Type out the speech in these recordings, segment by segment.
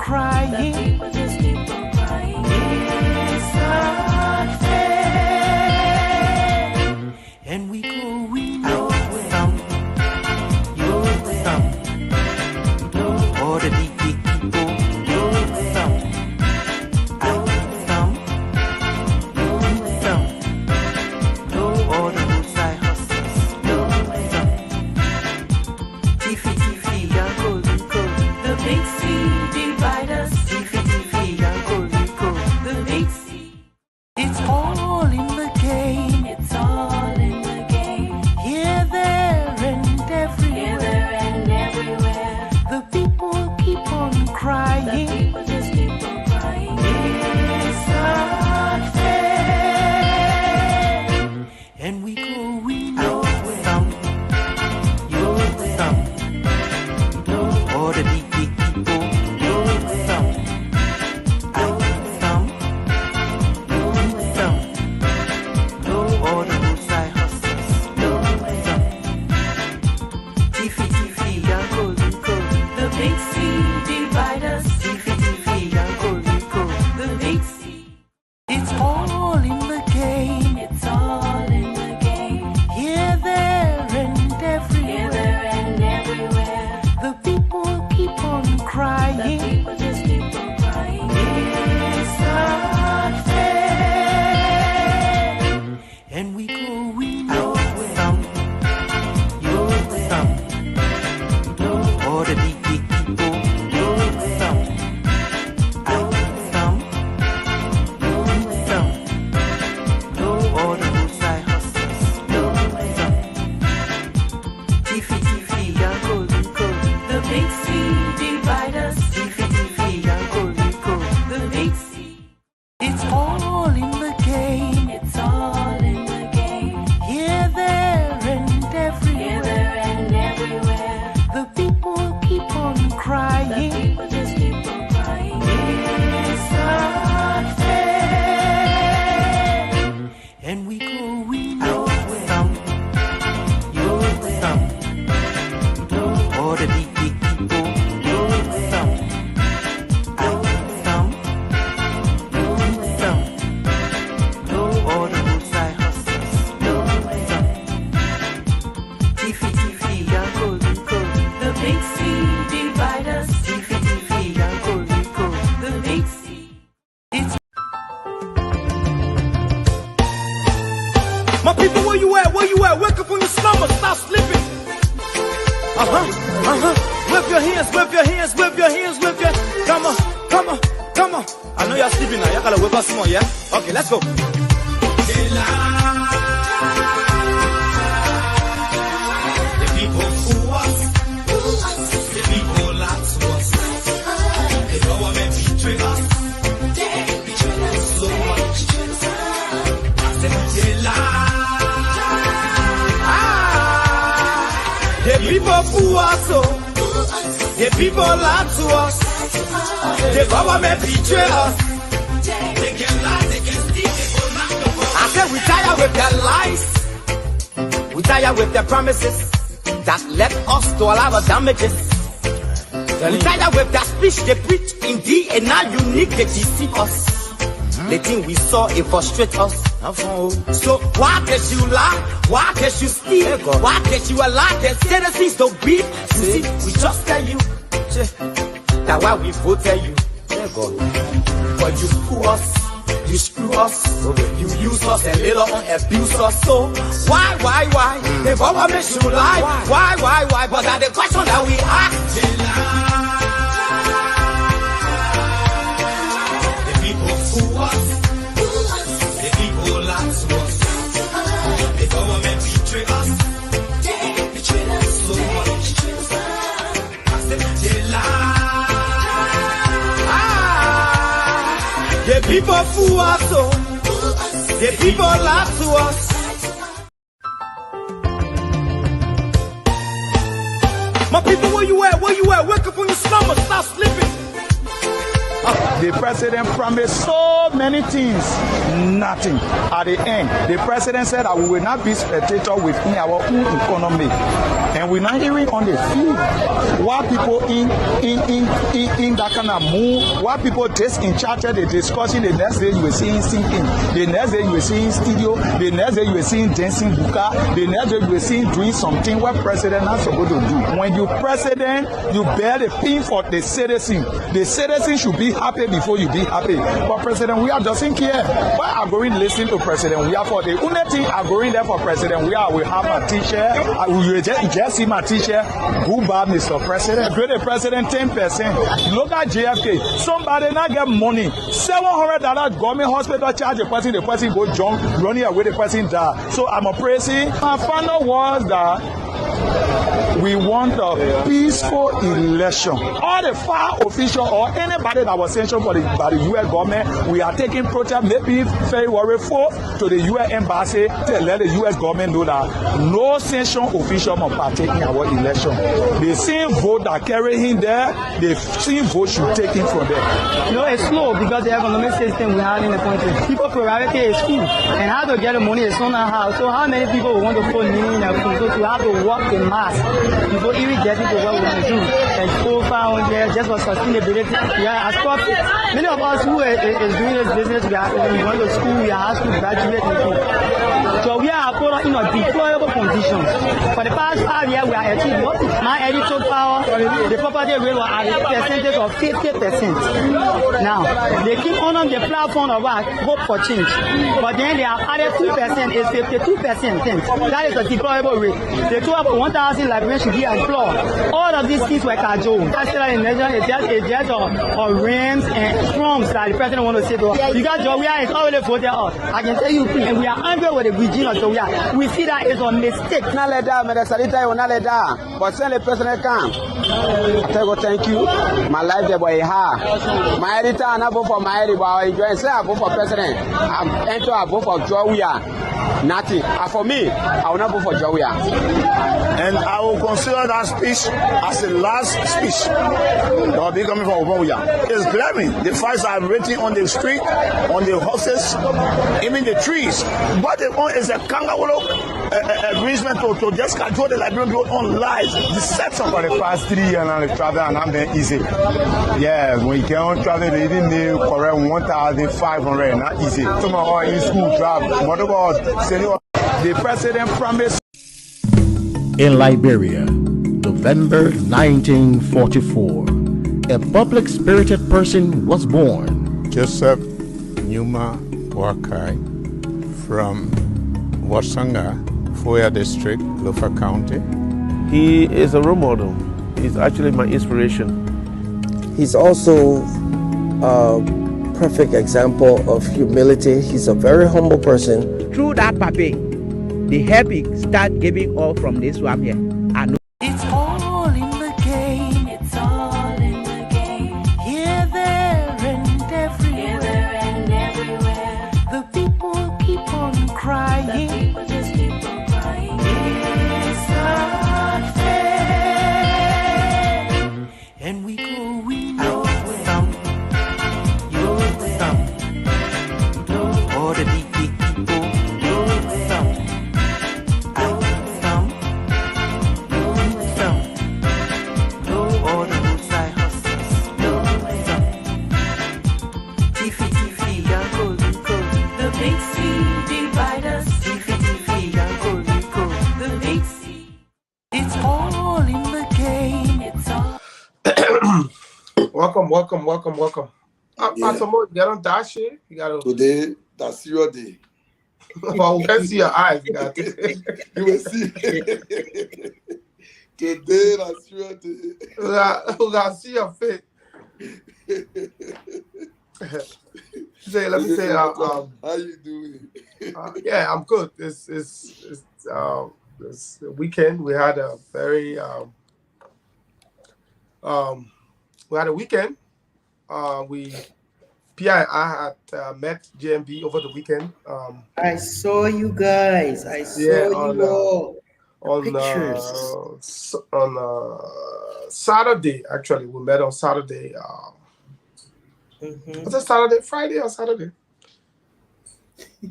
crying. The people just keep on crying. It's unfair. And we going nowhere. Nowhere. All the big people. Nowhere. All the roadside hustlers. Nowhere. Tiffy, Uncle Rico. The big sea divide us. Tiffy, Uncle Rico. The big sea. It's all in the game. It's all in the game. Here, there, and Here, everywhere. there, and everywhere. The people keep on The crying. people just keep on crying. It's unfair. And we going nowhere. Nowhere. All the big people. Nowhere. All the roadside hustlers. Tiffy, Uncle Rico. The big sea divide us. Tiffy, Uncle Rico. The big sea. It's all in the game. It's all in the game. Here, there, and Here, everywhere. there, and everywhere. The people keep on The crying. people just keep on crying. It's unfair. And we going nowhere. Nowhere. All the big people. Nowhere. All the roadside hustlers. Tiffy, Uncle Rico. The big sea divide us. Tiffy, Uncle Rico. The big sea. It's all in the game. It's all in the game. Here, there, and Here, everywhere. there, and everywhere. The people keep on The crying. people just keep on crying. It's unfair. And we going nowhere. Nowhere. All the big people. Nowhere. All the roadside hustlers. Tiffy, Uncle Rico. The big sea divide us. Tiffy, Uncle Rico. The big sea. It's My people, where you at? Where you at? Wake up from your slumber, stop sleeping. Whip your hands, whip your hands, whip your hands, whip your. Come on, come on, come on. I know you're sleeping now. You gotta whip us some more, yeah? Okay, let's go. The people who us, the people lie to us. The government betray us. So much. I said they lie. The people who us, the people lie to us. The government betray us. They can lie, they can steal, they will not know. I said we tired with their lies. We tired with their promises that led us to all our damages. We tired with their speech they preach indeed, and now unique they deceive us. The thing we saw, it frustrate us. So why can't you lie? Why can't you steal? Why can't you allow the citizens to be? You see, we just tell you that why we voted you. But you screw us, you screw us, you use us and later on abuse us. So why? The government should lie. Why? But that's the question that we ask. The people screw us, the people lie to us. The government betray us, so much. I said they lie. The people fool us, the people lie to us. My people, where you at? Where you at? Wake up from your slumber, stop sleeping. The president promised so many things, nothing. At the end, the president said that we will not be spectator within our own economy. And we're not hearing on the field why people in that kind of move, why people just in charge of the discussion. The next day you were seeing singing, the next day you were seeing studio, the next day you were seeing dancing buka, the next day you were seeing doing something what president not supposed to do. When you president, you bear the pain for the citizen. The citizen should be happy before you be happy. But president, we are just in here. Why are going to listen to president? We are for the only thing are going there for president. We have a teacher. We just see my teacher. Goodbye, Mr. President. Grade the president 10%. Look at JFK. Somebody not get money. $700 government hospital charge the person go jump, running away, the person die. So I'm a praising. My final was that we want a peaceful election. All the fire officials or anybody that was sanctioned by the U.S. government, we are taking protest, maybe February 4th, to the U.S. embassy to let the U.S. government know that no sanction official must partake in our election. The same vote that carry him there, the same vote should take him from there. You know, it's slow because the economic system we have in the country. People priority is school, and how to get the money is not how. So how many people want to put money in their school? So to have to work in mass before even getting to what we want to do. And 400 just for sustainability. Yeah, as profit. Many of us who is doing this business, we want to school, we are asked to graduate and so. So we are put in a deployable conditions. For the past 5 years, we are achieving my editorial power, the property rate was at a percentage of 50%. Now, they keep on the platform of what? Hope for change. But then they have added 2%, is 52%. That is a deployable rate. They told about 1,000 librarians should be employed. All of these things were cajoled. That's why in Nigeria, it's just rims and crumbs that the president want to say to us. Because Jowia is already voted out. I can tell you, and we are angry with the regime of Jowia. We see that it's a mistake. Not let that, but send the president come. I tell you, thank you. My life, the boy, my editor, I vote for my editor, I enjoy. Say I vote for president. I enter, I vote for Jowia. Nothing. And for me, I will not vote for Jowia. And I will consider that speech as the last speech that will be coming from Oboya. It's glaring. The fights are written on the street, on the horses, even the trees. What they want is a kangaroo agreement to just control the library on lies, deception. For the past 3 years now, the travel and I'm been easy. Yeah, when you can travel, they didn't need correct 1,500, not easy. Some of our in school travel. What about the president promised? In Liberia, November 1944, a public-spirited person was born. Joseph Numa Wakai from Wasanga, Foya District, Lofa County. He is a role model. He's actually my inspiration. He's also a perfect example of humility. He's a very humble person. Through that papi, the happy start giving all from this one here. It's all in the game. It's all in the game. Here, there, and Here, there, and everywhere. the people keep on The crying. people just keep on crying. It's not fair. And we going out some. You're some. All the big people. You're some. Out some. You're some. All the roadside hustlers. You're some. Tiffy, Uncle Rico. The big sea divide us. Tiffy, Uncle Rico. The big sea. It's all in the game. It's all. Welcome. Pastor Mo, get on that shit. You gotta. Today, that's your day. Well, we can see your eyes. You will see. Today, that's your day. We gotta see your face. Let me say, how you doing? yeah, I'm good. This weekend we had a very we had a weekend. I had met JMB over the weekend. I saw you guys. I saw you all. On Saturday. Actually, we met on Saturday. Was it Saturday, Friday or Saturday?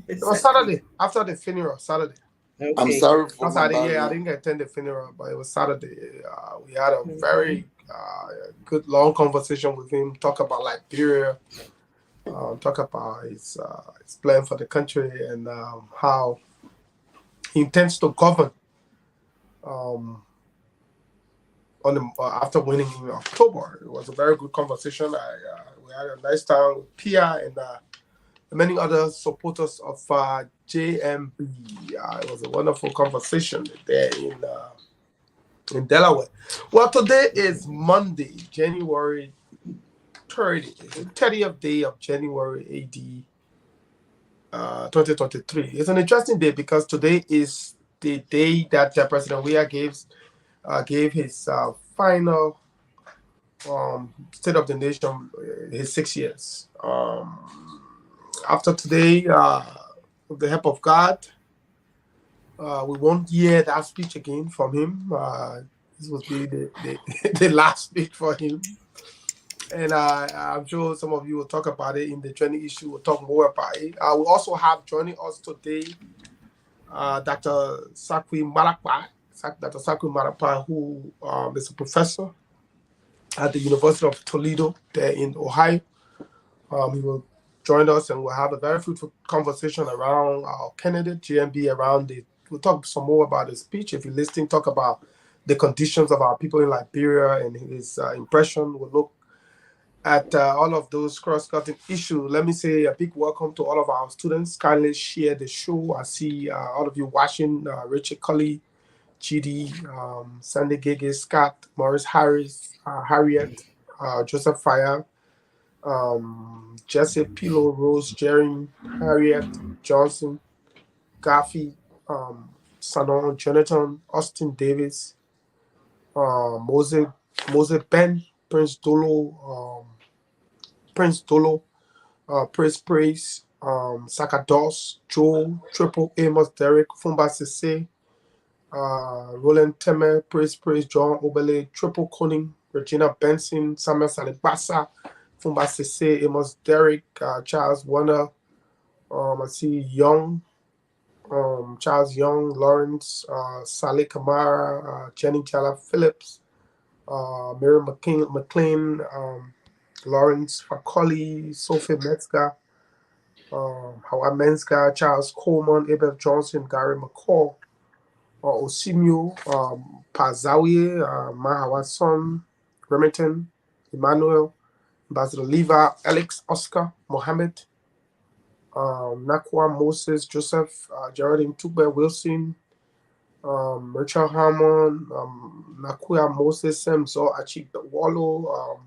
It was Saturday after the funeral. Saturday. Okay. I'm sorry for my Saturday. I didn't attend the funeral, but it was Saturday. We had a very good long conversation with him. Talk about Liberia. Talk about his plan for the country and how he intends to govern. After winning in October, it was a very good conversation. We had a nice time with Pia and many other supporters of JMB. It was a wonderful conversation there in Delaware. Well, today is Monday, January 30th day of January AD 2023. It's an interesting day because today is the day that President Weah gave his final State of the Nation, his 6 years. After today, with the help of God, we won't hear that speech again from him. This will be the last speech for him. And I'm sure some of you will talk about it in the training issue. We'll talk more about it. We also have joining us today Dr. Sakwi Marapa, who is a professor at the University of Toledo there in Ohio. He will join us and we'll have a very fruitful conversation around our candidate, JMB, we'll talk some more about his speech. If you're listening, talk about the conditions of our people in Liberia and his impression. We'll look at all of those cross-cutting issues. Let me say a big welcome to all of our students. Kindly share the show. I see all of you watching, Richard Cully, GD, Sandy Gege, Scott, Morris Harris, Harriet, Joseph Fire, Jesse Pilo, Rose, Jerry, Harriet, Johnson, Gaffy, Sanon, Jonathan, Austin Davis, Moses Ben, Prince Dolo, Praise, Sakados, Joe, Triple, Amos, Derek, Fumba Sese, Roland Temer, Praise, John Obele, Triple Koning, Regina Benson, Samuel Salibasa, Fumba Sese, Amos, Derek, Charles Warner, I see Young, Charles Young, Lawrence, Saleh Kamara, Jenny Chala Phillips, Mary McLean, Lawrence Fakoli, Sophie Metzger, Howard Menska, Charles Coleman, Abel Johnson, Gary McCall, Osimio, Pazawi, Mahawat Son, Remington, Emmanuel, Ambassador Leva, Alex Oscar, Mohammed, Nakwa Moses, Joseph, Geraldine Tugbe Wilson, Richard Harmon, Nakuya Moses, Semzo Achik Wallo,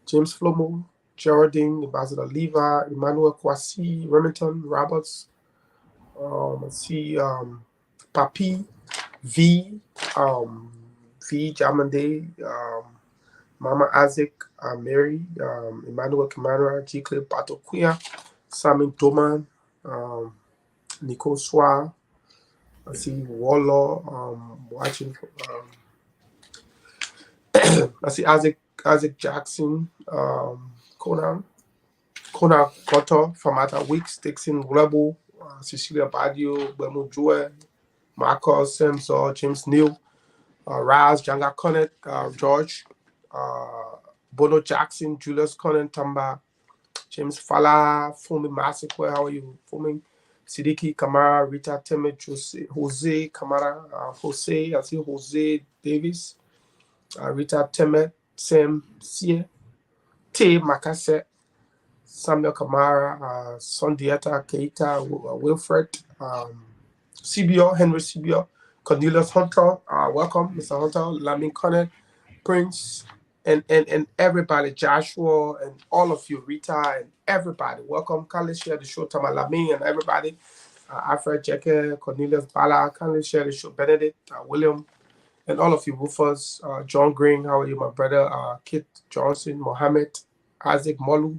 James Flomo, Geraldine, Ambassador Leva, Emmanuel Kwasi, Remington Roberts, let's see, Papi, V, V Jamande, Mama Isaac, Mary, Emmanuel Kamara, Jikle Patokuya, Simon Doman, Nicole Swa, I see Wallo, watching, I see Isaac Jackson, Kona Koto, Famata Weeks, Dixon Rebel, Cecilia Badio, Bemu Joe, Marcos Semso, James Neal, Raz, Janga Connet, George, Bono Jackson, Julius Conant, Tamba, James Fala, Fumi Masikwe, how are you? Fumi Sidiki Kamara, Rita Temet, Jose Kamara, Jose, I see Jose Davis, Rita Temet, Sam Sie, T Makase, Samuel Kamara, Sondieta Keita, Wilfred, CBO, Henry CBO, Cornelius Hunter, welcome, Mr. Hunter, Lamin Conant, Prince, and everybody, Joshua, and all of you, Rita, and everybody, welcome. Kindly share the show, Tamalami, and everybody, Alfred Jacke, Cornelius Bala, kindly share the show, Benedict, William, and all of you, Rufus, John Green, how are you, my brother, Kit Johnson, Mohammed, Isaac Molu,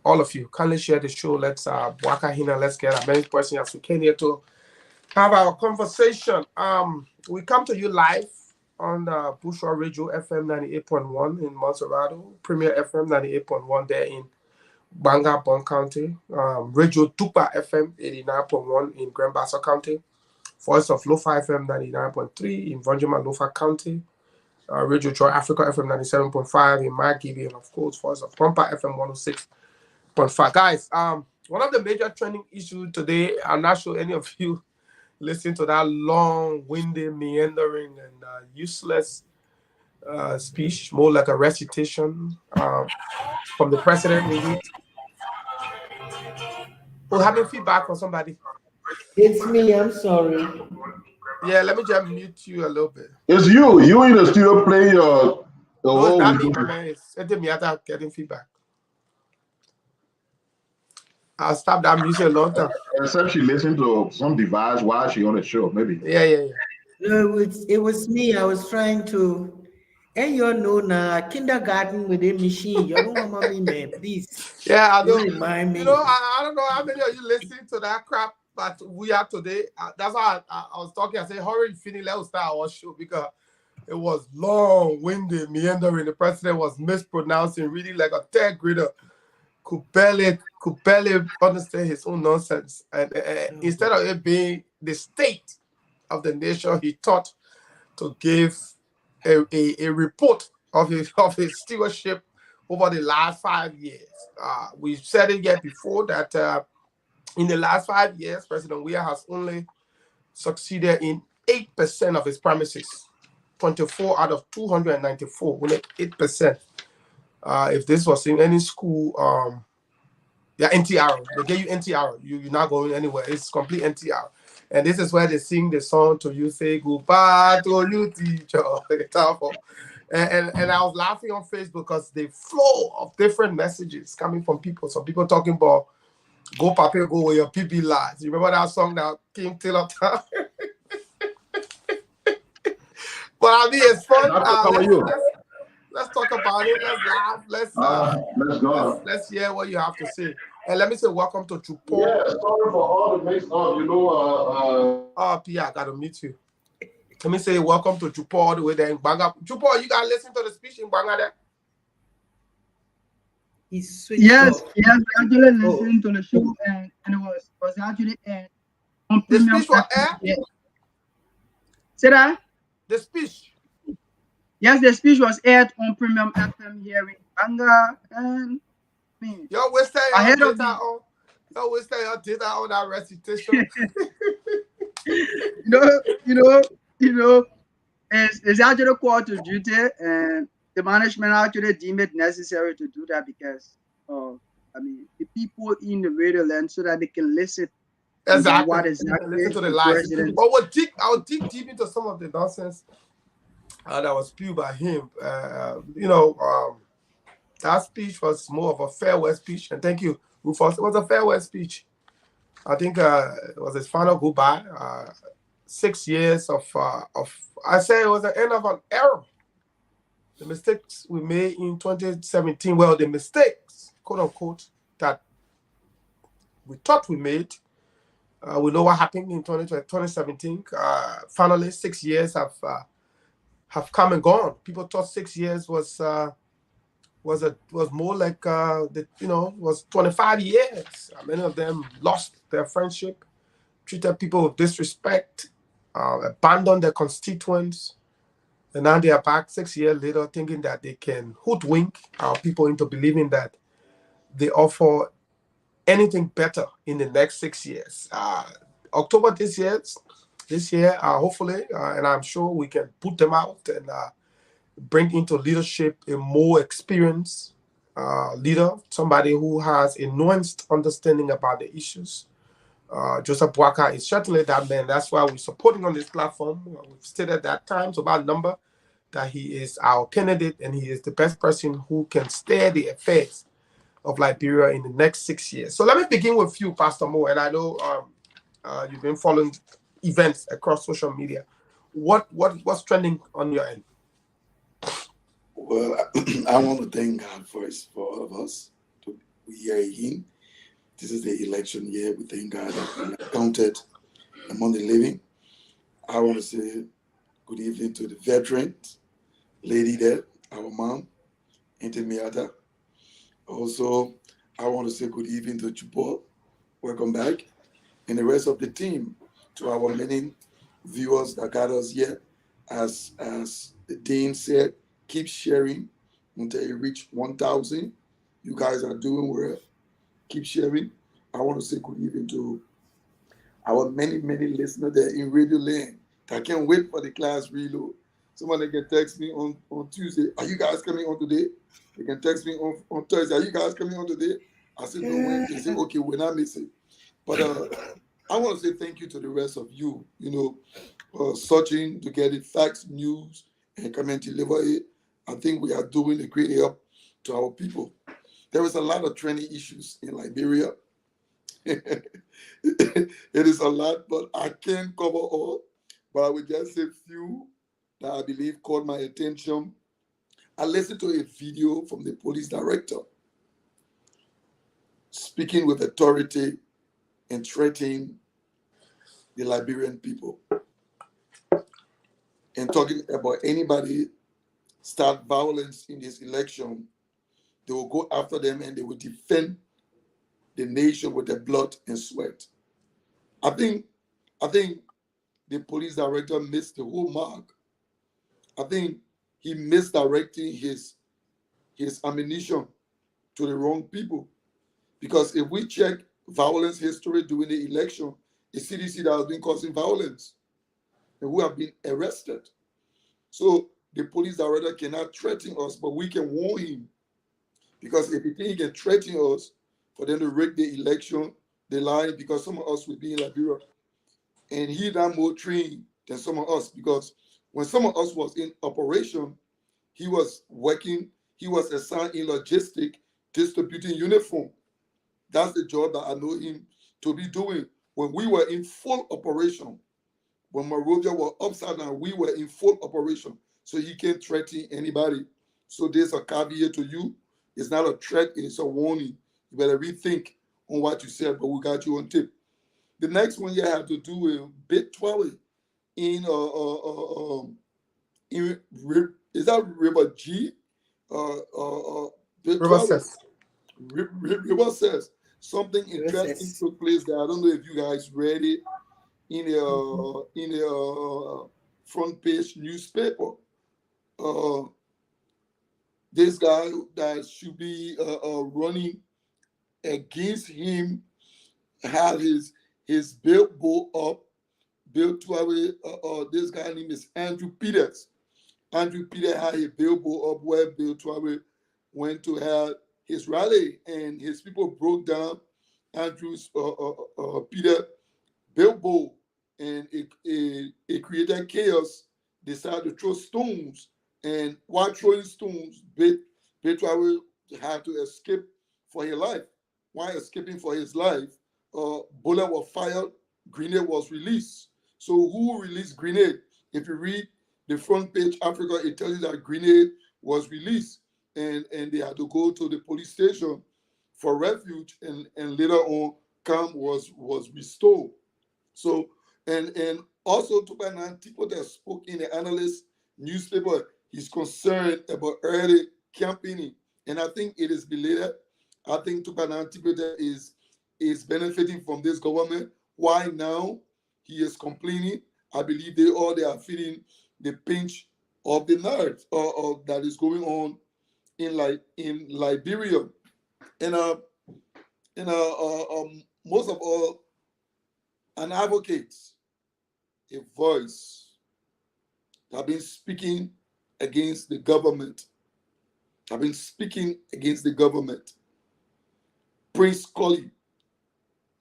all of you, kindly share the show. Let's Waka Hina, let's get as many persons as we can here to have our conversation. We come to you live on Bushra Radio FM 98.1 in Monserrado, Premier FM 98.1 there in Banga, Bon County, Radio Tupa FM 89.1 in Grand Bassa County, Voice of Lofa FM 99.3 in Vonjima, Lofa County, Radio Joy Africa FM 97.5 in Margibi, and of course, Voice of Pampa FM 106.5. Guys, one of the major trending issues today, I'm not sure any of you listen to that long-winded, meandering, and useless speech, more like a recitation from the president. We're having feedback from somebody. It's me, I'm sorry. Yeah, let me just mute you a little bit. It's you. You in the studio playing your No, it's not me, man. It's Edemiata getting feedback. I'll stop that music a long time. Except she listened to some device while she on the show, maybe. Yeah. No, it was me. I was trying to. And you know, kindergarten with a machine. You don't want me, man, please. Yeah, I do. Remind me. You know, I don't know how many of you listening to that crap that we are today. That's why I was talking. I said, hurry, finish, let's start our show because it was long-winded, meandering. The president was mispronouncing, really like a third grader. Could barely understand his own nonsense. And instead of it being the state of the nation, he thought to give a report of his stewardship over the last 5 years. We've said it yet before that in the last 5 years, President Weah has only succeeded in 8% of his promises. 24 out of 294, only 8%. If this was in any school, NTR, they give you NTR. You're not going anywhere. It's complete NTR. And this is where they sing the song to you, say goodbye to you, teacher. And I was laughing on Facebook because the flow of different messages coming from people. Some people talking about go Papa, go where your PB lies. You remember that song that came till up time? But I mean, it's fun. Let's talk about it. Let's laugh. Let's go. Let's hear what you have to say. And let me say welcome to Chupo. Yeah, sorry for all the mix up. You know, Pia, I gotta meet you. Let me say welcome to Chupo all the way there in Banga. Chupo, you gotta listen to the speech in Banga there. Yes, actually listened to the show and it was actually on the speech was air? Say that? The speech. Yes, the speech was aired on Premium FM here in Banga, and you always say your data on that recitation. you know, it's actually called to duty, and the management actually deemed it necessary to do that because, the people in the radio land so that they can listen. Exactly. What exactly listen to the lies. But I'll dig deep into some of the nonsense that was spewed by him. That speech was more of a farewell speech, and thank you, Rufus. It was a farewell speech. I think it was his final goodbye. 6 years of I say it was the end of an era. The mistakes we made in 2017, well, the mistakes, quote unquote, that we thought we made. We know what happened in 2017. Finally, 6 years have come and gone. People thought 6 years was more like was 25 years. Many of them lost their friendship, treated people with disrespect, abandoned their constituents, and now they are back 6 years later thinking that they can hoodwink our people into believing that they offer anything better in the next 6 years. October this year, hopefully, and I'm sure we can put them out and bring into leadership a more experienced leader, somebody who has a nuanced understanding about the issues. Joseph Boakai is certainly that man. That's why we're supporting on this platform. We've stated that times about number that he is our candidate and he is the best person who can steer the affairs of Liberia in the next 6 years. So let me begin with you, Pastor Mo, and I know you've been following events across social media. What's trending on your end? Well, I want to thank God first for all of us to be here again. This is the election year. We thank God that we are counted among the living. I want to say good evening to the veterans, lady there, our mom, Auntie Miata. Also, I want to say good evening to Chupo. Welcome back. And the rest of the team, to our many viewers that got us here. As the Dean said, keep sharing until you reach 1,000. You guys are doing well. Keep sharing. I want to say good evening to our many listeners there in Radio Land. I can't wait for the class reload. Somebody can text me on Tuesday. Are you guys coming on today? They can text me on Thursday. Are you guys coming on today? I said, no, when? They say, okay, we're not missing. But I want to say thank you to the rest of you, searching to get the facts, news, and come and deliver it. I think we are doing a great help to our people. There is a lot of training issues in Liberia. It is a lot, but I can't cover all. But I will just say a few that I believe caught my attention. I listened to a video from the police director speaking with authority and threatening the Liberian people and talking about anybody start violence in this election, they will go after them and they will defend the nation with their blood and sweat. I think the police director missed the whole mark. I think he misdirecting his ammunition to the wrong people. Because if we check violence history during the election, the CDC that has been causing violence and who have been arrested. So the police director cannot threaten us, but we can warn him. Because if he think he can threaten us for them to rig the election, they lie because some of us will be in Liberia. And he not more trained than some of us, because when some of us was in operation, he was working, he was assigned in logistic, distributing uniform. That's the job that I know him to be doing. When we were in full operation, when Monrovia was upside down, we were in full operation. So he can't threaten anybody. So there's a caveat to you. It's not a threat, it's a warning. You better rethink on what you said, but we got you on tape. The next one you have to do with Bit 12 in is that River G? River says. River says something interesting took place there. I don't know if you guys read it in a front page newspaper. This guy that should be running against him had his billboard up. Bill 12, this guy name is Andrew Peters. Andrew Peters had a billboard up where Bill 12 went to have his rally, and his people broke down Andrew's Peter billboard, and it created chaos. They decided to throw stones, and while throwing stones, Bill 12 had to escape for his life. While escaping for his life, bullet was fired, grenade was released. So who released grenade? If you read the front page Africa, it tells you that grenade was released, and they had to go to the police station for refuge, and later on calm was restored. So and also Tupac people that spoke in the analyst newspaper, he's concerned about early campaigning, and I think it is belated. I think Tupac people is benefiting from this government. Why now he is complaining? I believe they are feeling the pinch of the nerve that is going on in Liberia, and most of all, an advocate, a voice that have been speaking against the government. Prince Colley,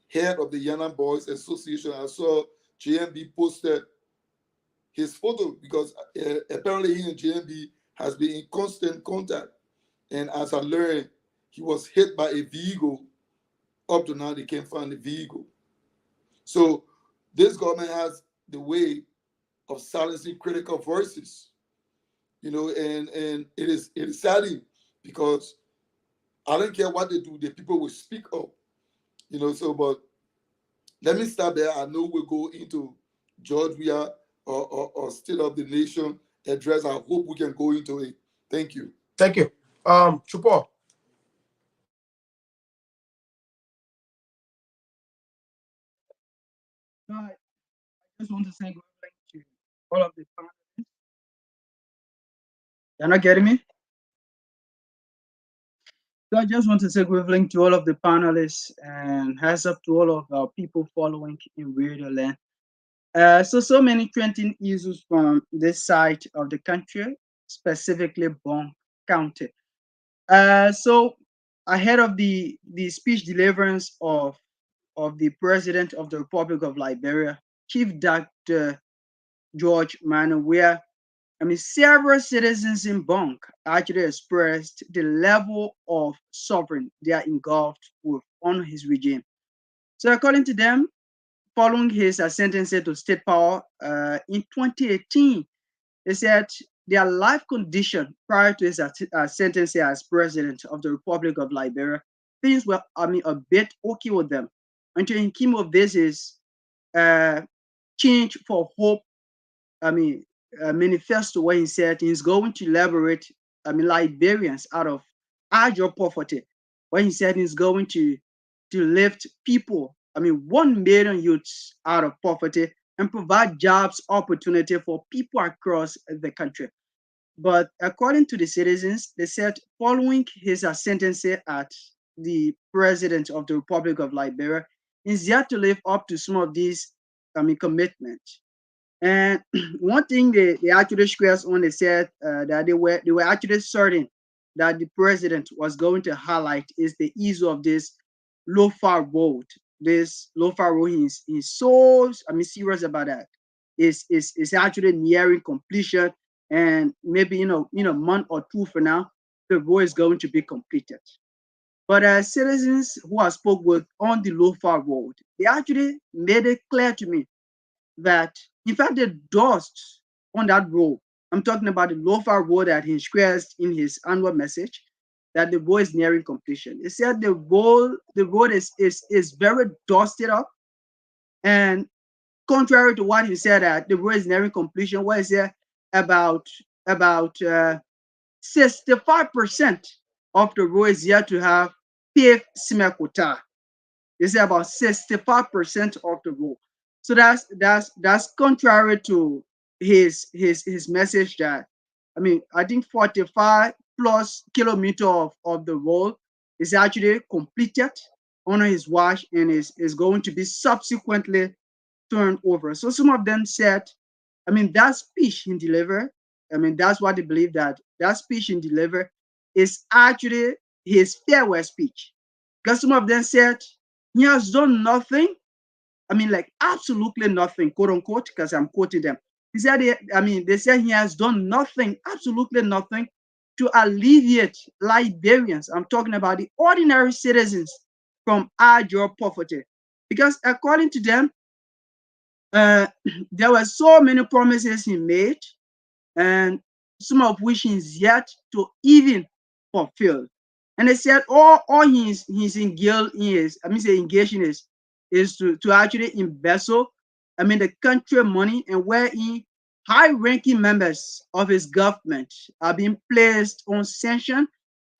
head of the Yana Boys Association. I saw JMB posted his photo because apparently he and JMB has been in constant contact. And as I learned, he was hit by a vehicle. Up to now, they can't find the vehicle. So this government has the way of silencing critical voices, and it is saddening because I don't care what they do, the people will speak up, but let me start there. I know we'll go into George Weah State of the Nation address. I hope we can go into it. Thank you. Thank you. Chupo. I just want to say good morning to all of the panelists. You're not getting me? So I just want to say good evening to all of the panelists and heads up to all of our people following in Radio Land. So many trending issues from this side of the country, specifically Bon County. So ahead of the speech deliverance of the President of the Republic of Liberia, Chief Dr. George Manu, where several citizens in Bonk actually expressed the level of sovereignty they are engulfed with on his regime. So according to them, following his ascendancy to state power in 2018, they said their life condition prior to his ascendancy as president of the Republic of Liberia, things were a bit okay with them until he came with this is change for hope. Manifesto where he said he's going to liberate Liberians out of agile poverty. When he said he's going to lift people, 1 million youths out of poverty and provide jobs opportunity for people across the country. But according to the citizens, they said following his ascendancy at the president of the Republic of Liberia, he's yet to live up to some of these commitments. And one thing they actually stressed on, they said that they were actually certain that the president was going to highlight is the issue of this low-far road. This low-far road, he's so serious about that. Is actually nearing completion, and maybe in a month or two from now, the road is going to be completed. But citizens who I spoke with on the low-far road, they actually made it clear to me that in fact the dust on that road, I'm talking about the low-far road that he stressed in his annual message, that the road is nearing completion. He said the road is very dusted up, and contrary to what he said that the road is nearing completion, what is there about 65% of the road is yet to have paved cement quota. They say about 65% of the road. So that's contrary to his message that I think 45 plus kilometers of the road is actually completed on his watch and is going to be subsequently turned over. So some of them said, that speech he delivered, that's what they believe, that speech he delivered is actually his farewell speech. Because some of them said he has done nothing, absolutely nothing, quote unquote, because I'm quoting them. He said, they said he has done nothing, absolutely nothing, to alleviate Liberians. I'm talking about the ordinary citizens from agile poverty. Because according to them, there were so many promises he made, and some of which he's yet to even fulfill. And they said all he's engaged in is to actually embezzle, the country money, and wherein high-ranking members of his government are being placed on sanction,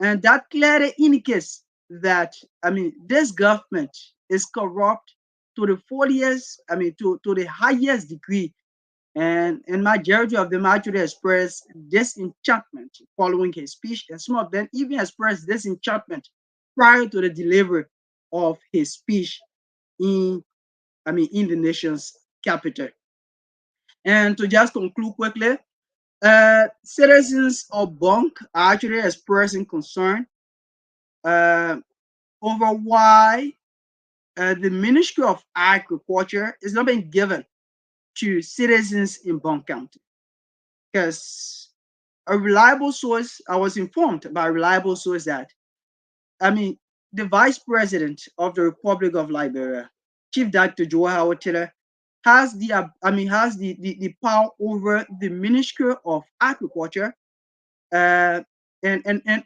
and that clearly indicates that this government is corrupt to the fullest, to the highest degree, and majority of them actually expressed disenchantment following his speech, and some of them even expressed disenchantment prior to the delivery of his speech in the nation's capital. And to just conclude quickly, citizens of Bonk are actually expressing concern over why the Ministry of Agriculture is not being given to citizens in Bonk County. Because a reliable source, I was informed by a reliable source that, the Vice President of the Republic of Liberia, Chief Dr. Joe Howard Taylor, has the power over the Ministry of Agriculture, and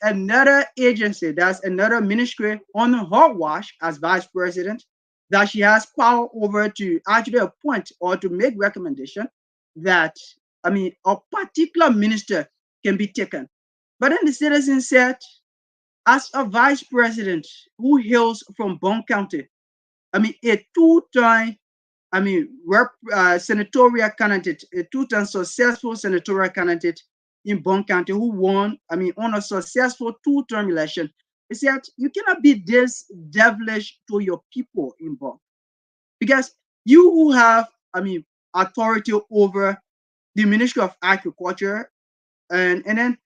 another agency, that's another ministry on her watch as Vice President, that she has power over to actually appoint or to make recommendation. that, a particular minister can be taken. But then the citizen said, as a vice president who hails from Bond County, a two-time, senatorial candidate, a two-time successful senatorial candidate in Bond County who won, on a successful two-term election. He said, you cannot be this devilish to your people in Bond. Because you who have, authority over the Ministry of Agriculture, and then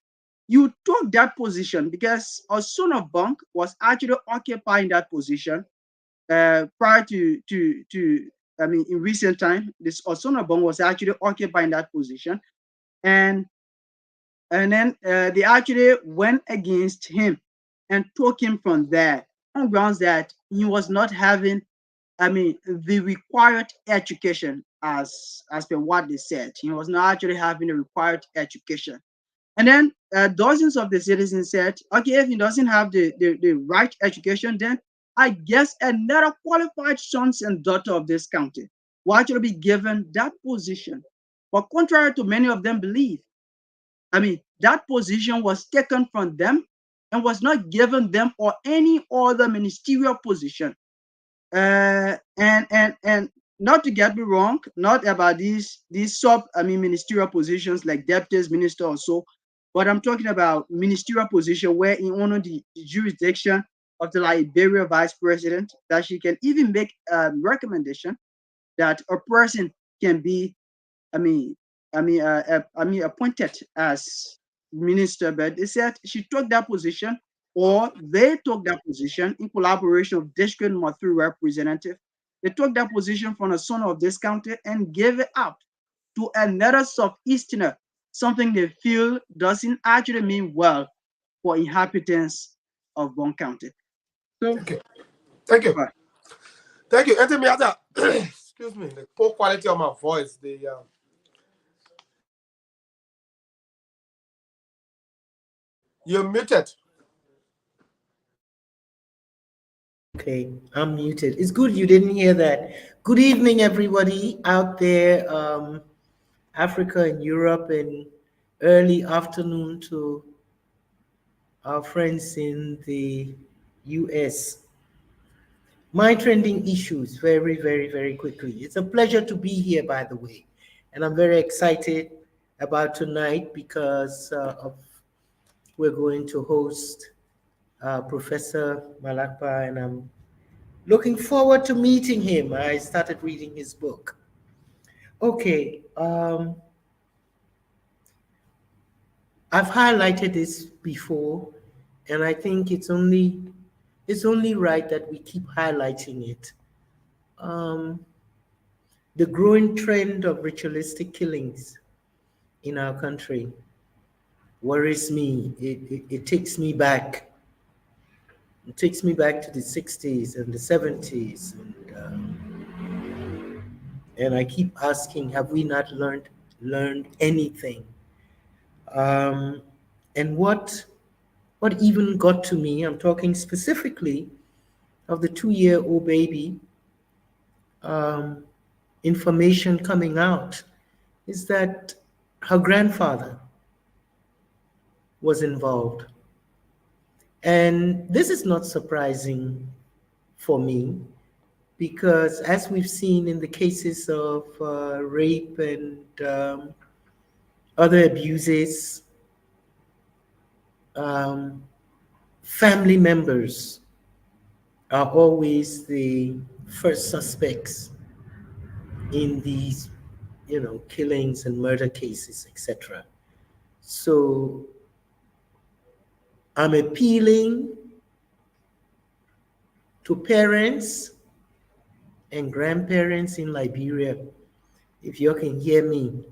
you took that position because Osuna Bank was actually occupying that position prior to in recent time. This Osuna Bank was actually occupying that position, and then they actually went against him and took him from there on grounds that he was not having, the required education as per what they said. He was not actually having the required education. And then dozens of the citizens said, okay, if he doesn't have the right education, then I guess another qualified sons and daughter of this county will actually be given that position. But contrary to many of them believe, that position was taken from them and was not given them or any other ministerial position. And not to get me wrong, not about these ministerial positions like deputy minister or so, but I'm talking about ministerial position where in under the jurisdiction of the Liberia vice president, that she can even make a recommendation that a person can be, appointed as minister. But they said she took that position, or they took that position in collaboration with district number 3 representative. They took that position from a son of this county and gave it out to another southeasterner, something they feel doesn't actually mean well for inhabitants of Bond County. So, Thank you. Thank you. Enter me at that. Excuse me, the poor quality of my voice. You're muted. Okay, I'm muted. It's good you didn't hear that. Good evening, everybody out there, Africa and Europe, and early afternoon to our friends in the US. My trending issues very, very, very quickly. It's a pleasure to be here, by the way. And I'm very excited about tonight because we're going to host Professor Malakpa, and I'm looking forward to meeting him. I started reading his book. Okay, I've highlighted this before, and I think it's only right that we keep highlighting it. The growing trend of ritualistic killings in our country worries me. It takes me back. It takes me back to the 60s and the 70s. And I keep asking, have we not learned anything? And what even got to me, I'm talking specifically of the 2-year-old baby, information coming out, is that her grandfather was involved. And this is not surprising for me, because as we've seen in the cases of rape and other abuses, family members are always the first suspects in these, killings and murder cases, etc. So I'm appealing to parents and grandparents in Liberia, if you can hear me.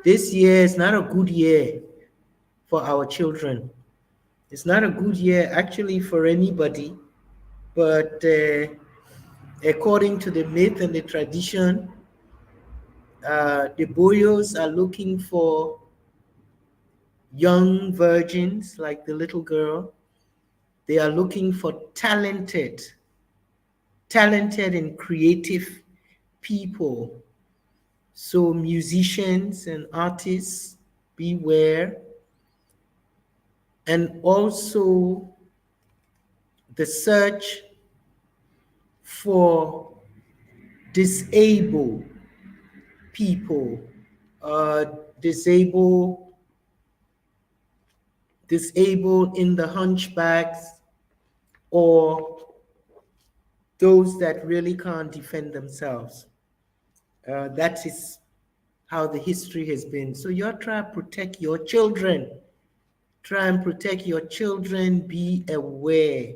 This year is not a good year for our children. It's not a good year actually for anybody, but according to the myth and the tradition, the Boyos are looking for young virgins like the little girl. They are looking for talented and creative people So musicians and artists, beware. And also the search for disabled people, disabled in the hunchbacks, or those that really can't defend themselves. That is how the history has been. So you're trying to protect your children. Try and protect your children. Be aware.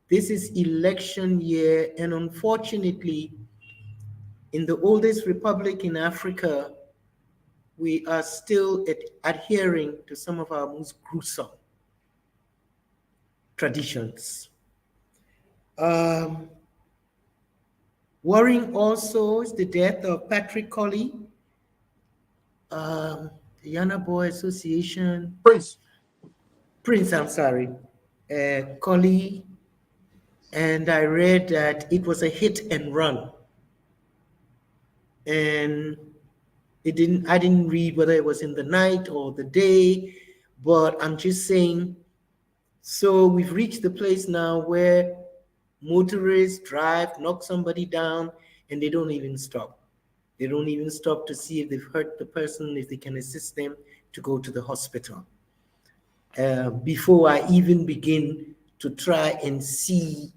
This is election year, and unfortunately, in the oldest republic in Africa, we are still adhering to some of our most gruesome traditions. Worrying also is the death of Patrick Colley, the Yana Boy Association. Prince, I'm sorry, Colley, and I read that it was a hit and run. And I didn't read whether it was in the night or the day, but I'm just saying, so we've reached the place now where motorists drive, knock somebody down, and they don't even stop. They don't even stop to see if they've hurt the person, if they can assist them to go to the hospital. Before I even begin to try and see,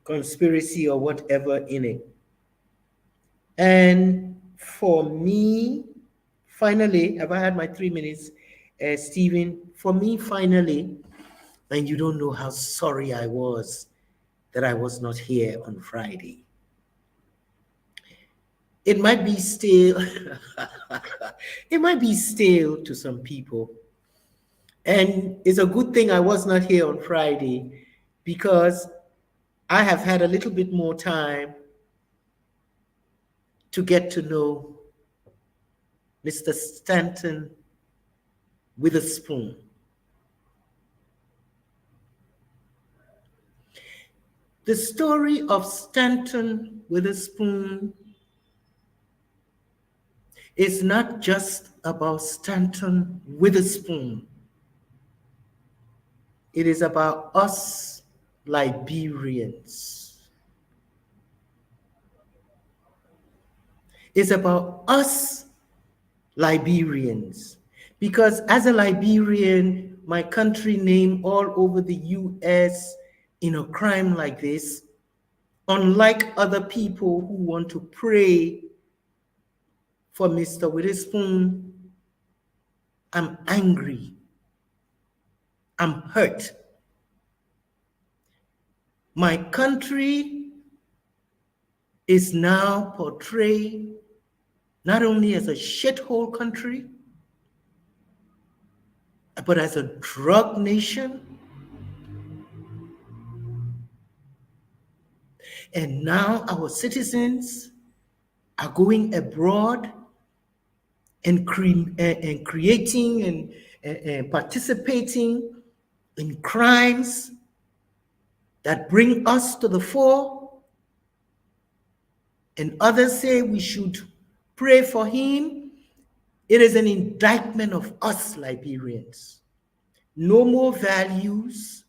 conspiracy or whatever in it. And for me, finally, have I had my 3 minutes, Stephen? For me, finally, and you don't know how sorry I was that I was not here on Friday. It might be stale. It might be stale to some people. And it's a good thing I was not here on Friday, because I have had a little bit more time to get to know Mr. Stanton Witherspoon. The story of Stanton Witherspoon is not just about Stanton Witherspoon. It is about us Liberians. It's about us Liberians. Because as a Liberian, my country name all over the US in a crime like this, unlike other people who want to pray for Mr. Witherspoon, I'm angry. I'm hurt. My country is now portrayed not only as a shithole country, but as a drug nation. And now our citizens are going abroad and creating and participating in crimes that bring us to the fore. And others say we should pray for him. It is an indictment of us Liberians. No more values,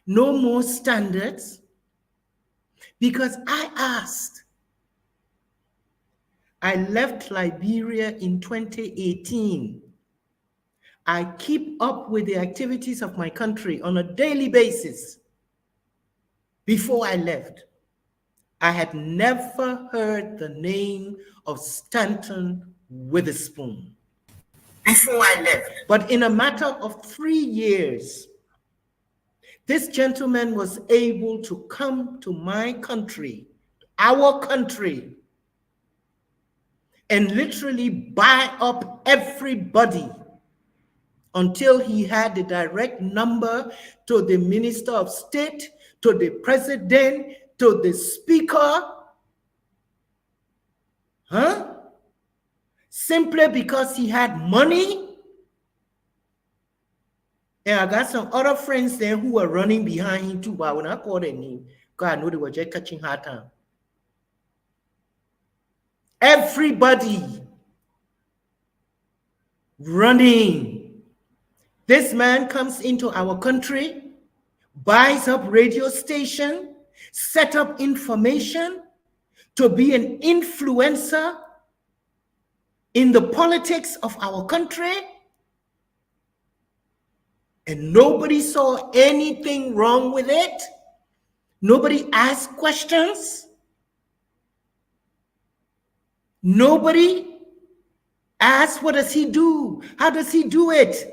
no more standards. Because I asked, I left Liberia in 2018. I keep up with the activities of my country on a daily basis. Before I left, I had never heard the name of Stanton Witherspoon. Before I left. But in a matter of 3 years, this gentleman was able to come to my country, our country, and literally buy up everybody until he had the direct number to the Minister of State, to the President, to the Speaker. Simply because he had money. And I got some other friends there who were running behind him too, but when I called their name, because I know they were just catching hard time. Everybody running. This man comes into our country, buys up radio station, set up information to be an influencer in the politics of our country, and nobody saw anything wrong with it. Nobody asked questions. Nobody asked, what does he do? How does he do it?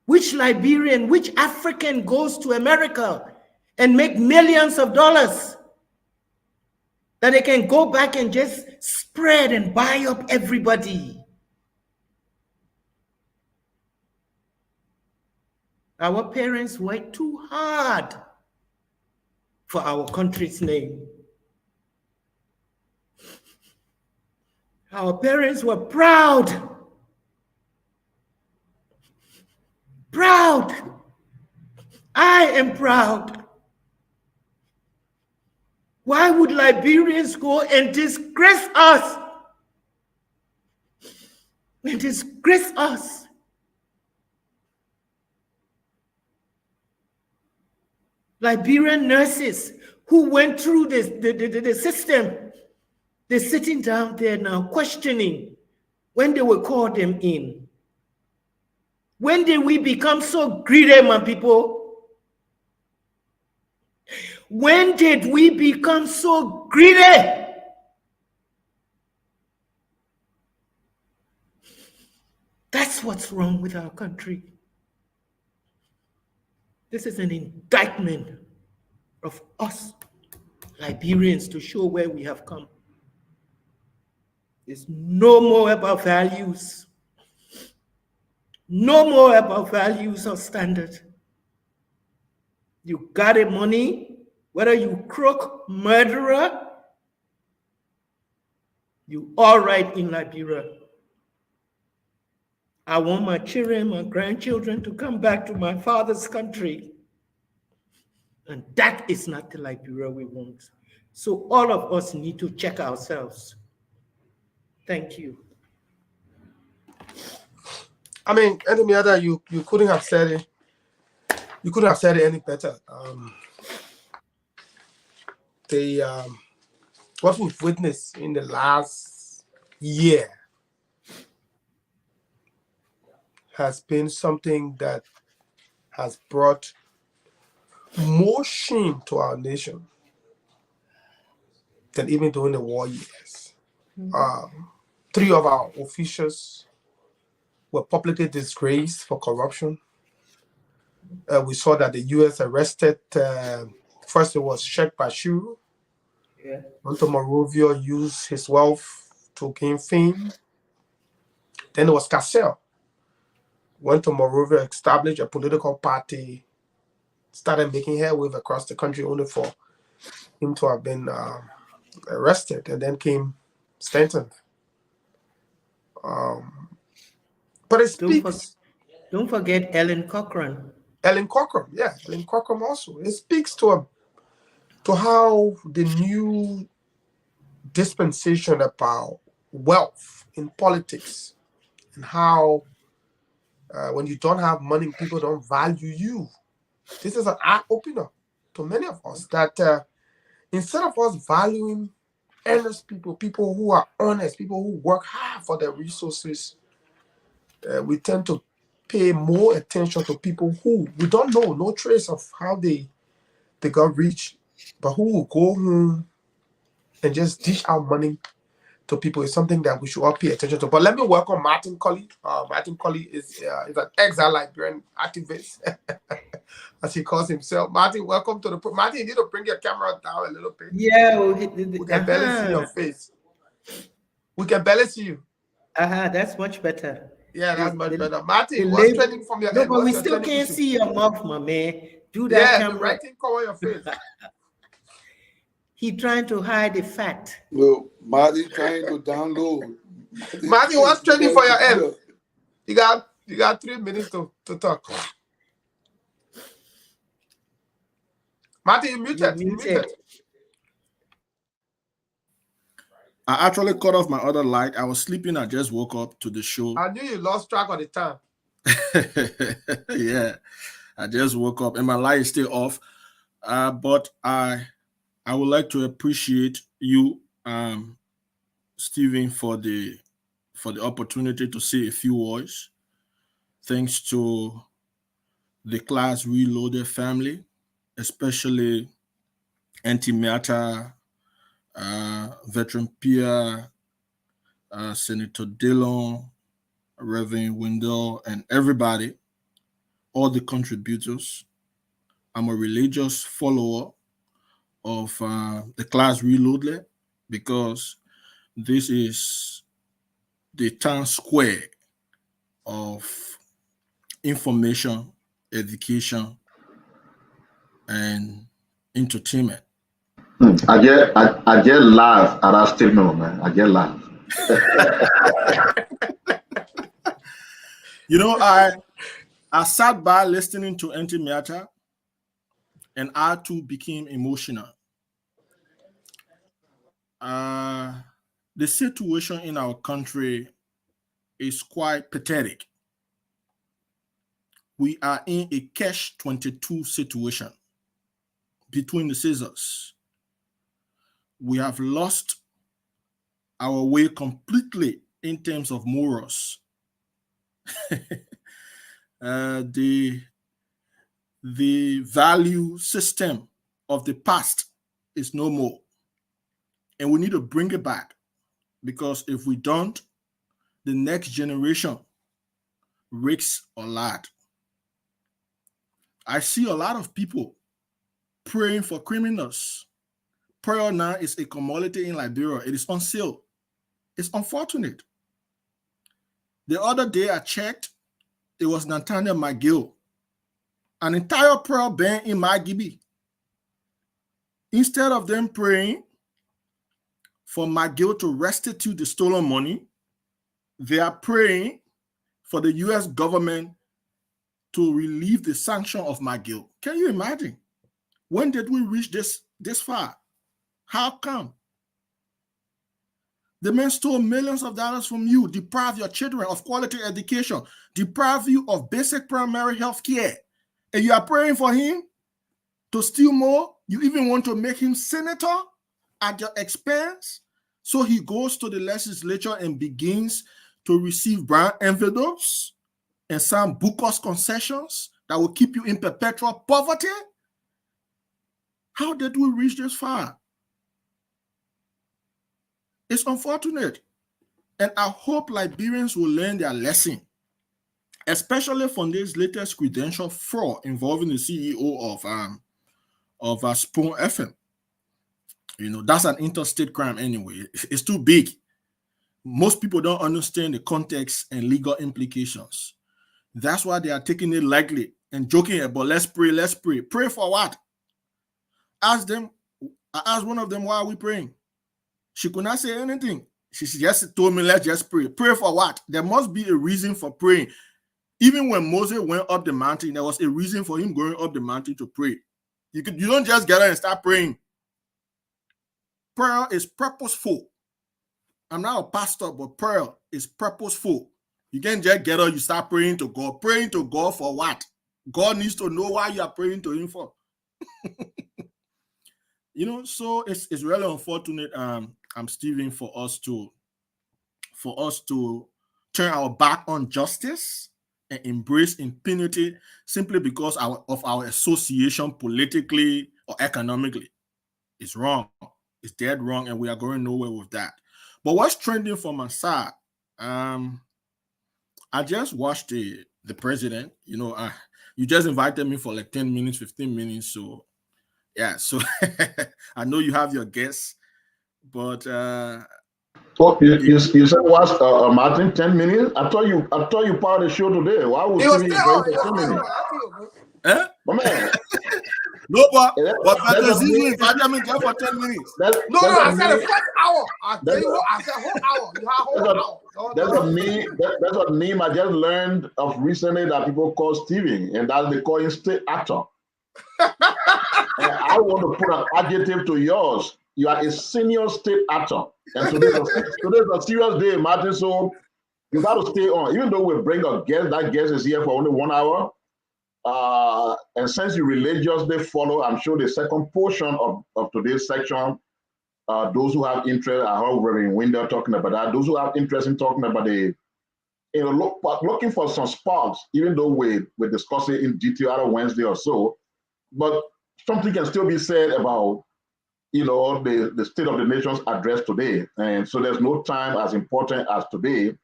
Which Liberian, which African goes to America and make millions of dollars that they can go back and just spread and buy up everybody? Our parents worked too hard for our country's name. Our parents were proud. Proud. I am proud. Why would Liberians go and disgrace us? And disgrace us. Liberian nurses who went through the system, they're sitting down there now questioning when they will call them in. When did we become so greedy, my people? When did we become so greedy? That's what's wrong with our country. This is an indictment of us, Liberians, to show where we have come. It's no more about values. No more about values or standard. You got it, money, whether you crook, murderer, you all right in Liberia. I want my children, my grandchildren to come back to my father's country. And that is not the Liberia we want. So all of us need to check ourselves. Thank you. I mean, any other, you couldn't have said it. You couldn't have said it any better. What we've witnessed in the last year has been something that has brought more shame to our nation than even during the war years. 3 of our officials were publicly disgraced for corruption. We saw that the U.S. arrested, first it was Sheikh Bashir. Yeah. Went to Monrovia, used his wealth to gain fame. Then it was Cassell. Went to Monrovia, established a political party, started making headway across the country only for him to have been arrested. And then came Stanton. But it speaks. Don't forget Ellen Cochran. Ellen Cochran, yeah, Ellen Cochran also. It speaks to how the new dispensation about wealth in politics and how when you don't have money, people don't value you. This is an eye opener to many of us that instead of us valuing earnest people, people who are honest, people who work hard for their resources, we tend to pay more attention to people who we don't know, no trace of how they got rich, but who will go home and just dish out money to people is something that we should all pay attention to. But let me welcome Martin Colley. Martin Colley is an ex-Liberian activist, as he calls himself. Martin, welcome to the... Martin, you need to bring your camera down a little bit. Yeah. We can barely see your face. We can barely see you. That's much better. Yeah, that's much better. Martin, what's trending from your head? No, but we still can't see your mouth, my man. Do that camera. The writing cover your face. He trying to hide the fact. Well, Marty trying to download. Marty, what's trending for your end? You got 3 minutes to talk. Marty, you muted. I actually cut off my other light. I was sleeping. I just woke up to the show. I knew you lost track of the time. Yeah, I just woke up and my light is still off. But I would like to appreciate you, Stephen, for the opportunity to say a few words. Thanks to the Class Reloaded family, especially Auntie Miata, Veteran Pia, Senator Dillon, Reverend Wendell, and everybody, all the contributors. I'm a religious follower of the Class Reloaded because this is the town square of information, education, and entertainment. I just laugh at that statement, man. I just laugh. You know, I sat by listening to Auntie Miata, and I too became emotional. The situation in our country is quite pathetic. We are in a catch-22 situation between the scissors. We have lost our way completely in terms of morals. The value system of the past is no more. And we need to bring it back, because if we don't, the next generation risks a lot. I see a lot of people praying for criminals. Prayer now is a commodity in Liberia. It is on sale. It's unfortunate. The other day I checked, it was Nathaniel McGill, an entire prayer band in Magibi. Instead of them praying for McGill to restitute the stolen money, they are praying for the U.S. government to relieve the sanction of McGill. Can you imagine? When did we reach this far? How come? The man stole millions of dollars from you, deprived your children of quality education, deprived you of basic primary health care, and you are praying for him to steal more? You even want to make him senator at your expense? So he goes to the legislature and begins to receive brown envelopes and some bogus concessions that will keep you in perpetual poverty? How did we reach this far? It's unfortunate. And I hope Liberians will learn their lesson, especially from this latest credential fraud involving the CEO of Spoon FM. You know, that's an interstate crime anyway. It's too big. Most people don't understand the context and legal implications. That's why they are taking it lightly and joking about let's pray, let's pray. Pray for what? I asked one of them, why are we praying? She could not say anything. She just told me, let's just pray. Pray for what? There must be a reason for praying. Even when Moses went up the mountain, there was a reason for him going up the mountain to pray. You don't just get up and start praying. Prayer is purposeful. I'm not a pastor, but prayer is purposeful. You can't just get up, you start praying to God. Praying to God for what? God needs to know why you are praying to him for. You know, so it's really unfortunate, Stephen, for us to turn our back on justice and embrace impunity simply because of our association politically or economically. It's wrong. It's dead wrong, and we are going nowhere with that. But what's trending for my side? I just watched the president. You know, you just invited me for like 10 minutes, 15 minutes. So, yeah. So I know you have your guests, but you said what, Martin? 10 minutes? I thought you part of the show today. Why would you be for 10 minutes? My man. No, but Zizi invited me just for 10 minutes. I said the first hour. I said whole hour. You have whole hour. That's a name I just learned of recently that people call Steven, and that they call him state actor. And I want to put an adjective to yours. you are a senior state actor. And today's a serious day, Martin. So you got to stay on. Even though we bring a guest, that guest is here for only 1 hour. And since you religiously follow, I'm sure the second portion of today's section, those who have interest, I heard Reverend Winder talking about that. Those who have interest in talking about looking for some sparks, even though we discuss it in detail on Wednesday or so, but something can still be said about, the State of the Nation's address today. And so there's no time as important as today.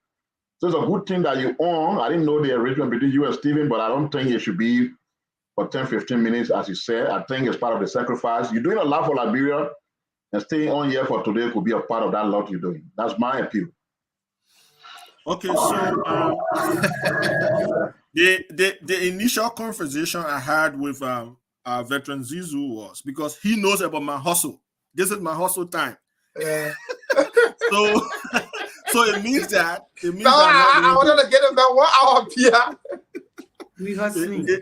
So it's a good thing that you're on. I didn't know the arrangement between you and Stephen, but I don't think it should be for 10, 15 minutes, as you said. I think it's part of the sacrifice. You're doing a lot for Liberia, and staying on here for today could be a part of that lot you're doing. That's my appeal. Okay, so the initial conversation I had with veteran Zizu was because he knows about my hustle. This is my hustle time. Yeah. So it means that I wanted to get him that 1 hour here. We hustling. It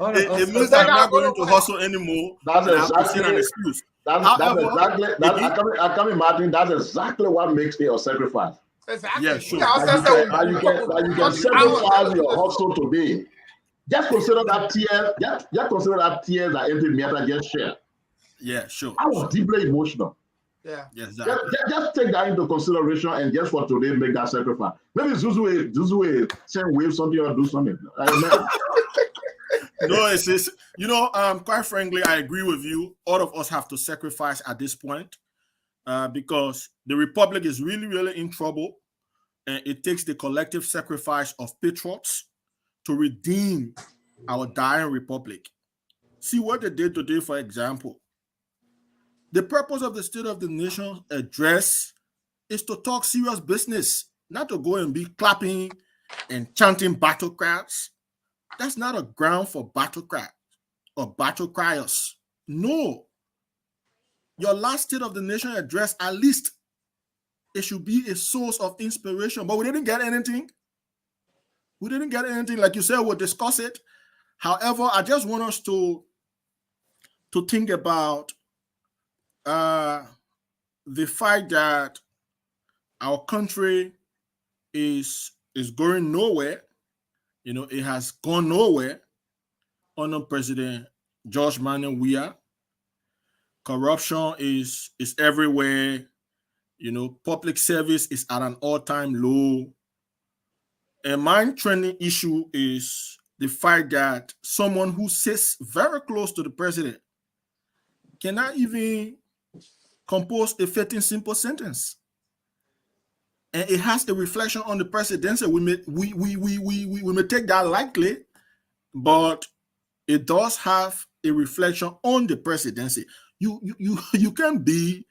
means that I'm not going to hustle anymore. That's exactly an excuse. I come in, Martin. That's exactly what makes it a sacrifice. Exactly. Yeah, sure. You can sacrifice your hustle today. Just consider that tears. Just consider that tears that Anthony Miata just shared. Yeah, sure. I was deeply emotional. Yeah. Yes, exactly. Just take that into consideration and just for today make that sacrifice. Maybe Zuzu send wave something or do something. No, it's quite frankly, I agree with you. All of us have to sacrifice at this point because the Republic is really, really in trouble, and it takes the collective sacrifice of patriots to redeem our dying Republic. See what they did today, for example. The purpose of the State of the Nation address is to talk serious business, not to go and be clapping and chanting battle cries. That's not a ground for battle cry or battle criers. No. Your last State of the Nation address, at least, it should be a source of inspiration. But we didn't get anything. We didn't get anything. Like you said, we'll discuss it. However, I just want us to think about the fact that our country is going nowhere. It has gone nowhere under President George Manuel Weah. Corruption is everywhere. Public service is at an all-time low. And my trending issue is the fact that someone who sits very close to the president cannot even compose a fitting simple sentence. And it has a reflection on the presidency. We may take that lightly, but it does have a reflection on the presidency. You can be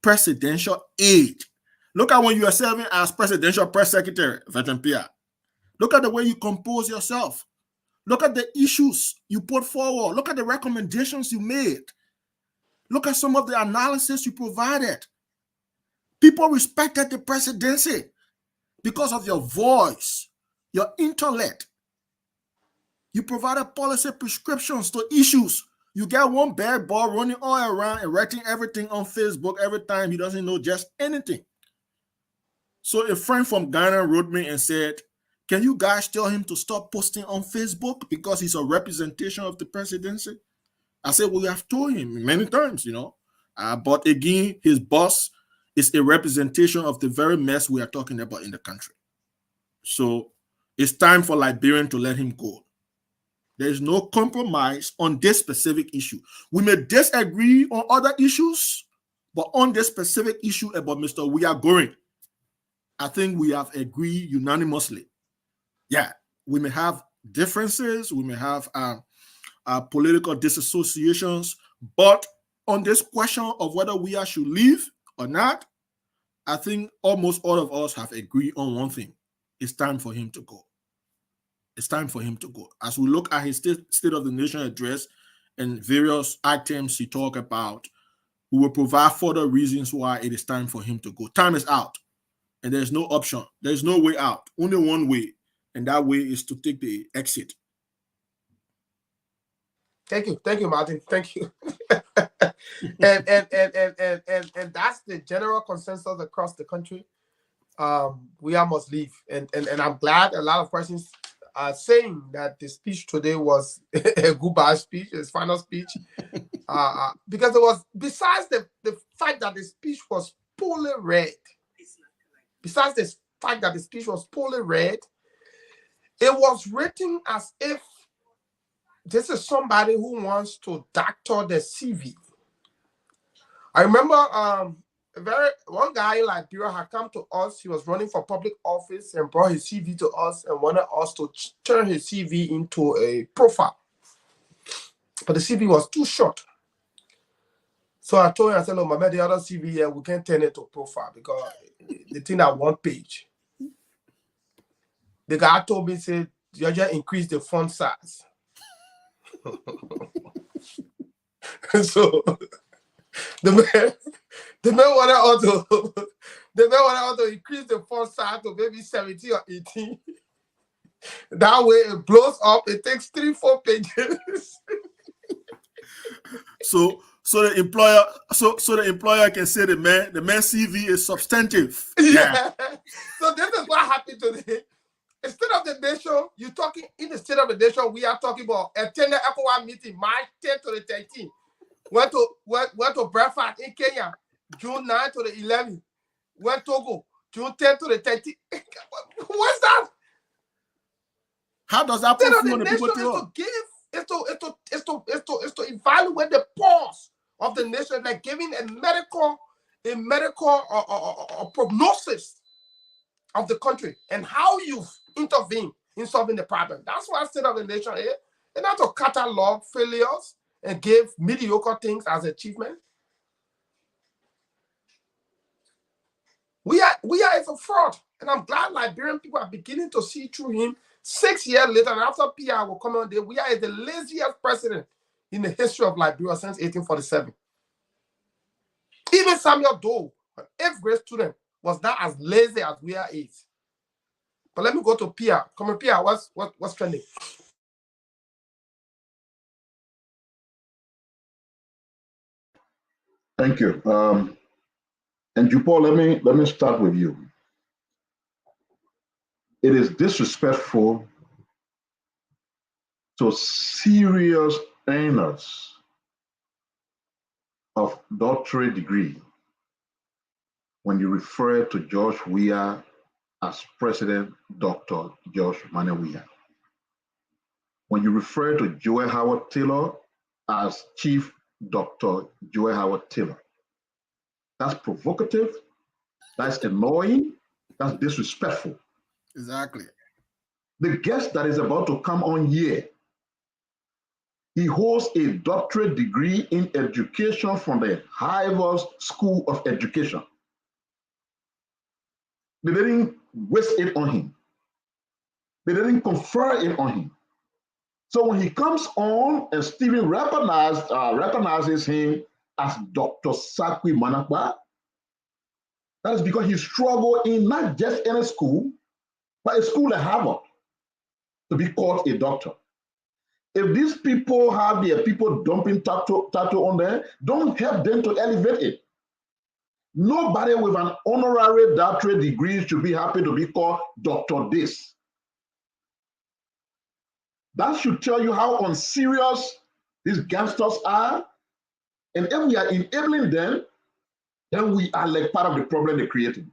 presidential aide. Look at when you are serving as presidential press secretary, Veteran Pierre. Look at the way you compose yourself. Look at the issues you put forward. Look at the recommendations you made. Look at some of the analysis you provided. People respected the presidency because of your voice, your intellect. You provided policy prescriptions to issues. You get one bad boy running all around and writing everything on Facebook every time he doesn't know just anything. So a friend from Ghana wrote me and said, can you guys tell him to stop posting on Facebook because he's a representation of the presidency? I said, well, we have told him many times, but again, his boss is a representation of the very mess we are talking about in the country. So it's time for Liberian to let him go. There is no compromise on this specific issue. We may disagree on other issues, but on this specific issue about Mr. Weah, I think we have agreed unanimously. Yeah, we may have differences, we may have political disassociations, but on this question of whether Weah should leave or not, I think almost all of us have agreed on one thing. It's time for him to go. It's time for him to go. As we look at his State of the Nation address and various items he talked about, we will provide further reasons why it is time for him to go. Time is out, and there's no option. There's no way out. Only one way, and that way is to take the exit. Thank you, Martin. Thank you. and that's the general consensus across the country. We must leave, and I'm glad a lot of persons are saying that the speech today was a goodbye speech, his final speech, because it was, besides the fact that the speech was poorly read, besides the fact that the speech was poorly read, it was written as if this is somebody who wants to doctor the CV. I remember one guy in Liberia had come to us. He was running for public office and brought his CV to us and wanted us to turn his CV into a profile. But the CV was too short. So I told him, I said, look, the other CV here, we can't turn it to profile because the thing at one page. The guy told me, said, you just increase the font size. So the man wanted to increase the font size to maybe 17 or 18. That way it blows up. It takes 3-4 pages. So the employer can say the man CV is substantive. Yeah. So this is what happened today. Instead of the nation, you're talking in the state of the nation. We are talking about attending ECOWAS meeting March 10 to the 13th. Went to Bradford in Kenya, June 9 to the 11th. Went to Togo, June 10 to the 13th. What's that? How does that put on the people is to evaluate the pulse of the nation, like giving a medical prognosis of the country and how you intervene in solving the problem. That's why state of the nation is. And not to catalog failures and give mediocre things as achievement. We are a fraud, and I'm glad Liberian people are beginning to see through him. 6 years later, and after PR will come on there, we are the laziest president in the history of Liberia since 1847. Even Samuel Doe, an 8th grade student, was not as lazy as we are is. But let me go to PR. Come on, PR, what's trending? Thank you. And Jupo, let me start with you. It is disrespectful to serious earners of doctorate degree when you refer to George Weah as President Dr. George Manuel Weah. When you refer to Joel Howard Taylor as Chief Dr. Joel Howard Taylor. That's provocative, that's annoying, that's disrespectful. Exactly. The guest that is about to come on here, he holds a doctorate degree in education from the Harvard School of Education. They didn't waste it on him. They didn't confer it on him. So when he comes on and Stephen recognizes him as Dr. Sakwi Manakwa, that is because he struggled in not just any school, but a school at Harvard to be called a doctor. If these people have their people dumping tattoo on there, don't help them to elevate it. Nobody with an honorary doctorate degree should be happy to be called Dr. This. That should tell you how unserious these gangsters are. And if we are enabling them, then we are like part of the problem they're creating.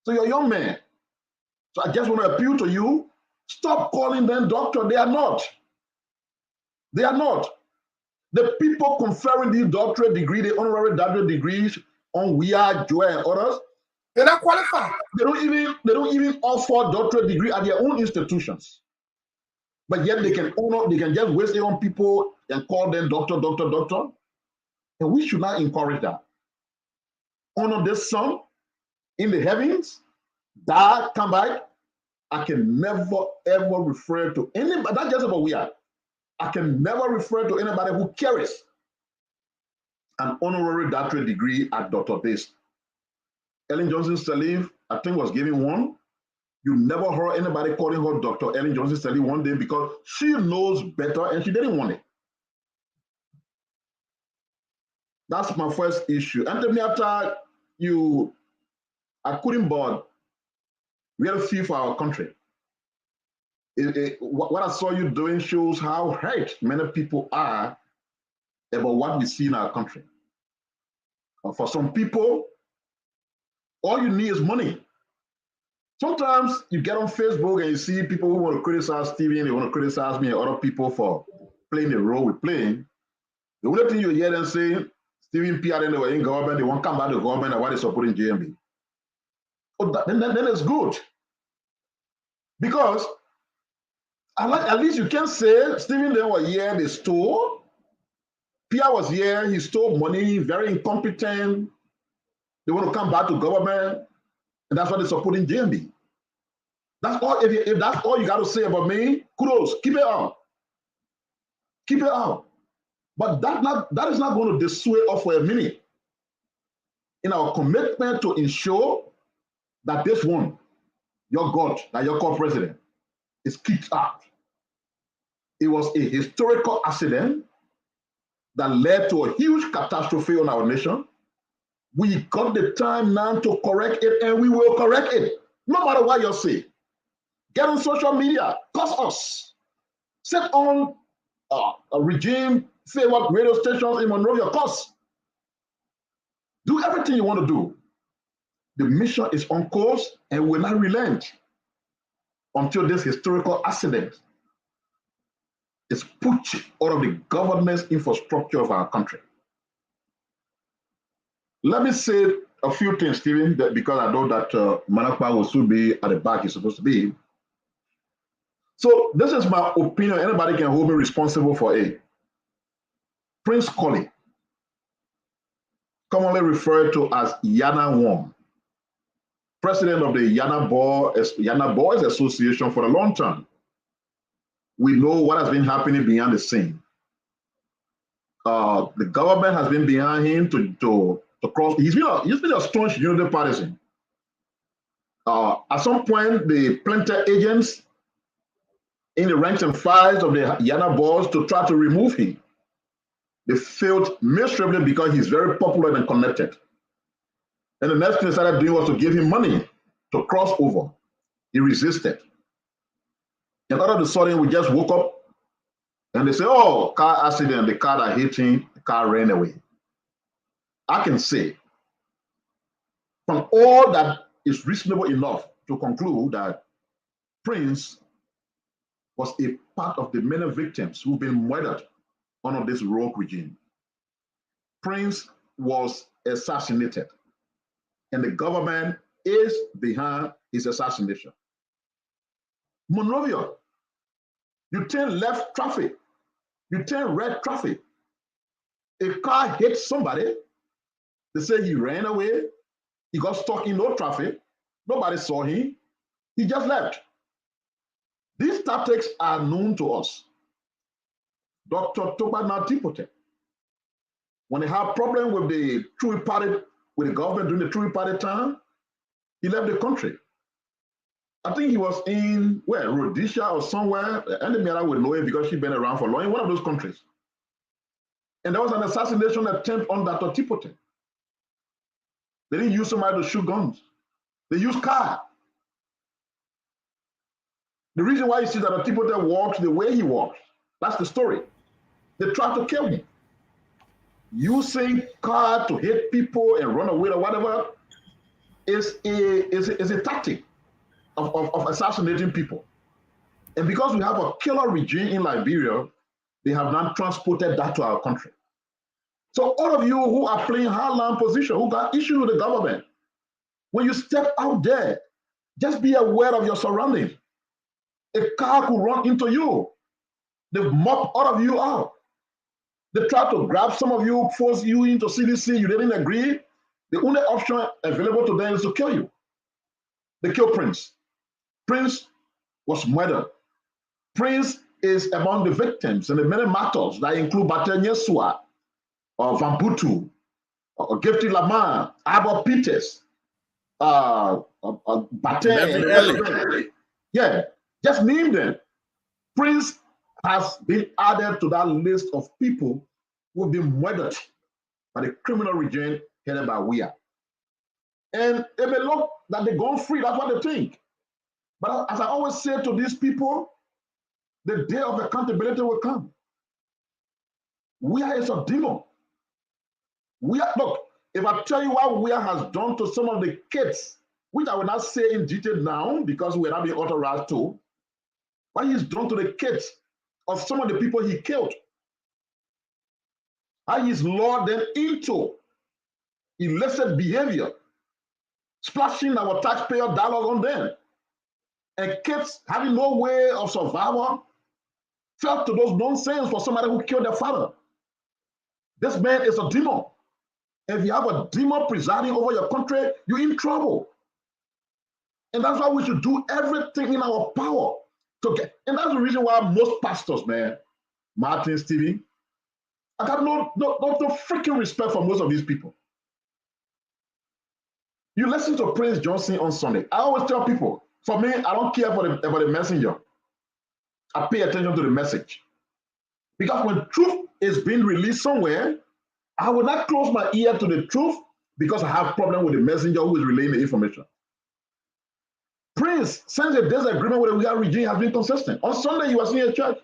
So you're a young man. So I just want to appeal to you, stop calling them doctor. They are not. They are not. The people conferring these doctorate degree, the honorary doctorate degrees on Weah, Joel, and others, they're not qualified. They don't even offer doctorate degree at their own institutions. But yet they can just waste it on people and call them doctor, doctor, doctor. And we should not encourage that. Honor this son in the heavens, die, come back. I can never ever refer to anybody, not just about Weah. I can never refer to anybody who carries an honorary doctorate degree at Dr. This. Ellen Johnson Sirleaf, I think, was given one. You never heard anybody calling her Dr. Ellen Johnson Sirleaf one day because she knows better and she didn't want it. That's my first issue. And then after I couldn't board. We had a fee for our country. What I saw you doing shows how hurt many people are about what we see in our country. For some people, all you need is money. Sometimes you get on Facebook and you see people who want to criticize Stephen, they want to criticize me and other people for playing the role we're playing. The only thing you hear them saying, Stephen P. they were in government, they won't come back to government and why they supporting JMB. Oh, then it's good. Because at least you can say Stephen then was here, they stole. Pierre was here, he stole money, very incompetent. They want to come back to government, and that's why they're supporting JMB. That's all. If that's all you got to say about me, kudos, keep it up. Keep it up. But that is not going to dissuade us for a minute in our commitment to ensure that this one, your God, that your co-president, is kicked out. It was a historical accident that led to a huge catastrophe on our nation. We got the time now to correct it, and we will correct it, no matter what you say. Get on social media, curse us. Set on a regime, say what radio stations in Monrovia, curse. Do everything you want to do. The mission is on course and will not relent until this historical accident is put out of the governance infrastructure of our country. Let me say a few things, Stephen, because I know that Manakpa will soon be at the back he's supposed to be. So this is my opinion. Anybody can hold me responsible for it. Prince Colley, commonly referred to as Yana Wong, president of the Yana Boys Association for a long time. We know what has been happening behind the scene. The government has been behind him to cross. He's been a staunch unity partisan. At some point, they planted agents in the ranks and files of the Yana Boys to try to remove him. They failed miserably because he's very popular and connected. And the next thing they started doing was to give him money to cross over. He resisted. And all of a sudden, we just woke up and they say, oh, car accident, the car that hit him, the car ran away. I can say, from all that is reasonable enough to conclude that Prince was a part of the many victims who've been murdered under this rogue regime. Prince was assassinated, and the government is behind his assassination. Monrovia, you turn left traffic, you turn right traffic. A car hits somebody, they say he ran away, he got stuck in no traffic, nobody saw him, he just left. These tactics are known to us. Dr. Toba Natipote, when he had a problem with the True Party, with the government during the True Party time, he left the country. I think he was in, Rhodesia or somewhere, and the Mera would know him because she'd been around for long, in one of those countries. And there was an assassination attempt on Dr. Tipote. They didn't use somebody to shoot guns. They used car. The reason why you see that Dr. Tipote walks the way he walks, that's the story. They tried to kill him. Using car to hit people and run away or whatever is a tactic of assassinating people. And because we have a killer regime in Liberia, they have now transported that to our country. So all of you who are playing hardline position, who got issues with the government, when you step out there, just be aware of your surroundings. A car could run into you. They mop all of you out. They try to grab some of you, force you into CDC, you didn't agree. The only option available to them is to kill you. They killed Prince. Prince was murdered. Prince is among the victims and the many martyrs that include Bate Nyesua, or Vamputu, or Gifty Lamar, Abba Peters, Bate. Yeah, just name them. Prince has been added to that list of people who have been murdered by the criminal regime headed by Weah. And it may look that they're gone free, that's what they think. But as I always say to these people, the day of accountability will come. Weah is a demon. Weah, look, if I tell you what Weah has done to some of the kids, which I will not say in detail now because we're not being authorized to, what he's done to the kids of some of the people he killed, how he's lured them into illicit behavior, splashing our taxpayer dollars on them, and kids having no way of survival fell to those nonsense for somebody who killed their father. This man is a demon. If you have a demon presiding over your country, you're in trouble. And that's why we should do everything in our power to get. And that's the reason why most pastors, man, Martin, Stevie, I got no freaking respect for most of these people. You listen to Prince Johnson on Sunday. I always tell people, for me, I don't care about the messenger. I pay attention to the message. Because when truth is being released somewhere, I will not close my ear to the truth because I have a problem with the messenger who is relaying the information. Prince, since the disagreement with the Weah regime has been consistent. On Sunday, he was in a church.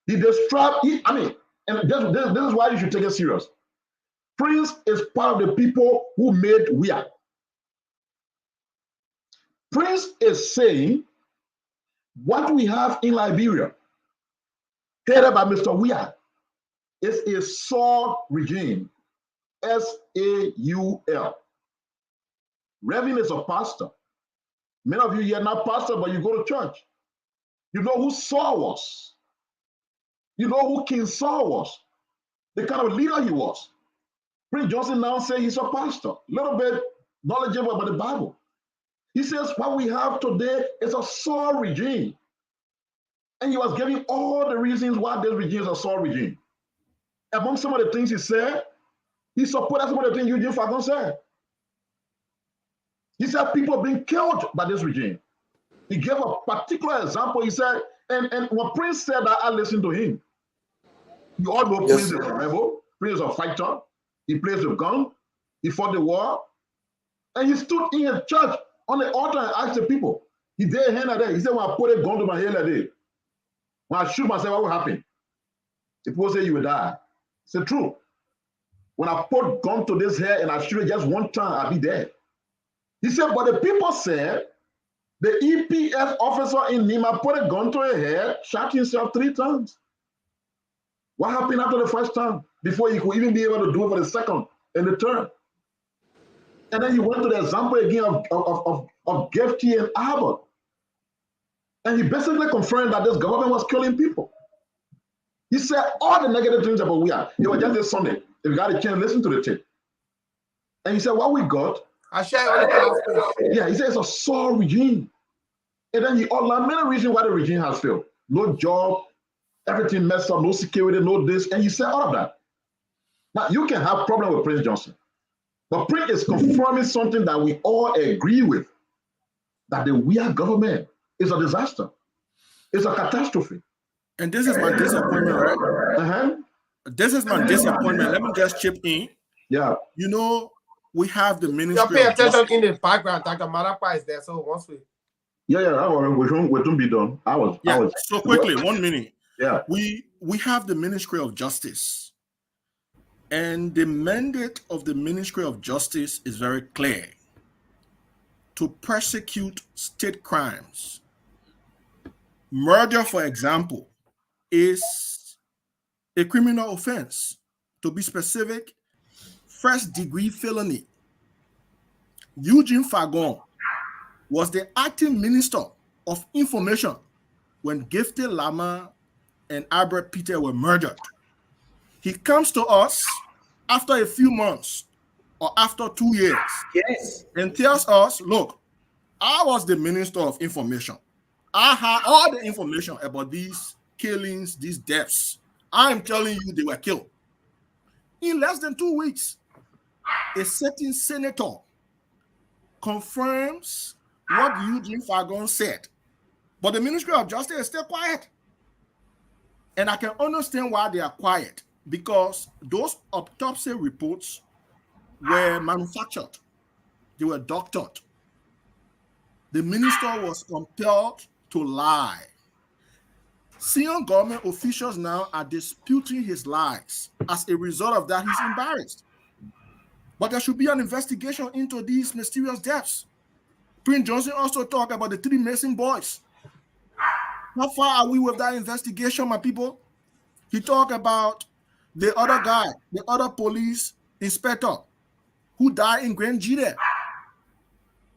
He described, and this is why you should take it serious. Prince is part of the people who made Weah. Prince is saying what we have in Liberia, headed by Mr. Weah, is a sword regime, S-A-U-L. Reverend is a pastor. Many of you here are not pastor, but you go to church. You know who Saul was. You know who King Saul was, the kind of leader he was. Prince Johnson now says he's a pastor, a little bit knowledgeable about the Bible. He says what we have today is a Saul regime. And he was giving all the reasons why this regime is a Saul regime. Among some of the things he said, he supported some of the things Eugene Fagon said. He said people are being killed by this regime. He gave a particular example. He said, and when Prince said that, I listened to him. You all know Prince is a rebel. Prince is a fighter. He plays with gun. He fought the war. And he stood in his church on the altar and asked the people. He did a hand like that. He said, when I put a gun to my head like that, when I shoot myself, what will happen? The people say you will die. It's the truth. When I put gun to this head and I shoot it just one time, I'll be dead. He said, but the people said the EPS officer in Nima put a gun to his head, shot himself 3 times. What happened after the first time? Before he could even be able to do it for the second and the third. And then he went to the example again of Gefty and Albert. And he basically confirmed that this government was killing people. He said all the negative things about Weah. It was just this Sunday. If you got a chance, listen to the tape. And he said, what we got. I share all the Yeah, he said it's a Saul regime. And then he outlined many reasons why the regime has failed. No job, everything messed up, no security, no this. And he said all of that. Now, you can have problem with Prince Johnson. But Prince is confirming something that we all agree with. That the Weah government is a disaster. It's a catastrophe. And this is my disappointment, right? This is my disappointment. Let me just chip in. Yeah. You know, we have the ministry. You pay attention in the background. Dr. Marapa is there, so once we. Yeah, we don't be done. I was. So quickly, 1 minute. Yeah. We have the Ministry of Justice. And the mandate of the Ministry of Justice is very clear. To persecute state crimes. Murder, for example, is a criminal offense. To be specific, first-degree felony. Eugene Fagon was the acting minister of information when Gefty Lama and Albert Peter were murdered. He comes to us after a few months or after 2 years. Yes. And tells us, look, I was the minister of information. I had all the information about these killings, these deaths. I'm telling you they were killed. In less than 2 weeks, a certain senator confirms what Eugene Fagon said. But the Ministry of Justice is still quiet. And I can understand why they are quiet. because those autopsy reports were manufactured. They were doctored. The minister was compelled to lie. Senior government officials now are disputing his lies. As a result of that, he's embarrassed. But there should be an investigation into these mysterious deaths. Prince Johnson also talked about the 3 missing boys. How far are we with that investigation, my people? He talked about the other guy, the other police inspector who died in Grand Gide.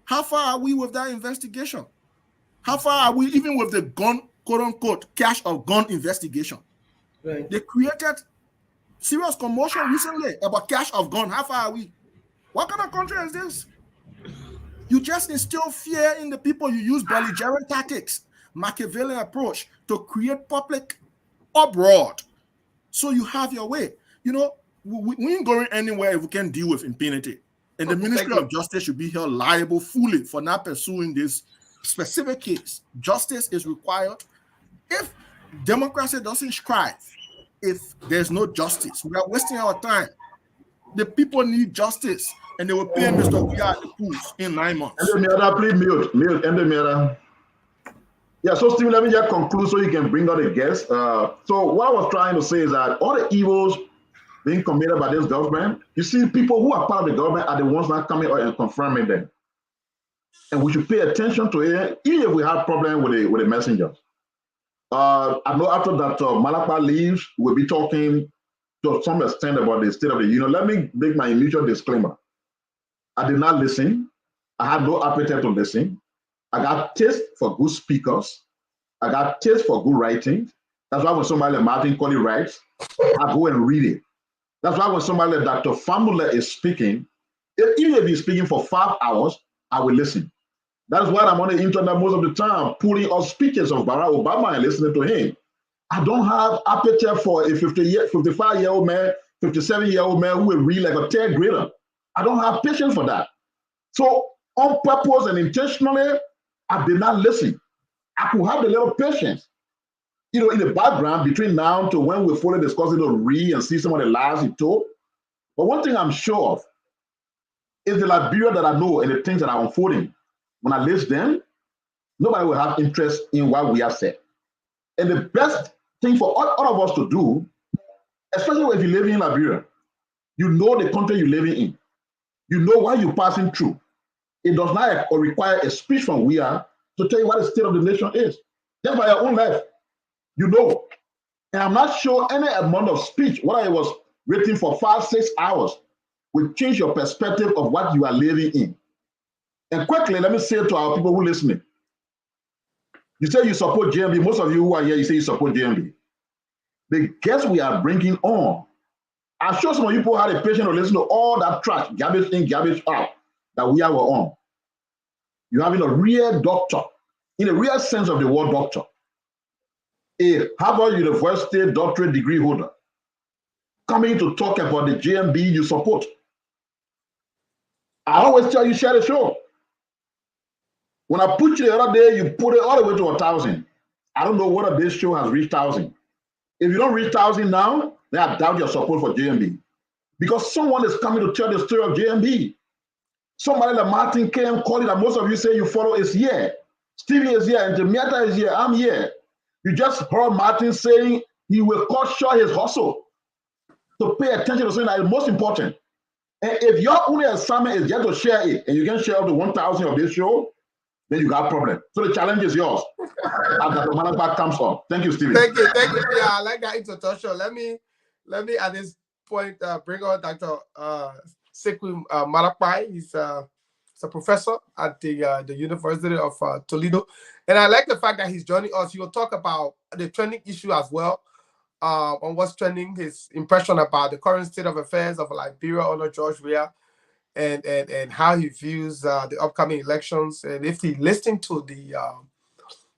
How far are we with that investigation? How far are we even with the gun, quote-unquote, cache of gun investigation? Right. They created serious commotion recently about cache of gun. How far are we? What kind of country is this? You just instill fear in the people. You use belligerent tactics, Machiavellian approach to create public uproar. So you have your way. You know, we ain't going anywhere if we can deal with impunity. And the Ministry of Justice should be held liable fully for not pursuing this specific case. Justice is required. If democracy doesn't strive, if there's no justice, we are wasting our time. The people need justice, and they will pay Mr. We are the fools in 9 months. Please mute. Yeah, so Stephen, let me just conclude so you can bring out the guests. So what I was trying to say is that all the evils being committed by this government, you see, people who are part of the government are the ones not coming out and confirming them. And we should pay attention to it, even if we have problem with the messengers. I know after that Malapa leaves, we'll be talking to some extent about the State of the Union. Let me make my initial disclaimer. I did not listen. I had no appetite to listen. I got taste for good speakers. I got taste for good writing. That's why when somebody like Martin Colley writes, I go and read it. That's why when somebody like Dr. Famula is speaking, even if he's speaking for 5 hours, I will listen. That's why I'm on the internet most of the time, pulling up speeches of Barack Obama and listening to him. I don't have appetite for a 55-year-old man, 57-year-old man who will read like a third grader. I don't have patience for that. So on purpose and intentionally, I did not listen. I could have a little patience. You know, in the background between now to when we fully discuss it, to read and see some of the lies he told. But one thing I'm sure of is the Liberia that I know and the things that are unfolding. When I list them, nobody will have interest in what we have said. And the best thing for all of us to do, especially if you live in Liberia, you know the country you're living in. You know what you're passing through. It does not require a speech from we are to tell you what the state of the nation is. Just by your own life, you know. And I'm not sure any amount of speech, whether it was written for 5-6 hours, will change your perspective of what you are living in. And quickly, let me say to our people who are listening, you say you support JMB. Most of you who are here, you say you support JMB. The guests we are bringing on, I'm sure some of you people had a patience to listen to all that trash, garbage in, garbage out, that we are on. You're having a real doctor, in a real sense of the word doctor, a Harvard University doctorate degree holder, coming to talk about the JMB you support. I always tell you, share the show. When I put you the other day, you put it all the way to 1,000. I don't know whether this show has reached 1,000. If you don't reach 1,000 now, then I doubt your support for JMB. Because someone is coming to tell the story of JMB. Somebody like Martin K.M. Colley that most of you say you follow is here. Stevie is here, and Jamiata is here, I'm here. You just heard Martin saying he will cut short his hustle to pay attention to something that is most important. And if your only assignment is just to share it, and you can share up to 1,000 of this show, then you got a problem. So the challenge is yours. As Dr. Malapa comes up. Thank you, Stephen. Thank you. Yeah, I like that introduction. Let me at this point bring on Dr. Sekou Marapai. He's a professor at the University of Toledo, and I like the fact that he's joining us. He will talk about the trending issue as well, on what's trending, his impression about the current state of affairs of Liberia under George Weah, and how he views the upcoming elections, and if he listened to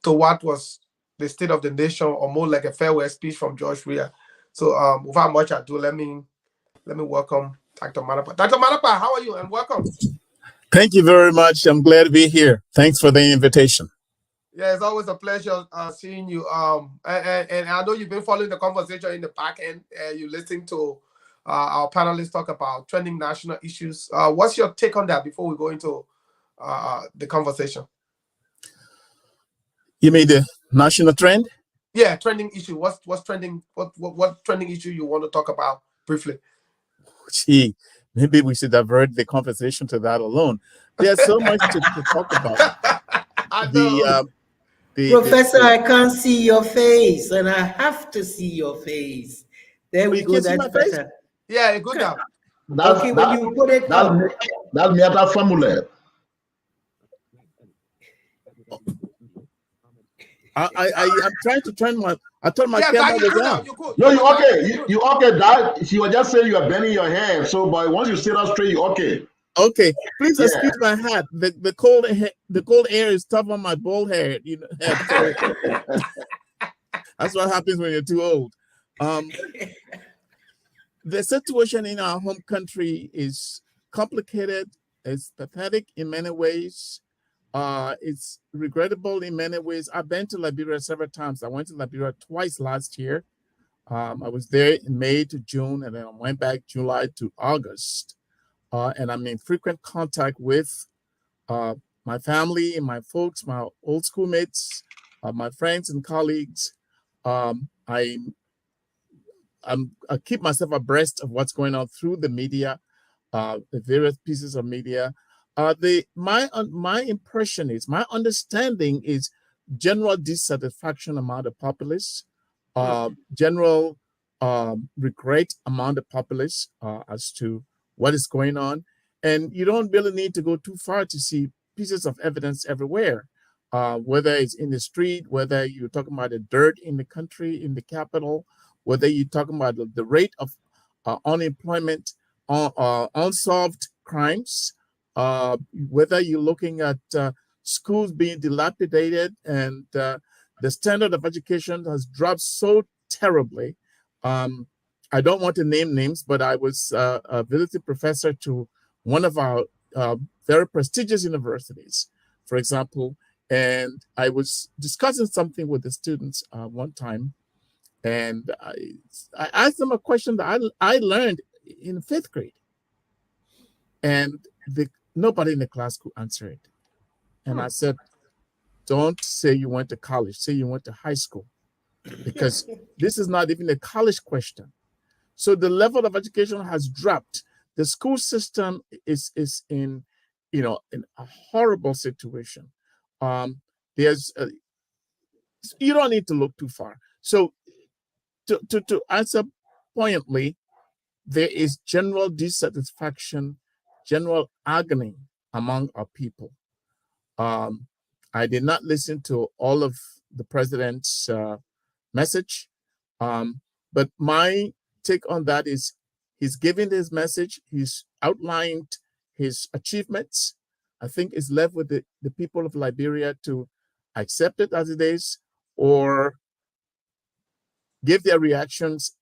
to what was the state of the nation, or more like a farewell speech from George Weah. So without much ado, let me welcome Dr. Marapai. Dr. Marapai, how are you? And welcome. Thank you very much. I'm glad to be here. Thanks for the invitation. Yeah, it's always a pleasure seeing you. And I know you've been following the conversation in the back end. You listen to our panelists talk about trending national issues. What's your take on that before we go into the conversation? You mean the national trend? Yeah, trending issue. What's trending? What trending issue you want to talk about briefly? Gee, maybe we should divert the conversation to that alone. There's so much to talk about. Professor, I can't see your face, and I have to see your face. There we go. That's better. Yeah, good now. Okay, when you put it up. That's Miata Famule. I'm trying to turn my. I thought my camera was on. No, you okay? You okay? That she was just saying you are bending your head. So, but once you sit up straight, you okay? Okay, please excuse my hat. The cold air is tough on my bald hair. You know, that's what happens when you're too old. The situation in our home country is complicated. It's pathetic in many ways. It's regrettable in many ways. I've been to Liberia several times. I went to Liberia twice last year. I was there in May to June, and then I went back July to August. And I'm in frequent contact with my family and my folks, my old schoolmates, my friends and colleagues. I keep myself abreast of what's going on through the media, the various pieces of media. My impression is, my understanding is general dissatisfaction among the populace, general regret among the populace as to what is going on. And you don't really need to go too far to see pieces of evidence everywhere, whether it's in the street, whether you're talking about the dirt in the country, in the capital, whether you're talking about the rate of unemployment, unsolved crimes, whether you're looking at schools being dilapidated and the standard of education has dropped so terribly. I don't want to name names, but I was a visiting professor to one of our very prestigious universities, for example, and I was discussing something with the students one time, and I asked them a question that I learned in 5th grade, and nobody in the class could answer it. And I said, don't say you went to college, say you went to high school, because this is not even a college question. So the level of education has dropped. The school system is in, in a horrible situation. You don't need to look too far. So to answer poignantly, there is general dissatisfaction, general agony among our people. I did not listen to all of the president's message, but my take on that is he's given his message, he's outlined his achievements. I think it's left with the people of Liberia to accept it as it is or give their reactions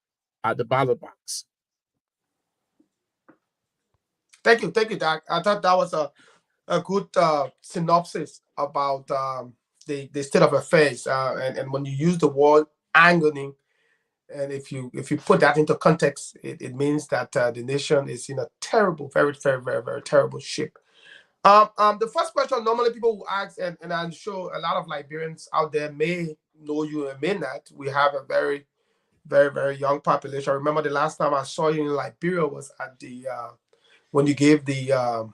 at the ballot box. Thank you, Doc. I thought that was a good synopsis about the state of affairs. And when you use the word agony, and if you put that into context, it means that the nation is in a terrible, very, very, very, very terrible shape. The first question normally people will ask, and I'm sure a lot of Liberians out there may know you and may not. We have a very, very, very young population. I remember the last time I saw you in Liberia was at the when you gave the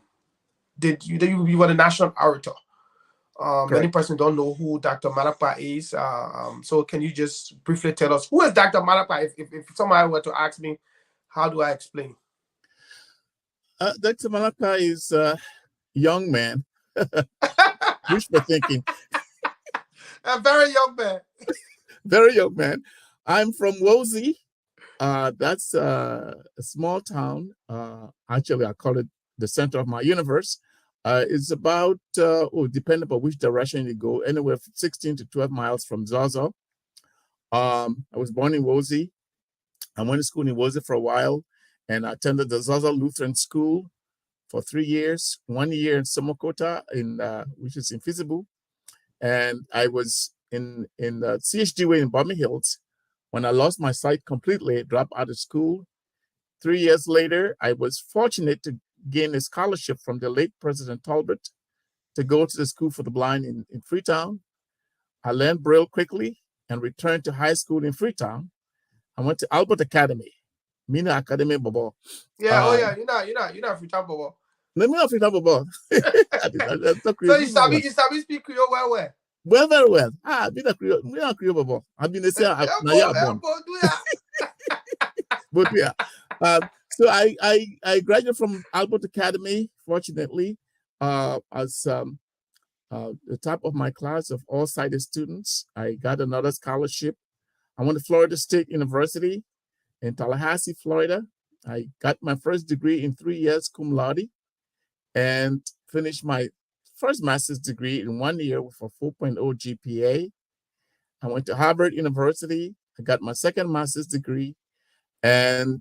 you were the national orator. Many persons don't know who Dr. Malakpa is. So can you just briefly tell us who is Dr. Malakpa? If somebody were to ask me, how do I explain? Dr. Malakpa is a young man. Wishful thinking. A very young man. Very young man. I'm from Wozie. That's a small town. Actually, I call it the center of my universe. It's about, depending upon which direction you go, anywhere from 16 to 12 miles from Zaza. I was born in Wozie. I went to school in Wozie for a while, and I attended the Zaza Lutheran School for 3 years, 1 year in Somokota, which is in Fizibu. And I was in the CHDW in Bombay Hills when I lost my sight completely, dropped out of school. 3 years later, I was fortunate to gain a scholarship from the late President Talbot to go to the School for the Blind in Freetown. I learned Braille quickly and returned to high school in Freetown. I went to Albert Academy, Mina Academy, Bobo. Yeah, you're not Freetown, Bobo. Let me not Freetown, Bobo. So you sabi speak Creole well. Well, very well. I've been a Creole, Bobo. I've been a say, but yeah. So I graduated from Albert Academy, fortunately, as the top of my class of all sighted students. I got another scholarship. I went to Florida State University in Tallahassee, Florida. I got my first degree in 3 years, cum laude, and finished my first master's degree in 1 year with a 4.0 GPA. I went to Harvard University. I got my second master's degree and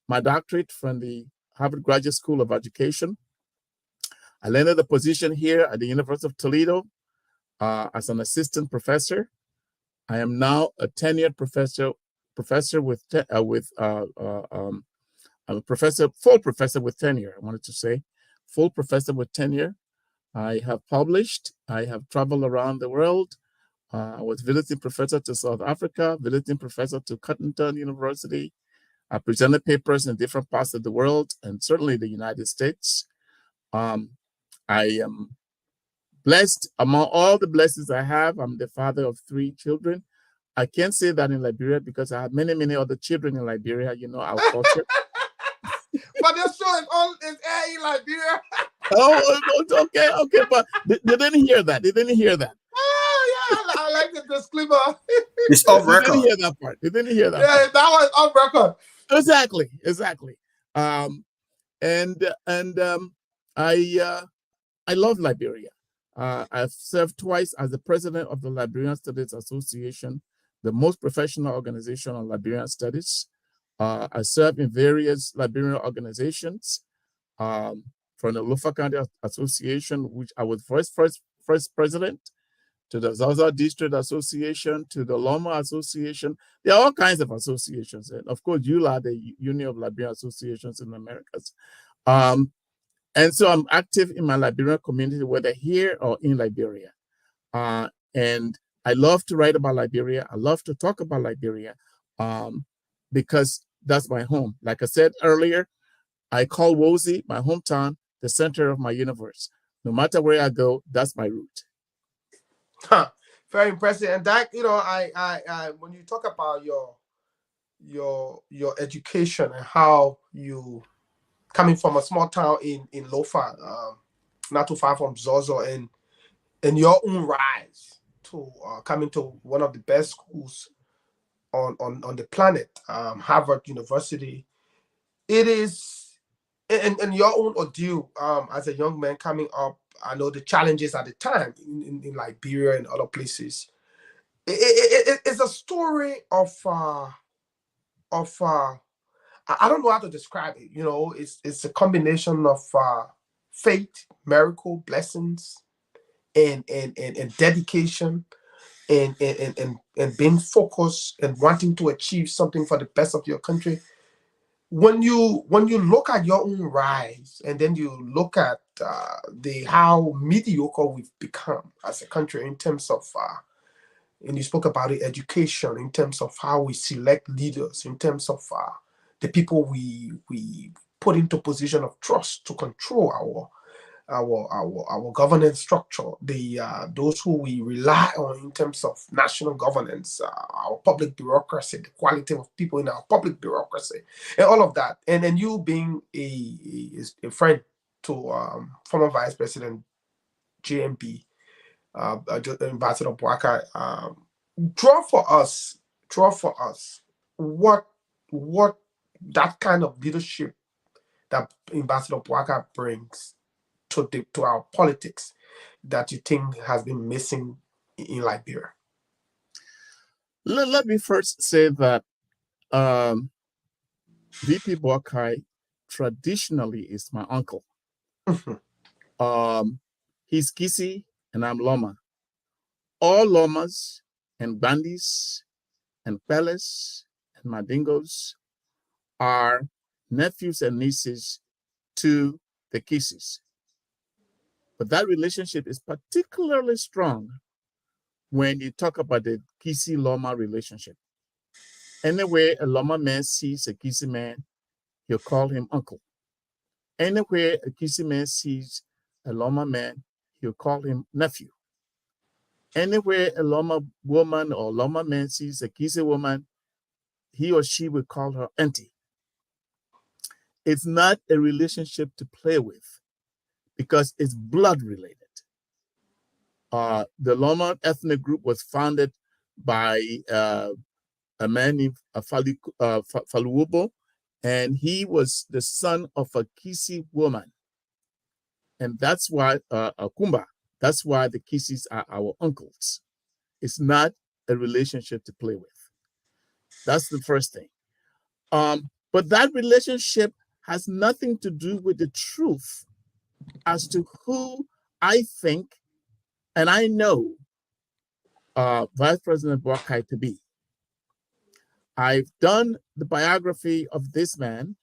my doctorate from the Harvard Graduate School of Education. I landed a position here at the University of Toledo as an assistant professor. I am now a tenured professor with full professor with tenure. I wanted to say full professor with tenure. I have published. I have traveled around the world. I was visiting professor to South Africa, visiting professor to Cotton University. I presented papers in different parts of the world and certainly the United States. I am blessed among all the blessings I have. I'm the father of 3 children. I can't say that in Liberia because I have many, many other children in Liberia. You know our culture. But this show is air in Liberia. Okay, but they didn't hear that. They didn't hear that. Oh yeah, I like the disclaimer. It's off record. They didn't hear that part. They didn't hear that. Yeah, part. that was off record. Exactly. I love Liberia. I've served twice as the president of the Liberian Studies Association, the most professional organization on Liberian studies. I served in various Liberian organizations, from the Lofa County Association, which I was first president, to the Zaza District Association, to the Loma Association. There are all kinds of associations. And of course, ULA, the Union of Liberian Associations in the Americas. And so I'm active in my Liberian community, whether here or in Liberia. And I love to write about Liberia. I love to talk about Liberia because that's my home. Like I said earlier, I call Wozi, my hometown, the center of my universe. No matter where I go, that's my route. Very impressive. And that, I when you talk about your education and how you coming from a small town in Lofa, not too far from Zozo, and your own rise to coming to one of the best schools on the planet, Harvard University. It is, and your own ordeal as a young man coming up. I know the challenges at the time in Liberia and other places. It's a story of I don't know how to describe it. It's a combination of faith, miracle, blessings, and dedication, and being focused and wanting to achieve something for the best of your country. When you look at your own rise, and then you look at how mediocre we've become as a country in terms of and you spoke about the education, in terms of how we select leaders, in terms of the people we put into position of trust to control our governance structure, those who we rely on in terms of national governance, our public bureaucracy, the quality of people in our public bureaucracy, and all of that. And then you being a friend to former Vice President JMB, Ambassador Boakai, draw for us what that kind of leadership that Ambassador Boakai brings to our politics that you think has been missing in Liberia. Let me first say that VP Boakai traditionally is my uncle. He's Kisi and I'm Loma. all Lomas and Bandis and Peles and Mandingos are nephews and nieces to the Kisis. But that relationship is particularly strong when you talk about the Kisi-Loma relationship. Anywhere a Loma man sees a Kisi man, he'll call him uncle. Anywhere a Kisi man sees a Loma man, he'll call him nephew. Anywhere a Loma woman or Loma man sees a Kisi woman, he or she will call her auntie. It's not a relationship to play with because it's blood related. The Loma ethnic group was founded by a man named Faluobo, and he was the son of a Kisi woman. And that's why, Kumba, that's why the Kisis are our uncles. It's not a relationship to play with. That's the first thing. But that relationship has nothing to do with the truth as to who I think and I know Vice President Boakai to be. I've done the biography of this man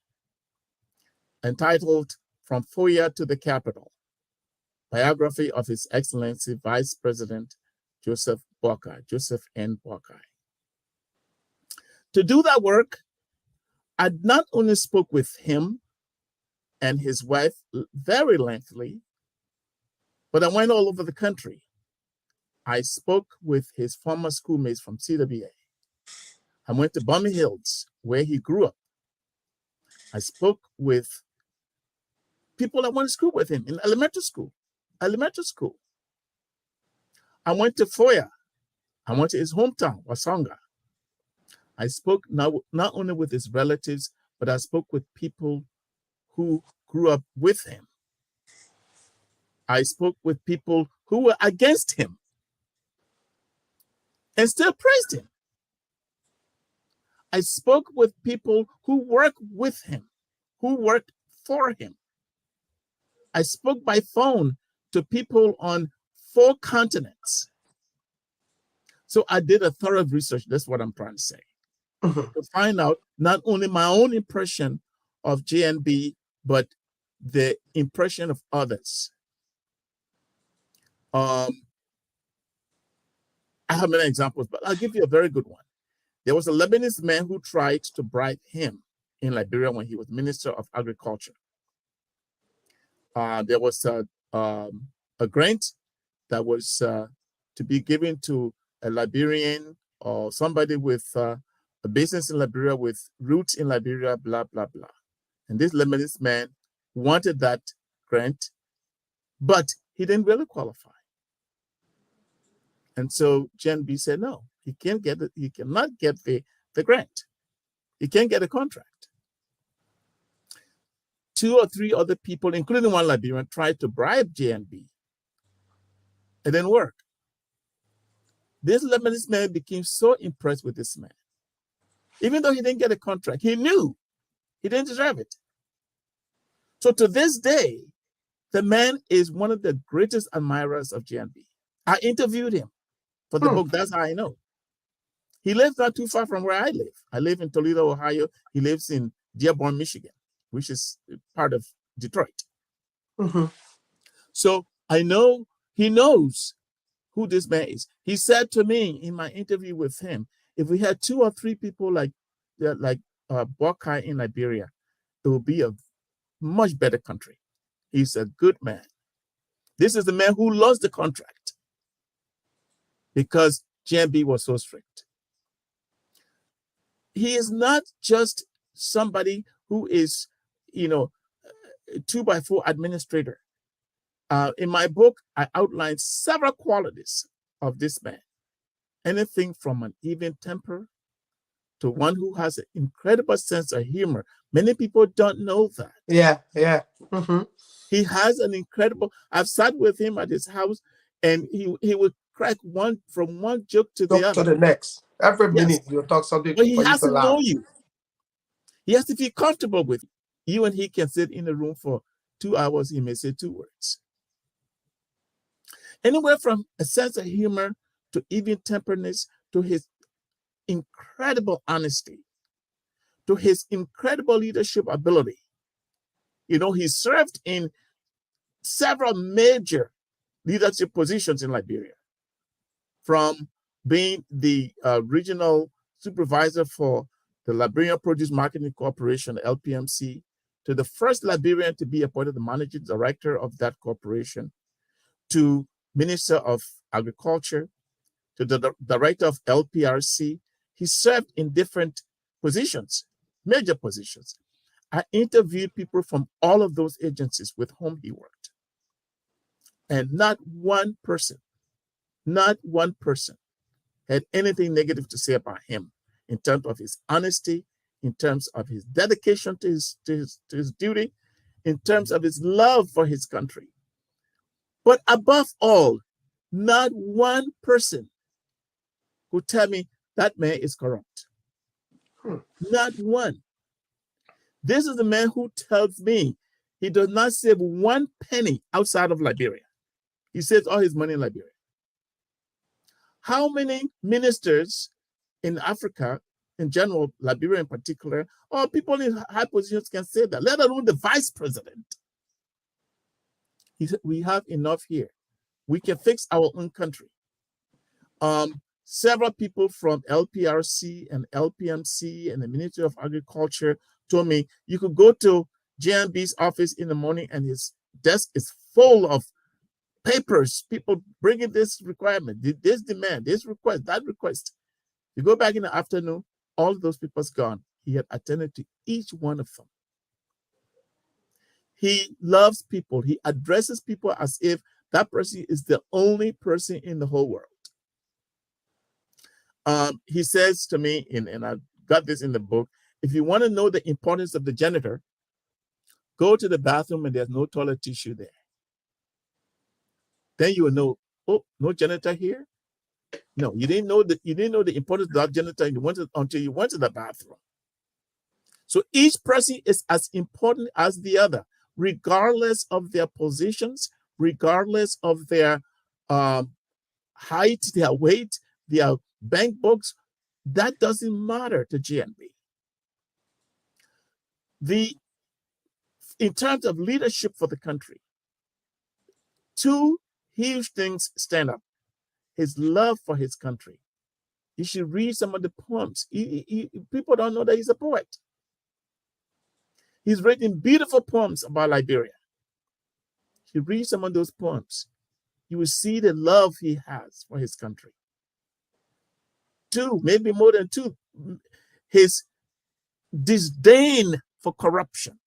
entitled From Foya to the Capitol, biography of His Excellency Vice President Joseph Boakai, Joseph N. Boakai. To do that work, I not only spoke with him and his wife very lengthily, but I went all over the country. I spoke with his former schoolmates from CWA. I went to Bummy Hills, where he grew up. I spoke with people that went to school with him in elementary school. I went to Foya. I went to his hometown, Wasonga. I spoke not only with his relatives, but I spoke with people who grew up with him. I spoke with people who were against him and still praised him. I spoke with people who work with him, who worked for him. I spoke by phone to people on 4 continents. So I did a thorough research, that's what I'm trying to say, to find out not only my own impression of JNB, but the impression of others. I have many examples, but I'll give you a very good one. There was a Lebanese man who tried to bribe him in Liberia when he was Minister of Agriculture. There was a grant that was to be given to a Liberian or somebody with a business in Liberia with roots in Liberia, blah, blah, blah. And this Lebanese man wanted that grant, but he didn't really qualify. And so JNB said, no, he can't get it. He cannot get the grant. He can't get a contract. 2 or 3 other people, including one Liberian, tried to bribe JNB. It didn't work. This Lebanese man became so impressed with this man. Even though he didn't get a contract, he knew he didn't deserve it. So to this day, the man is one of the greatest admirers of JNB. I interviewed him for the book. That's how I know. He lives not too far from where I live. I live in Toledo, Ohio. He lives in Dearborn, Michigan, which is part of Detroit. So I know he knows who this man is. He said to me in my interview with him, if we had 2 or 3 people like Boakai in Liberia, it would be a much better country. He's a good man. This is the man who lost the contract because JNB was so strict. He is not just somebody who is, a 2x4 administrator. In my book, I outlined several qualities of this man. Anything from an even temper to one who has an incredible sense of humor. Many people don't know that. Yeah. He has an incredible, I've sat with him at his house and he would crack from one joke to the other. To the next. Every minute you'll talk something. But he has to know you. He has to feel comfortable with you. You and he can sit in a room for 2 hours, he may say 2 words. Anywhere from a sense of humor to even temperance, to his incredible honesty, to his incredible leadership ability. You know, he served in several major leadership positions in Liberia, from being the regional supervisor for the Liberian Produce Marketing Corporation, LPMC, to the first Liberian to be appointed the managing director of that corporation, to Minister of Agriculture, to the director of LPRC. He served in different positions, major positions. I interviewed people from all of those agencies with whom he worked. And not one person had anything negative to say about him in terms of his honesty, in terms of his dedication to his duty, in terms of his love for his country. But above all, not one person could tell me that man is corrupt. Not one. This is the man who tells me he does not save one penny outside of Liberia. He saves all his money in Liberia. How many ministers in Africa, in general, Liberia in particular, or people in high positions can say that, let alone the vice president? He said, we have enough here. We can fix our own country. Several people from LPRC and LPMC and the Ministry of Agriculture told me you could go to JMB's office in the morning and his desk is full of papers, people bringing this requirement, this demand, this request, that request. You go back in the afternoon, all of those people's gone. He had attended to each one of them. He loves people. He addresses people as if that person is the only person in the whole world. He says to me, and I got this in the book, if you want to know the importance of the janitor, go to the bathroom and there's no toilet tissue there. Then you will know, oh, no janitor here? No, you didn't know the importance of that janitor until you went to the bathroom. So each person is as important as the other, regardless of their positions, regardless of their height, their weight, their bank books. That doesn't matter to GNB. In terms of leadership for the country, two huge things stand up. His love for his country. You should read some of the poems. People don't know that he's a poet. He's written beautiful poems about Liberia. You read some of those poems, you will see the love he has for his country. Two, maybe more than two, his disdain for corruption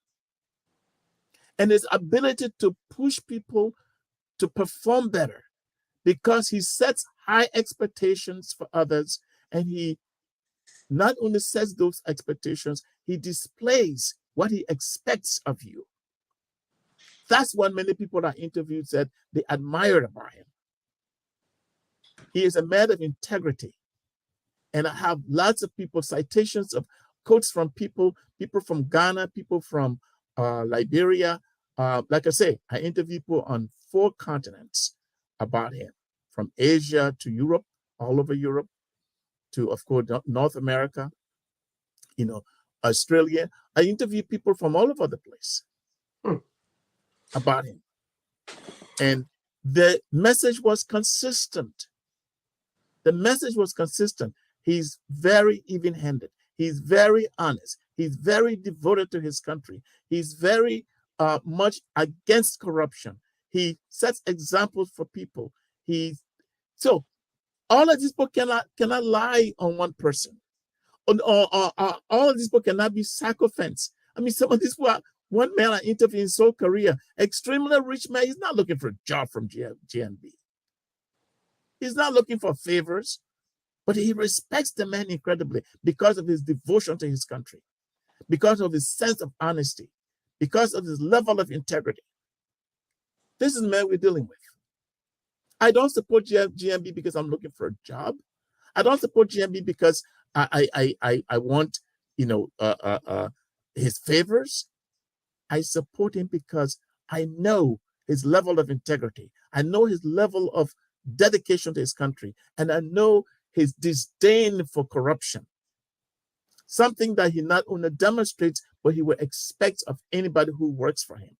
and his ability to push people to perform better, because he sets high expectations for others, and he not only sets those expectations, he displays what he expects of you. That's what many people that I interviewed said they admired about him. He is a man of integrity. And I have lots of people, citations of quotes from people from Ghana, people from Liberia. Like I say, I interview people on 4 continents about him, from Asia to Europe, all over Europe, to, of course, North America, Australia. I interview people from all over the place about him. And the message was consistent. The message was consistent. He's very even-handed. He's very honest. He's very devoted to his country. He's very much against corruption. He sets examples for people. So all of these people cannot lie on one person. Or all of these people cannot be sycophants. I mean, some of these people, one man I interviewed in Seoul, Korea, extremely rich man, he's not looking for a job from GNB. He's not looking for favors, but he respects the man incredibly because of his devotion to his country, because of his sense of honesty, because of his level of integrity. This is the man we're dealing with. I don't support GNB because I'm looking for a job. I don't support GNB because I want, his favors. I support him because I know his level of integrity. I know his level of dedication to his country, and I know his disdain for corruption. Something that he not only demonstrates, but he will expect of anybody who works for him.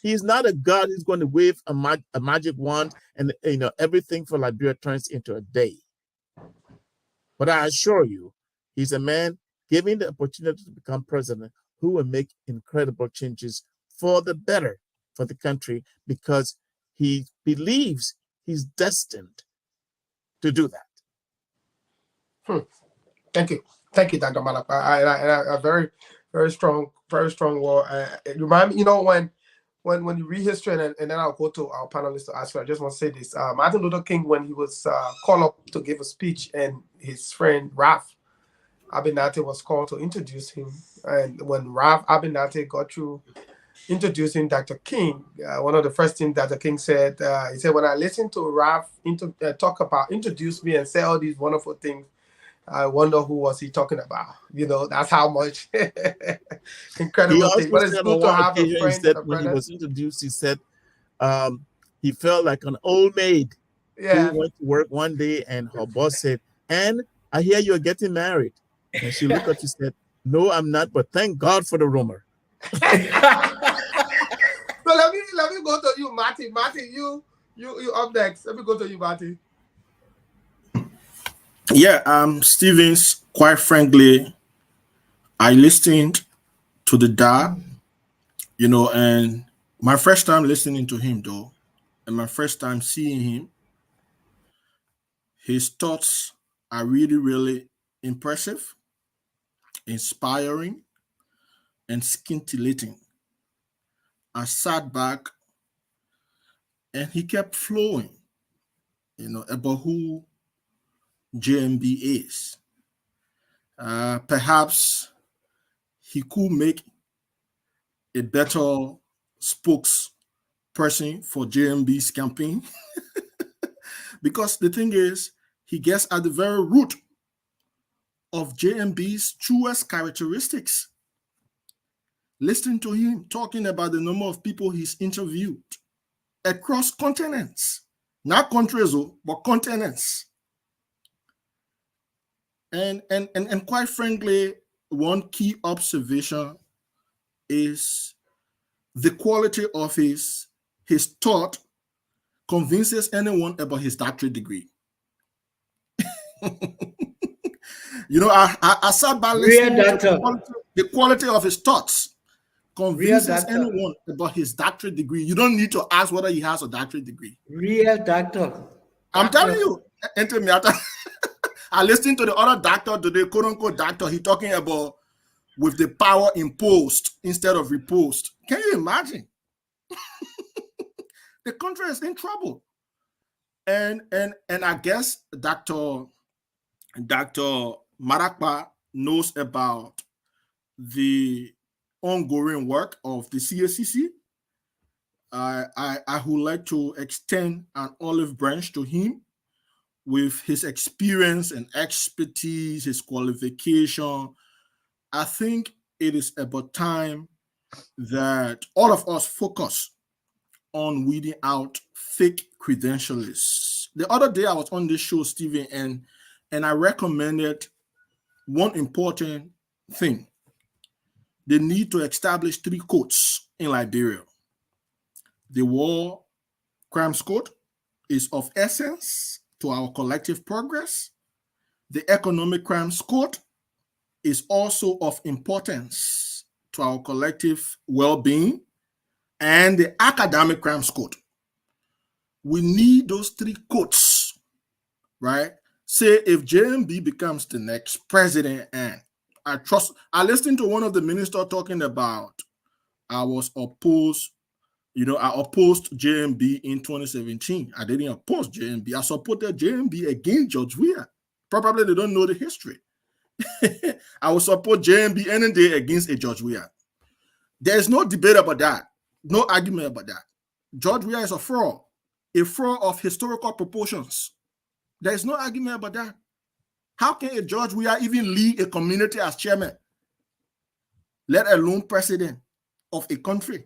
He is not a God who's going to wave a magic wand and everything for Liberia turns into a day. But I assure you, he's a man given the opportunity to become president who will make incredible changes for the better for the country, because he believes he's destined to do that. Thank you, Dr. Malapa. I very, very strong word. It reminds me, when you read history, and then I'll go to our panelists to ask you. I just want to say this: Martin Luther King, when he was called up to give a speech, and his friend Ralph Abinati was called to introduce him, and when Ralph Abinati got through introducing Dr. King, one of the first things Dr. King said, he said, when I listened to Ralph introduce me and say all these wonderful things, I wonder who was he talking about. That's how much incredible thing. But it's good to have a friend. When he was introduced, he said he felt like an old maid who went to work one day, and her boss said, "And I hear you're getting married." And she looked at you and said, "No, I'm not, but thank God for the rumor." So let me go to you, Marty. Marty, you up next. Let me go to you, Marty. Yeah, Stevens, quite frankly, I listened to the DA, and my first time listening to him, though, and my first time seeing him, his thoughts are really, really impressive, inspiring, and scintillating. I sat back and he kept flowing, about who JMB is. Perhaps he could make a better spokesperson for JMB's campaign. Because the thing is, he gets at the very root of JMB's truest characteristics. Listen to him talking about the number of people he's interviewed across continents, not countries, but continents. And quite frankly, one key observation is the quality of his thought convinces anyone about his doctorate degree. I sat by listening to the quality of his thoughts convinces anyone about his doctorate degree. You don't need to ask whether he has a doctorate degree. Real doctor. I'm telling you, I listened to the other doctor today, quote unquote doctor. He talking about with the power imposed instead of reposed. Can you imagine? The country is in trouble. And I guess Dr. Marakpa knows about the ongoing work of the CACC. I would like to extend an olive branch to him with his experience and expertise, his qualification. I think it is about time that all of us focus on weeding out fake credentialists. The other day I was on this show, Stephen, and I recommended one important thing. They need to establish 3 codes in Liberia. The War Crimes Code is of essence to our collective progress. The Economic Crimes Code is also of importance to our collective well-being. And the Academic Crimes Code. We need those 3 codes, right? Say if JMB becomes the next president, and I listened to one of the ministers talking about I opposed JMB in 2017. I didn't oppose JMB. I supported JMB against George Weah. Probably they don't know the history. I will support JMB any day against a George Weah. There's no debate about that. No argument about that. George Weah is a fraud of historical proportions. There is no argument about that. How can a George Weah even lead a community as chairman, let alone president of a country?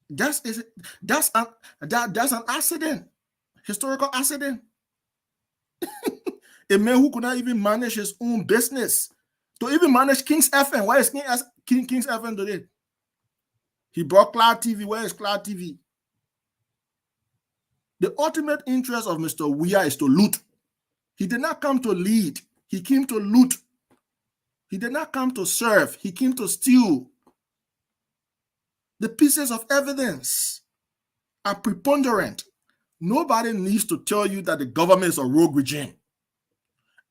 That's an accident. historical accident. A man who could not even manage his own business, to even manage King's FM. Why is King's FM today? He brought Cloud TV. Where is Cloud TV? The ultimate interest of Mr. Weah is to loot. He did not come to lead. He came to loot. He did not come to serve. He came to steal. The pieces of evidence are preponderant. Nobody needs to tell you that the government is a rogue regime.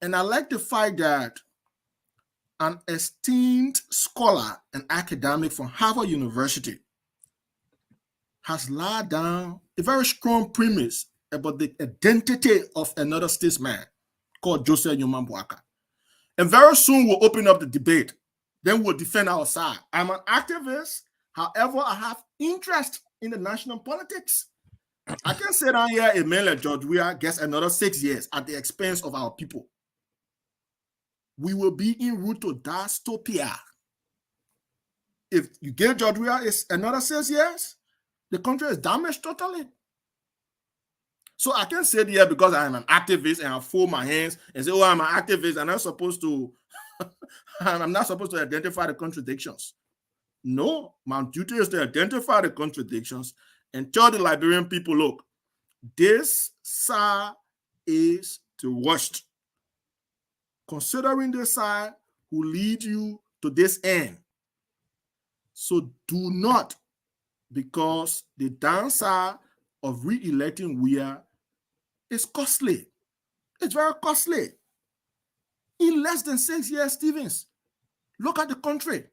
And I like the fact that an esteemed scholar and academic from Harvard University has laid down a very strong premise about the identity of another statesman called Joseph Nyeoma Boakai. And very soon we'll open up the debate. Then we'll defend our side. I'm an activist. However, I have interest in the national politics. I can say down here a man like George Weah gets another 6 years at the expense of our people. We will be en route to dystopia. If you give George Weah another 6 years, the country is damaged totally. So I can say here because I'm an activist and I fold my hands and say, oh, I'm an activist and I'm supposed to, and I'm not supposed to identify the contradictions. No, my duty is to identify the contradictions and tell the Liberian people, look, this side is the worst. Considering this side who lead you to this end. So do not, because the downside of re-electing Weah is costly. It's very costly. In less than 6 years, Stevens, look at the country.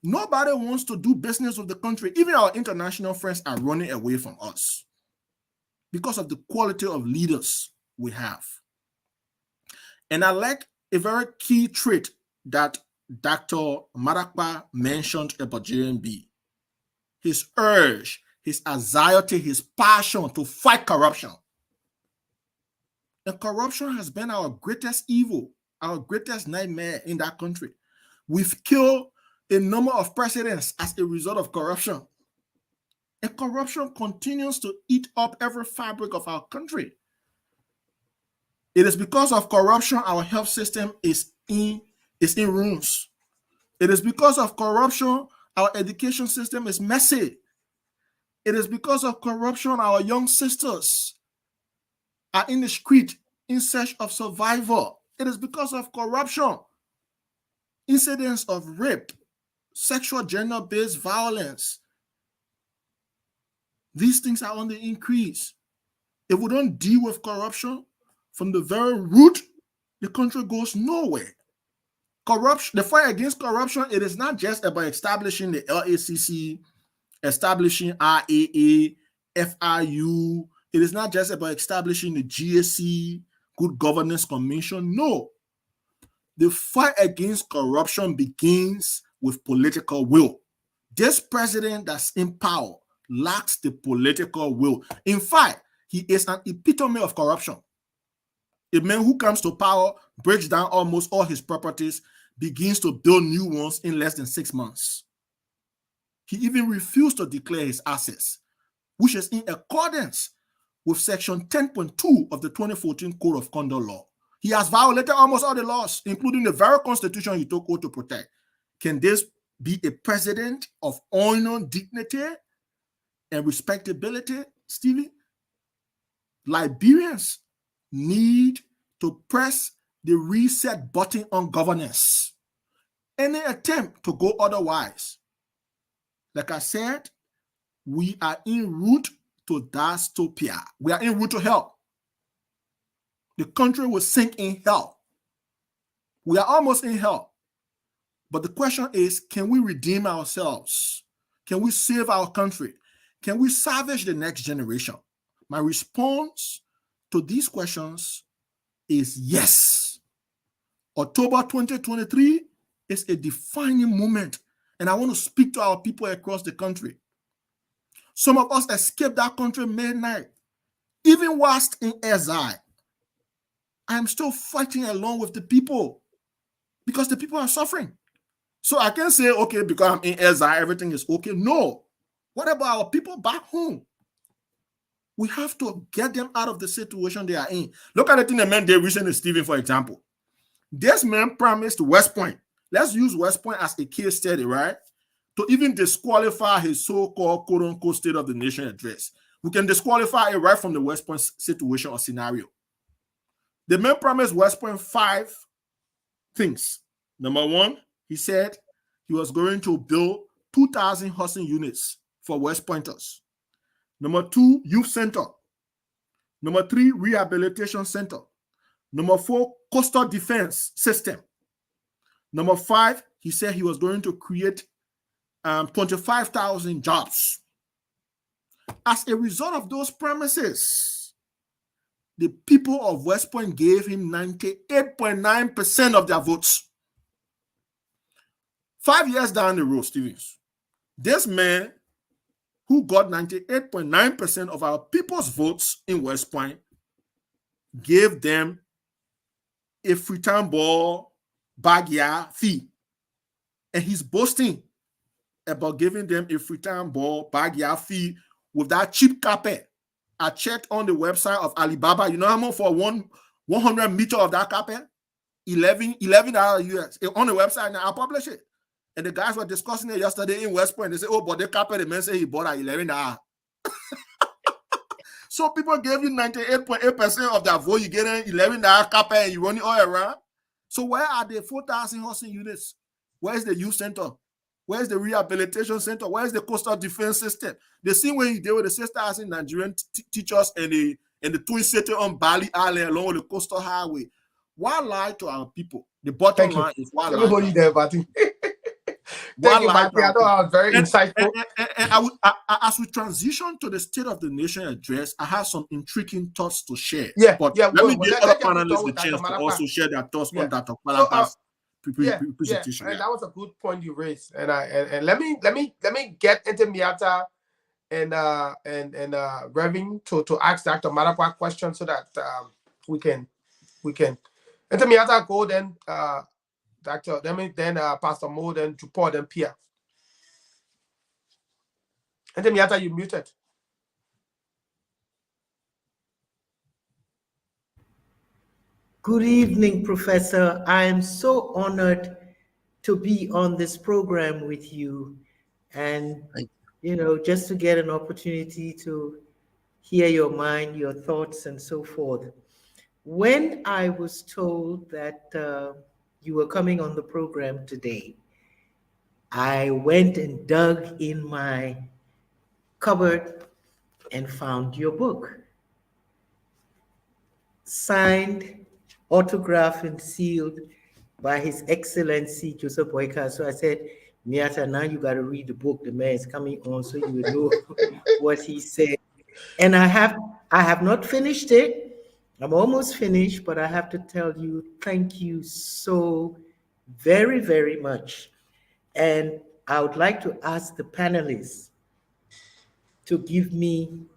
Nobody wants to do business with the country. Even our international friends are running away from us because of the quality of leaders we have. And I like a very key trait that Dr. Marakpa mentioned about JMB. His urge, his anxiety, his passion to fight corruption. And corruption has been our greatest evil, our greatest nightmare in that country. We've killed a number of presidents as a result of corruption. And corruption continues to eat up every fabric of our country. It is because of corruption our health system is in ruins. It is because of corruption our education system is messy. It is because of corruption our young sisters are in the street in search of survival. It is because of corruption incidents of rape, sexual gender-based violence. These things are on the increase. If we don't deal with corruption from the very root, the country goes nowhere. Corruption, the fight against corruption, it is not just about establishing the LACC, establishing RAA, FIU. It is not just about establishing the GSC, Good Governance Commission. No. The fight against corruption begins with political will. This president that's in power lacks the political will. In fact, he is an epitome of corruption. A man who comes to power, breaks down almost all his properties, begins to build new ones in less than 6 months. He even refused to declare his assets, which is in accordance with Section 10.2 of the 2014 Code of Conduct Law. He has violated almost all the laws, including the very constitution he took oath to protect. Can this be a president of honor, dignity, and respectability, Stevie? Liberians need to press the reset button on governance. Any attempt to go otherwise, like I said, we are en route to dystopia. We are en route to hell. The country will sink in hell. We are almost in hell. But the question is, can we redeem ourselves? Can we save our country? Can we salvage the next generation? My response to these questions is yes. October 2023 is a defining moment, and I want to speak to our people across the country. Some of us escaped that country midnight, even whilst in exile. I am still fighting along with the people because the people are suffering. So I can't say, okay, because I'm in exile, everything is okay. No. What about our people back home? We have to get them out of the situation they are in. Look at the thing the man did recently, Stephen, for example. This man promised West Point. Let's use West Point as a case study, right? To even disqualify his so-called quote-unquote State of the Nation address. We can disqualify it right from the West Point situation or scenario. The man promised West Point 5 things. Number 1, he said he was going to build 2,000 housing units for West Pointers. Number 2, youth center. Number 3, rehabilitation center. Number 4, coastal defense system. Number 5, he said he was going to create 25,000 jobs. As a result of those promises, the people of West Point gave him 98.9% of their votes. 5 years down the road, Stevens, this man who got 98.9% of our people's votes in West Point gave them a Freetown ball backyard fee. And he's boasting about giving them a Freetown ball backyard fee with that cheap carpet. I checked on the website of Alibaba. You know how much for 100 meters of that carpet? $11 US. On the website now, I'll publish it. And the guys were discussing it yesterday in West Point. They said, oh, but the carpet, the man said he bought at $11. So people gave you 98.8% of their vote. You get an $11 carpet and you run it all around. So where are the 4,000 housing units? Where's the youth center? Where's the rehabilitation center? Where's the coastal defense system? The same way you deal with the 6,000 Nigerian teachers and the twin city on Bali Island along with the coastal highway. Why lie to our people? The bottom line is why lie. Everybody there, Bati. Thank you, Bati. I thought I was very insightful. And as we transition to the State of the Nation address, I have some intriguing thoughts to share. Let me give other panelists the chance to also share their thoughts on Dr. Malapa's presentation. And that was a good point you raised. And let me get into Miata and Revin to ask Dr. Malapa questions so that we can into Miata go then Dr. Then Pastor Mo, then Jupor, then Pia. And then Miata, you muted. Good evening, Professor. I am so honored to be on this program with you, and just to get an opportunity to hear your mind, your thoughts, and so forth. When I was told that you were coming on the program today, I went and dug in my cupboard and found your book. Signed, autographed, and sealed by His Excellency Joseph Boyka. So I said, Miata, now you got to read the book. The man is coming on, so you will know what he said. And I have not finished it. I'm almost finished, but I have to tell you, thank you so very, very much. And I would like to ask the panelists to give me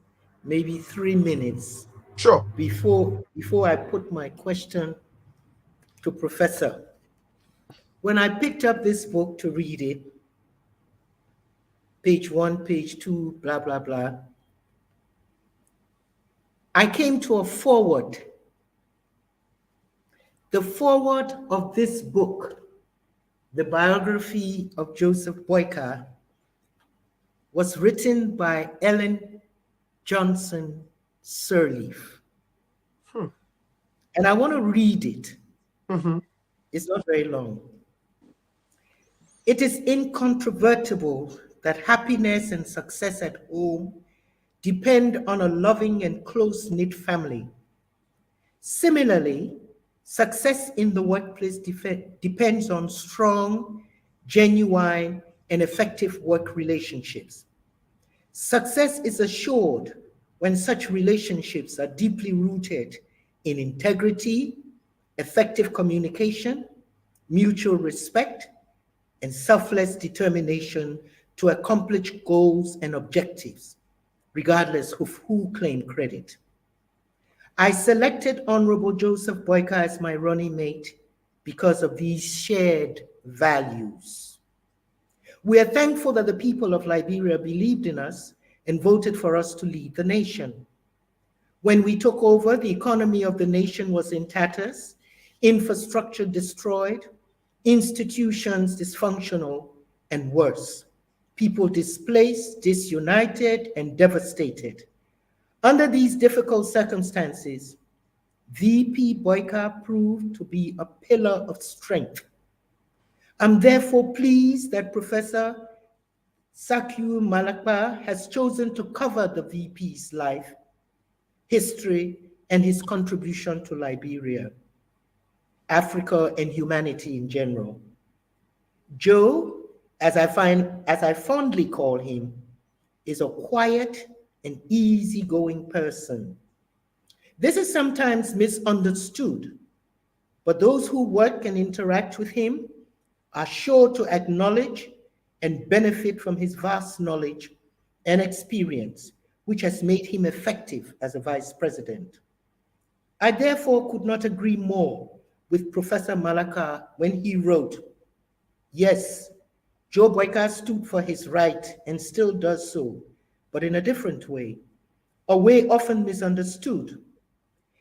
maybe 3 minutes. Sure. Before I put my question to Professor. When I picked up this book to read it, page 1, page 2, blah, blah, blah, I came to a foreword. The foreword of this book, the biography of Joseph Boyka, was written by Ellen Johnson Sirleaf. And I want to read it. It's not very long. It is incontrovertible that happiness and success at home depend on a loving and close-knit family. Similarly, success in the workplace depends on strong, genuine, and effective work relationships. Success is assured when such relationships are deeply rooted in integrity, effective communication, mutual respect, and selfless determination to accomplish goals and objectives, regardless of who claimed credit. I selected Honorable Joseph Boyka as my running mate because of these shared values. We are thankful that the people of Liberia believed in us and voted for us to lead the nation. When we took over, the economy of the nation was in tatters, infrastructure destroyed, institutions dysfunctional, and worse. People displaced, disunited, and devastated. Under these difficult circumstances, VP Boyka proved to be a pillar of strength. I'm therefore pleased that Professor Sakiu Malakpa has chosen to cover the VP's life, history, and his contribution to Liberia, Africa, and humanity in general. Joe, as I fondly call him, is a quiet and easygoing person. This is sometimes misunderstood, but those who work and interact with him are sure to acknowledge and benefit from his vast knowledge and experience, which has made him effective as a vice president. I therefore could not agree more with Professor Malakpa when he wrote, yes, Joe Boyka stood for his right and still does so, but in a different way, a way often misunderstood.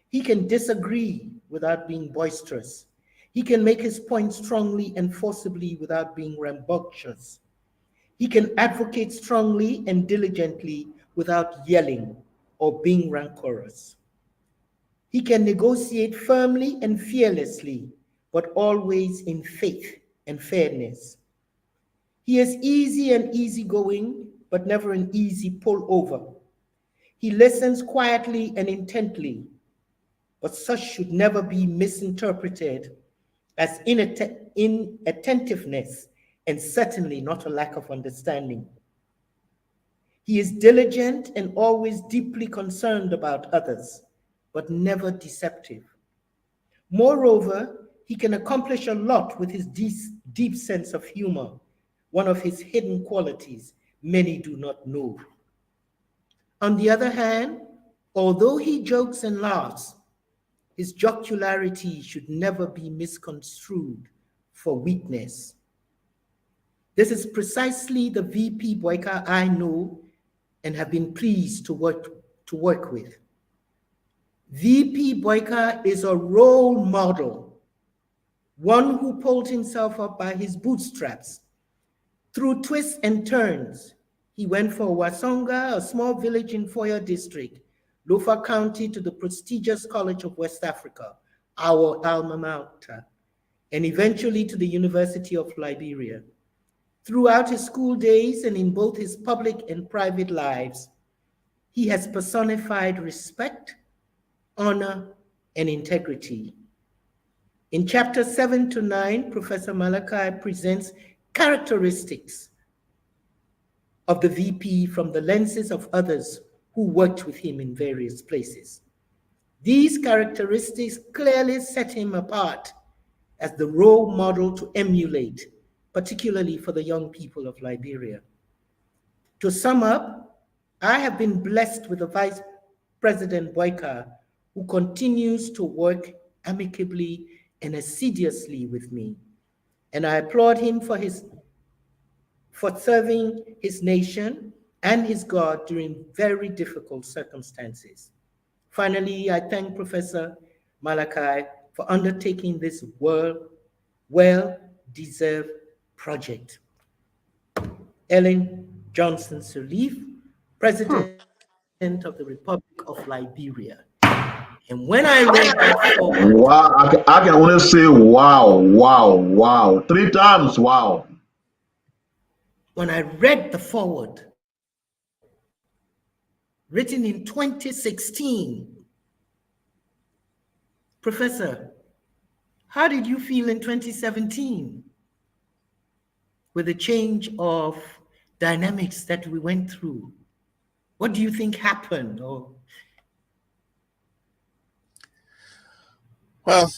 He can disagree without being boisterous. He can make his point strongly and forcibly without being rambunctious. He can advocate strongly and diligently without yelling or being rancorous. He can negotiate firmly and fearlessly, but always in faith and fairness. He is easy and easygoing, but never an easy pullover. He listens quietly and intently, but such should never be misinterpreted as inattentiveness and certainly not a lack of understanding. He is diligent and always deeply concerned about others, but never deceptive. Moreover, he can accomplish a lot with his deep sense of humor, one of his hidden qualities many do not know. On the other hand, although he jokes and laughs, his jocularity should never be misconstrued for weakness. This is precisely the VP Boyka I know and have been pleased to work with. VP Boyka is a role model, one who pulled himself up by his bootstraps. Through twists and turns, he went from Wasonga, a small village in Foya district, Lofa County, to the prestigious College of West Africa, our alma mater, and eventually to the University of Liberia. Throughout his school days and in both his public and private lives, he has personified respect, honor, and integrity. In chapters 7 to 9, Professor Malakpa presents characteristics of the VP from the lenses of others who worked with him in various places. These characteristics clearly set him apart as the role model to emulate, particularly for the young people of Liberia. To sum up, I have been blessed with a Vice President Boyka who continues to work amicably and assiduously with me. And I applaud him for serving his nation and his God during very difficult circumstances. Finally, I thank Professor Malakpa for undertaking this well-deserved project. Ellen Johnson Sirleaf, President of the Republic of Liberia. And when I read that forward, wow, I can only say wow, wow, wow, 3 times, wow. When I read the forward, written in 2016, Professor, how did you feel in 2017 with the change of dynamics that we went through? What do you think happened? Well,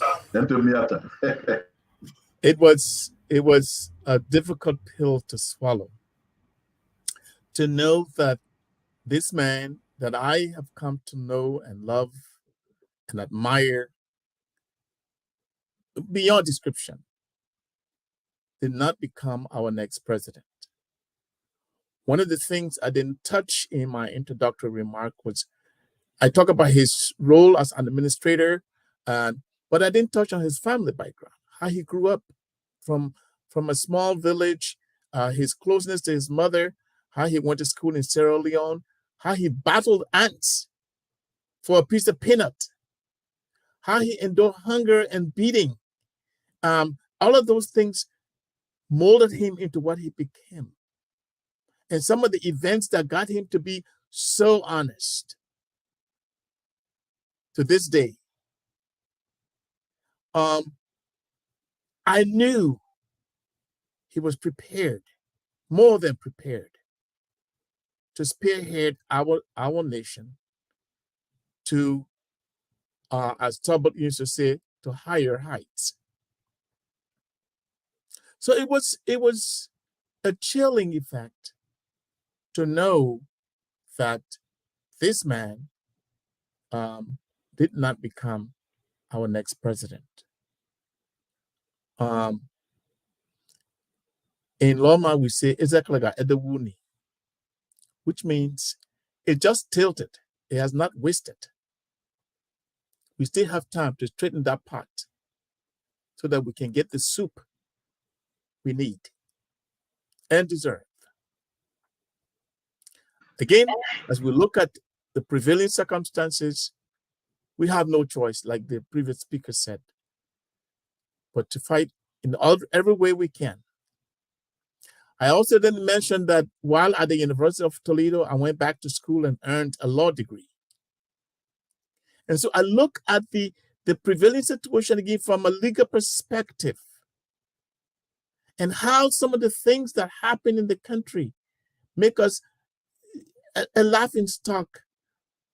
it was a difficult pill to swallow. To know that this man that I have come to know and love and admire beyond description did not become our next president. One of the things I didn't touch in my introductory remark was I talk about his role as an administrator, but I didn't touch on his family background, how he grew up from a small village, his closeness to his mother, how he went to school in Sierra Leone, how he battled ants for a piece of peanut, how he endured hunger and beating. All of those things molded him into what he became. And some of the events that got him to be so honest to this day. I knew he was prepared, more than prepared, to spearhead our nation to, as Talbot used to say, to higher heights. So it was a chilling effect to know that this man did not become our next president. In Loma, we say Ezekalaga Edewuni, which means it just tilted. It has not wasted. We still have time to straighten that pot so that we can get the soup we need and deserve. Again, as we look at the prevailing circumstances, we have no choice, like the previous speaker said, but to fight in every way we can. I also didn't mention that while at the University of Toledo, I went back to school and earned a law degree. And so I look at the prevailing situation again from a legal perspective, and how some of the things that happen in the country make us a laughing stock,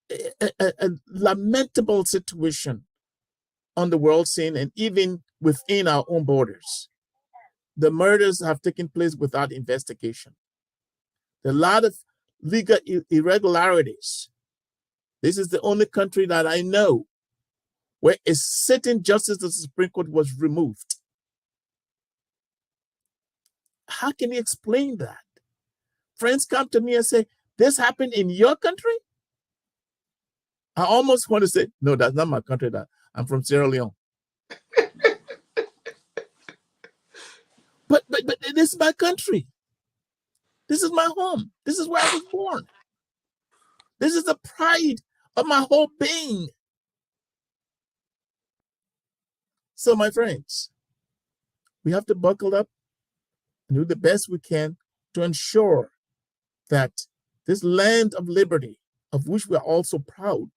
a lamentable situation on the world scene and even within our own borders. The murders have taken place without investigation. There are a lot of legal irregularities. This is the only country that I know where a sitting justice of the Supreme Court was removed. How can you explain that? Friends come to me and say, this happened in your country? I almost want to say, no, that's not my country. I'm from Sierra Leone. But this is my country. This is my home. This is where I was born. This is the pride of my whole being. So, my friends, we have to buckle up and do the best we can to ensure that this land of liberty, of which we are also proud,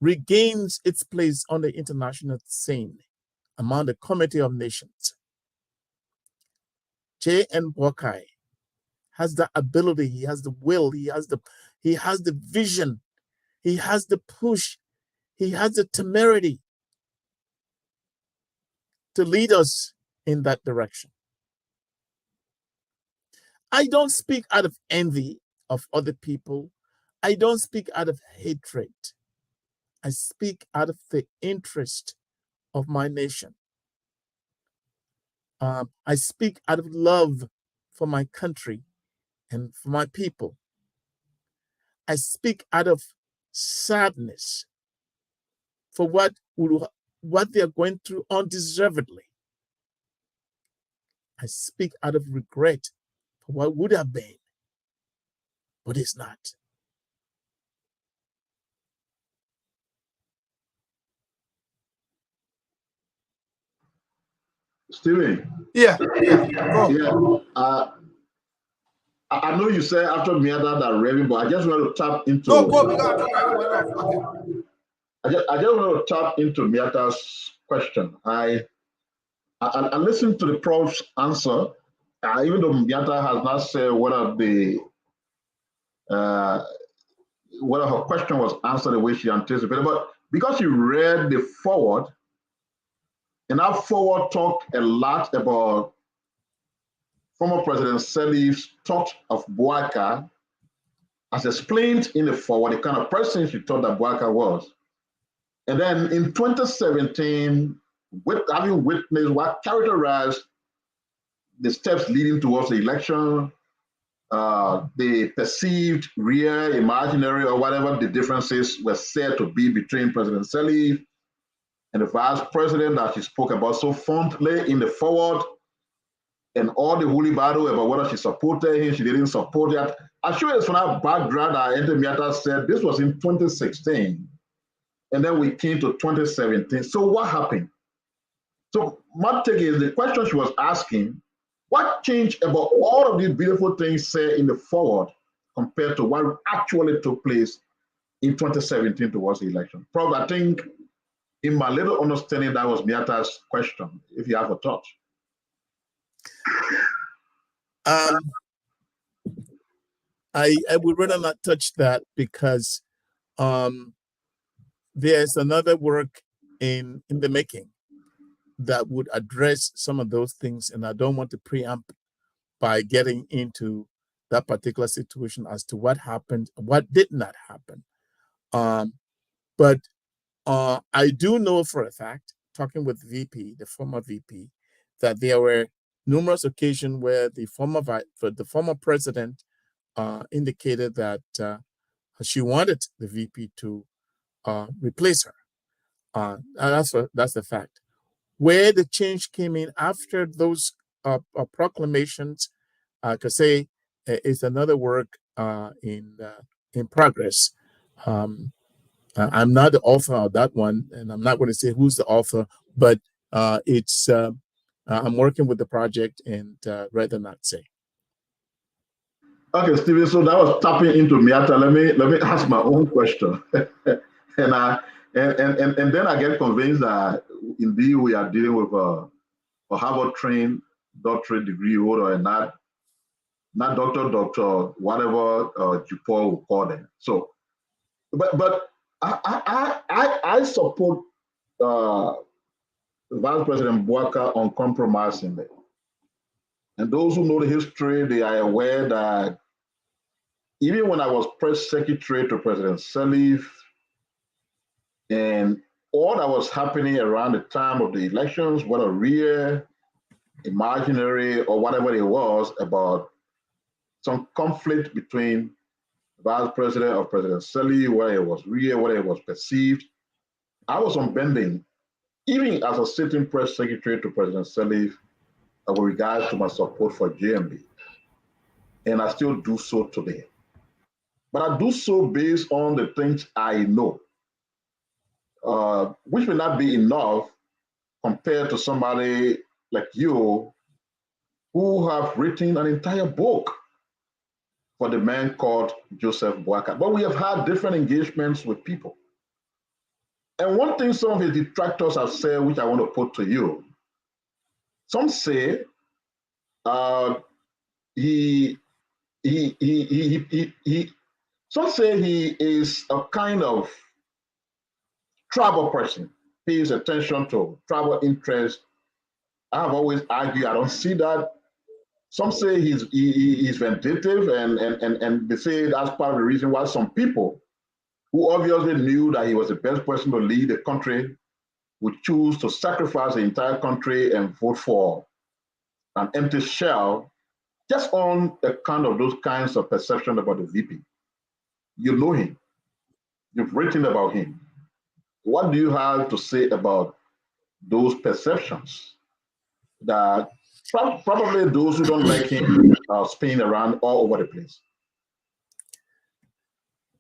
regains its place on the international scene among the Committee of Nations. J.N. Boakai has the ability, he has the will, he has the vision, he has the push, he has the temerity to lead us in that direction. I don't speak out of envy of other people. I don't speak out of hatred. I speak out of the interest of my nation. I speak out of love for my country and for my people. I speak out of sadness for what they are going through undeservedly. I speak out of regret for what would have been, but it's not. Steven. Yeah. I know you said after Miata that Raven, but I just want to tap into. No, go. Okay. I just want to tap into Miata's question. I listened to the prof's answer, even though Miata has not said whether her question was answered the way she anticipated, but because you read the forward, and that forward talked a lot about former President Sirleaf's thought of Bouakai, as explained in the forward, the kind of person she thought that Bouakai was. And then in 2017, having witnessed what characterized the steps leading towards the election, the perceived, real, imaginary, or whatever the differences were said to be between President Sirleaf and the vice president that she spoke about so fondly in the forward, and all the holy battle about whether she supported him, she didn't support it. I show you from that background that Enter Miata said this was in 2016, and then we came to 2017. So what happened? So my take is the question she was asking, what changed about all of these beautiful things said in the forward compared to what actually took place in 2017 towards the election? Probably, I think, in my little understanding, that was Miata's question, if you have a thought. I would rather not touch that because there's another work in the making that would address some of those things, and I don't want to preempt by getting into that particular situation as to what happened, what did not happen. But I do know for a fact, talking with VP, the former VP, that there were numerous occasions where the former president indicated that she wanted the VP to replace her. That's the fact. Where the change came in after those proclamations, I could say is another work in progress. I'm not the author of that one, and I'm not going to say who's the author, but it's I'm working with the project, and rather not say. Okay, Stephen. So that was tapping into Miata. Let me ask my own question, and then I get convinced that indeed we are dealing with a Harvard-trained doctorate degree holder, and not doctor, whatever Jupol will call them. So, but I support Vice President Bouakai uncompromisingly. And those who know the history, they are aware that even when I was press secretary to President Sirleaf, and all that was happening around the time of the elections, whether real, imaginary, or whatever it was, about some conflict between the Vice President of President Sirleaf, whether it was real, whether it was perceived, I was unbending, even as a sitting press secretary to President Sirleaf, with regards to my support for JMB. And I still do so today. But I do so based on the things I know, which may not be enough compared to somebody like you who have written an entire book for the man called Joseph Bouakai. But we have had different engagements with people. And one thing some of his detractors have said, which I want to put to you, some say some say he is a kind of tribal person, pays attention to tribal interests. I have always argued I don't see that. Some say he's vindictive, and they say that's part of the reason why some people who obviously knew that he was the best person to lead the country would choose to sacrifice the entire country and vote for an empty shell just on account of those kinds of perceptions about the VP. You know him. You've written about him. What do you have to say about those perceptions that probably those who don't like him are spinning around all over the place?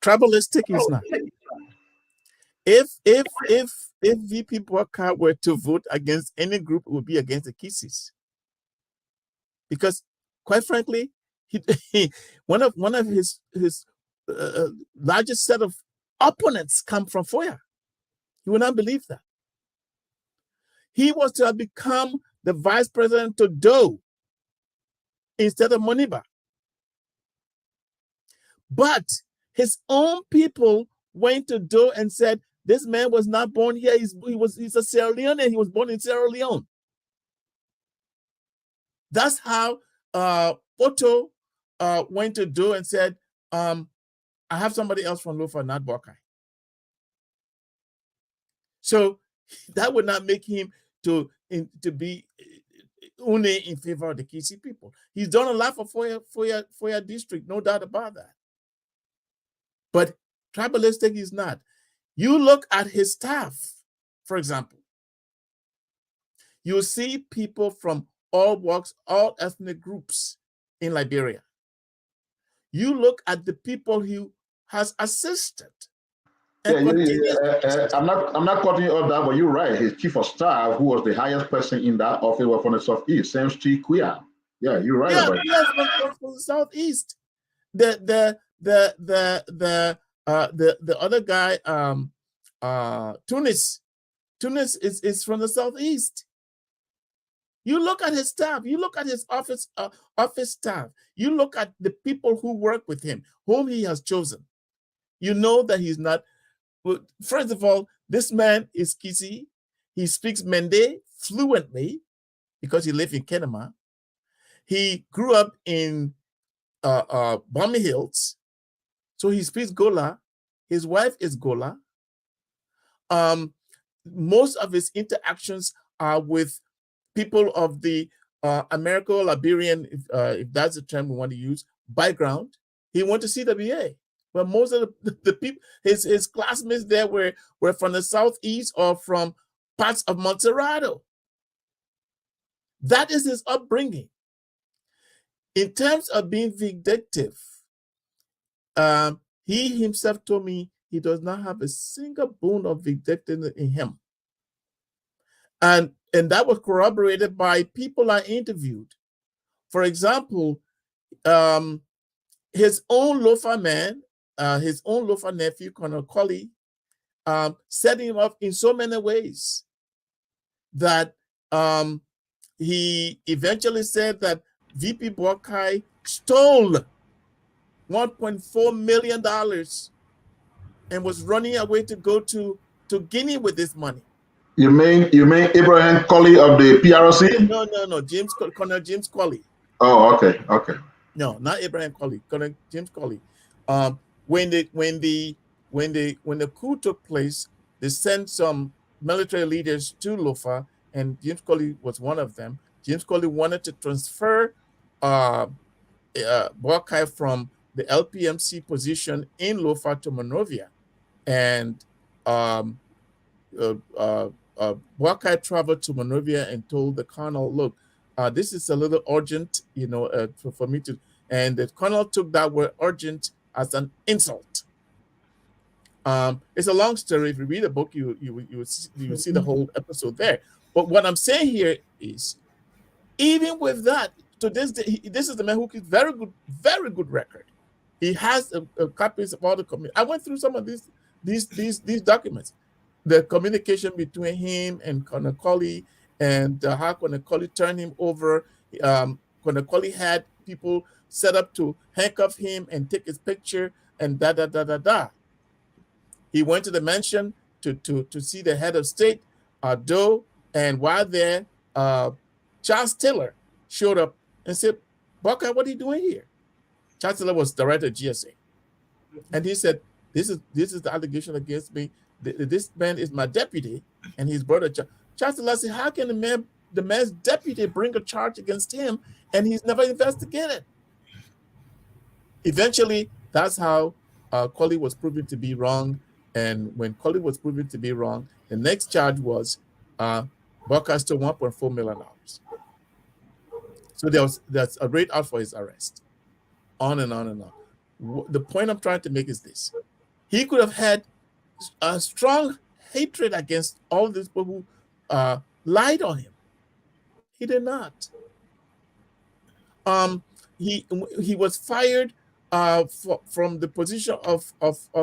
Tribalistic is not. If VP Bouakai were to vote against any group, it would be against the Kisis. Because, quite frankly, one of his largest set of opponents come from Foya. You will not believe that. He was to have become the vice president to Doe instead of Moniba. But his own people went to Doe and said, this man was not born here. He's a Sierra Leonean. He was born in Sierra Leone. That's how Otto went to Doe and said, I have somebody else from Lofa, not Bouakai. So that would not make him to be Une in favor of the Kisi people. He's done a lot for Foya district, no doubt about that. But tribalistic is not. You look at his staff, for example. You see people from all walks, all ethnic groups in Liberia. You look at the people he has assisted. I'm not cutting you off that, but you're right. His chief of staff, who was the highest person in that office, was from the southeast, Sam Street Kuya. Yeah, you're right. Yeah, about yes, from the southeast. The other guy, Tunis is from the southeast. You look at his staff. You look at his office staff. You look at the people who work with him, whom he has chosen. You know that he's not. First of all, this man is Kisi. He speaks Mende fluently because he lived in Kenema. He grew up in Balmy Hills, so he speaks Gola. His wife is Gola. Most of his interactions are with people of the Americo-Liberian, if that's the term we want to use, background. He went to CWA. But most of the people, his classmates there were from the southeast or from parts of Montserrado. That is his upbringing. In terms of being vindictive, he himself told me he does not have a single bone of vindictiveness in him. And that was corroborated by people I interviewed. For example, his own Lofa man, his own Lofa nephew, Colonel Colley, set him up in so many ways that he eventually said that VP Boakai stole $1.4 million and was running away to go to Guinea with this money. You mean Ibrahim Colley of the PRC? No, Colonel James Colley. Oh, okay. No, not Ibrahim Colley, Colonel James Colley. When the coup took place, they sent some military leaders to Lofa, and James Colley was one of them. James Colley wanted to transfer Boakai from the LPMC position in Lofa to Monrovia, and Boakai traveled to Monrovia and told the colonel, "Look, this is a little urgent, for me to." And the colonel took that word "urgent" as an insult. It's a long story. If you read the book, you see the whole episode there. But what I'm saying here is, even with that, to this day, this is the man who keeps very good record. He has copies of all the communities. I went through some of these documents, the communication between him and Colonel Colley, and how Colonel Colley turned him over. Colonel Colley had people set up to handcuff him and take his picture, and da. He went to the mansion to see the head of state, Doe, and while there, Charles Taylor showed up and said, "Boakai, what are you doing here?" Charles Taylor was director of GSA, and he said, "This is the allegation against me. This man is my deputy," and his brother Charles Taylor said, "How can the man's deputy bring a charge against him and he's never investigated?" Eventually, that's how Colley was proven to be wrong. And when Colley was proven to be wrong, the next charge was Boakai stole $1.4 million. So that's a rate out for his arrest. On and on and on. The point I'm trying to make is this. He could have had a strong hatred against all these people who lied on him. He did not. He was fired from the position of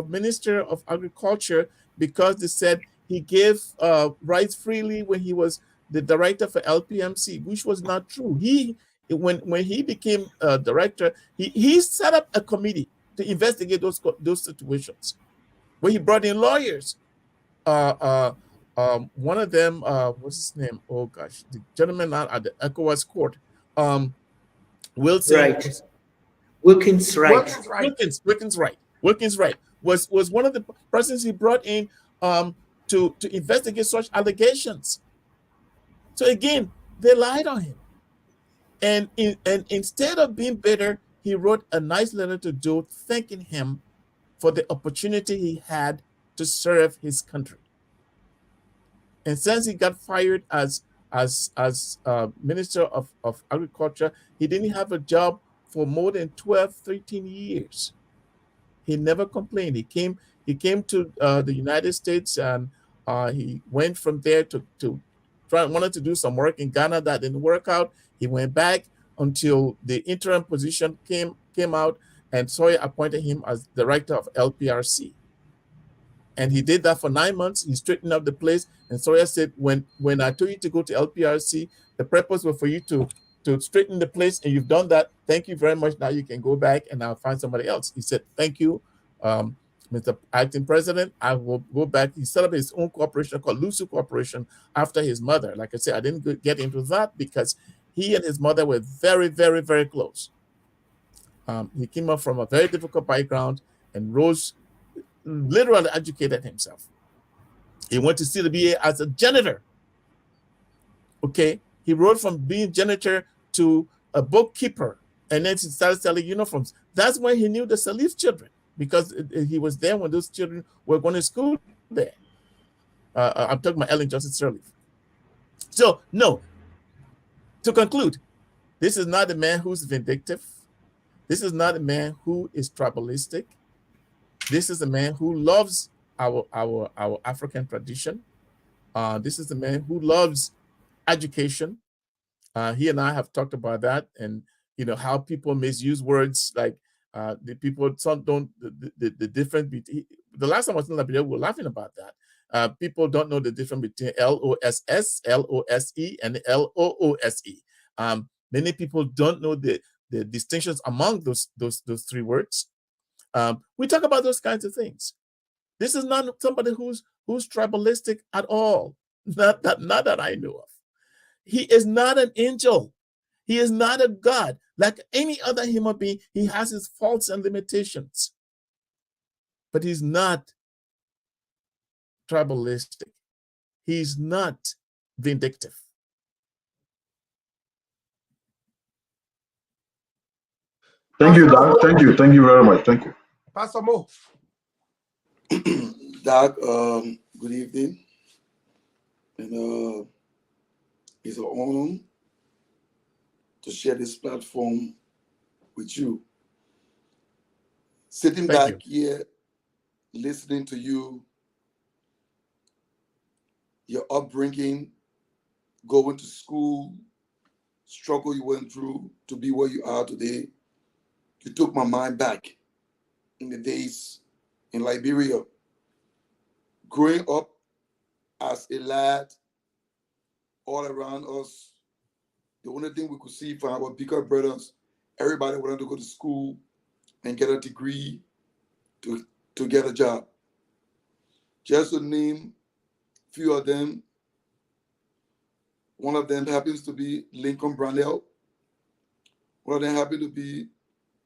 Minister of Agriculture because they said he gave rights freely when he was the director for LPMC, which was not true. When he became director, he set up a committee to investigate those situations, where he brought in lawyers. One of them, what's his name? Oh gosh, the gentleman at the ECOWAS court, Wilson. Right. Wilkins Wright was one of the persons he brought in to investigate such allegations. So again, they lied on him. And instead of being bitter, he wrote a nice letter to Joe thanking him for the opportunity he had to serve his country. And since he got fired as Minister of Agriculture, he didn't have a job for more than 12, 13 years. He never complained. He came to the United States, and he went from there wanted to do some work in Ghana. That didn't work out. He went back until the interim position came out, and Sawyer appointed him as director of LPRC. And he did that for 9 months. He straightened up the place. And Sawyer said, when I told you to go to LPRC, the purpose was for you to straighten the place, and you've done that. Thank you very much. Now you can go back and I'll find somebody else. He said, thank you, Mr. Acting President. I will go back. He set up his own corporation called Lusu Corporation after his mother. Like I said, I didn't get into that because he and his mother were very, very, very close. He came up from a very difficult background and literally educated himself. He went to CWA as a janitor. Okay, he rose from being janitor to a bookkeeper, and then he started selling uniforms. That's when he knew the Salif children, because he was there when those children were going to school there. I'm talking about Ellen Johnson Sirleaf. So, no, to conclude, this is not a man who's vindictive. This is not a man who is tribalistic. This is a man who loves our African tradition. This is a man who loves education. He and I have talked about that, and how people misuse words like the people. Some don't the difference between. The last time I was in Liberia, we were laughing about that. People don't know the difference between LOSS, LOSE, and LOOSE. Many people don't know the distinctions among those three words. We talk about those kinds of things. This is not somebody who's tribalistic at all. Not that I know of. He is not an angel. He is not a God. Like any other human being, he has his faults and limitations. But he's not tribalistic. He's not vindictive. Thank you, Doc. Thank you. Thank you very much. Thank you. Pastor Mo. Doc, good evening. And it's an honor to share this platform with you. Sitting back here, listening to you, your upbringing, going to school, struggle you went through to be where you are today, you took my mind back in the days in Liberia. Growing up as a lad, all around us, the only thing we could see from our bigger brothers, everybody wanted to go to school and get a degree to get a job. Just to name a few of them, one of them happens to be Lincoln Brownell. One of them happens to be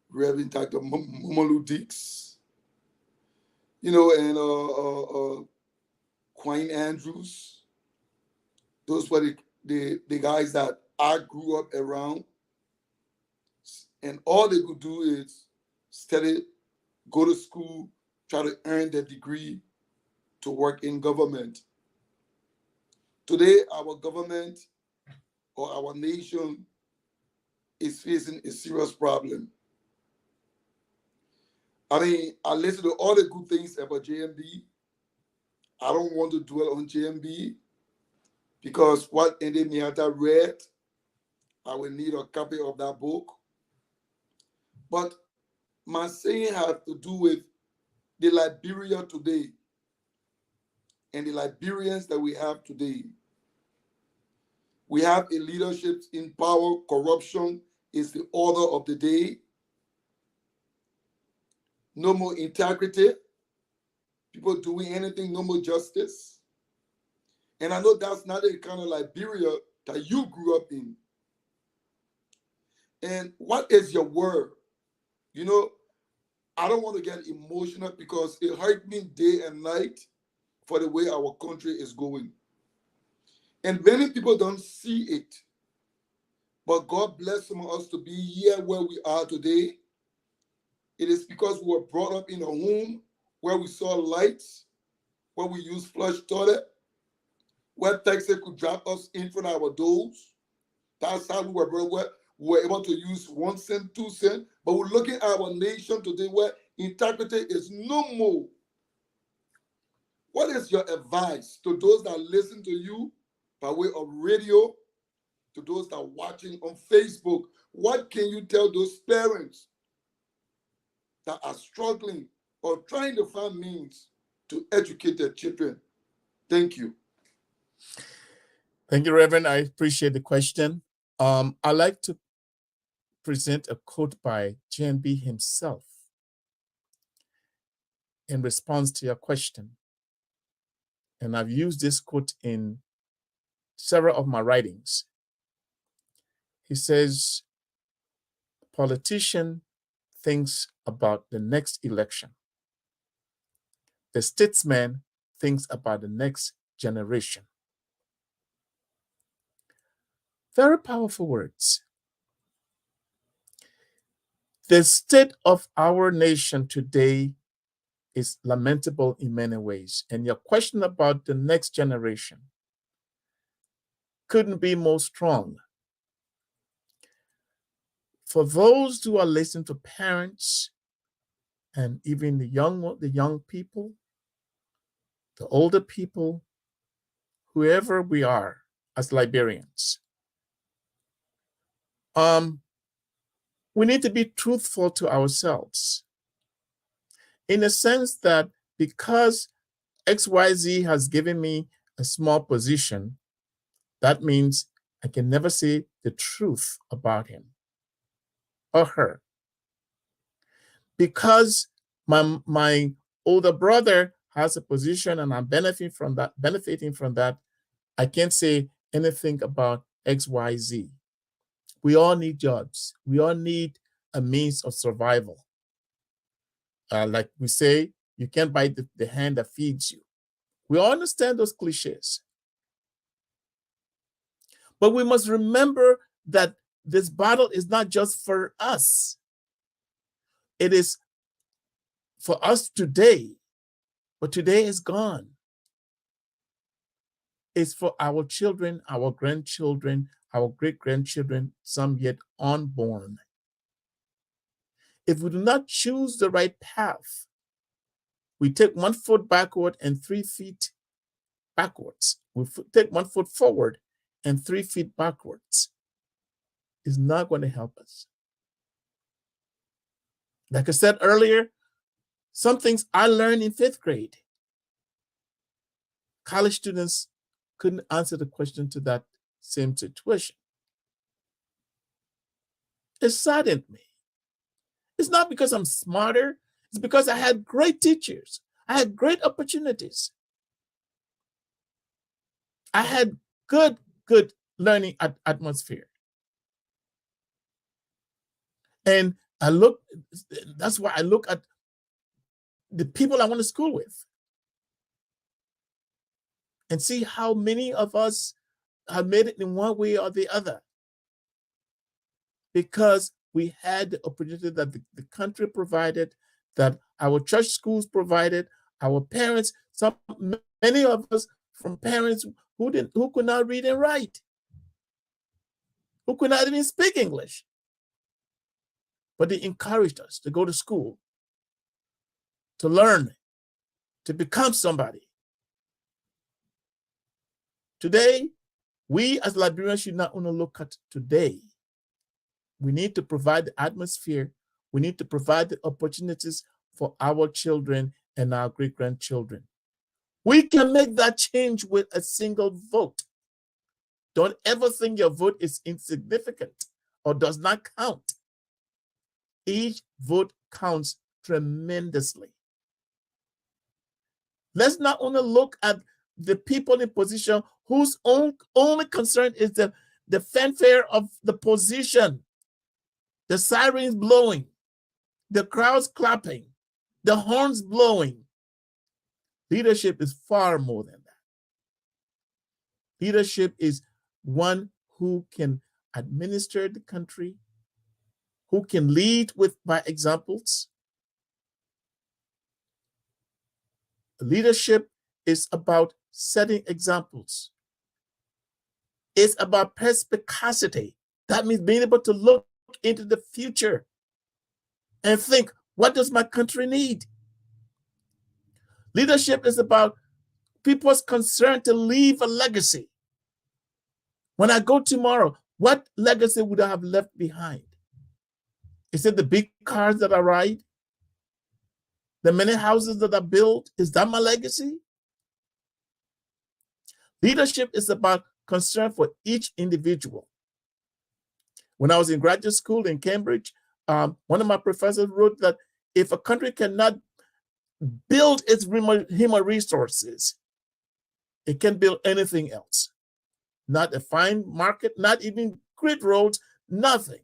Reverend Dr. Momolu Dix, and Quine Andrews. Those were the guys that I grew up around. And all they could do is study, go to school, try to earn their degree to work in government. Today, our government or our nation is facing a serious problem. I mean, I listen to all the good things about JMB. I don't want to dwell on JMB because what Ende Miata read, I will need a copy of that book. But my saying has to do with the Liberia today and the Liberians that we have today. We have a leadership in power. Corruption is the order of the day. No more integrity. People doing anything, no more justice. And I know that's not the kind of Liberia that you grew up in. And what is your word? I don't want to get emotional because it hurt me day and night for the way our country is going. And many people don't see it. But God bless some of us to be here where we are today. It is because we were brought up in a home where we saw lights, where we used flush toilet, where taxi could drop us in front of our doors. That's how we were brought up. We were able to use 1 cent, 2 cents. But we're looking at our nation today where integrity is no more. What is your advice to those that listen to you by way of radio, to those that are watching on Facebook? What can you tell those parents that are struggling or trying to find means to educate their children? Thank you. Thank you, Reverend. I appreciate the question. I like to present a quote by JNB himself in response to your question. And I've used this quote in several of my writings. He says, a politician thinks about the next election. The statesman thinks about the next generation. Very powerful words. The state of our nation today is lamentable in many ways. And your question about the next generation couldn't be more strong. For those who are listening to parents and even the young people, the older people, whoever we are as Liberians, we need to be truthful to ourselves in the sense that because XYZ has given me a small position, that means I can never say the truth about him or her. Because my older brother has a position and I'm benefiting from that, I can't say anything about XYZ. We all need jobs. We all need a means of survival. Like we say, you can't bite the hand that feeds you. We all understand those cliches. But we must remember that this battle is not just for us. It is for us today, but today is gone. It's for our children, our grandchildren, our great-grandchildren, some yet unborn. If we do not choose the right path, we take 1 foot backward and 3 feet backwards. We take 1 foot forward and 3 feet backwards. It's not going to help us. Like I said earlier, some things I learned in 5th grade. College students couldn't answer the question to that same situation. It saddened me. It's not because I'm smarter. It's because I had great teachers. I had great opportunities. I had good learning atmosphere. And that's why I look at the people I went to school with and see how many of us have made it in one way or the other. Because we had the opportunity that the country provided, that our church schools provided, our parents, many of us from parents who could not read and write, who could not even speak English. But they encouraged us to go to school, to learn, to become somebody. Today, we as Liberians should not only look at today. We need to provide the atmosphere. We need to provide the opportunities for our children and our great-grandchildren. We can make that change with a single vote. Don't ever think your vote is insignificant or does not count. Each vote counts tremendously. Let's not only look at the people in position whose only concern is the fanfare of the position, the sirens blowing, the crowds clapping, the horns blowing. Leadership is far more than that. Leadership is one who can administer the country, who can lead by examples. Leadership is about setting examples. It's about perspicacity. That means being able to look into the future and think, what does my country need? Leadership is about people's concern to leave a legacy. When I go tomorrow, what legacy would I have left behind? Is it the big cars that I ride? The many houses that I built? Is that my legacy? Leadership is about concern for each individual. When I was in graduate school in Cambridge, one of my professors wrote that if a country cannot build its human resources, it can build anything else. Not a fine market, not even great roads, nothing.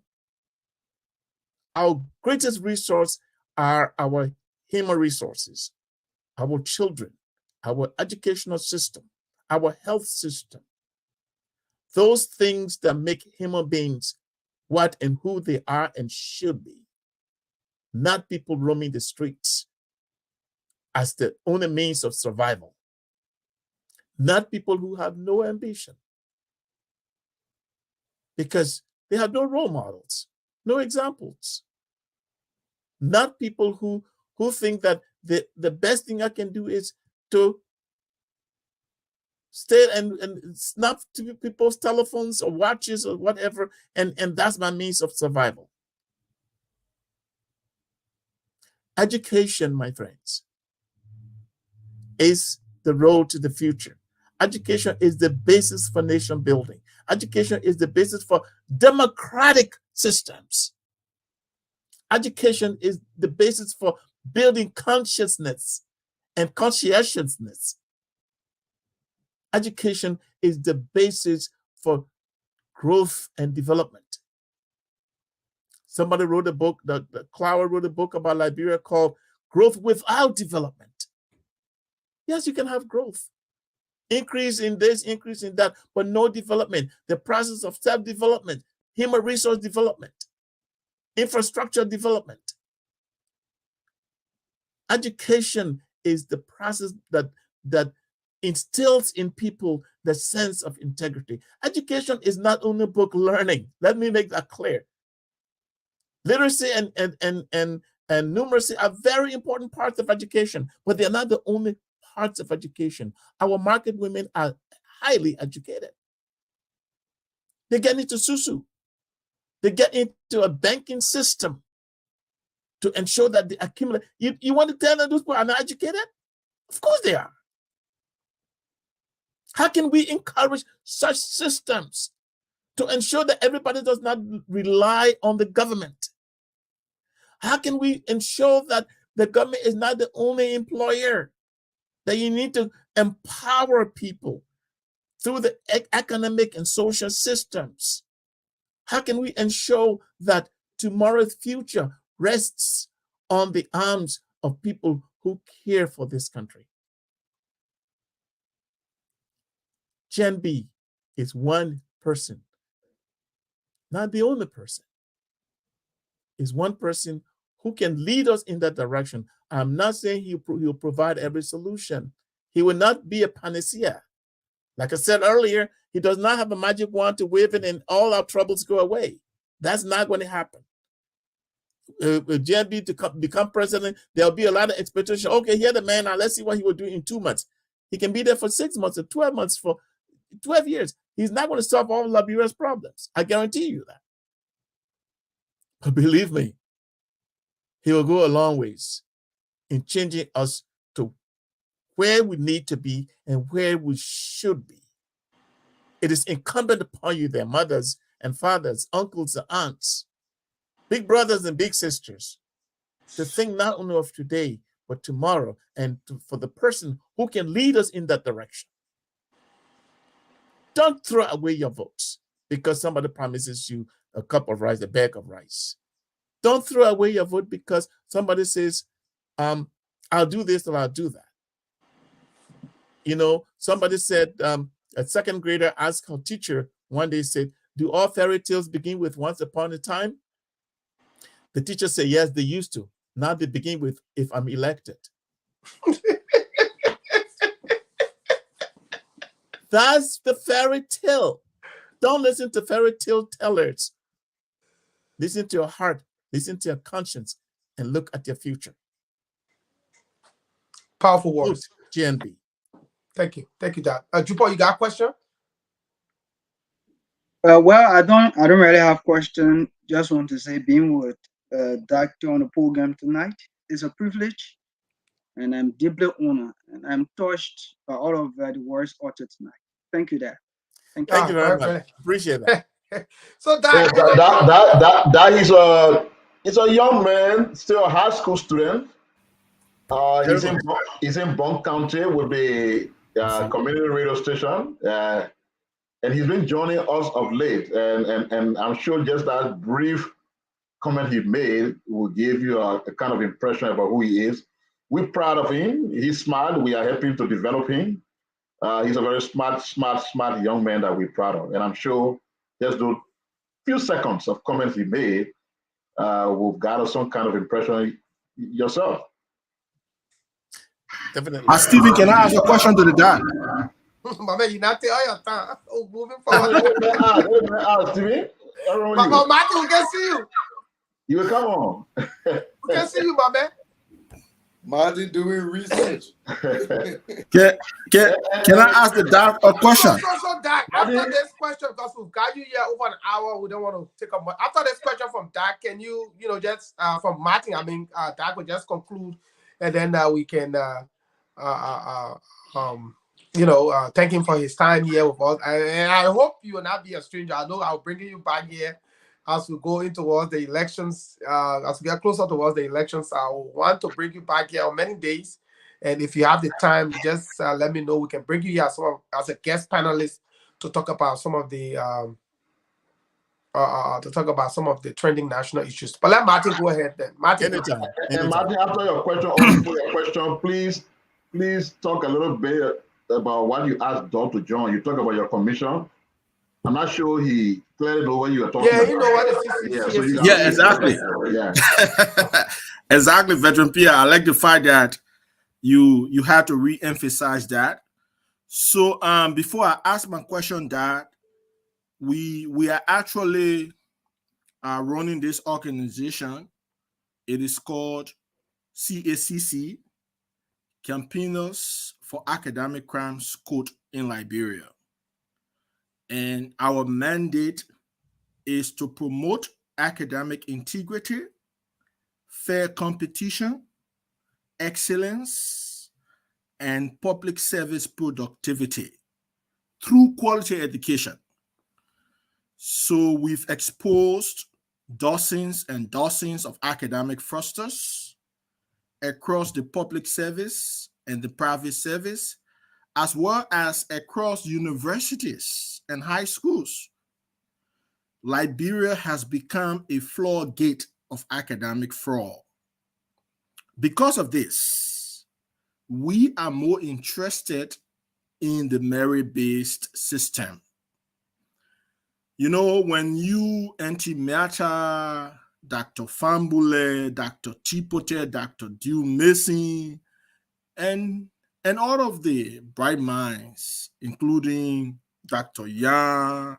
Our greatest resource are our human resources, our children, our educational system, our health system. Those things that make human beings what and who they are and should be. Not people roaming the streets as the only means of survival. Not people who have no ambition because they have no role models, no examples. Not people who think that the best thing I can do is to stay and snap to people's telephones or watches or whatever, and that's my means of survival. Education, my friends, is the road to the future. Education is the basis for nation building. Education is the basis for democratic systems. Education is the basis for building consciousness and conscientiousness. Education is the basis for growth and development. Somebody wrote a book, Clower wrote a book about Liberia called Growth Without Development. Yes, you can have growth. Increase in this, increase in that, but no development. The process of self-development, human resource development, infrastructure development. Education is the process that instills in people the sense of integrity. Education is not only book learning. Let me make that clear. Literacy and numeracy are very important parts of education, but they're not the only parts of education. Our market women are highly educated. They get into SUSU. They get into a banking system to ensure that they accumulate. You want to tell them those people are not educated? Of course they are. How can we encourage such systems to ensure that everybody does not rely on the government? How can we ensure that the government is not the only employer? That you need to empower people through the economic and social systems. How can we ensure that tomorrow's future rests on the arms of people who care for this country? Gen B is one person, not the only person. Is one person who can lead us in that direction. I'm not saying he'll provide every solution. He will not be a panacea. Like I said earlier, he does not have a magic wand to wave it and all our troubles go away. That's not going to happen. With Gen B to become president, there'll be a lot of expectation. Okay, here's the man, now let's see what he will do in 2 months. He can be there for 6 months or 12 months, for 12 years. He's not going to solve all of Liberia's problems. I guarantee you that. But believe me, he will go a long ways in changing us to where we need to be and where we should be. It is incumbent upon you, their mothers and fathers, uncles and aunts, big brothers and big sisters, to think not only of today, but tomorrow, and for the person who can lead us in that direction. Don't throw away your votes because somebody promises you a cup of rice, a bag of rice. Don't throw away your vote because somebody says, I'll do this or I'll do that. You know, somebody said, a second grader asked her teacher one day, said, Do all fairy tales begin with once upon a time? The teacher said, yes, they used to. Now they begin with, if I'm elected. That's the fairy tale. Don't listen to fairy tale tellers. Listen to your heart, listen to your conscience, and look at your future. Powerful words. GNB. Thank you, Doc. Jupo, you got a question? Well, I don't really have question. Just want to say, being with Doctor on the program tonight is a privilege, and I'm deeply honored, and I'm touched by all of the words uttered tonight. Thank you, Dad. Thank you very much. Appreciate that. So Doc, he's a young man, still a high school student. He's in Bond County with the community radio station, and he's been joining us of late. And I'm sure just that brief comment he made will give you a kind of impression about who he is. We're proud of him. He's smart. We are helping to develop him. He's a very smart young man that we're proud of. And I'm sure just those few seconds of comments he made will gather some kind of impression yourself. Definitely. Stephen, can I ask a question to the dad? My man, you not there your time. Oh, moving forward. Stephen. Martin, we can see you. You will come on. We can see you, my man. Martin doing research. Can I ask the dad a question? So Doc, after this question, because we've got you here over an hour, we don't want to take up much. After this question from Doc, can you just from Martin, Doc will just conclude, and then we can thank him for his time here with us. And I hope you will not be a stranger. I know I'll bring you back here as we go in towards the elections, as we get closer towards the elections. I want to bring you back here on many days. And if you have the time, just let me know. We can bring you here as a guest panelist to talk about some of the trending national issues. But let Martin go ahead then. Martin, anytime. And Martin, after your question, please talk a little bit about what you asked Dr. John. You talk about your commission. I'm not sure he clearly know what you are talking about. Yeah, you know what Yeah, exactly. Yeah. Exactly, Veteran Pierre. I like the fact that you had to re-emphasize that. So before I ask my question, Dad, we are actually running this organization. It is called CACC, Campaigners for Academic Crimes Code in Liberia. And our mandate is to promote academic integrity, fair competition, excellence, and public service productivity through quality education. So we've exposed dozens and dozens of academic fraudsters across the public service and the private service, as well as across universities and high schools. Liberia has become a floodgate of academic fraud. Because of this, we are more interested in the merit-based system. You know, when you, Auntie Miata, Dr. Fambule, Dr. Tipote, Dr. Dew Mason, and all of the bright minds, including Dr. Yan,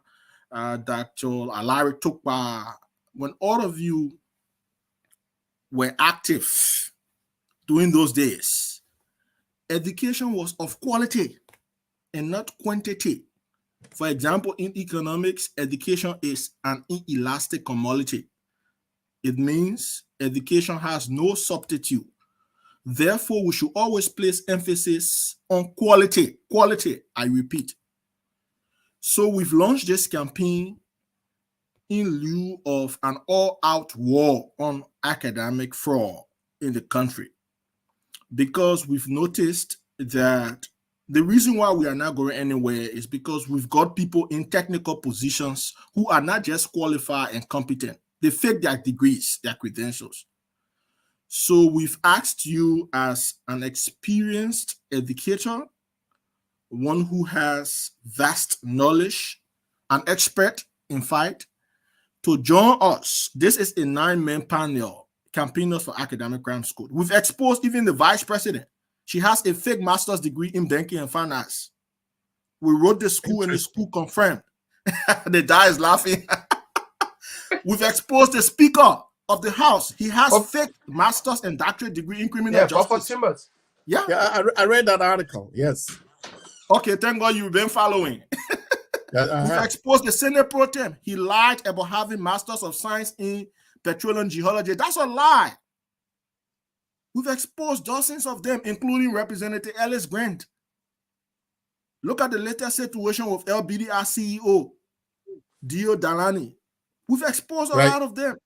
Dr. Alari Tukpa, when all of you were active during those days, education was of quality and not quantity. For example, in economics, education is an inelastic commodity. It means education has no substitute. Therefore, we should always place emphasis on quality. Quality, I repeat. So we've launched this campaign in lieu of an all-out war on academic fraud in the country, because we've noticed that the reason why we are not going anywhere is because we've got people in technical positions who are not just qualified and competent. They fake their degrees, their credentials. So we've asked you, as an experienced educator, one who has vast knowledge, an expert in fight. To join us, this is a 9-man panel, campaigners for academic crime school. We've exposed even the vice president. She has a fake master's degree in banking and finance. We wrote the school and the school confirmed. The guy is laughing. We've exposed the speaker of the house. He has fake master's and doctorate degree in criminal justice. Timbers. Yeah, I read that article. Yes. Okay, thank God you've been following. We've exposed the Senate pro tem. He lied about having Masters of Science in Petroleum Geology. That's a lie. We've exposed dozens of them, including Representative Ellis Grant. Look at the latest situation with LBDR CEO, Dio Dalani. We've exposed a lot of them.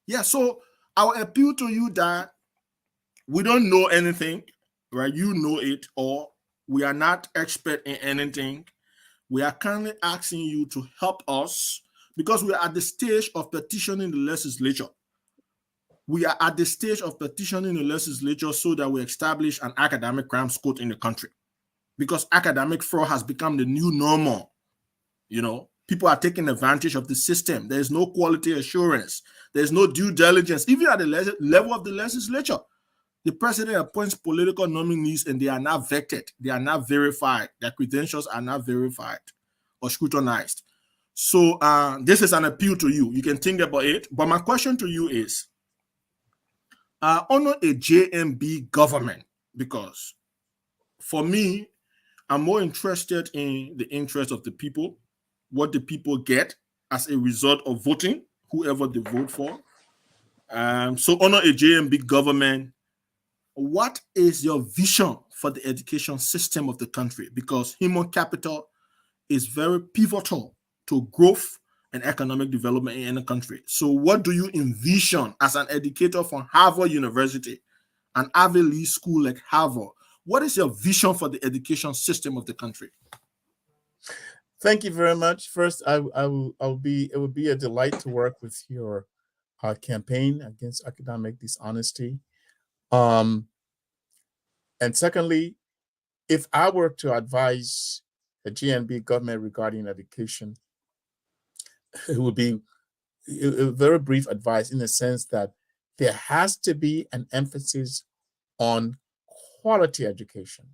Yeah, so I'll appeal to you that we don't know anything, right? You know it, or we are not expert in anything. We are kindly asking you to help us because we are at the stage of petitioning the legislature. We are at the stage of petitioning the legislature so that we establish an academic crimes court in the country. Because academic fraud has become the new normal. You know, people are taking advantage of the system. There's no quality assurance. There's no due diligence, even at the level of the legislature. The president appoints political nominees and they are not vetted. They are not verified. Their credentials are not verified or scrutinized. So this is an appeal to you. You can think about it. But my question to you is, honor a JMB government, because for me, I'm more interested in the interest of the people, what the people get as a result of voting, whoever they vote for. So honor a JMB government. What is your vision for the education system of the country? Because human capital is very pivotal to growth and economic development in any country. So what do you envision as an educator from Harvard University, an Ivy League school like Harvard? What is your vision for the education system of the country? Thank you very much. First, it would be a delight to work with your campaign against academic dishonesty. And secondly, if I were to advise the GNB government regarding education, it would be a very brief advice in the sense that there has to be an emphasis on quality education.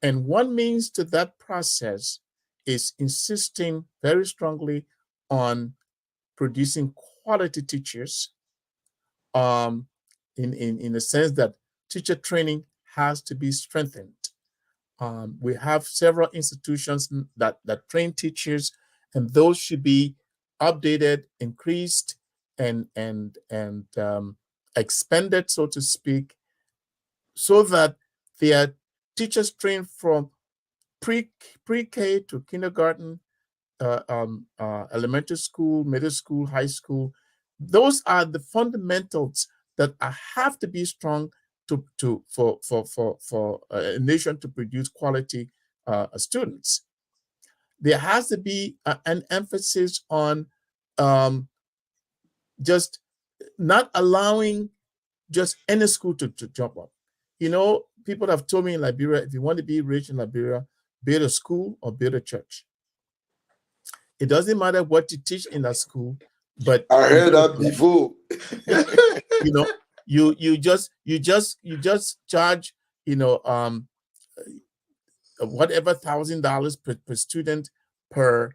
And one means to that process is insisting very strongly on producing quality teachers, in the sense that teacher training has to be strengthened. We have several institutions that train teachers, and those should be updated, increased, and expanded, so to speak, so that they are teachers trained from pre-K to kindergarten, elementary school, middle school, high school. Those are the fundamentals that have to be strong for a nation to produce quality students. There has to be an emphasis on just not allowing just any school to jump up. You know, people have told me in Liberia, if you want to be rich in Liberia, build a school or build a church. It doesn't matter what you teach in that school, but I heard that before. You know, you just charge, you know, whatever $1,000 per student per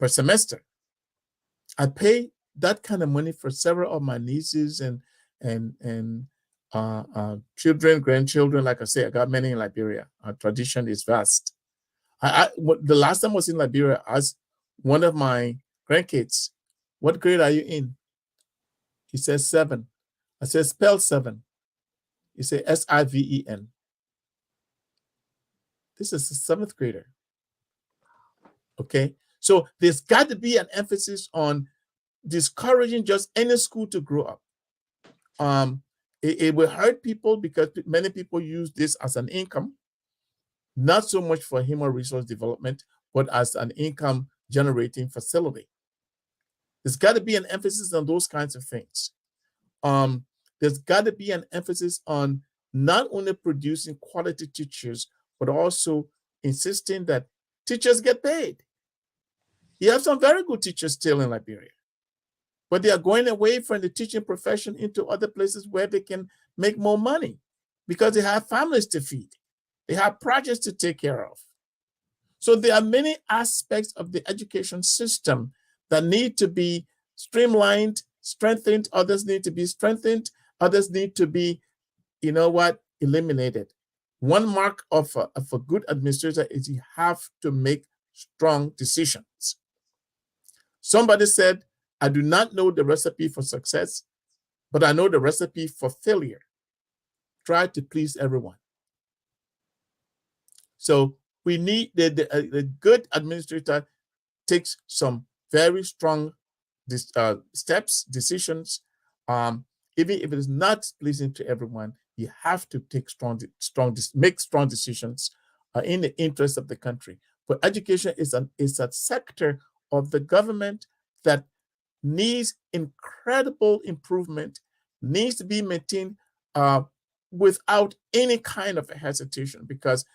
semester. I pay that kind of money for several of my nieces and children, grandchildren. Like I say, I got many in Liberia. Our tradition is vast. The last time I was in Liberia, I asked one of my grandkids, "What grade are you in?" He says 7. I said, "Spell 7." He said SIVEN. This is a 7th grader. Okay, so there's got to be an emphasis on discouraging just any school to grow up. It will hurt people because many people use this as an income, not so much for human resource development, but as an income generating facility. There's got to be an emphasis on those kinds of things. There's got to be an emphasis on not only producing quality teachers, but also insisting that teachers get paid. You have some very good teachers still in Liberia, but they are going away from the teaching profession into other places where they can make more money because they have families to feed. They have projects to take care of. So there are many aspects of the education system that need to be streamlined, strengthened. Others need to be strengthened. Others need to be, eliminated. One mark of a good administrator is you have to make strong decisions. Somebody said, I do not know the recipe for success, but I know the recipe for failure. Try to please everyone. So we need the good administrator takes some very strong steps, decisions. Even if it is not pleasing to everyone, you have to take make strong decisions in the interest of the country. But education is a sector of the government that needs incredible improvement, needs to be maintained without any kind of hesitation, because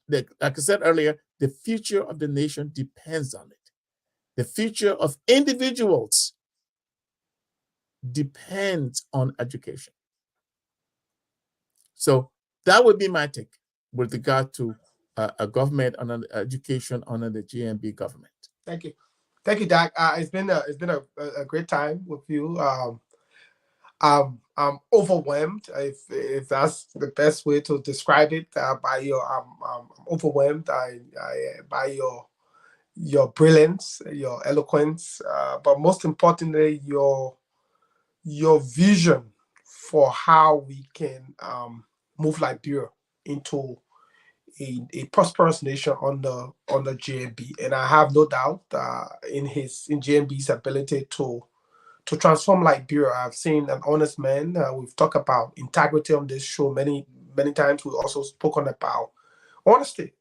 like I said earlier, the future of the nation depends on it. The future of individuals depends on education. So that would be my take with regard to a government on education under the GMB government. Thank you, Doc. It's been a great time with you. I'm overwhelmed, if that's the best way to describe it. By your, I'm overwhelmed by your brilliance, your eloquence, but most importantly, your vision for how we can move Liberia into a prosperous nation under GMB. And I have no doubt in GMB's ability to transform Liberia. I've seen an honest man. We've talked about integrity on this show many times. We've also spoken about honesty.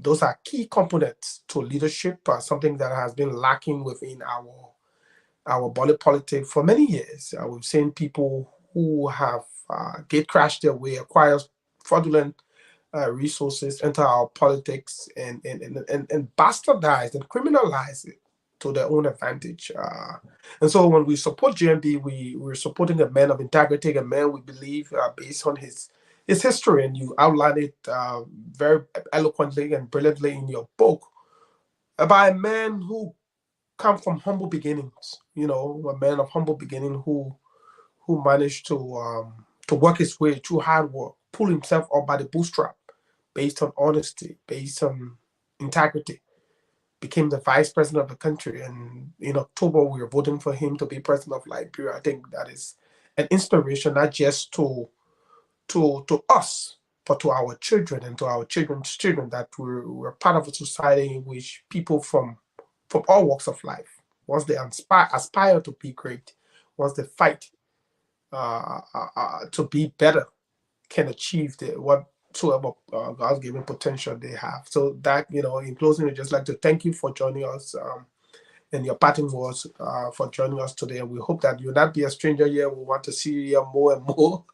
Those are key components to leadership, something that has been lacking within our body politic for many years. We've seen people who have gate crashed their way, acquire fraudulent resources, enter our politics and bastardize and criminalize it to their own advantage. And so when we support GMB, we're supporting a man of integrity, a man we believe based on his history, and you outlined it very eloquently and brilliantly in your book, about a man who come from humble beginnings, a man of humble beginning who managed to work his way through hard work, pull himself up by the bootstrap, based on honesty, based on integrity, became the vice president of the country. And in October, we are voting for him to be president of Liberia. I think that is an inspiration, not just to us, but to our children and to our children's children, that we're part of a society in which people from all walks of life, once they aspire to be great, once they fight to be better, can achieve whatsoever God's given potential they have. So that, in closing, I'd just like to thank you for joining us and your parting words for joining us today. And we hope that you'll not be a stranger here. We want to see you here more and more.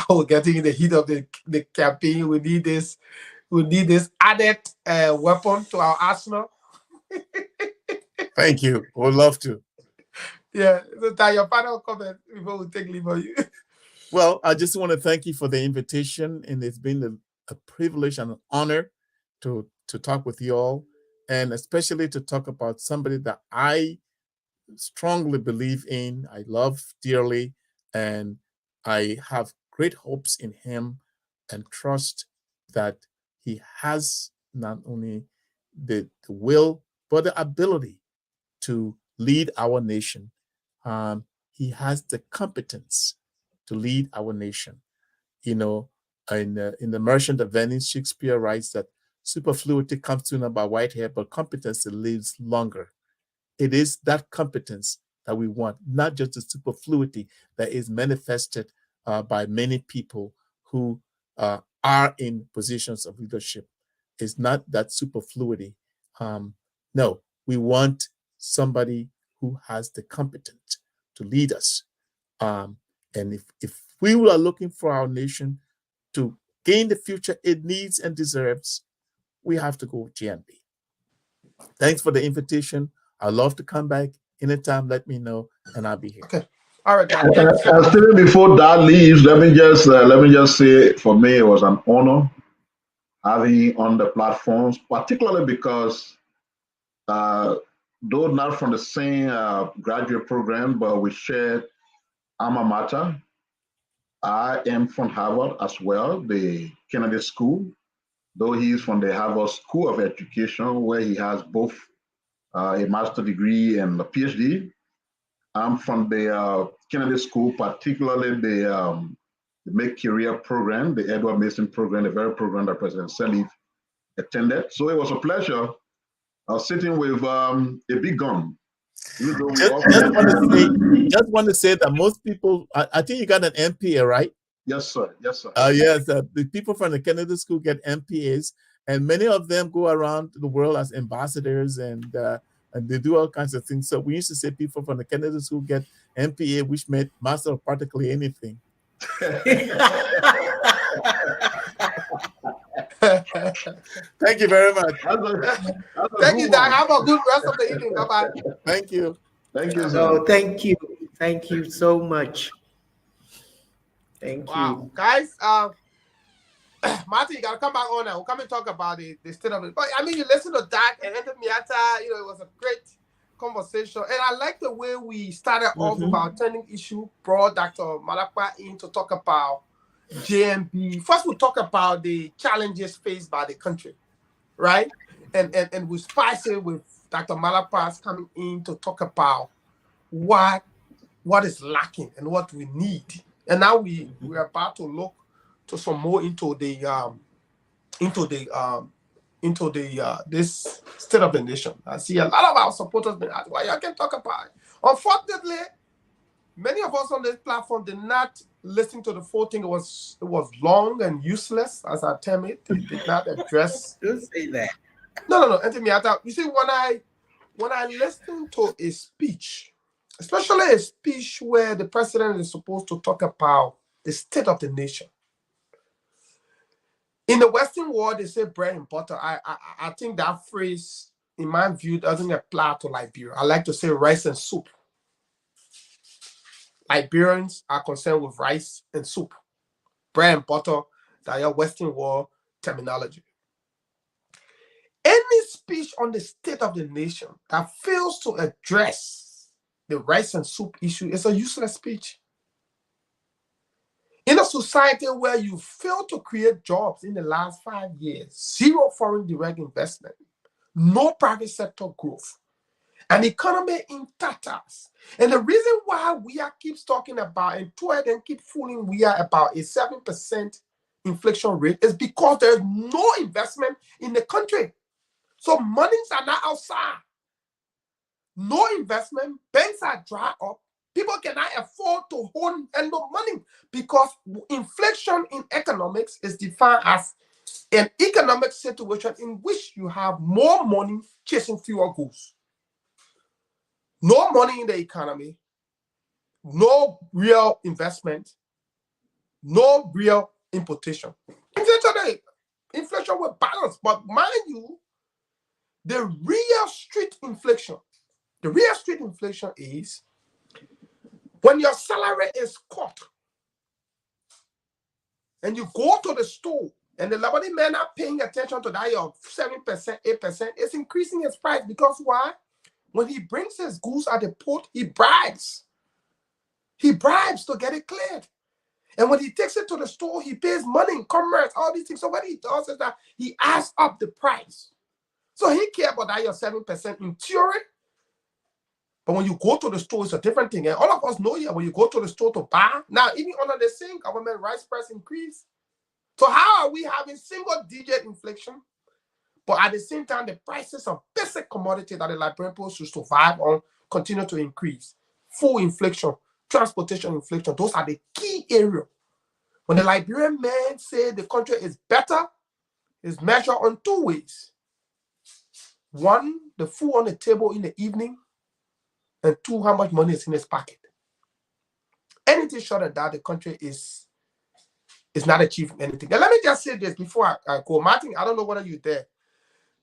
We're getting in the heat of the campaign. We need this added weapon to our arsenal. Thank you. We'd love to. Yeah. So your final comment before we take leave of you. Well, I just want to thank you for the invitation, and it's been a privilege and an honor to talk with you all, and especially to talk about somebody that I strongly believe in, I love dearly, and I have great hopes in him and trust that he has not only the will, but the ability to lead our nation. He has the competence to lead our nation. In the Merchant of Venice, Shakespeare writes that superfluity comes sooner by white hair, but competence lives longer. It is that competence that we want, not just the superfluity that is manifested by many people who are in positions of leadership. It's not that superfluity. No, we want somebody who has the competence to lead us. And if we are looking for our nation to gain the future it needs and deserves, we have to go with GNP. Thanks for the invitation. I'd love to come back anytime. Let me know, and I'll be here. Okay. All right, guys. Still before Dad leaves, let me just say, for me, it was an honor having you on the platforms, particularly because though not from the same graduate program, but we shared alma mater. I am from Harvard as well, the Kennedy School, though he is from the Harvard School of Education, where he has both a master's degree and a PhD. I'm from the Kennedy School, particularly the Make Career Program, the Edward Mason Program, the very program that President Sirleaf attended. So it was a pleasure sitting with a big gun. Just want to say that most people, I think you got an MPA, right? Yes, sir. Yes, sir. Yes, the people from the Kennedy School get MPAs, and many of them go around the world as ambassadors, and they do all kinds of things. So we used to say people from the Kennedy School get MPA, which meant Master of Practically Anything. Thank you very much. Thank you, Doc. Have a good rest of the evening. Bye-bye. Thank you. Thank you. So thank you. Thank you so much. Thank you. Guys, Martin, you gotta come back on now. We'll come and talk about the state of it. But I mean, you listen to Doc and Anthony Miata, it was a great conversation. And I like the way we started off with our trending issue, brought Dr. Malakpa in to talk about JMB. First, we'll talk about the challenges faced by the country, right? And we spice it with Dr. Malakpa coming in to talk about what is lacking and what we need. And now we're about to look to some more into this state of the nation. I see a lot of our supporters been asked, well, you can talk about it. Unfortunately, many of us on this platform did not listen to the full thing. It was long and useless, as I term it. It did not address. Don't say that. No, Anthony Miata. You see, when I listen to a speech, especially a speech where the president is supposed to talk about the state of the nation. In the Western world, they say bread and butter. I think that phrase, in my view, doesn't apply to Liberia. I like to say rice and soup. Liberians are concerned with rice and soup. Bread and butter, that your Western world terminology. Any speech on the state of the nation that fails to address the rice and soup issue is a useless speech. In a society where you failed to create jobs in the last 5 years, zero foreign direct investment, no private sector growth, an economy in tatters. And the reason why we keeps talking about and keep fooling we are about a 7% inflation rate is because there's no investment in the country. So monies are not outside. No investment, banks are dry up. People cannot afford to handle money because inflation in economics is defined as an economic situation in which you have more money chasing fewer goods. No money in the economy, no real investment, no real importation. Inflation will balance, but mind you, the real street inflation is when your salary is cut and you go to the store and the labor men are paying attention to that, your 7%, 8%, it's increasing its price because why? When he brings his goods at the port, he bribes. He bribes to get it cleared. And when he takes it to the store, he pays money in commerce, all these things. So what he does is that he asks up the price. So he cares about that your 7% in theory. But when you go to the store, it's a different thing. And all of us know here, when you go to the store to buy, now even under the same government rice price increase. So how are we having single-digit inflation, but at the same time, the prices of basic commodity that the Liberian people should survive on continue to increase? Full inflation, transportation inflation, those are the key areas. When the Liberian men say the country is better, it's measured on two ways. One, the food on the table in the evening, and two, how much money is in his pocket. Anything short of that, the country is not achieving anything. And let me just say this before I go. Martin, I don't know whether you're there.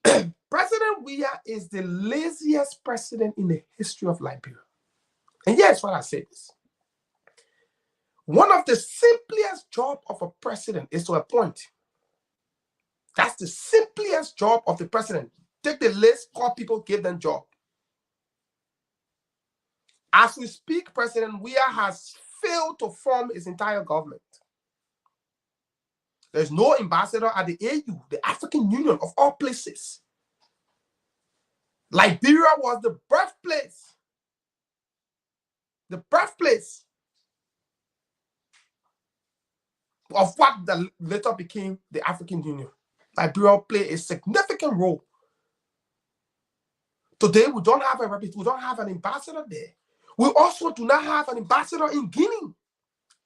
President Weah is the laziest president in the history of Liberia. And yes, what I say is, one of the simplest job of a president is to appoint. That's the simplest job of the president. Take the list, call people, give them job. As we speak, President Weah has failed to form his entire government. There's no ambassador at the AU, the African Union of all places. Liberia was the birthplace of what later became the African Union. Liberia played a significant role. Today, we don't have an ambassador there. We also do not have an ambassador in Guinea,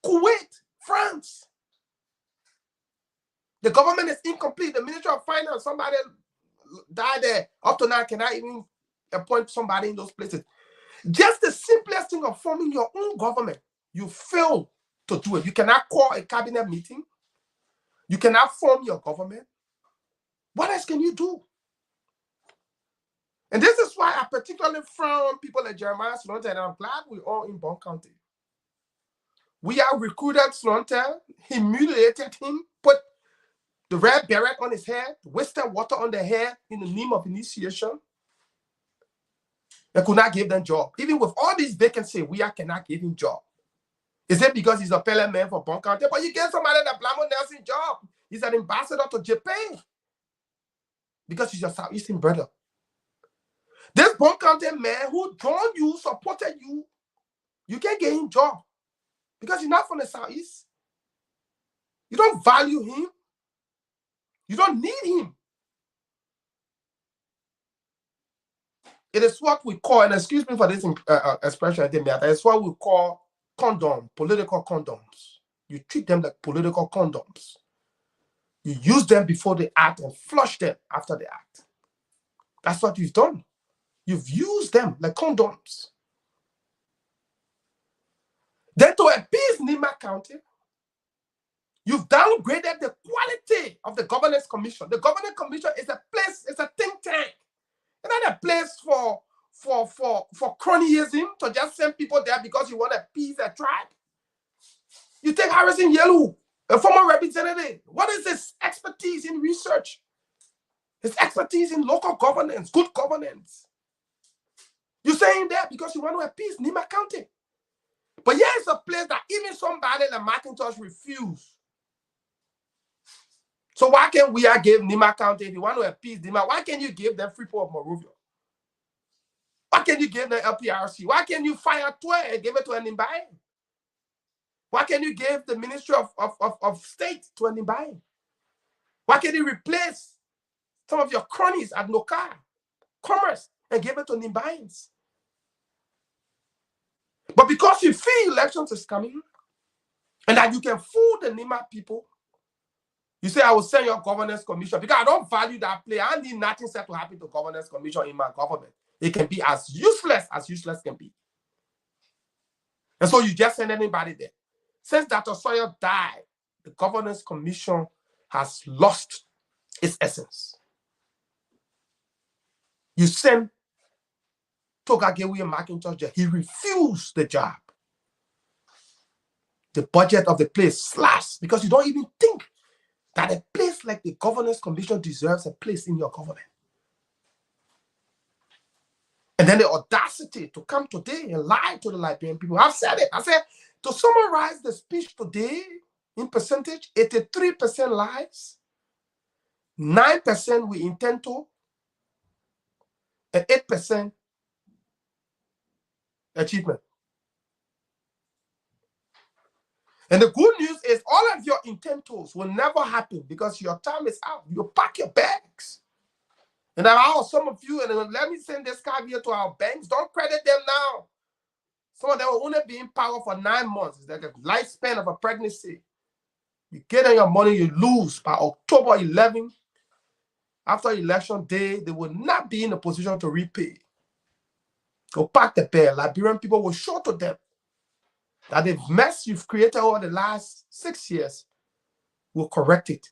Kuwait, France. The government is incomplete. The Ministry of Finance, somebody died there. Up to now, cannot even appoint somebody in those places. Just the simplest thing of forming your own government, you fail to do it. You cannot call a cabinet meeting. You cannot form your government. What else can you do? And this is why I particularly frown people like Jeremiah Slaughter, and I'm glad we're all in Bond County. We have recruited Slaughter, humiliated him, put the red beret on his head, wasted water on their hair in the name of initiation. They could not give them job. Even with all these vacancies, we cannot give him job. Is it because he's a fellow man for Bond County? But you get somebody that Blamo Nelson job. He's an ambassador to Japan. Because he's your Southeastern brother. This Bond County man who joined you, supported you, you can't get him job. Because he's not from the Southeast. You don't value him. You don't need him. It is what we call, and excuse me for this expression, it's what we call condom, political condoms. You treat them like political condoms. You use them before they act and flush them after they act. That's what you've done. You've used them like condoms. Then to appease Nima County, you've downgraded the quality of the Governance Commission. The Governance Commission is a place, it's a think tank. It's not a place for cronyism, to just send people there because you want to appease a tribe. You take Harrison Yellow, a former representative. What is his expertise in research? His expertise in local governance, good governance. You say him there because you want to appease Nima County. But yeah, it's a place that even somebody like McIntosh refused. So why can't we give Nima County, if you want to appease Nima, why can't you give them Freeport of Monrovia? Why can't you give them LPRC? Why can't you fire Twe and give it to an Nimbaye? Why can't you give the Ministry of State to an Nimbaye? Why can't you replace some of your cronies at Noka, Commerce, and give it to Nimbayans? But because you feel elections is coming, and that you can fool the Nima people, you say, I will send your Governance Commission, because I don't value that play. I need nothing set to happen to Governance Commission in my government. It can be as useless can be. And so you just send anybody there. Since Dr. Sawyer died, the Governance Commission has lost its essence. You send Togagewi and McIntosh, he refused the job. The budget of the place slashed because you don't even think that a place like the Governance Commission deserves a place in your government. And then the audacity to come today and lie to the Liberian people. I've said it. I said, to summarize the speech today in percentage, 83% lies, 9% we intend to, and 8% achievement. And the good news is all of your intentos will never happen because your time is out. You pack your bags. And I ask some of you, and let me send this caveat to our banks, don't credit them now. Some of them will only be in power for 9 months. It's like a lifespan of a pregnancy. You get on your money, you lose. By October 11, after election day, they will not be in a position to repay. Go pack the bear. Liberian people will show to them that the mess you've created over the last 6 years will correct it.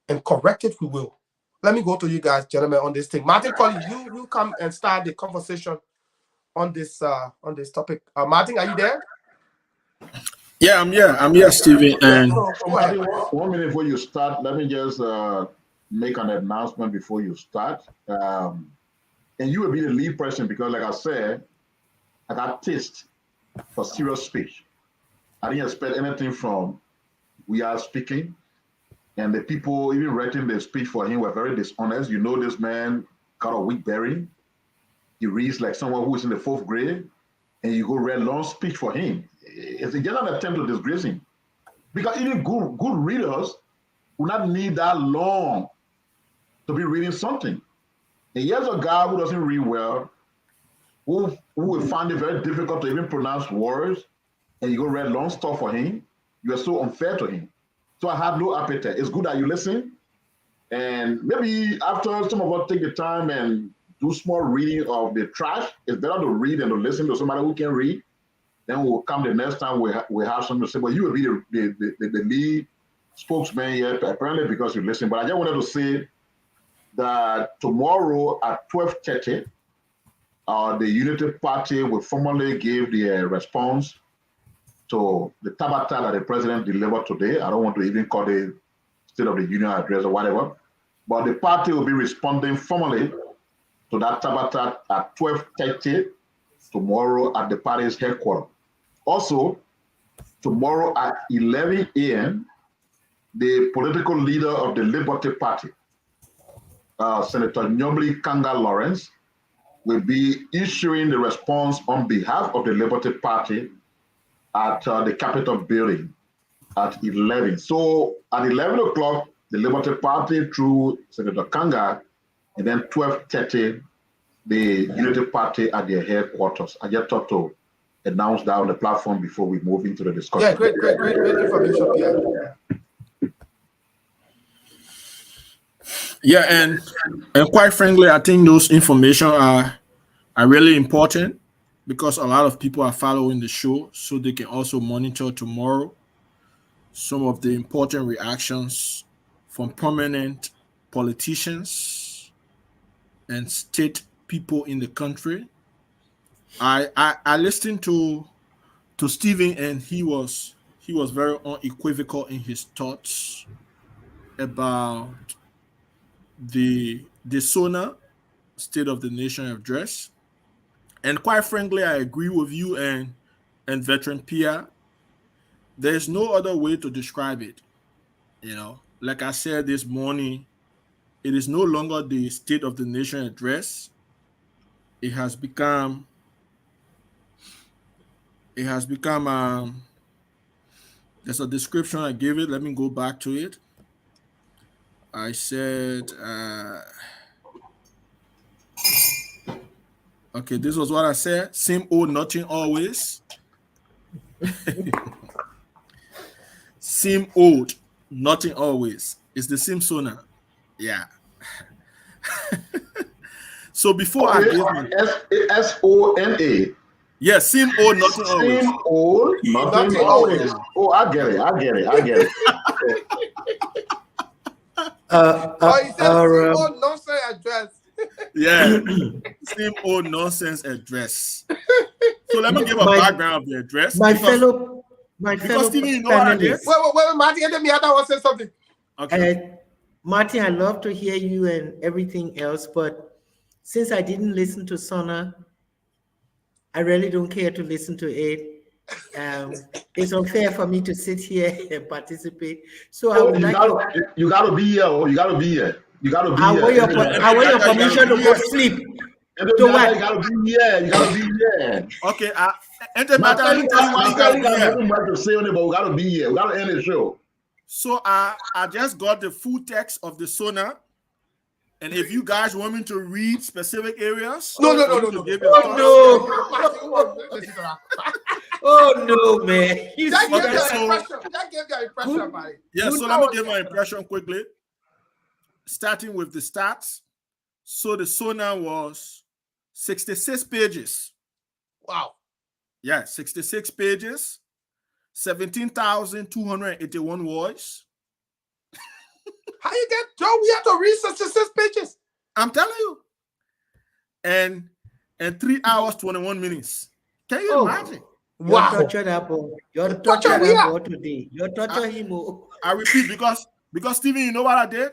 and correct it, we will. Let me go to you guys, gentlemen, on this thing. Martin Colley, you come and start the conversation on this topic. Martin, are you there? Yeah, I'm here, Stephen. And Martin, 1 minute before you start, let me just make an announcement before you start. And you will be the lead person because, like I said, I got taste for serious speech. I didn't expect anything from we are speaking. And the people even writing the speech for him were very dishonest. You know, this man got a weak bearing. He reads like someone who is in the 4th grade, and you go read long speech for him. It's a general attempt to disgrace him. Because even good readers will not need that long to be reading something. And here's a guy who doesn't read well, who will find it very difficult to even pronounce words, and you go read long stuff for him. You are so unfair to him. So I have no appetite. It's good that you listen. And maybe after some of us take the time and do small reading of the trash, it's better to read than to listen to somebody who can read. Then we'll come the next time we have something to say. But you will be the lead spokesman here, apparently because you listen. But I just wanted to say that tomorrow at 12:30, the Unity Party will formally give their response to the tabata that the president delivered today. I don't want to even call it State of the Union address or whatever, but the party will be responding formally to that tabata at 12:30 tomorrow at the party's headquarters. Also, tomorrow at 11 a.m., the political leader of the Liberty Party, Senator Nyobli Kanga Lawrence, will be issuing the response on behalf of the Liberty Party at the Capitol building at 11. So at 11 o'clock, the Liberty Party through Senator Kanga, and then 12:30, the Unity Party at their headquarters. I just thought to announce that on the platform before we move into the discussion. Yeah, great information, Pierre. Yeah, and quite frankly, I think those information are really important because a lot of people are following the show, so they can also monitor tomorrow some of the important reactions from prominent politicians and state people in the country. I listened to Stephen, and he was very unequivocal in his thoughts about the SONA State of the Nation address. And quite frankly, I agree with you and Veteran Pierre. There's no other way to describe it. You know, like I said this morning, it is no longer the State of the Nation address. It has become there's a description I gave it. Let me go back to it. I said, okay, this was what I said. Same old, nothing always. Same old, nothing always. It's the same SONA. Yeah. So before I give my SONA. Yeah, same old, nothing always. Same old, nothing always. Oh, I get it. He said same old nonsense address. Yeah, same old nonsense address. So let me give a background of the address. My fellow Stephen, you know what I did? Wait, Martin, let me add that one say something. Okay. Martin, I love to hear you and everything else, but since I didn't listen to SONA, I really don't care to listen to it. It's unfair for me to sit here and participate. So I would you gotta be here. You gotta be here. I want your permission to go sleep. You gotta be here. Okay. We gotta be here. We gotta end the show. So I just got the full text of the SONA. And if you guys want me to read specific areas, no. Oh no, man! That gave the impression about it. Yeah, so let me give my impression quickly. Starting with the stats. So the SONA was 66 pages. Wow. Yeah, 66 pages, 17,281 words. How you get Joe? We have to read 66 pages. I'm telling you. And 3 hours, 21 minutes. Can you imagine? Wow. You torture that boy. You torture that boy today. You torture him. I repeat, because Stephen, you know what I did?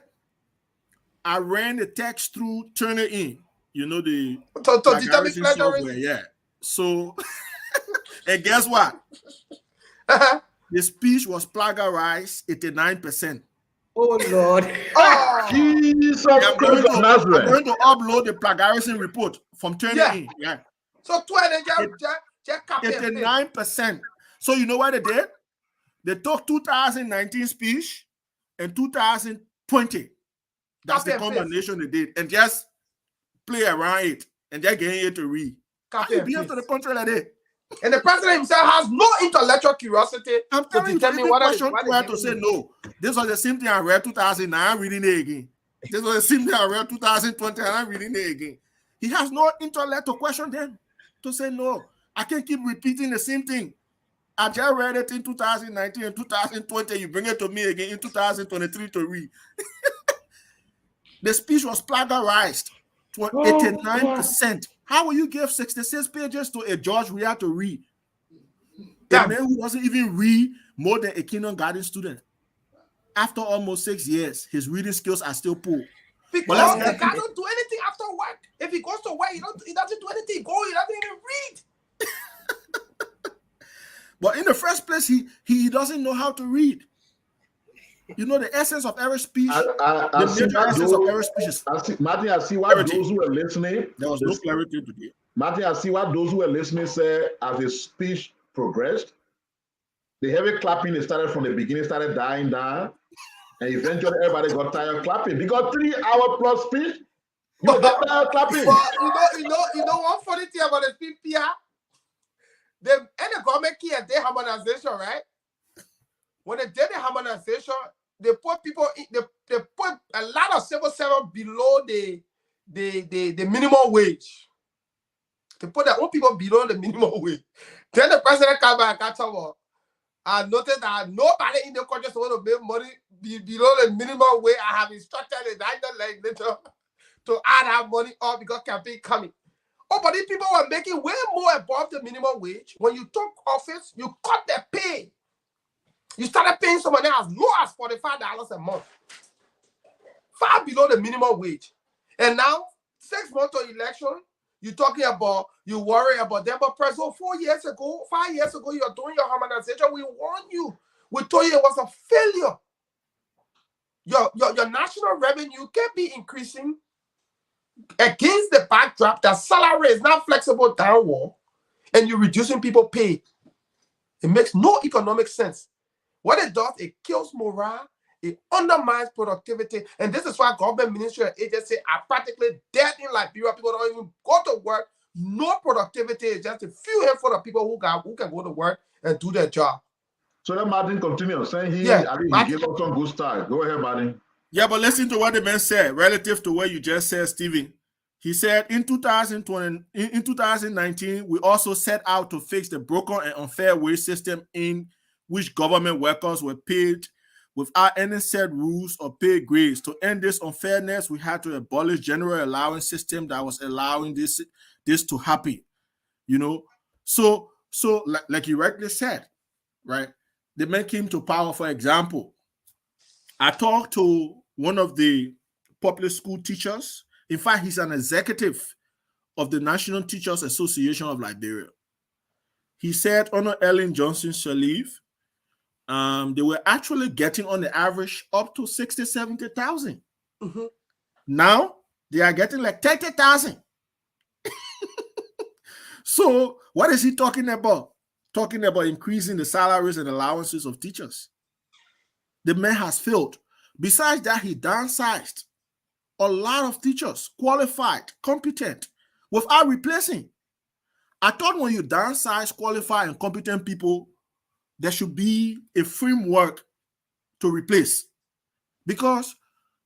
I ran the text through Turnitin. You know the determine software, yeah. So, and guess what? The speech was plagiarized 89%. Oh Lord! Oh, Jesus Christ of Nazareth! I'm going to upload the plagiarism report from Turnitin. Yeah. So 89%. So you know what they did? They took 2019 speech and 2020. That's the combination they did, and just play around it and just getting it to read. How you be after the country like that? And the president himself has no intellectual curiosity. I'm telling you, the question to say no. This was the same thing I read 2009. I'm reading it again. This was the same thing I read 2020. And I'm reading it again. He has no intellect to question them. To say no, I can't keep repeating the same thing. I just read it in 2019 and 2020. You bring it to me again in 2023 to read. The speech was plagiarized to 89%. How will you give 66 pages to a judge we had to read? A man who doesn't even read more than a kindergarten student. After almost 6 years, his reading skills are still poor. Because the guy don't do anything after work. If he goes to work, he doesn't do anything. He doesn't even read. But in the first place, he doesn't know how to read. You know the essence of every speech. I see what those who are listening. There was no clarity today. Martin, I see what those who are listening say as the speech progressed. The heavy clapping started from the beginning, started dying down, and eventually everybody got tired of clapping. Because 3 hour plus speech, you got tired of clapping. But you know one funny thing about the speech, Pierre? And the government key and their harmonization, right? When they did the harmonization, they put people they put a lot of civil servants below the minimum wage. They put their own people below the minimum wage. Then the president came back and told I noticed that nobody in the country want to make money below the minimum wage. I have instructed the legislature to add that money up because campaign coming. Oh, but these people were making way more above the minimum wage. When you took office, you cut their pay. You started paying somebody as low as $45 a month. Far below the minimum wage. And now, 6 months to election, you're talking about, you worry about them. But President, 5 years ago, you're doing your harmonization. We warned you. We told you it was a failure. Your national revenue can be increasing against the backdrop that salary is not flexible downward and you're reducing people pay. It makes no economic sense. What it does, it kills morale, it undermines productivity, and this is why government ministry and agency are practically dead in Liberia. People don't even go to work. No productivity. It's just a few handful of people who can go to work and do their job. So then Martin continues saying he gave us some good style. Go ahead, Martin. Yeah, but listen to what the man said relative to what you just said, Stephen. He said in 2019, we also set out to fix the broken and unfair wage system in which government workers were paid without any set rules or pay grades. To end this unfairness, we had to abolish general allowance system that was allowing this to happen. You know, so like you rightly said, right? The man came to power. For example, I talked to one of the public school teachers. In fact, he's an executive of the National Teachers Association of Liberia. He said under Ellen Johnson Sirleaf, they were actually getting on the average up to 60,000, 70,000. Mm-hmm. Now they are getting like 30,000. So what is he talking about? Talking about increasing the salaries and allowances of teachers. The man has failed. Besides that, he downsized a lot of teachers, qualified, competent, without replacing. I thought when you downsize qualified and competent people, there should be a framework to replace, because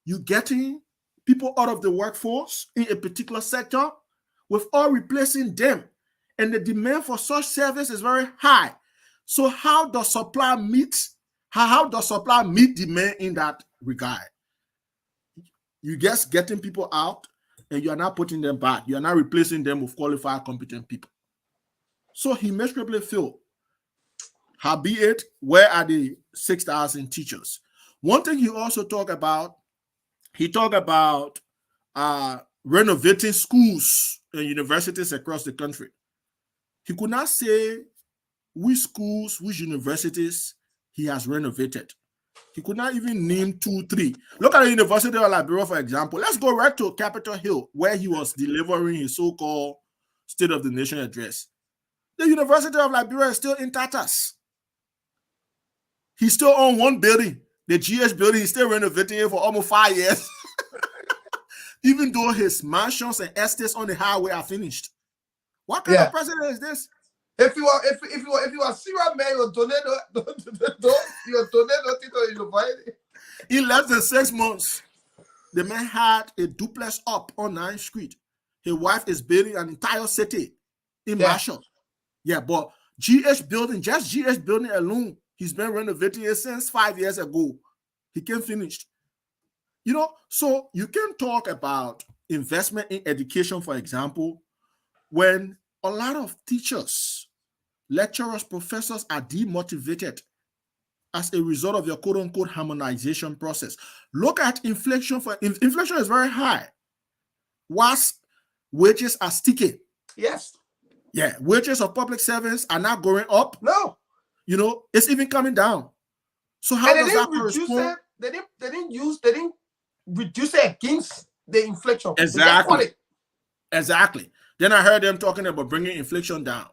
you're getting people out of the workforce in a particular sector without replacing them. And the demand for such service is very high. So how does supply meet demand in that regard? You just getting people out and you are not putting them back. You are not replacing them with qualified, competent people. So he miserably failed. Howbeit, where are the 6,000 teachers? One thing he also talked about, renovating schools and universities across the country. He could not say which schools, which universities he has renovated. He could not even name 2, 3. Look at the University of Liberia, for example. Let's go right to Capitol Hill, where he was delivering his so-called State of the Nation address. The University of Liberia is still in tatters. He still owns one building, the GH building. He's still renovating it for almost 5 years. Even though his mansions and estates on the highway are finished. What kind of president is this? If you are serious man, you donate to university. In less than 6 months, the man had a duplex up on 9th Street. His wife is building an entire city in Marshall. Yeah, but GH building, just GH building alone, he's been renovating it since 5 years ago. He can't finish. You know, so you can talk about investment in education, for example, when a lot of teachers, lecturers, professors are demotivated as a result of your quote-unquote harmonization process. Look at inflation. Inflation is very high. Whilst wages are sticky. Yes. Yeah, wages of public servants are not going up. No. You know, it's even coming down. So how does that correspond? They didn't reduce it against the inflation. Exactly. Then I heard them talking about bringing inflation down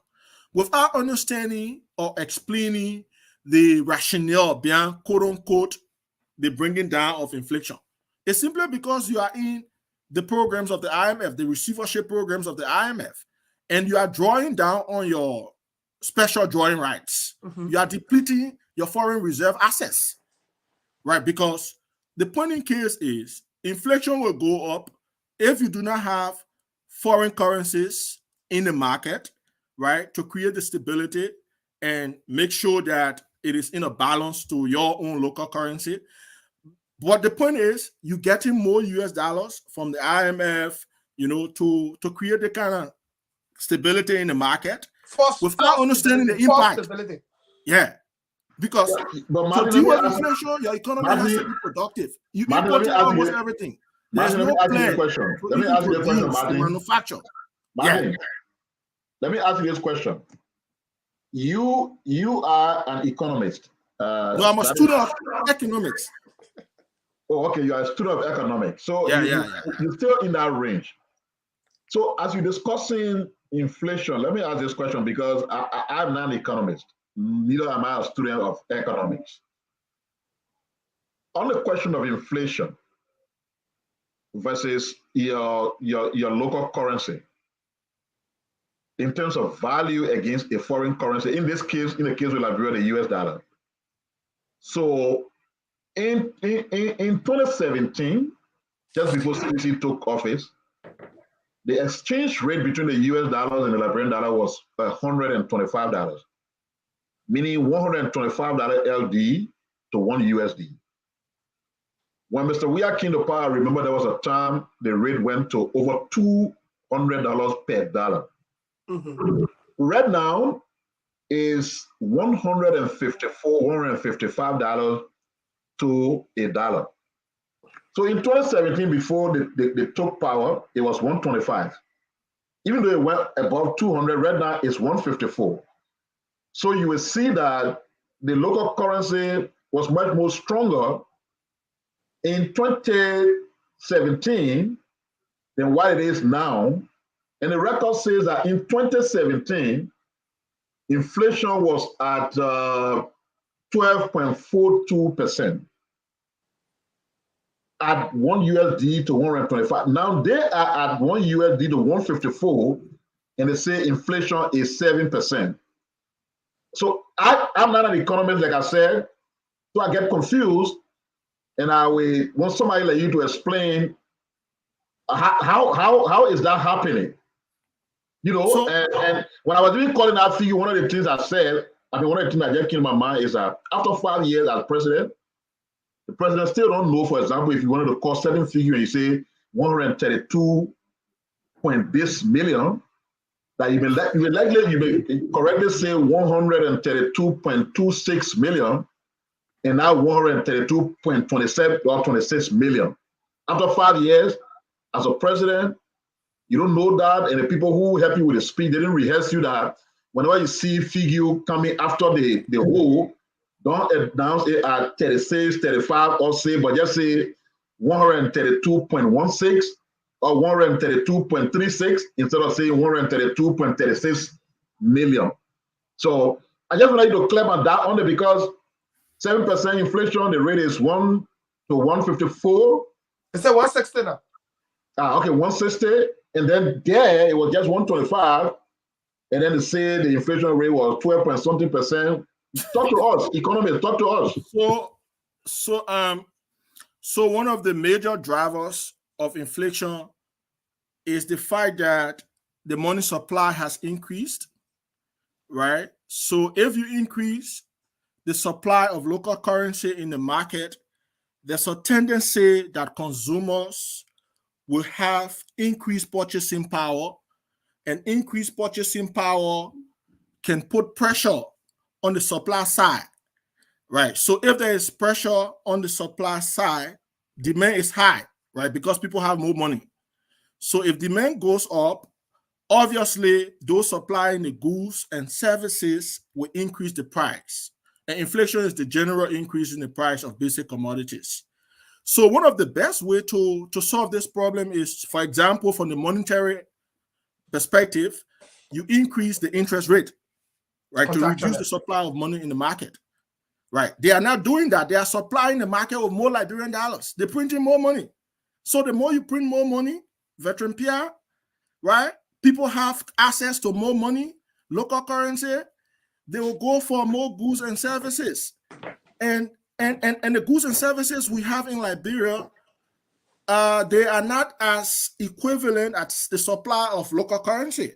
without understanding or explaining the rationale behind quote-unquote the bringing down of inflation. It's simply because you are in the programs of the IMF, the receivership programs of the IMF, and you are drawing down on your special drawing rights. You are depleting your foreign reserve assets, right? Because the point in case is inflation will go up if you do not have foreign currencies in the market, right, to create the stability and make sure that it is in a balance to your own local currency. But the point is, you're getting more US dollars from the IMF, you know, to create the kind of stability in the market without understanding the impact. Stability. Yeah. Because to deal with inflation, your economy has to be productive. You import almost everything. There's no plan Let me ask you a question, Martin. Manufacture. Martin, let me ask you this question. You are an economist. No, I'm a student of economics. Oh, okay. You are a student of economics. So you're still in that range. So as you're discussing inflation, let me ask this question because I'm not an economist. Neither am I a student of economics. On the question of inflation versus your local currency, in terms of value against a foreign currency, in this case, in the case of Liberia, the US dollar. So in 2017, just before CDC took office, the exchange rate between the US dollars and the Liberian dollar was $125, meaning $125 LD to $1 USD. When Mr. Weah came to power, remember there was a time the rate went to over $200 per dollar. Right now is $155 to a dollar. So in 2017, before they took power, it was 125. Even though it went above 200, right now it's 154. So you will see that the local currency was much more stronger in 2017 than what it is now. And the record says that in 2017, inflation was at 12.42%. At $1 USD to 125. Now they are at $1 USD to 154, and they say inflation is 7%. So I'm not an economist, like I said, so I get confused, and I will want somebody like you to explain how is that happening? You know, so, and when I was doing calling out for you, one of the things I said, one of the things that just came to my mind is that after 5 years as president, the president still don't know, for example, if you wanted to call certain figure and you say 132 point this million, that you may correctly say 132.26 million and now 132.27 or 26 million. After 5 years, as a president, you don't know that, and the people who help you with the speech, they didn't rehearse you that whenever you see figure coming after the whole, don't announce it at 36, 35, or say, but just say 132.16 or 132.36 instead of saying 132.36 million. So I just want you to clap on that only because 7% inflation, the rate is 1 to 154. It's a 160 now. Okay, 160. And then there it was just 125. And then they say the inflation rate was 12 point something percent. Talk to us, economists, talk to us. So one of the major drivers of inflation is the fact that the money supply has increased, right? So if you increase the supply of local currency in the market, there's a tendency that consumers will have increased purchasing power, and increased purchasing power can put pressure on the supply side, right? So if there is pressure on the supply side, demand is high, right? Because people have more money. So if demand goes up, obviously those supplying the goods and services will increase the price. And inflation is the general increase in the price of basic commodities. So one of the best ways to solve this problem is, for example, from the monetary perspective, you increase the interest rate, right, to reduce the supply of money in the market, right? They are not doing that. They are supplying the market with more Liberian dollars. They're printing more money. So the more you print more money, Veteran Pierre, right, people have access to more money, local currency, they will go for more goods and services. And the goods and services we have in Liberia, they are not as equivalent as the supply of local currency.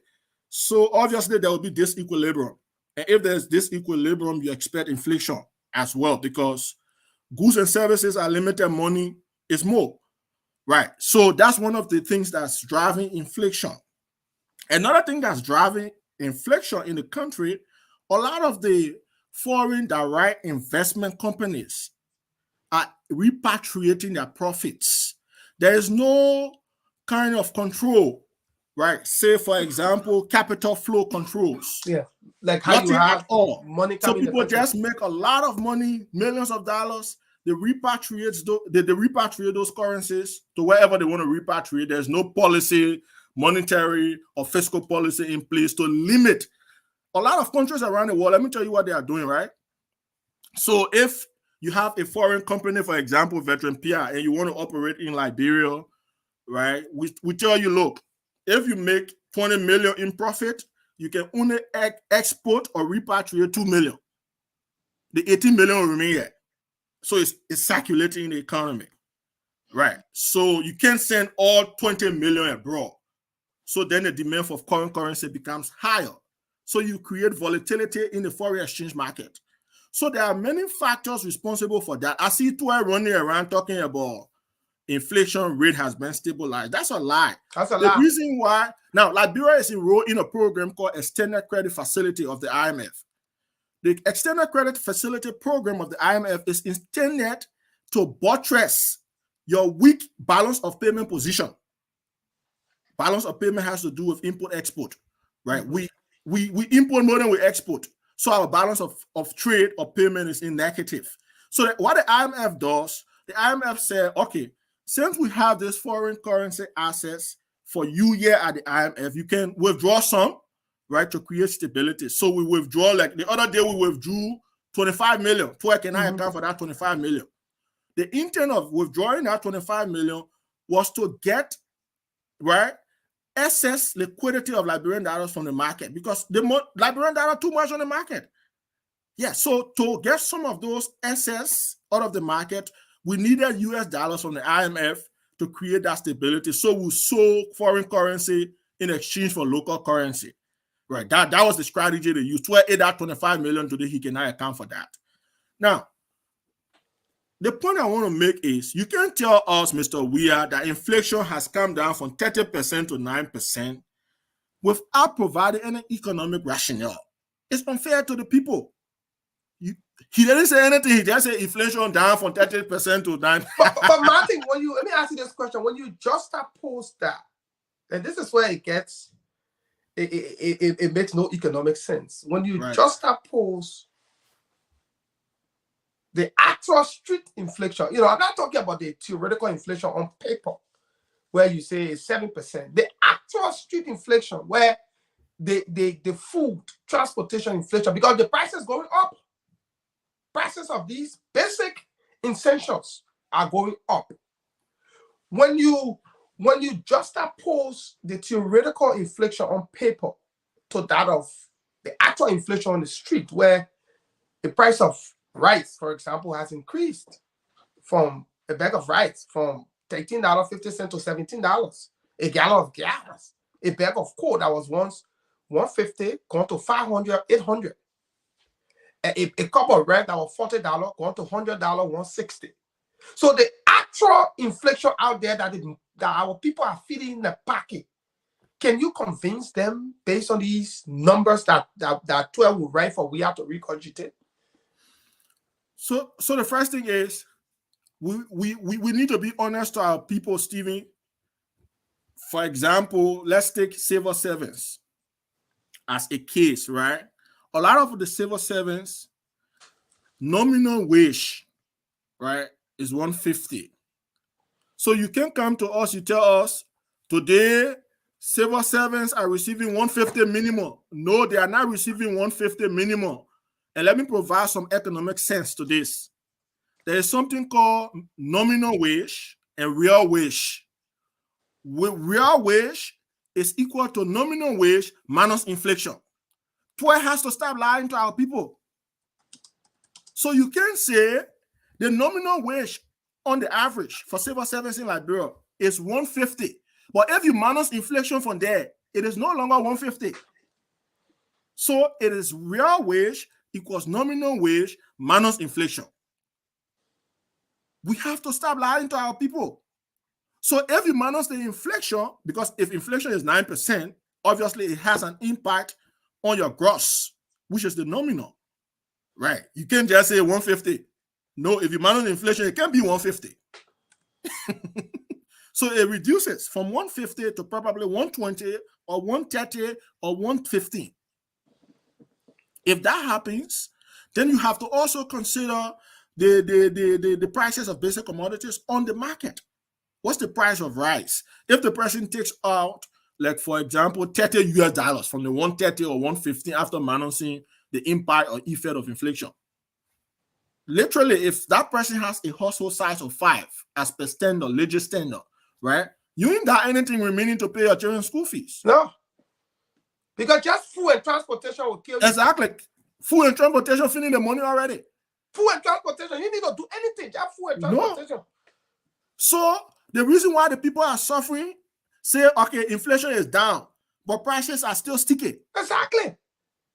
So obviously there will be disequilibrium. And if there's disequilibrium, you expect inflation as well, because goods and services are limited, money is more, right? So that's one of the things that's driving inflation. Another thing that's driving inflation in the country, a lot of the foreign direct investment companies are repatriating their profits. There is no kind of control, right? Say, for example, capital flow controls. Yeah, like how nothing you have at all. money So coming. people just make a lot of money, millions of dollars. They repatriate those currencies to wherever they want to repatriate. There's no policy, monetary or fiscal policy in place to limit. A lot of countries around the world, let me tell you what they are doing, right? So if you have a foreign company, for example, Veteran Pierre, and you want to operate in Liberia, right? We tell you, look, if you make 20 million in profit, you can only export or repatriate 2 million. The 18 million will remain here. So it's circulating in the economy, right? So you can't send all 20 million abroad. So then the demand for foreign currency becomes higher. So you create volatility in the foreign exchange market. So there are many factors responsible for that. I see Twitter running around talking about inflation rate has been stabilized. That's a lie. That's a lie. The reason why, now Liberia is enrolled in a program called Extended Credit Facility of the IMF. The Extended Credit Facility program of the IMF is intended to buttress your weak balance of payment position. Balance of payment has to do with import-export, right? We import more than we export. So our balance of trade or payment is in negative. So what the IMF does, the IMF said, okay, since we have this foreign currency assets for you here at the IMF, you can withdraw some, right, to create stability. So we withdraw, like the other day we withdrew 25 million. So I can account for that 25 million. The intent of withdrawing that 25 million was to get, right, excess liquidity of Liberian dollars from the market, because the Liberian dollar too much on the market. Yeah, so to get some of those excess out of the market, we needed US dollars from the IMF to create that stability. So we sold foreign currency in exchange for local currency. Right, that was the strategy they used. To add that 25 million today, he cannot account for that. Now, the point I want to make is you can't tell us, Mr. Weir, that inflation has come down from 30% to 9% without providing any economic rationale. It's unfair to the people. He didn't say anything. He just said inflation down from 30% to 9%. But Martin, let me ask you this question. When you just oppose that, and this is where it gets, it makes no economic sense. When you just oppose the actual street inflation, I'm not talking about the theoretical inflation on paper, where you say it's 7%. The actual street inflation, where the food, transportation inflation, because the prices going up. Prices of these basic essentials are going up. When you just oppose the theoretical inflation on paper to that of the actual inflation on the street, where the price of rice, for example, has increased from a bag of rice from $13.50 to $17, a gallon of gas, a bag of coal that was once $150 going to $500, $800, a cup of bread that was $40 going to $100, $160. So the actual inflation out there that our people are feeding in the pocket, can you convince them based on these numbers that 12 will write for we have to regurgitate? So the first thing is we need to be honest to our people, Stephen. For example, let's take civil servants as a case, right? A lot of the civil servants, nominal wage, right, is $150. So you can come to us, you tell us today civil servants are receiving $150 minimum. No, they are not receiving $150 minimum. And let me provide some economic sense to this. There is something called nominal wage and real wage. Real wage is equal to nominal wage minus inflation. TWE has to stop lying to our people. So you can say the nominal wage on the average for civil servants in Liberia is $150. But if you minus inflation from there, it is no longer $150. So it is real wage equals nominal wage minus inflation. We have to stop lying to our people. So if you minus the inflation, because if inflation is 9%, obviously it has an impact on your gross, which is the nominal, right? You can't just say 150. No, if you minus inflation, it can be 150. So it reduces from 150 to probably 120 or 130 or 115. If that happens, then you have to also consider the prices of basic commodities on the market. What's the price of rice? If the person takes out, like for example, $30 from the 130 or 115 after minusing the impact or effect of inflation. Literally, if that person has a household size of 5 as per standard, legit standard, right? You ain't got anything remaining to pay your children's school fees. No. Because just food and transportation will kill you. Exactly. Food and transportation finish the money already. Food and transportation, you need to do anything. Just food and transportation. No. So the reason why the people are suffering, say, okay, inflation is down, but prices are still sticky. Exactly.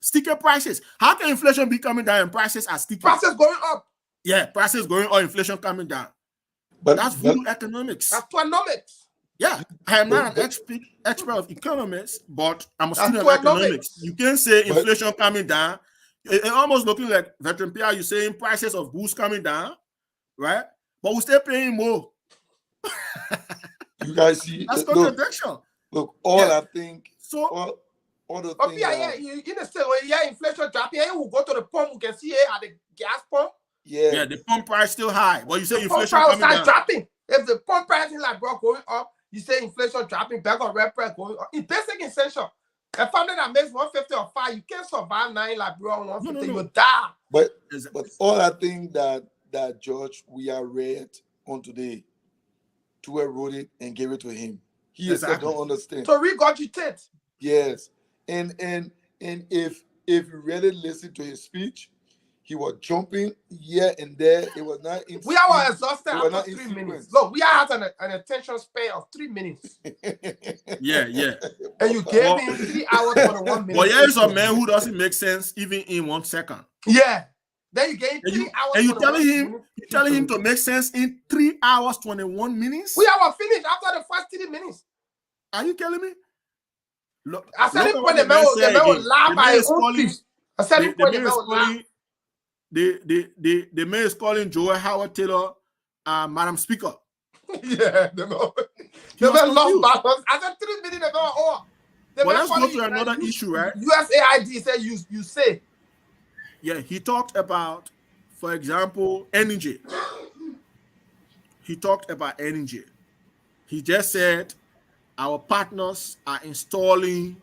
Sticky prices. How can inflation be coming down and prices are sticky? Prices going up. Yeah, prices going up, inflation coming down. But that's voodoo economics. That's economics. Yeah, I am not an expert of economics, but I'm a student of economics. You can say inflation coming down. It almost looking like Veteran PR, you're saying prices of goods coming down, right? But we're still paying more. You guys see, that's contradiction. Look, I think so. All the but things. You in the state when inflation dropping, you will go to the pump. You can see it at the gas pump. Yeah, the pump price still high. But you say inflation coming coming down. Dropping. If the pump price is like going up, you say inflation dropping, back on red price going up. It's basic essential. A family that makes 150 or 5, you can't survive 9 like bro on 150. You will die. But all I think that George we are read on today, TWE wrote it and gave it to him. He exactly. Don't understand. To regurgitate. Yes, and if you really listen to his speech, he was jumping here and there. It was not. We are exhausted after 3 minutes. Look, we had an attention span of 3 minutes. Yeah. And you gave him 3 hours for the 1 minute. But there is a man who doesn't make sense even in 1 second. Yeah. Then you get 3 hours. And you're telling him to make sense in 3 hours 21 minutes. We are finished after the first 3 minutes. Are you killing me? Look, at certain point, the man will laugh by his own piece. At certain point, the man will laugh. The man is calling Joel Howard Taylor, Madam Speaker. Yeah, the man lost balance. After 3 minutes, the man, oh. Well, let's go to another issue, right? USAID said you say. Yeah, he talked about, for example, energy. He talked about energy. He just said our partners are installing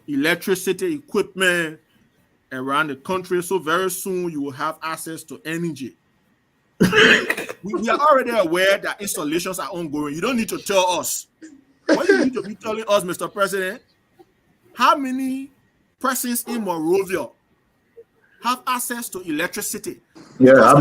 electricity equipment around the country, so very soon you will have access to energy. we are already aware that installations are ongoing. You don't need to tell us. What you need to be telling us, Mr. President, how many persons in Monrovia have access to electricity? Yeah, how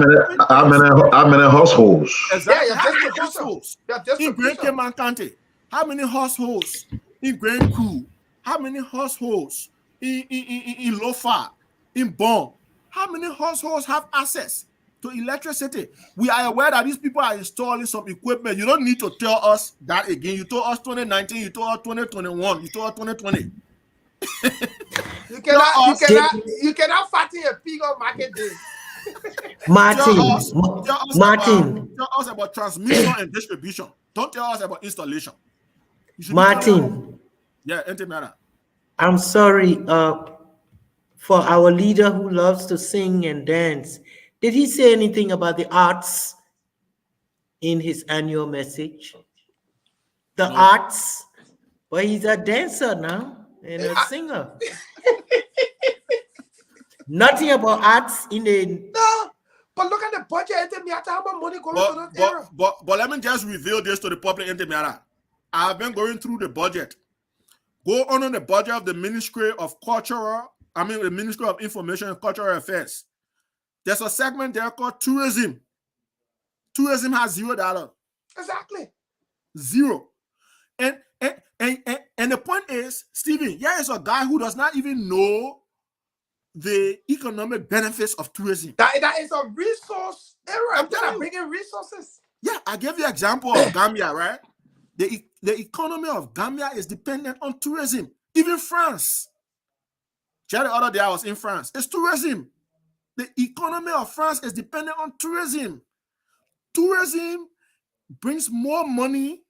many households? Exactly. How many households in Grand Cayman County? How many households in Grand Crew? How many households in Lofa, in Bon? How many households have access to electricity? We are aware that these people are installing some equipment. You don't need to tell us that again. You told us 2019, you told us 2021, you told us 2020. You cannot fatten a pig on market day. Martin, tell us about transmission and distribution. Don't tell us about installation. Martin. Yeah, matter. I'm sorry. For our leader who loves to sing and dance, did he say anything about the arts in his annual message? The arts? Well, he's a dancer now and a singer. Nothing about arts in the... No, but look at the budget. How much money going to the area? But let me just reveal this to the public. I have been going through the budget. Go on the budget of the Ministry of the Ministry of Information and Cultural Affairs. There's a segment there called tourism. Tourism has $0. Exactly. Zero. And the point is, Stephen, here is a guy who does not even know the economic benefits of tourism. That is a resource area. They're bringing resources. Yeah, I gave you an example of Gambia, right? The economy of Gambia is dependent on tourism. Even France. The other day I was in France. It's tourism. The economy of France is dependent on tourism. Tourism brings more money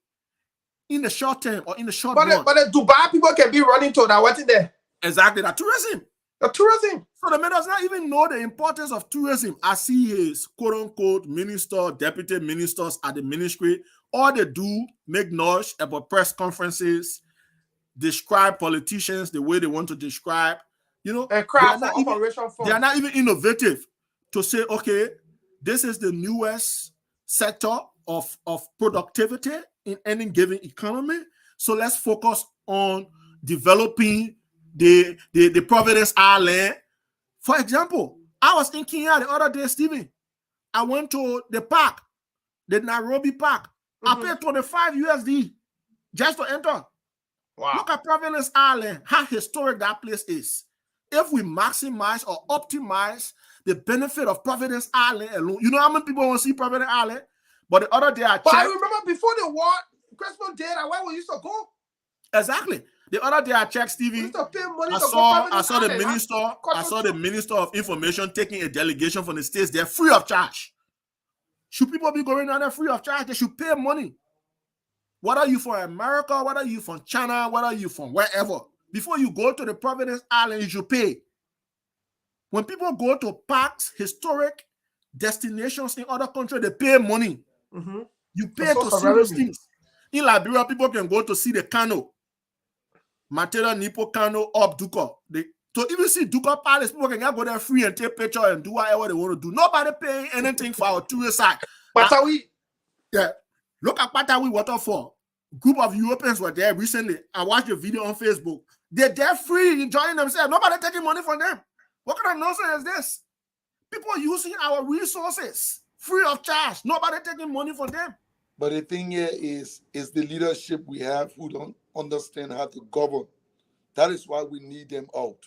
in the short term or in the short run. But the Dubai people can be running to that. What's in there? Exactly, that tourism. The tourism. So the man does not even know the importance of tourism. I see his quote-unquote minister, deputy ministers at the ministry. All they do, make noise about press conferences, describe politicians the way they want to describe. You know, they are not even innovative to say, okay, this is the newest sector of productivity in any given economy. So let's focus on developing the Providence Island. For example, I was in Kenya the other day, Stephen. I went to the park, the Nairobi Park. I paid $25 just to enter. Wow. Look at Providence Island, how historic that place is. If we maximize or optimize the benefit of Providence Island alone, you know how many people want to see Providence Island? But the other day I checked. But I remember before the war, Christmas Day, where we used to go. Exactly. The other day I checked, Stevie. I saw the Minister of Information taking a delegation from the states there free of charge. Should people be going down there free of charge? They should pay money. Whether you from America, whether you from China, whether you from wherever. Before you go to the Providence Island, you should pay. When people go to parks, historic destinations in other countries, they pay money. You pay to see those things. In Liberia, people can go to see the Kano. Matera Nipo Kano up Duko. To even see Duko Palace, people can go there free and take picture and do whatever they want to do. Nobody paying anything for our tourist side. Patawi. Yeah. Look at Patawi Waterfall. Group of Europeans were there recently. I watched a video on Facebook. They're there free, enjoying themselves. Nobody taking money from them. What kind of nonsense is this? People using our resources free of charge. Nobody taking money from them. But the thing here is the leadership we have who don't understand how to govern. That is why we need them out.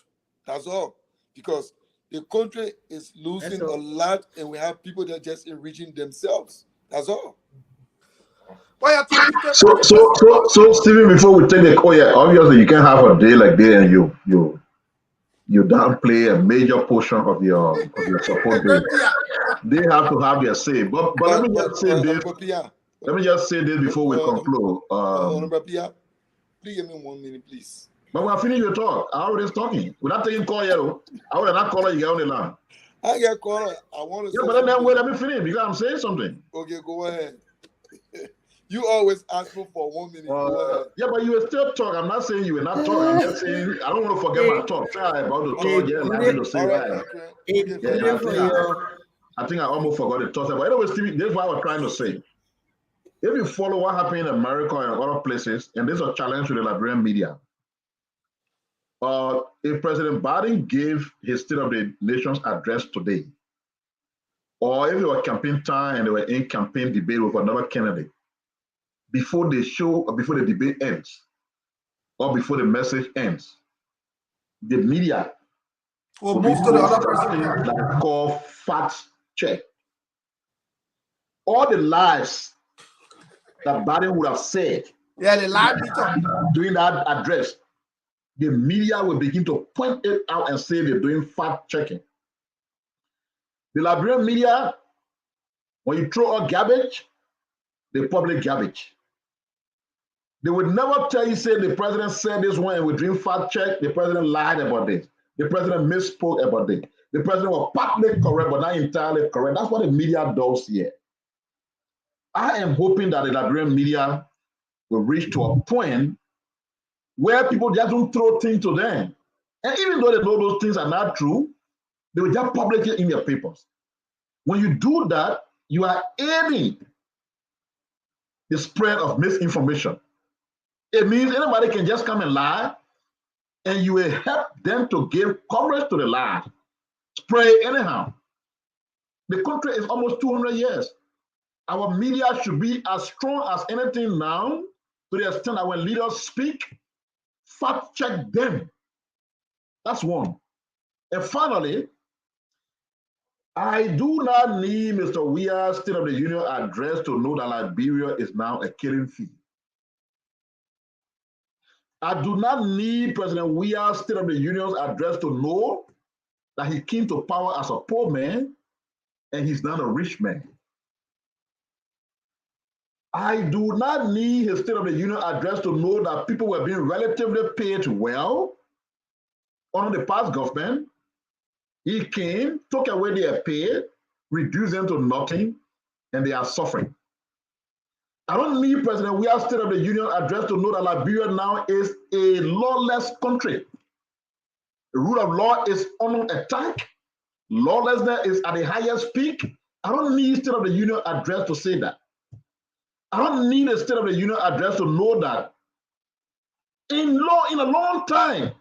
That's all. Because The country is losing a lot, and we have people that are just enriching themselves. That's all. So, Stephen, before we take the call, yeah, obviously you can't have a day like that and you downplay a major portion of your support base. They have to have their say. But let me just say this. Let me just say this before we conclude. Please give me 1 minute, please. But when I finish your talk, I already talking. We're not taking call yet. I would not call you get on the line. I get called. I want to. Yeah, but then wait, let me finish because I'm saying something. Okay, go ahead. You always ask me for 1 minute. Yeah, but you will still talk. I'm not saying you will not talk. I'm just saying I don't want to forget my talk. Try about the talk. Yeah, I'm going to say right. I think I almost forgot to talk about. Anyway, Steve, this is what I was trying to say. If you follow what happened in America and other places, and this is a challenge to the Liberian media, if President Biden gave his State of the Nation's address today, or if it was campaign time and they were in campaign debate with another candidate, before the show or before the debate ends, or before the message ends, the media will move to the other person that call fact check. All the lies that Biden would have said, during that address, the media will begin to point it out and say they're doing fact checking. The Liberian media, when you throw out garbage, they publish garbage. They would never tell you, say the president said this one and we're doing fact check. The president lied about this. The president misspoke about this. The president was partly correct, but not entirely correct. That's what the media does here. I am hoping that the Liberian media will reach to a point where people just don't throw things to them. And even though they know those things are not true, they will just publish it in their papers. When you do that, you are aiding the spread of misinformation. It means anybody can just come and lie, and you will help them to give coverage to the lie. Spray anyhow. The country is almost 200 years. Our media should be as strong as anything now, to the extent that when leaders speak, fact check them. That's one. And finally, I do not need Mr. Weah's State of the Union address to know that Liberia is now a killing field. I do not need President Weah's State of the Union's address to know that he came to power as a poor man and he's not a rich man. I do not need his State of the Union address to know that people were being relatively paid well under the past government. He came, took away their pay, reduced them to nothing, and they are suffering. I don't need President Weah's State of the Union address to know that Liberia now is a lawless country. The rule of law is under attack. Lawlessness is at the highest peak. I don't need State of the Union address to say that. I don't need a State of the Union address to know that in a long time,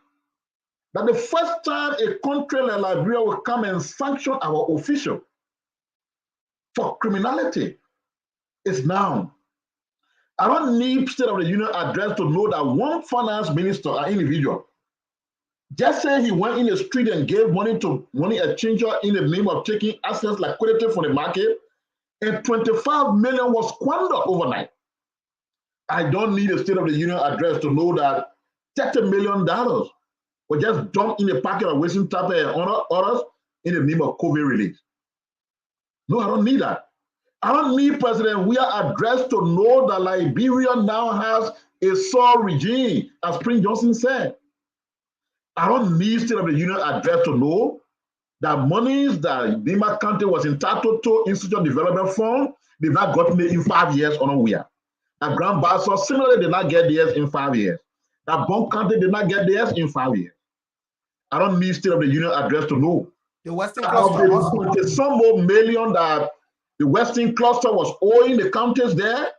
that the first time a country like Liberia will come and sanction our official for criminality is now. I don't need State of the Union address to know that one finance minister or individual just say he went in the street and gave money to money exchanger in the name of taking assets liquidity from the market, and 25 million was squandered overnight. I don't need a State of the Union address to know that $30 million were just dumped in the pocket of Winston Tapper and others in the name of COVID relief. No, I don't need that. I don't need President Weah address to know that Liberia now has a sole regime, as Prince Johnson said. I don't need State of the Union address to know that monies that Bima County was entitled to Institute Development Fund, they've not gotten it in 5 years on Weah. That Grand Bassa similarly did not get theirs in 5 years. That Bon County did not get theirs in 5 years. I don't need State of the Union address to know. The Western Cluster. There's some more million that the Western Cluster was owing the counties there.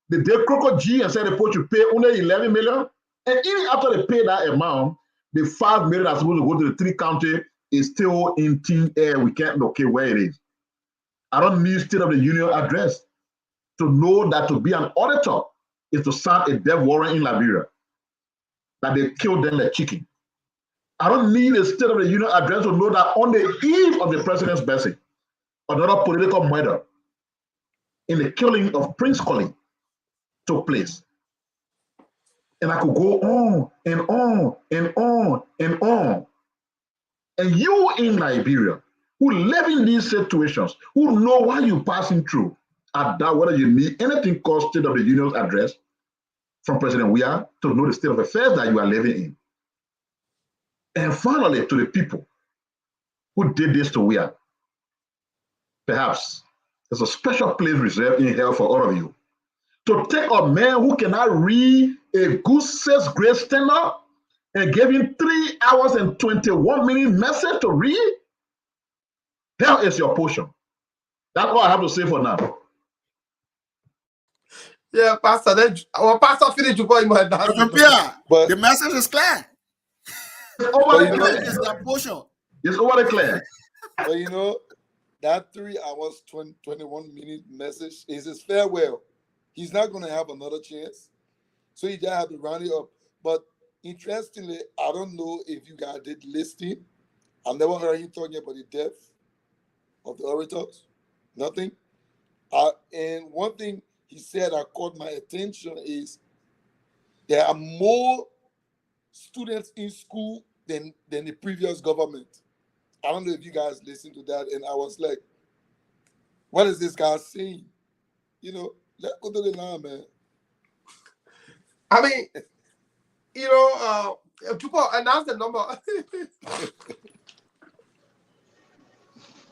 They did Croco G and said they put to pay only 11 million. And even after they pay that amount, the 5 million that's supposed to go to the 3 counties is still in thin air. We can't locate where it is. I don't need State of the Union address to know that to be an auditor is to sign a death warrant in Liberia, that they killed them like chicken. I don't need a State of the Union address to know that on the eve of the president's birthday, another political murder in the killing of Prince Colin took place. And I could go on and on and on and on. And you in Liberia, who live in these situations, who know what you're passing through, at that whether you need anything called State of the Union's address from President Weah to know the state of affairs that you are living in. And finally, to the people who did this to Weah, perhaps there's a special place reserved in hell for all of you. To take a man who cannot read a good 6th grade standard and give him 3 hours and 21 minutes message to read, hell is your portion. That's all I have to say for now. Yeah, Pastor. Pastor finished before you went down. But the message is clear. It's over the clear. It's that portion. It's over the clear. But you know, that 3 hours, 21 minute message is his farewell. He's not going to have another chance. So you just have to round it up. But interestingly, I don't know if you guys did listen. I've never heard him talking about the death of the orators. Nothing. And one thing he said that caught my attention is there are more students in school than the previous government. I don't know if you guys listened to that. And I was like, what is this guy saying? You know, let's go to the line, man. I mean, you know, people announce the number.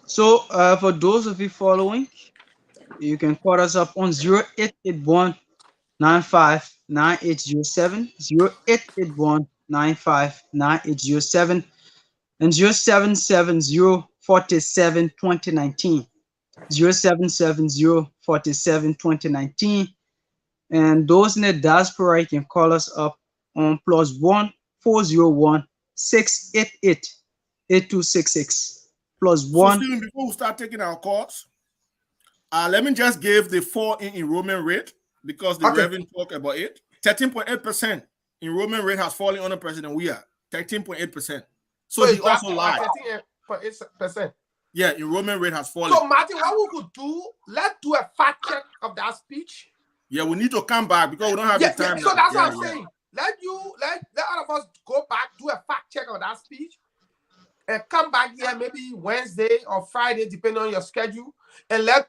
So for those of you following, you can call us up on 0881-959807, 0881-959807, and 0770-47-2019, 0770-47-2019. And those in the diaspora, you can call us up on +1 401-688-8266. +1. So Stephen, before we start taking our calls, let me just give the fall in enrollment rate because the Reverend talked about it. 13.8% enrollment rate has fallen under President Weah. 13.8%. So he also lied. 13.8%. Yeah, enrollment rate has fallen. So Martin, what we could do, let's do a fact check of that speech. Yeah, we need to come back because we don't have the time. So that's what I'm saying. Let all of us go back, do a fact check of that speech, and come back here maybe Wednesday or Friday, depending on your schedule, and let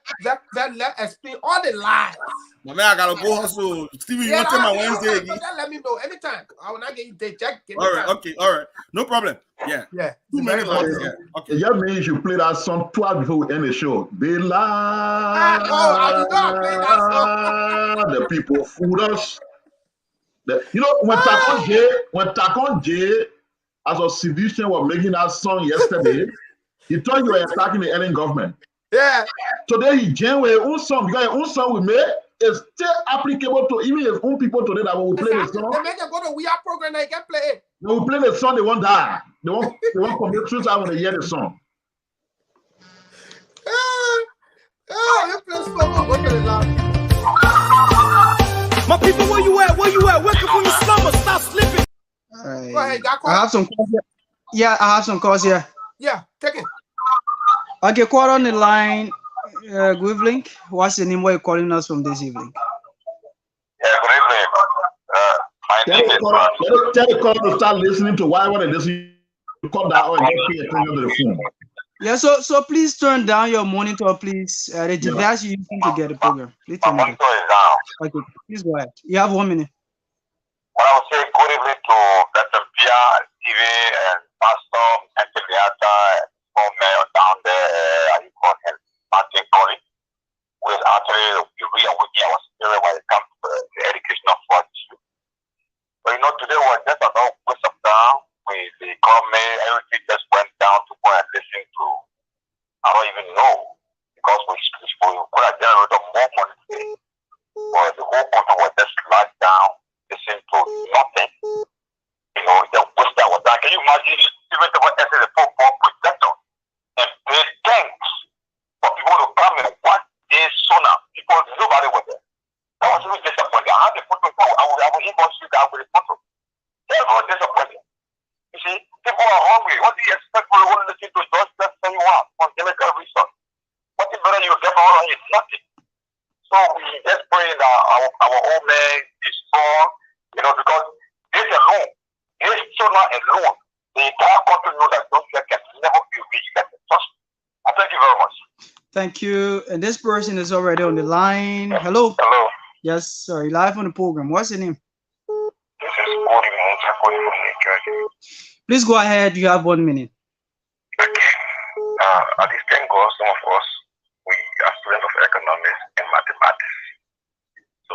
explain all the lies. My man, I gotta go hustle. Steven, you want to tell my Wednesday again? Let me know anytime. I will not get you the check. All right, okay, all right, no problem. Yeah. Too many lies. Yeah. Okay. That means you should play that song twice before we end the show. Be live. I will not play that song. The people fooled us. You know, when Takon J, as a civilian, was making that song yesterday, he thought you were attacking the Ellen government. Yeah. Today he genuinely his own song because his own song we made is still applicable to even his own people today that when we play the song. They make them go to We Are program and they can play it. When we play the song, they won't die. They won't commit suicide when they hear the song. You play slow. What can it loud? My people, where you at? Wake up from your slumber. Stop sleeping. Go ahead, got I have some calls here. Yeah, I have some calls here. Yeah, take it. Okay, call on the line. Good evening. What's the name? Where you calling us from this evening? Yeah, good evening. My name is Tell the caller to start listening to why when they listen. Call that and get pay attention to the phone. Yeah, so please turn down your monitor, please. The device you're using to get the program. Please turn it down. Okay, please go ahead. You have 1 minute. Well, I would say good evening to Dr. Pia, TV, and Pastor, and Leata, and Mayor down there, you call him Martin Colley, who is actually reawakening our spirit when it comes to the education of what issue. But you know, today was just about waste of time with the economy, everything just went down to go and listen to, I don't even know, because we could have generated more money today, but the whole country was just locked down, listen to nothing. You know, the waste that was done. Can you imagine even the football projector and pay thanks for people to come and watch this sooner because nobody was there. That was really disappointing. I had the photo. I will inbox you guys with the photo. That was disappointing. You see, people are unlimited resource. What is better you get from all of it? Nothing. So we just pray that our old man is strong, because this alone, this sonar alone, the entire country knows that those can never be reached at the trust. Thank you very much. Thank you. And this person is already on the line. Hello. Hello. Yes, sorry. Live on the program. What's your name? This is Cody Monta calling from New Jersey. Please go ahead. You have 1 minute. Okay. At this thank God, some of us, we are students of economics and mathematics. So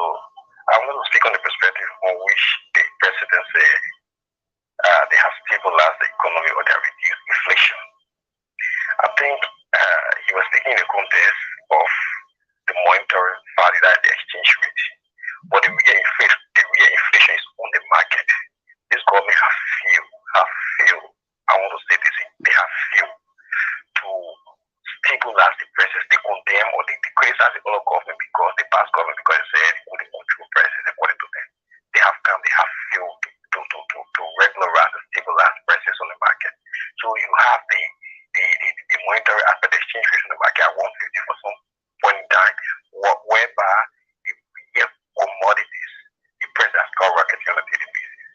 I'm going to speak on the perspective on which the president said they have stabilized the economy or they have reduced inflation. I think he was speaking in the context of the monetary value, that the exchange rate. But the real inflation is on the market. This government has failed. I want to say this, they have failed to stabilize the prices. They condemn or they criticize the other government because the past government, because they said they couldn't control prices according to them. They have failed to regularize and stabilize prices on the market. So you have the monetary aspect, the exchange rate on the market at 150 for some point in time, whereby the commodities, the price has skyrocketed on a daily basis.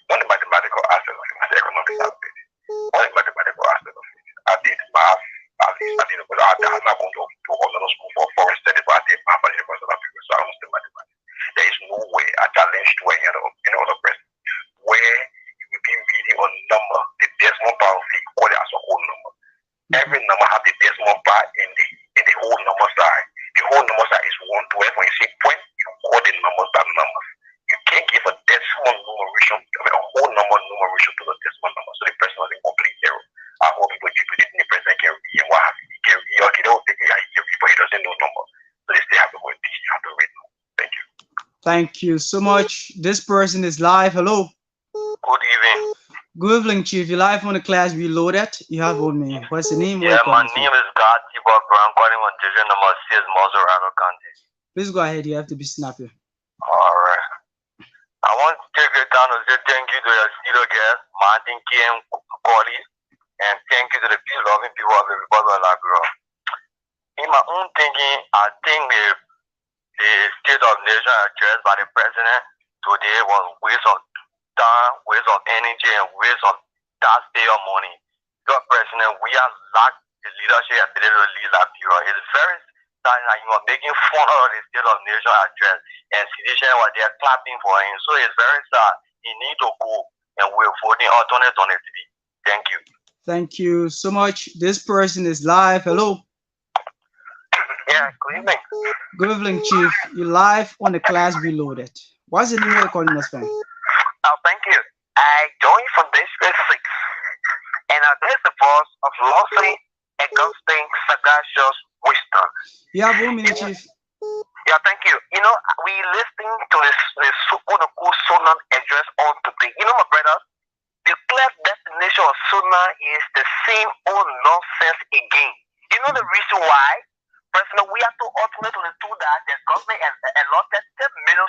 One the mathematical aspect of it, not the economic aspect. One the mathematical aspect of it. I did math, I'm not going to another school for foreign studies, but I did math at the University of Africa, so I understand mathematics. There is no way I challenge to any other person where you will be reading a number, the decimal power of it, call it as a whole number. Every number has the decimal part in the whole number side. The whole number side is 1 to F. When you say point, you call the numbers by numbers. You can't give a decimal numeration, a whole number numeration to the decimal number. So the person was in complete error. I hope people keep it in the present can read and what have you. He can read, okay, they will take it, but he doesn't know number. So they still have to go and teach you how to read. Thank you. Thank you so much. This person is live. Hello. Good evening. Good evening, Chief. You're live on the class Reloaded. You have 1 minute. What's the name? Yeah, my name is God Tibok. I'm calling on division number 6, Mozzarella County. Please go ahead. You have to be snappy. All right. I want to take the time to say thank you to your studio guest, Martin Kim Koli, and thank you to the peace-loving people of the Republic of Liberia. In my own thinking, I think the State of Nation addressed by the president today was waste of time, waste of energy, and waste of taxpayer money. Your president, we have lacked the leadership ability to lead Liberia. It's very sad that you are making fun of the State of Nation address, and citizens were there clapping for him. So it's very sad. He needs to go, and we're voting on 2023. Thank you. Thank you so much. This person is live. Hello. Yeah, good evening. Good evening, Chief. You're live on the class Reloaded. What's the name you're calling us from? Thank you. I joined from District 6, and this is the voice of Lovely, Augustine, Sagacious Wisdom. You have 1 minute, Chief. Yeah, thank you. We listening to this quote-unquote Sonan address on today. My brother, the clear definition of Sonan is the same old nonsense again. The reason why? President, we have to ultimately do that the government has allotted $10 million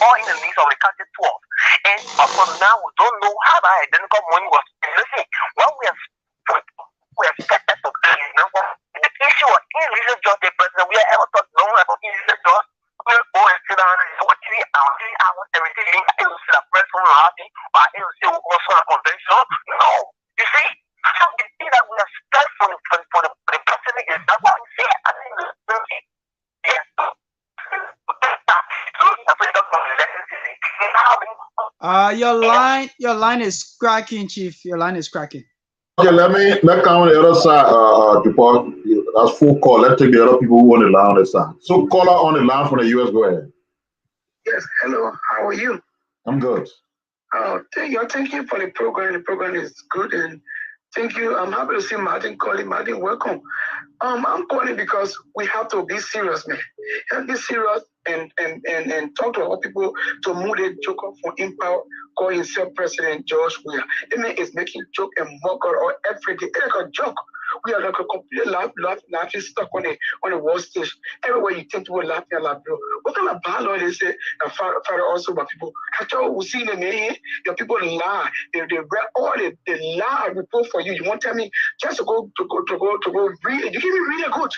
all in the needs of the country 12. And up to now, we don't know how that identical money was. Listen, what we expected to be, the issue of illegal job, the president, we have ever thought no one about illegal job. We'll go and sit down and for 3 hours, everything. I don't see the president happy, or I don't see also a convention. No. You see? So the thing that we expect for the president is that what we say. I think your line is cracking, Chief. Your line is cracking. Okay, let come on the other side, Dupont. That's full call. Let's take the other people who on the line on the side. So caller on the line from the US, go ahead. Yes, hello. How are you? I'm good. Thank you for the program. The program is good, and thank you. I'm happy to see Martin calling. Martin, welcome. I'm calling because we have to be serious, man. We have to be serious and talk to our people to move the joker from Empower, call himself President George Weah. It's making joke and mockery or every day. It's like a joke. We are like a complete laughing stuck on the wall stage. Everywhere you think people laughing, like, bro, what kind of bad law they say? And Father also about people. I told we see in the name, your people lie. They read all they lie report for you. You won't tell me just to go read it. You give me read it good.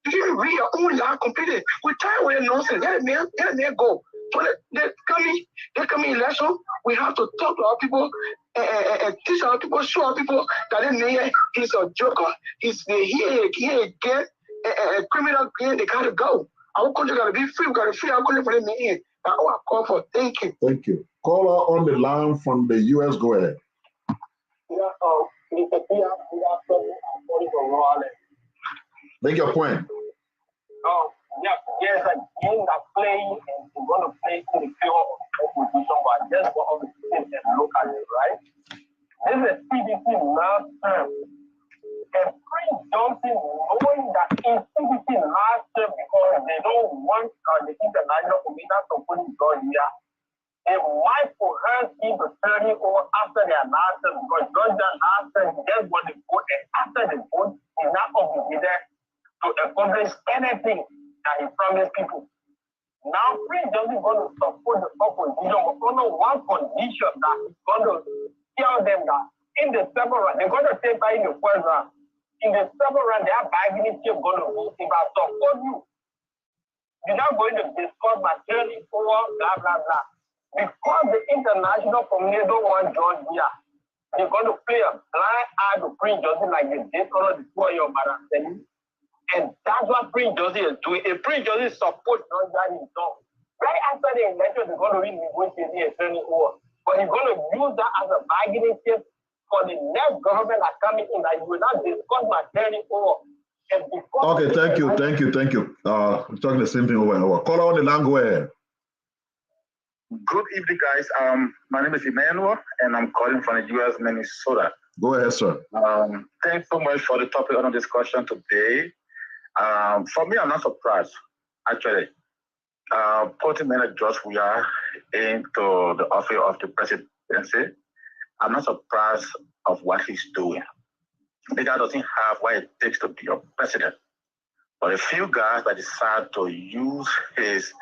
You give me read your own lie completely. We're tired with the nonsense. Let the man go. So they come in election. We have to talk to our people and teach our people, show our people that the man he's a joker. He's here again, a criminal again. They gotta go. Our country gotta be free. We gotta free our country for the man. That's our call for. Thank you. Thank you. Caller on the line from the US. Go ahead. Make your point. Yes, a game that playing and we're going to play in the favor of opposition, but just for all the states and locally, right? This is a CDC last term. And Prince Johnson, knowing that in CDC last term, because they don't want the international community to put it on here, they might coerce him to turn it over after their last term, because Georgia last term, just want to vote, and after the vote, he's not obligated to accomplish anything that he promised people. Now, Prince Johnson is going to support the opposition, but under one condition that he's going to tell them that in the second round, they're going to take part in the first round. In the second round, they are bargaining chip going to vote. If I support you, you're not going to discuss my journey over blah, blah, blah. Because the international community don't want Georgia, they're going to play a blind eye to Prince Johnson like they did on the 2-year marathon. And that's what Prince Johnson is doing. If Prince Johnson supports Georgia himself, right after the election, he's going to renegotiate and turn it over. But he's going to use that as a bargaining chip for the next government that's coming in, that you will not discuss my turning over. Okay, thank you. We're talking the same thing over and over. Caller on the line, go ahead. Good evening, guys. My name is Emmanuel, and I'm calling from the US, Minnesota. Go ahead, sir. Thanks so much for the topic on the discussion today. For me, I'm not surprised, actually. 40 minutes just we are into the office of the presidency. I'm not surprised of what he's doing. The guy doesn't have what it takes to be a president. But a few guys that decide to use his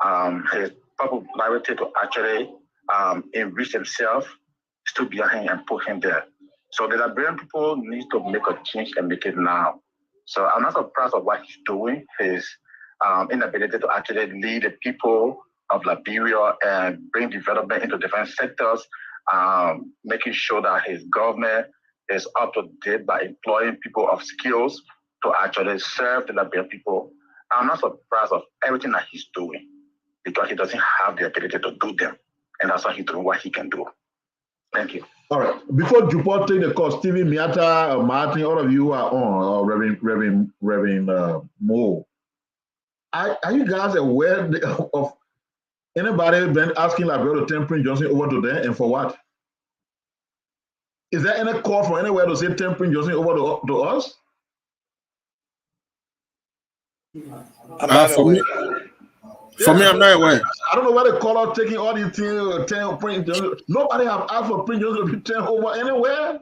popularity to actually enrich himself, stood behind him and put him there. So the Liberian people need to make a change and make it now. So I'm not surprised of what he's doing, his inability to actually lead the people of Liberia and bring development into different sectors, making sure that his government is up to date by employing people of skills to actually serve the Liberian people. I'm not surprised of everything that he's doing because he doesn't have the ability to do them. And that's why he's doing what he can do. Thank you. All right. Before Jupor take the call, Stephen, Miata, Martin, all of you are on, Reverend Mo. Are you guys aware of anybody been asking Liberia to turn Prince Johnson over to them, and for what? Is there any call from anywhere to say turn Prince Johnson over to us? For me, I'm not aware. I don't know why the caller taking all these things. Prince Johnson. Nobody have asked for Prince Johnson to be turned over anywhere.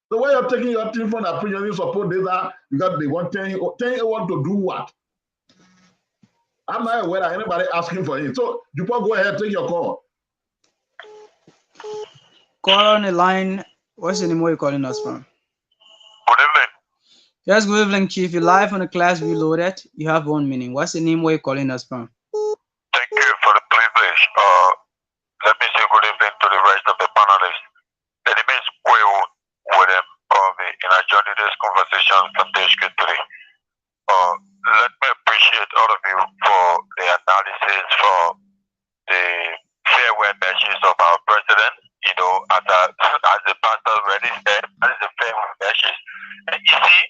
The way you're taking your team from that Prince Johnson support data because they want turn over to do what? I'm not aware that anybody asking for it. So, Jupor, go ahead, take your call. Call on the line. What's the name where you're calling us from? Good evening. Yes, good evening, Chief. You're live on the Class Reloaded. You have 1 minute. What's the name where you're calling us from? Thank you for the privilege. Let me say good evening to the rest of the panelists. The name is Quail William Harvey, and I joined this conversation from District 3. Let me appreciate all of you for the analysis, for the farewell message of our president. You know, as the pastor already said, that is a farewell message. And you see,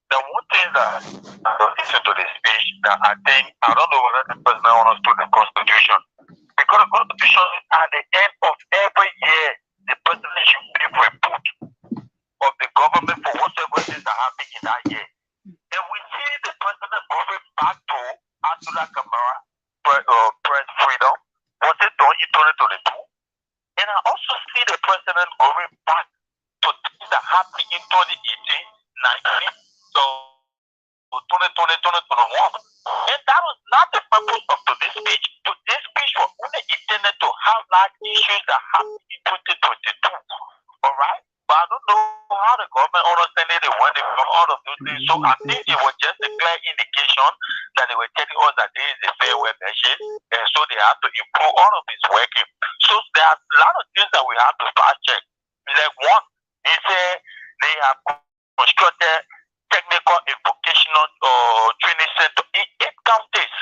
the one thing that I listen to the speech that I think, I don't know whether the president understood the Constitution. Because the Constitution, at the end of every year, the president should give a report of the government for whatever things that happen in that year. And we see the president going back to Abdullah Kamara, press freedom. Was it done in 2022? And I also see the president going back to things that happened in 2018, 19, 2021. And that was not the purpose of today's speech. Today's speech was only intended to highlight issues that happened in 2022. All right? But I don't know how the government understanding they want it from all of those things. So I think it was just a clear indication that they were telling us that this is a farewell message, and so they have to improve all of this working. So there are a lot of things that we have to fast check. Like one, they say they have constructed technical and vocational training center in 8 counties.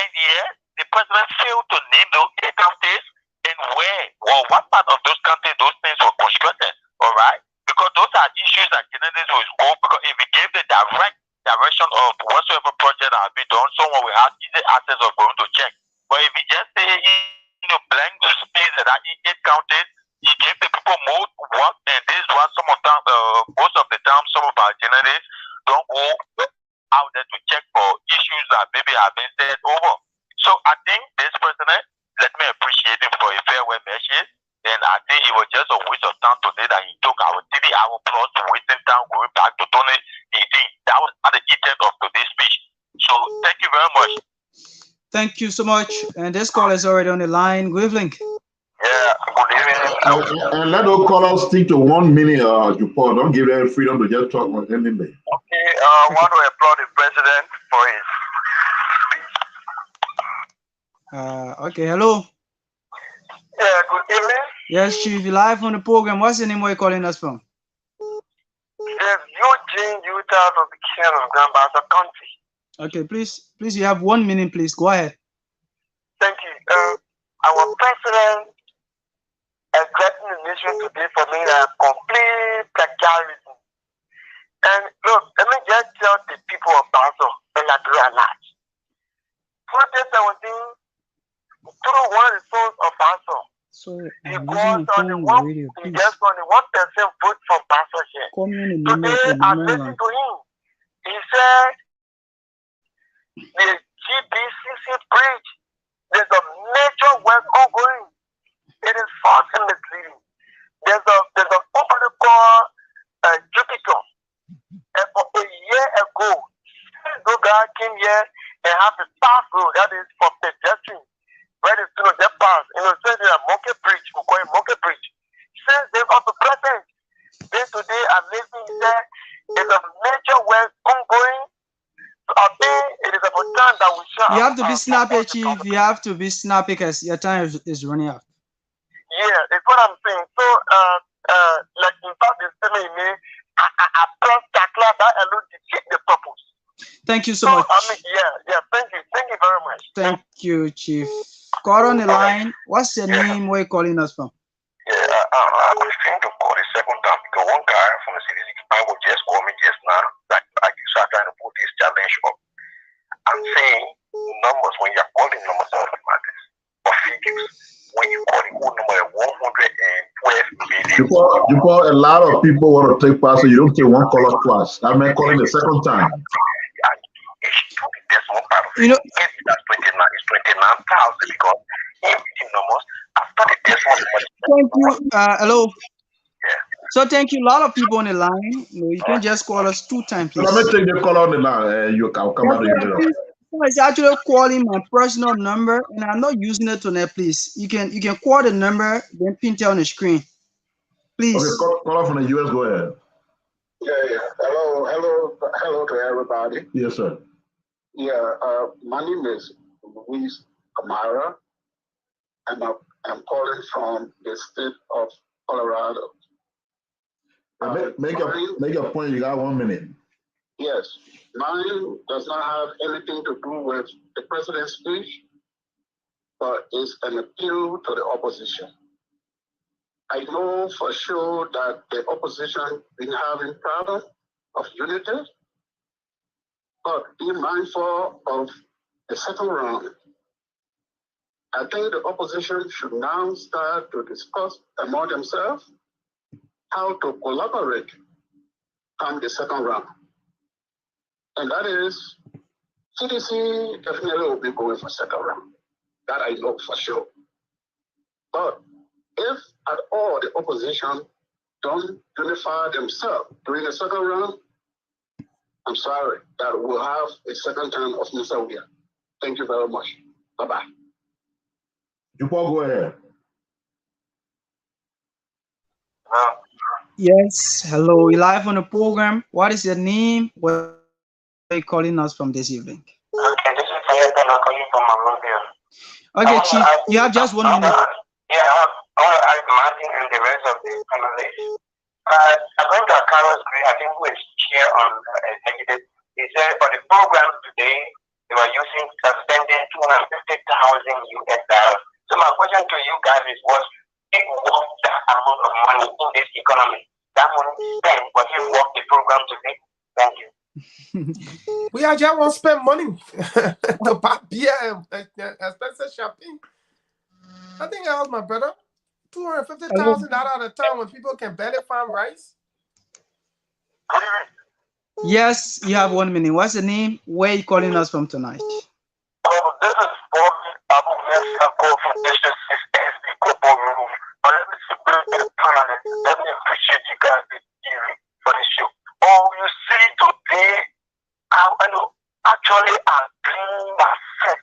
And yet, the president failed to name those 8 counties and where or what part of those counties those things were constructed. All right? Because those are issues that candidates will go, because if we gave the direct direction of whatsoever project that has been done, someone will have easy access of going to check. But if we just say, blank space that are in 8 counties, you give the people more work, and this is what some of them, most of the time, some of our candidates don't go out there to check for issues that maybe have been said over. So I think this president, let me appreciate him for a farewell message. And I think it was just a waste of time today that he took our 3-hour plus wasting time going back to 2018. That was not the intent of today's speech. So thank you very much. Thank you so much. And this call is already on the line. Good evening. Yeah, good evening. And let those callers stick to 1 minute, Jupor. Don't give them freedom to just talk on anything. Okay, I want to applaud the president for his speech. Okay, hello. Yeah, good evening. Yes, Chief, you're live on the program. What's the name where you're calling us from? Yes, Eugene Utah of the King of Gambasa County. Okay, please, you have 1 minute, please. Go ahead. Thank you. Our president addressing the nation today for me a complete plagiarism. And look, let me just tell the people of Basel and Liberia large. 2017, through one resource of Basel, he was on the one, he just on the 1% vote for Basel here. Today, I listened to him. He said the GBCC bridge, there's a major work ongoing. It is false and misleading. There's a company called Jupiter. And for a year ago, no guy came here and have the path road that is for pedestrians. Where the students get past, so there's a monkey bridge, we call it monkey bridge. Since they've up to present, then today I'm listening there, there's a major work ongoing. So I think it is about time that we shall. You have to be snappy, Chief. You have to be snappy because your time is running out. Yeah, it's what I'm saying. So, like in fact, the statement you made, I plus Takla that alone defeat the purpose. Thank you so much. I mean, yeah, thank you very much. Thank you, Chief. Call on the line. What's your name? Where are you calling us from? Yeah, I was trying to call the second time because one guy from the city will just call me just now. Like you start trying to put this challenge up. I'm saying numbers when you're calling numbers of matters or figures. When you call the whole number 112 million. Jupor, a lot of people want to take part, so you don't take one caller twice. I mean, calling the second time. You know, that's 29. It's 29,000 because everything numbers after the decimal. Thank you. Hello. Yeah. So thank you. A lot of people on the line. You can just call us 2 times, please. Let me take the call on the line. You can come out of here. It's actually calling my personal number, and I'm not using it tonight. Please, you can call the number, then print it on the screen, please. Okay, call from the US. Go ahead. Yeah. Hello to everybody. Yes, sir. Yeah, my name is Luis Camara, and I'm calling from the state of Colorado. Make your point. You got 1 minute. Yes, mine does not have anything to do with the president's speech, but it's an appeal to the opposition. I know for sure that the opposition been having problem of unity, but be mindful of the second round. I think the opposition should now start to discuss among themselves how to collaborate on the second round. And that is, CDC definitely will be going for second round. That I know for sure. But if at all the opposition don't unify themselves during the second round, I'm sorry that we'll have a second time of Mr. Wia. Thank you very much. Bye-bye. Go ahead. Yes, hello. You're live on the program. What is your name? Where are you calling us from this evening? Okay, this is Fayette. I'm calling from Monrovia. Okay, Chief, you have just 1 minute. Yeah, I want to ask Martin and the rest of the panelists. According to Carlos Gray, I think who is chair on executive, he said for the program today, they were spending $250,000 US. So my question to you guys is, was it worth that amount of money in this economy? That money spent, was it worth the program today? Thank you. We are just want to spend money to buy beer and expensive champagne. I think I was my brother. $250,000 at a time when people can barely find rice. Yes, you have 1 minute. What's the name? Where are you calling us from tonight? Oh, this is Bobby Abu Nesako from Nation 6SB Kobo Room. Let me appreciate you guys for the show. Oh, you see today, I know actually I'm playing myself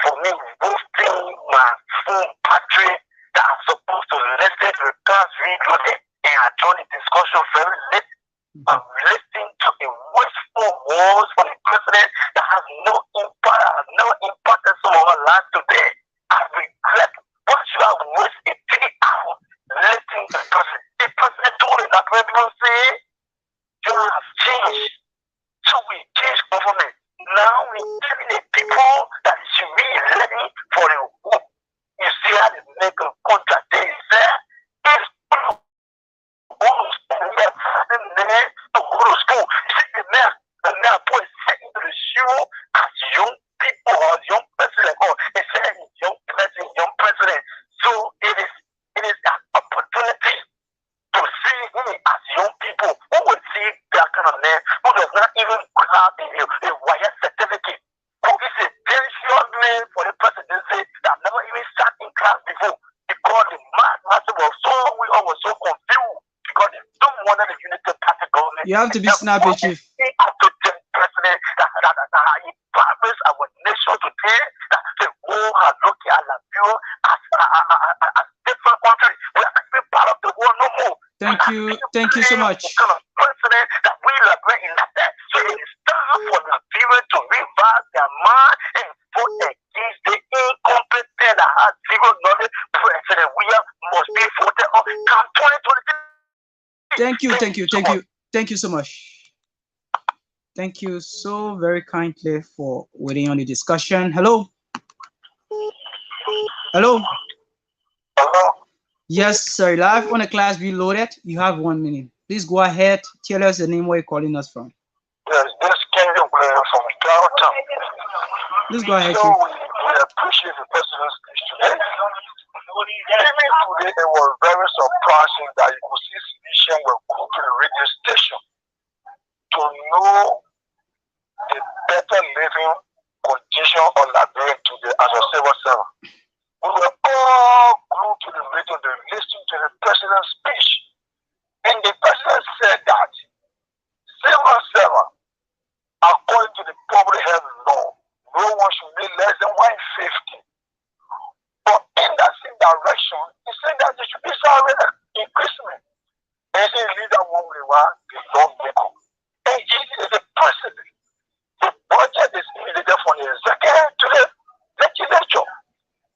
for me boosting my full battery that I'm supposed to listen to the class reloaded, and I joined the discussion very late. I'm listening to a wasteful words from the president that has no impact on some of our lives today. I regret what you have wasted 3 hours listening to the president. The president told us that when people say you have changed, so we change government. Now we're telling the people that should be ready for the work. You see how they make a contract there. It's to go to school. The man put set into the shoe as young people or young president or instead of young president. So it is an opportunity to see him as young people who will see that kind of man who does not even have a wire certificate, who is a very short man for the presidency that never even sat in class before, because the massive was so we all were so confused because they don't want the unity party government. You have to be snappy, Chief. President that he promised our nation today that the world has looked at Liberia as different country. We are not even part of the world no more. Thank you so much. President that we liberate in that. So it is time for Liberia to revise their mind and vote against the incompetent that has zero knowledge president. We must be voted on. Come 2023. Thank you so much. Thank you so very kindly for waiting on the discussion. Hello. Yes, sir. Live on the Class B loaded. You have 1 minute. Please go ahead. Tell us the name where you're calling us from. Yes, this is Kenya from Cloudtown. Please go ahead. So we appreciate the president's speech today. Even today, it was very surprising that you could see citizens were called to the radio station to know the better living condition of Liberia today as a civil servant. We were all glued to the radio to listen to the president's speech. And the president said that civil servant, according to the public health law, no one should be less than 150. But in that same direction, he said that there should be salary increasement. And he leave that one way where the law become. And he is the president. The budget is needed for the executive to the legislature.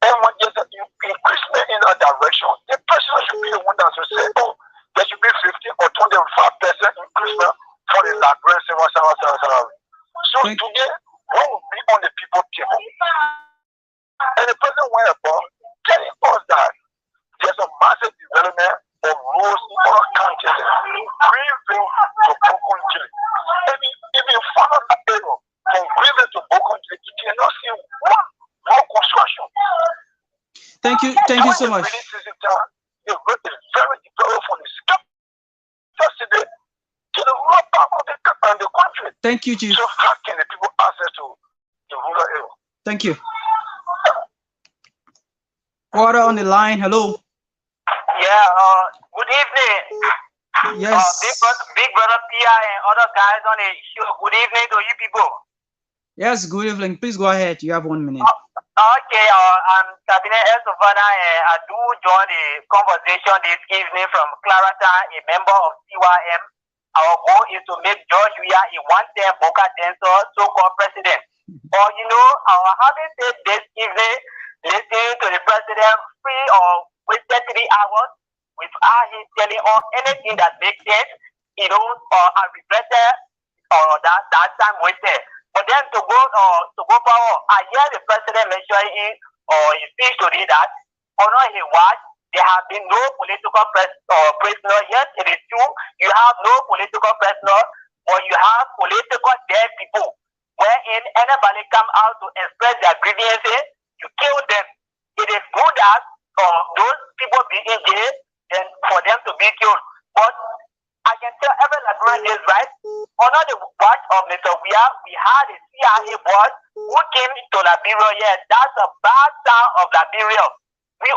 And when there's an increasement in that direction, the president should be the one that should say, oh, there should be 50 or 25% increasement for the Liberian civil salary. So today, what will be on the people table? And the president went about telling us that there's a massive development of roads in all counties, Greenville to Bokonjili. Even farmers are able from Greenville to Bokonjili, you cannot see one road construction. Thank you so much. It's very developed from the yesterday to the rural part of the country. Thank you, Chief. So how can the people access to the rural area? Thank you. Water on the line. Hello. Yeah, good evening. Yes. Big brother Pia and other guys on the show. Good evening to you people. Yes, good evening. Please go ahead. You have 1 minute. Okay, I'm Cabinet El Savannah, and I do join the conversation this evening from Clarata, a member of CYM. Our goal is to make George Weah a one-term Boca Dancer, so-called president. Or, you know, our having said this evening, listening to the president free or wasted 3 hours without him telling us anything that makes sense, you know, I regretted that time wasted. But then to go forward, I hear the president mentioning his speech today that under his watch, there have been no political prisoner. Yes, it is true. You have no political prisoner, but you have political dead people. Wherein anybody come out to express their grievances, you kill them. It is good that those people be in jail and for them to be killed. But I can tell every Liberian is right. Under the watch of Mr. Weah, we had a CIA boss who came to Liberia. Yes, that's a bad sign of Liberia. We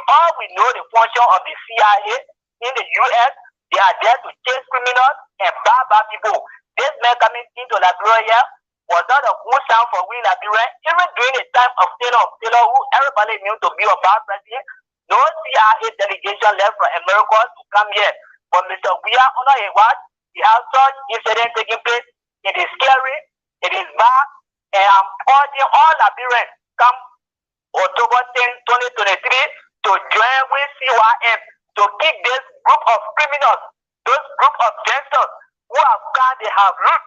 know the function of the CIA in the U.S. They are there to chase criminals and bad people. This man coming into Liberia was not a good sound for we Liberians. Even during the time of Taylor, who everybody knew to be a bad president, no CIA delegation left from America to come here. But Mr. Weah, under his watch, we have such incidents taking place. It is scary, it is bad, and I'm urging all Liberians come October 10, 2023 to join with CYM to kick this group of criminals, those group of gangsters who have come, they have root,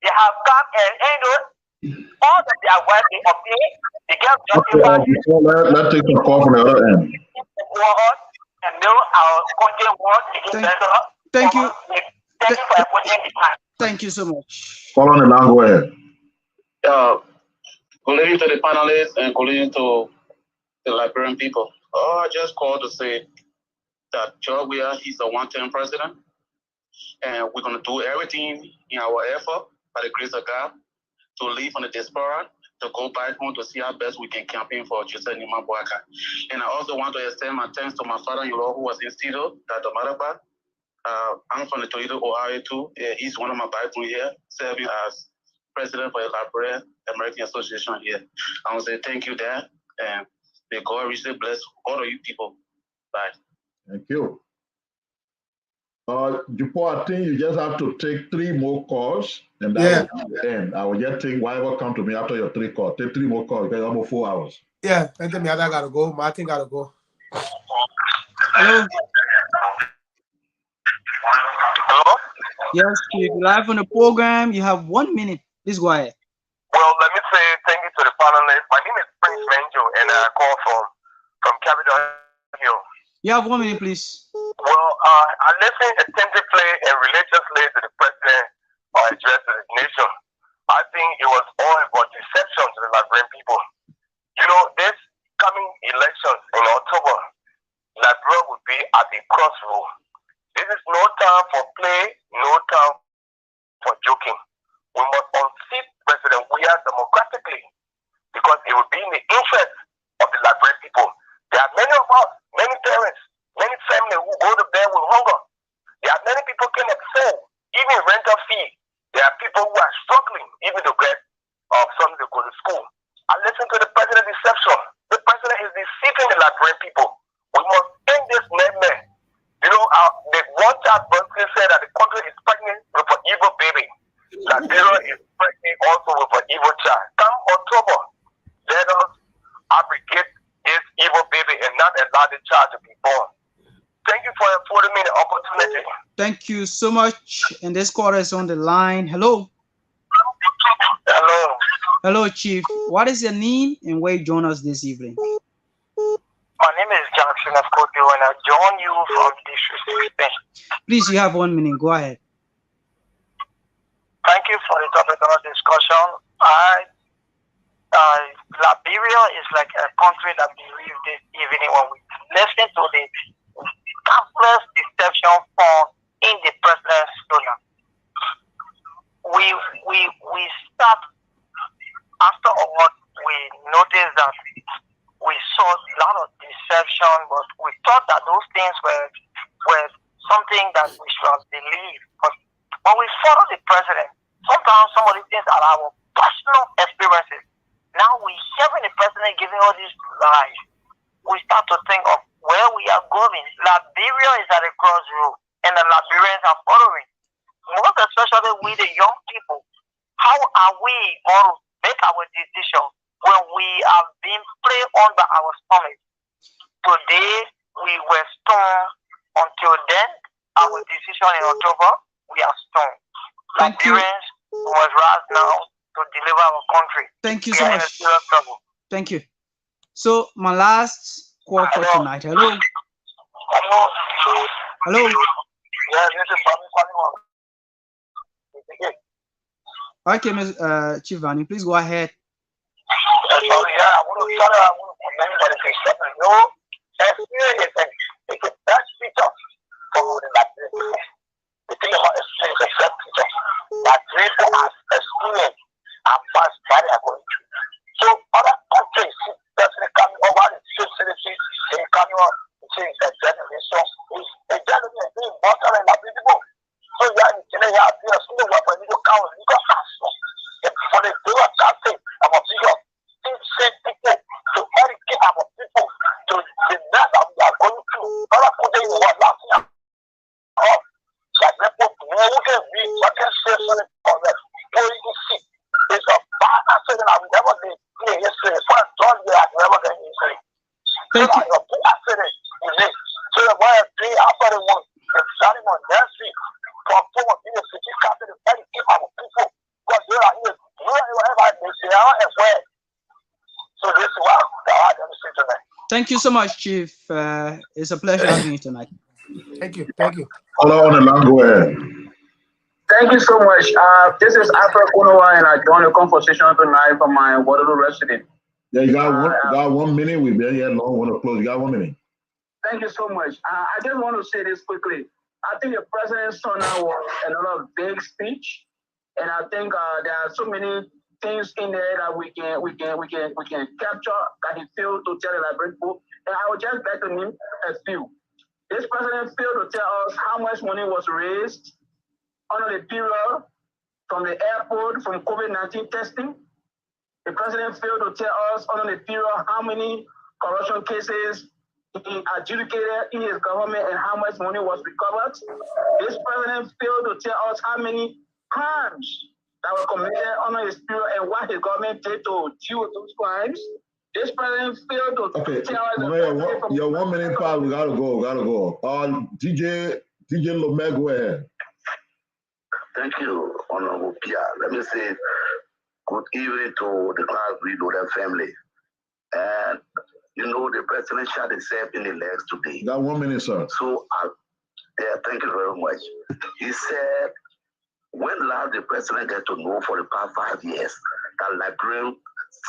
they have come and you know, all of their work they obtain, they get justified. Let's take a call from the other end. And know our country wants to get better. Thank you. Thank you for putting the time. Thank you so much. Call on the line, go ahead. Good evening to the panelists and good evening to the Liberian people. I just called to say that George Weah, he's a one-term president, and we're going to do everything in our effort, by the grace of God, to leave on the diaspora, to go back home to see how best we can campaign for Joseph Nima Boakai. And I also want to extend my thanks to my father-in-law who was in Seattle, Dr. Maraba. I'm from the Toledo, Ohio too. He's one of my backbone here, serving as president for the Liberian American Association here. I want to say thank you, Dad, and may God richly bless all of you people. Bye. Thank you. Dupo, I think you just have to take 3 more calls, and that will be the end. I will just take whatever come to me after your 3 calls. Take 3 more calls, because almost 4 hours. Yeah, and then I gotta go. Martin gotta go. Hello. Hello? Yes, you're live on the program. You have 1 minute. Please go ahead. Well, let me say thank you to the panelists. My name is Prince Menjo, and I call from Capitol Hill. You have 1 minute, please. Well, I listened attentively and religiously to the president address to the nation. I think it was all about deception to the Liberian people. You know, this coming elections in October, Liberia will be at a crossroad. This is no time for play, no time for joking. We must unseat President Weah democratically because it will be in the interest of the Liberian people. There are many of us, many parents, many families who go to bed with hunger. There are many people can afford even rental fee. There are people who are struggling even to get something to go to school. I listen to the president's deception. The president is deceiving the Liberian people. We must end this nightmare. You know, the one child birthday said that the country is pregnant with an evil baby. Liberia is pregnant also with an evil child. Come October, let us abrogate this evil baby and not allow the child to be born. Thank you for affording me the opportunity. Thank you so much. And this caller is on the line. Hello. Hello. Hello, Chief. What is your name and where you join us this evening? My name is Jackson of Kodio, and I join you from District 16. Please, you have 1 minute. Go ahead. Thank you for the topic of discussion. Liberia is like a country that we live this evening when we listen to the countless deception found in the president's donor. We start after all, we noticed that we saw a lot of deception, but we thought that those things were something that we should believe. But when we follow the president, sometimes some of the things are our personal experiences. Now we hearing the president giving all these lies. We start to think of where we are going. Liberia is at a crossroad, and the Liberians are following. Most especially we, the young people. How are we going to make our decision when we are being played on by our stomach? Today, we were stoned. Until then, our decision in October, we are stoned. Liberians was right now to deliver our country. Thank you so much. Thank you. So, my last call for tonight. Hello. Hello. Yeah, this is Okay, Ms. Chief Vani, please go ahead. I want to comment that it's a best feature for the Liberian. The thing about experience is a best feature. That people have experience and past what they are going through. So other countries doesn't come over the facility, they come over to a generation. A generation is being mortal and people. So you are in a year, so weapon you count, you got ask for the day of that thing about people. Send people to educate our people to the mess that we are going through. Not a put in what last year. Oh, like people who can be what can say something correct. You see, it's a bad accident that we never did yesterday. For a dog, we have never done yesterday. So that your big accident is it. So the boy three after the one, the starting on Nancy, from former in the city captain, the educate our people. Because they are here, wherever they say, as well. So this is what I understand tonight. Thank you so much, Chief. It's a pleasure having you tonight. Thank you. Thank you. Hello, on the line, go ahead. Thank you so much. This is Alfred Kunowa, and I joined the conversation tonight from my Waterloo resident. Yeah, you got 1 minute. We've been here long. Want to close? You got 1 minute. Thank you so much. I just want to say this quickly. I think the president's son now was another big speech, and I think there are so many things in there that we can capture that he failed to tell the Liberian people. And I would just like to name a few. This president failed to tell us how much money was raised under the period from the airport from COVID-19 testing. The president failed to tell us under the period how many corruption cases he adjudicated in his government and how much money was recovered. This president failed to tell us how many crimes that were committed under his period and what his government did to deal with those crimes. This president failed to tell us. Your 1 minute part, we gotta go. DJ Lomé, go ahead. Thank you, Honorable Pierre. Let me say good evening to the class we do their family. And you know the president shot himself in the legs today. You got 1 minute, sir. So thank you very much. He said, when last the president get to know for the past 5 years that Liberian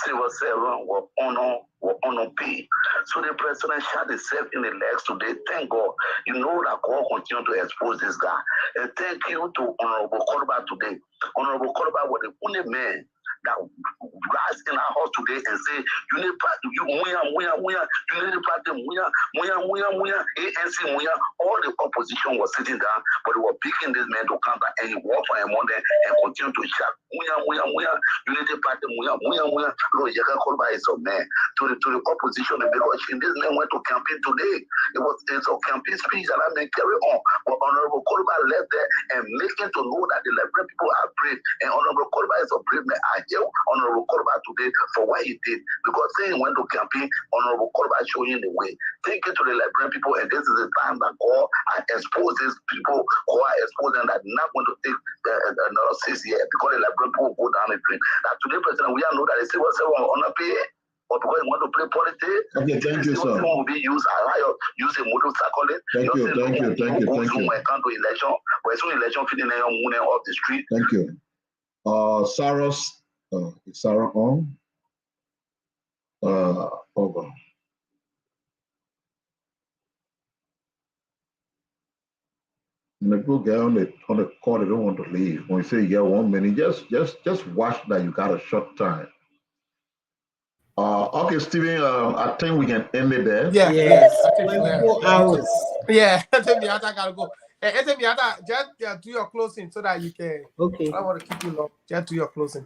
civil servant were on pay. So the president shot himself in the legs today. Thank God. You know that God continue to expose this guy. And thank you to Honorable Korba today. Honorable Korba was the only man that rise in our house today and say, you need party, ANC, all the opposition was sitting down, but they were picking this man to come back and he walked for a moment and continue to shout, unity party, Lord, Yaka Korba is a man. To the opposition, because this man went to campaign today. It's a campaign speech that I may carry on. But Honorable Korba left there and making to know that the Liberian people are brave. And Honorable Korba is a brave man. I hear Honorable Korba today for what he did. Because saying he went to campaign, Honorable Korba showing the way. Thank you to the Liberian people. And this is the time that God exposes these people who are exposing that not going to take another 6 years because the Liberian people go down the drain. That today, President, we all know that the civil servant will not pay. But because you want to play politics, okay, thank you, sir. Will be used use a motorcycle. Thank you. When come to election, but soon election feeling off the street. Thank you. Sarah is Sarah on? Over. When the people get on the call, they don't want to leave. When you say you get 1 minute, just watch that you got a short time. Okay, Stephen, I think we can end it there. Yeah. Yes. 24 hours. Yeah, I gotta go. Ete Miata, just do your closing so that you can. Okay. I don't want to keep you long. Just do your closing.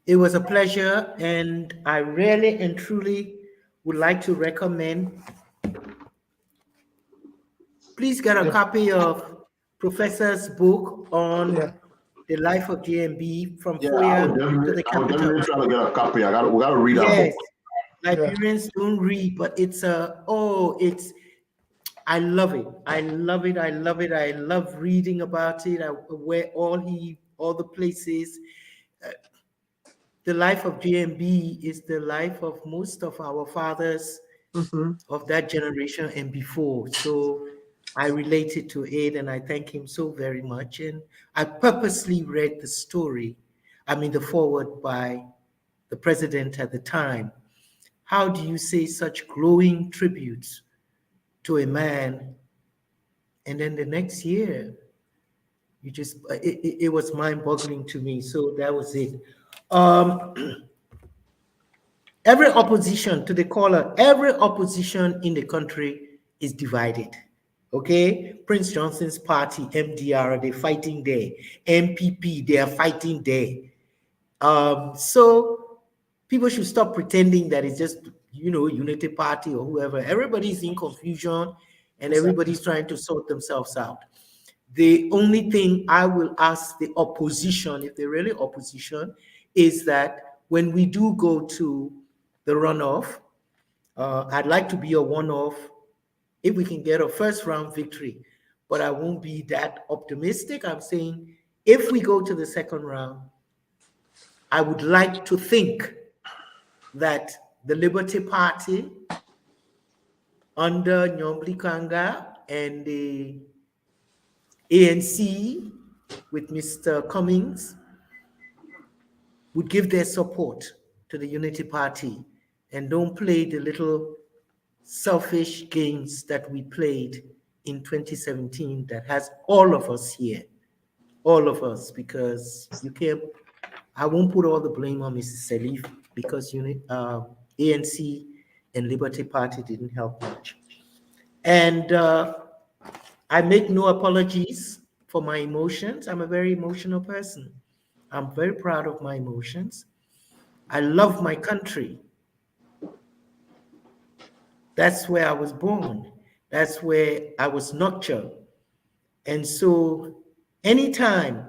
It was a pleasure, and I really and truly would like to recommend. Please get a copy of Professor's book on the life of JMB from Foya to the capital. definitely try to get a copy. We gotta read that Yes, book. Liberians don't read, but it's I love it. I love it. I love it. I love reading about it. Where all the places. The life of JMB is the life of most of our fathers of that generation and before. So I related to it, and I thank him so very much. And I purposely read the story, the foreword by the president at the time. How do you say such glowing tributes to a man, and then the next year, it was mind-boggling to me. So that was it. Every opposition, to the caller, every opposition in the country is divided. Okay, Prince Johnson's party, MDR, they're fighting there. MPP, they are fighting there. So people should stop pretending that it's just, Unity Party or whoever. Everybody's in confusion and everybody's trying to sort themselves out. The only thing I will ask the opposition, if they're really opposition, is that when we do go to the runoff, I'd like to be a one-off if we can get a first round victory, but I won't be that optimistic. I'm saying if we go to the second round, I would like to think that the Liberty Party under Nyombli Kanga and the ANC with Mr. Cummings would give their support to the Unity Party and don't play the little selfish games that we played in 2017 that has all of us here, all of us, because I won't put all the blame on Mrs. Salif because ANC and Liberty Party didn't help much. And I make no apologies for my emotions. I'm a very emotional person. I'm very proud of my emotions. I love my country. That's where I was born. That's where I was nurtured. And so anytime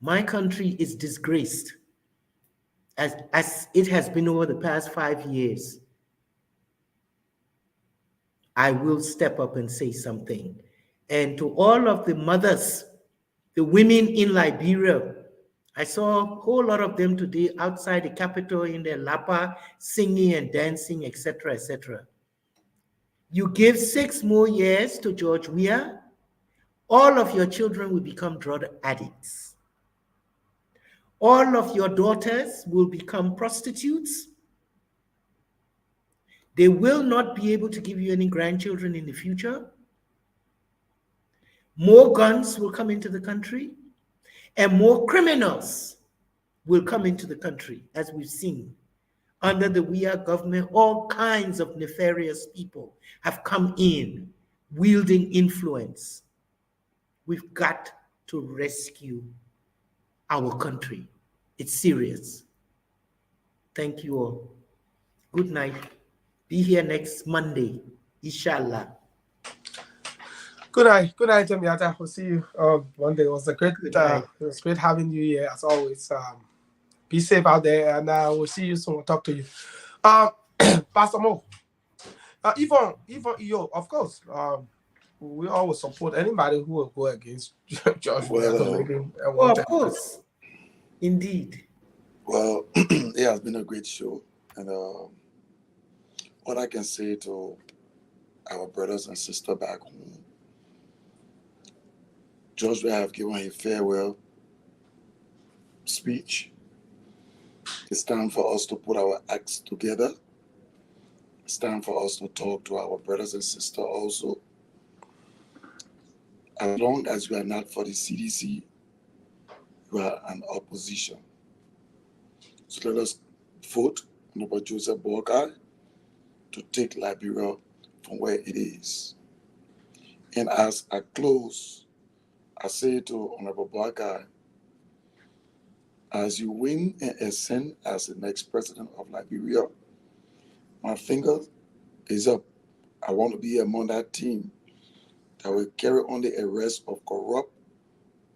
my country is disgraced, as it has been over the past 5 years, I will step up and say something. And to all of the mothers, the women in Liberia, I saw a whole lot of them today outside the Capitol in their lapa, singing and dancing, etc., etc. You give 6 more years to George Weah, all of your children will become drug addicts. All of your daughters will become prostitutes. They will not be able to give you any grandchildren in the future. More guns will come into the country, and more criminals will come into the country, as we've seen. Under the Weah government, all kinds of nefarious people have come in, wielding influence. We've got to rescue our country. It's serious. Thank you all. Good night. Be here next Monday, inshallah. Good night, Miata. We'll see you one day. It was great having you here as always. Be safe out there, and we'll see you soon. We'll talk to you. Pastor Mo, Yvonne, of course, we always support anybody who will go against George. Well, of course, indeed. Well, it has been a great show, and what I can say to our brothers and sisters back home, George will have given a farewell speech. It's time for us to put our acts together. It's time for us to talk to our brothers and sisters also. As long as you are not for the CDC, you are an opposition. So let us vote for Joseph Boakai to take Liberia from where it is. And as I close, I say to Honorable Boakai, as you win and ascend as the next president of Liberia, my finger is up. I want to be among that team that will carry on the arrest of corrupt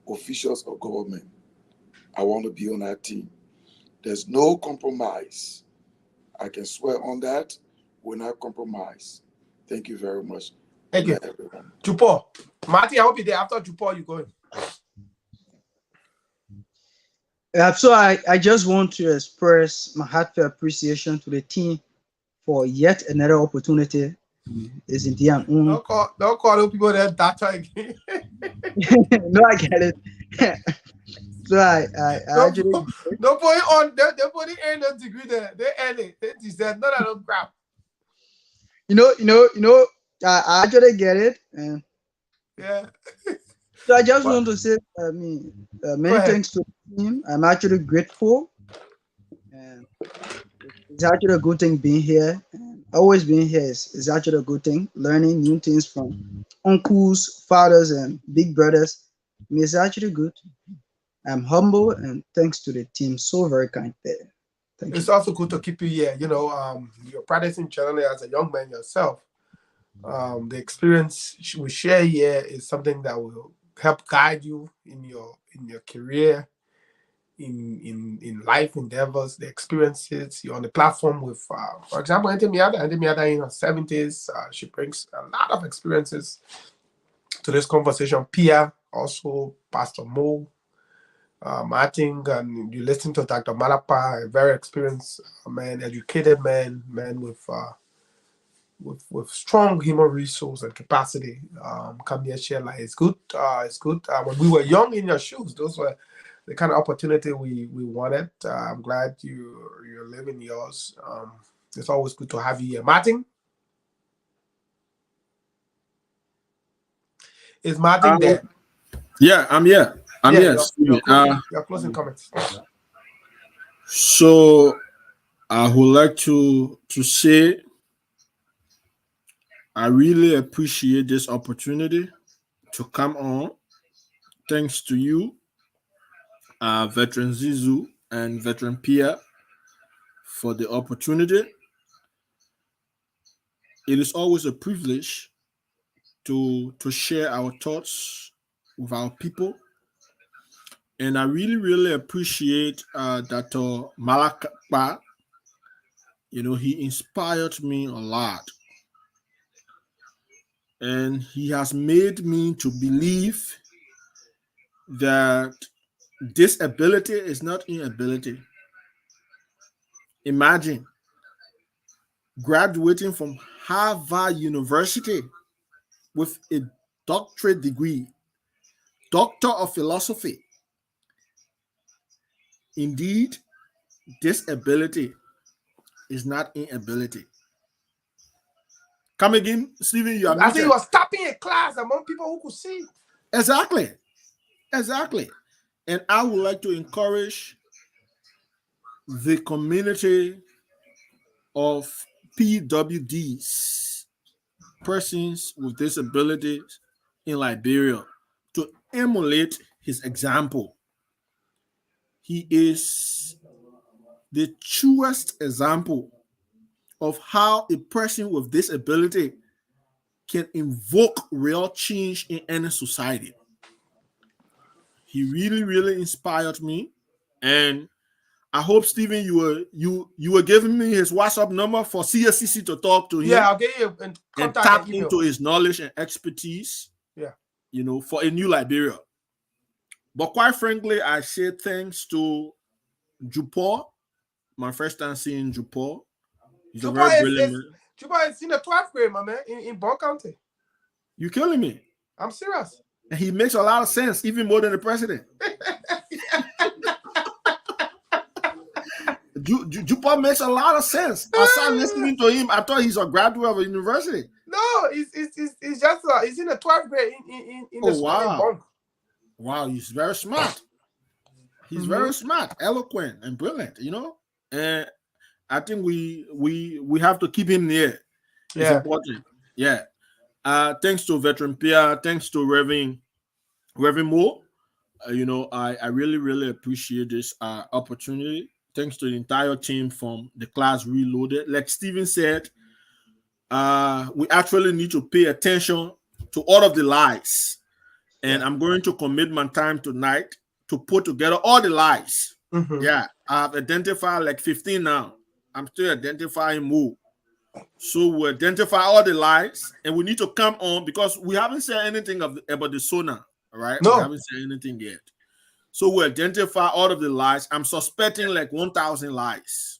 officials of government. I want to be on that team. There's no compromise. I can swear on that. We're not compromise. Thank you very much. Thank you. Everyone. Jupo. Marty, I hope you're there. After Jupo, you're going. So I just want to express my heartfelt appreciation to the team for yet another opportunity. Is indeed an honor. Don't call those people that data again. No, I get it. So I actually don't put it on. They put it in the degree there. They earn it. They deserve none of them crap. I actually get it. Yeah. So I just want to say, many thanks to the team. I'm actually grateful. It's actually a good thing being here. Always being here is actually a good thing. Learning new things from uncles, fathers, and big brothers. It's actually good. I'm humble, and thanks to the team. So very kind there. It's also good to keep you here. You're practicing generally as a young man yourself. The experience we share here is something that will help guide you in your career, in life endeavors, the experiences. You're on the platform with, for example, Auntie Miada in her 70s. She brings a lot of experiences to this conversation. Pia, also Pastor Mo, Martin, and you listen to Dr. Malapa, a very experienced man, educated man with strong human resource and capacity. Come here, share like it's good. It's good. When we were young in your shoes, those were the kind of opportunity we wanted. I'm glad you're living yours. It's always good to have you here. Martin? Is Martin there? Yeah, I'm here. I'm here. Your closing comments. So I would like to say I really appreciate this opportunity to come on. Thanks to you, Veteran Zizu and Veteran Pia, for the opportunity. It is always a privilege to share our thoughts with our people. And I really, really appreciate Dr. Malapa. He inspired me a lot. And he has made me to believe that disability is not inability. Imagine graduating from Harvard University with a doctorate degree, Doctor of Philosophy. Indeed, disability is not inability. Come again, Stephen. You are I think you was tapping a class among people who could see. Exactly. And I would like to encourage the community of PWDs, persons with disabilities in Liberia, to emulate his example. He is the truest example of how a person with disability can invoke real change in any society. He really, really inspired me, and I hope, Stephen, you were giving me his WhatsApp number for CSCC to talk to him. Yeah, I'll get you and tap into his knowledge and expertise. Yeah, for a new Liberia. But quite frankly, I say thanks to Jupo. My first time seeing Jupo. He's a very brilliant man. Jupo is in the 12th grade, my man, in Bon County. You killing me? I'm serious. And he makes a lot of sense, even more than the president. Jupo makes a lot of sense. I started listening to him. I thought he's a graduate of a university. No, he's just he's in the 12th grade in the school in Bon. Wow, he's very smart. He's very smart, eloquent, and brilliant, And I think we have to keep him near. It's Yeah. important. Yeah. Thanks to Veteran Pierre, thanks to Reverend Moore. I really appreciate this opportunity. Thanks to the entire team from the class Reloaded. Like Stephen said, we actually need to pay attention to all of the lies. And I'm going to commit my time tonight to put together all the lies. Yeah, I've identified like 15 now. I'm still identifying more. So we identify all the lies, and we need to come on because we haven't said anything about the sonar, all right? No. We haven't said anything yet. So we identify all of the lies. I'm suspecting like 1,000 lies.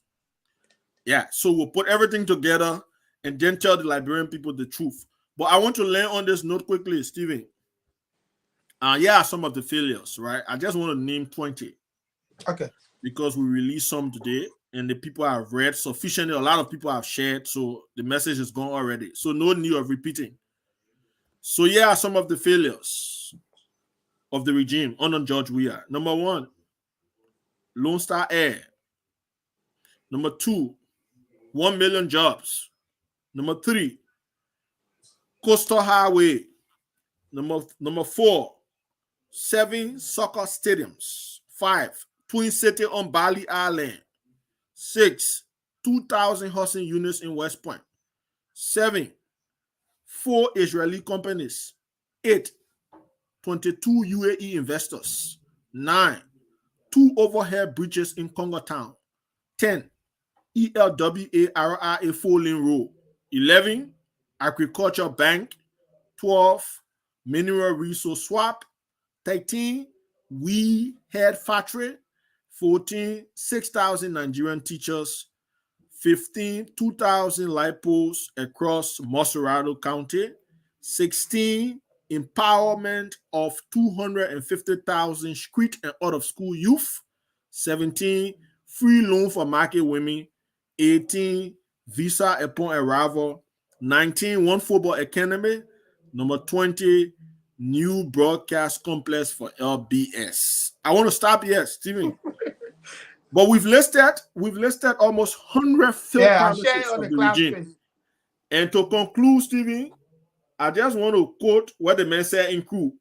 Yeah, so we'll put everything together and then tell the Liberian people the truth. But I want to land on this note quickly, Stephen. Some of the failures, right? I just want to name 20. Okay. Because we released some today and the people have read sufficiently. A lot of people have shared, so the message is gone already. So no need of repeating. So some of the failures of the regime under George Weah. Number 1, Lone Star Air. Number 2, 1 million jobs. Number 3, Coastal Highway. Number 4, 7 soccer stadiums. 5, Twin City on Bali Island. 6, 2,000 housing units in West Point. 7, 4 Israeli companies. 8, 22 UAE investors. 9, 2 overhead bridges in Congo Town. 10, ELWA RRA 4-lane road. 11, Agriculture Bank. 12, Mineral Resource Swap. 13, We Head Factory. 14, 6,000 Nigerian teachers. 15, 2,000 light poles across Moserado County. 16, empowerment of 250,000 street and out of school youth. 17, free loan for market women. 18, visa upon arrival. 19, one football academy. Number 20, new broadcast complex for LBS. I want to stop here, Stephen. But we've listed almost 100 failed promises of the regime. And to conclude, Stephen, I just want to quote what the man said in Crew,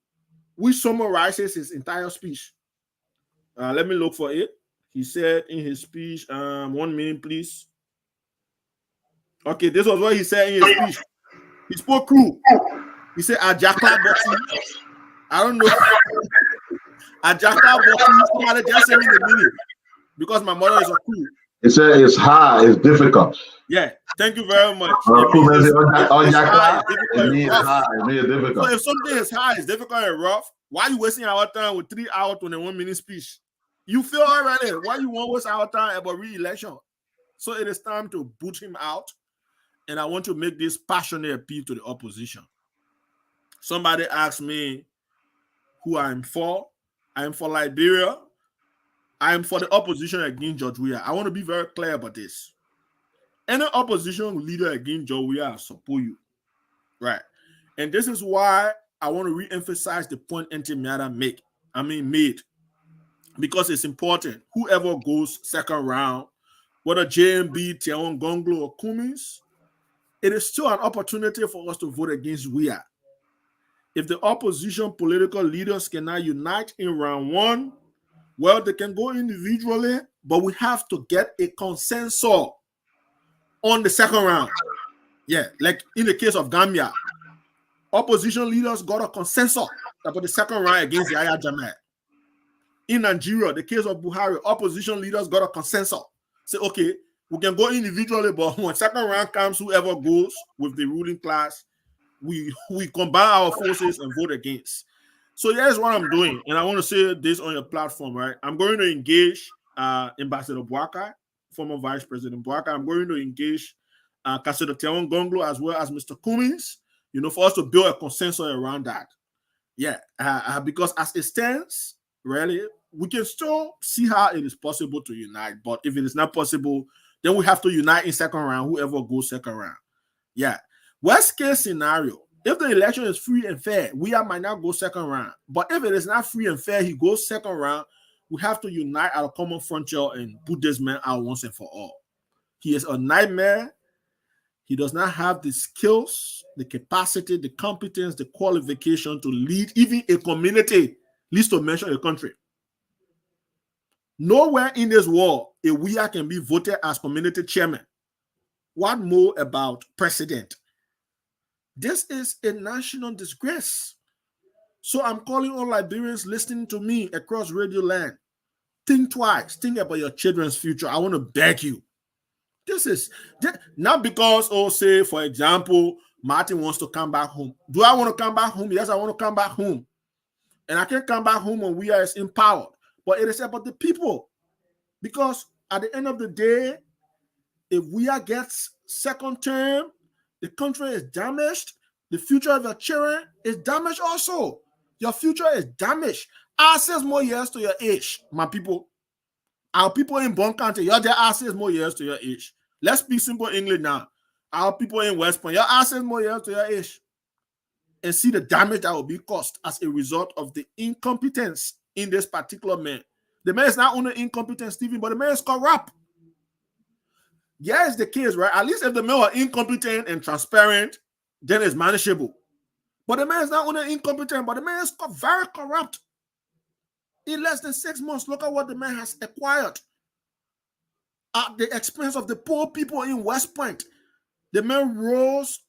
which summarizes his entire speech. Let me look for it. He said in his speech, 1 minute, please. Okay, this was what he said in his speech. He spoke Crew. He said, Ajakla Boxing. I don't know. Ajakla Boxing. Somebody just send me the meaning because my mother is a Crew. It said it's hard, it's difficult. Yeah, thank you very much. It means difficult. So if something is hard, it's difficult and rough, why are you wasting our time with 3 hours, 21 minute speech? You feel already. Why you want to waste our time about re-election? So it is time to boot him out. And I want to make this passionate appeal to the opposition. Somebody asked me who I'm for. I'm for Liberia. I'm for the opposition against George Weah. I want to be very clear about this. Any opposition leader against George Weah, I support you. Right. And this is why I want to re-emphasize the point Enti Miada made. Because it's important. Whoever goes second round, whether JMB, Tiawan Gonglo, or Cummins, it is still an opportunity for us to vote against Weah. If the opposition political leaders cannot unite in round 1, well, they can go individually, but we have to get a consensus on the second round. Yeah, like in the case of Gambia, opposition leaders got a consensus about the second round against Yahya Jammeh. In Nigeria, the case of Buhari, opposition leaders got a consensus. Say, okay, we can go individually, but when second round comes, whoever goes with the ruling class, we combine our forces and vote against. So here's what I'm doing, and I want to say this on your platform, right? I'm going to engage Ambassador Boakai, former Vice President Boakai. I'm going to engage Ambassador Tiawan Gonglo as well as Mr. Cummins, for us to build a consensus around that. Yeah, because as it stands, really, we can still see how it is possible to unite, but if it is not possible, then we have to unite in second round, whoever goes second round. Yeah. Worst case scenario, if the election is free and fair, Weah might not go second round. But if it is not free and fair, he goes second round, we have to unite our common frontier and put this man out once and for all. He is a nightmare. He does not have the skills, the capacity, the competence, the qualification to lead even a community, least to mention a country. Nowhere in this world a WIA can be voted as community chairman. What more about president? This is a national disgrace. So I'm calling all Liberians listening to me across Radio Land. Think twice. Think about your children's future. I want to beg you. This is not because, say, for example, Martin wants to come back home. Do I want to come back home? Yes, I want to come back home. And I can't come back home when we are empowered. But it is about the people. Because at the end of the day, if we are gets second term, the country is damaged. The future of your children is damaged also. Your future is damaged. I 6 more years to your age, my people. Our people in Bon County, your are 6 more years to your age. Let's speak simple English now. Our people in West Point, your are 6 more years to your age. And see the damage that will be caused as a result of the incompetence in this particular man. The man is not only incompetent, Stephen, but the man is corrupt. Yeah, it's the case, right? At least if the men are incompetent and transparent, then it's manageable. But the man is not only incompetent, but the man is very corrupt. In less than 6 months, look at what the man has acquired at the expense of the poor people in West Point. The man rose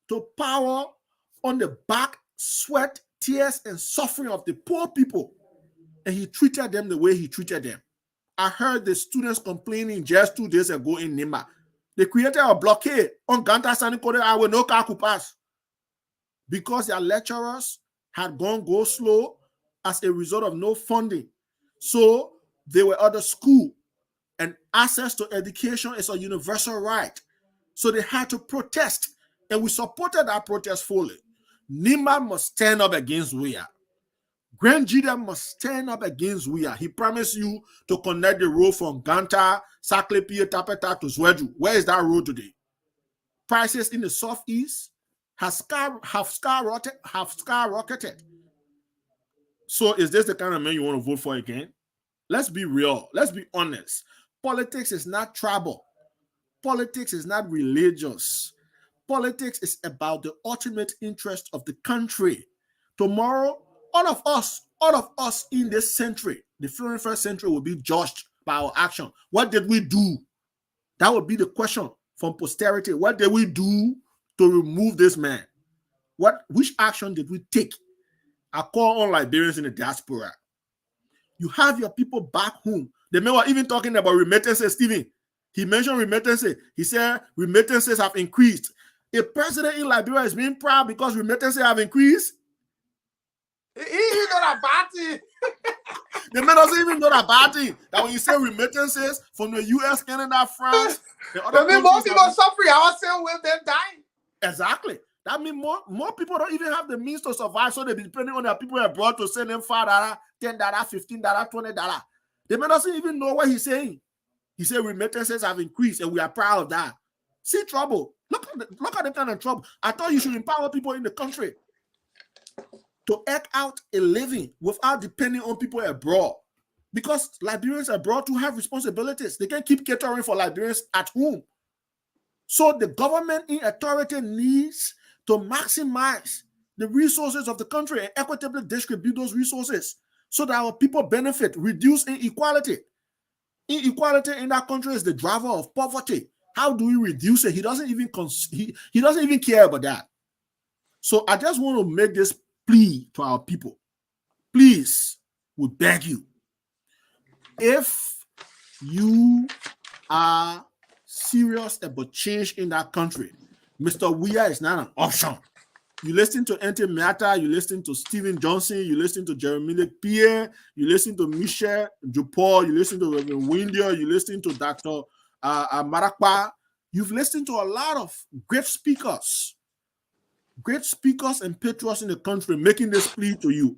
to power on the back, sweat, tears, and suffering of the poor people. And he treated them the way he treated them. I heard the students complaining just 2 days ago in Nima. They created a blockade on Ganta Sanikode Highway, no car could pass. Because their lecturers had gone go slow as a result of no funding. So they were at the school, and access to education is a universal right. So they had to protest, and we supported that protest fully. Nima must stand up against WIA. Grand Jida must stand up against WIA. He promised you to connect the road from Ganta, Saklepie, Tapeta to Zweju. Where is that road today? Prices in the southeast have skyrocketed. So is this the kind of man you want to vote for again? Let's be real. Let's be honest. Politics is not tribal. Politics is not religious. Politics is about the ultimate interest of the country. Tomorrow, all of us in this century, the 21st century, will be judged by our action. What did we do? That would be the question from posterity. What did we do to remove this man? Which action did we take? I call on Liberians in the diaspora. You have your people back home. The men were even talking about remittances, Stephen. He mentioned remittances. He said remittances have increased. A president in Liberia is being proud because remittances have increased. He not a party. The man doesn't even know that bad thing. That when you say remittances from the US, Canada, France, the other countries, more people suffering. I was saying with them dying. Exactly. That means more people don't even have the means to survive, so they be depending on their people abroad to send them $5, $10, $15, $20. The man doesn't even know what he's saying. He said remittances have increased, and we are proud of that. See trouble. Look at the kind of trouble. I thought you should empower people in the country to eke out a living without depending on people abroad. Because Liberians abroad to have responsibilities. They can't keep catering for Liberians at home. So the government in authority needs to maximize the resources of the country and equitably distribute those resources so that our people benefit, reduce inequality. Inequality in that country is the driver of poverty. How do we reduce it? He doesn't even care about that. So I just want to make this plea to our people. Please, we beg you, if you are serious about change in that country, Mr. WIA is not an option. You listen to Ente Miata, you listen to Stephen Johnson, you listen to Jeremy Pierre, you listen to Michel Dupont, you listen to Reverend Windia, you listen to Dr. Marakwa. You've listened to a lot of great speakers and patriots in the country making this plea to you.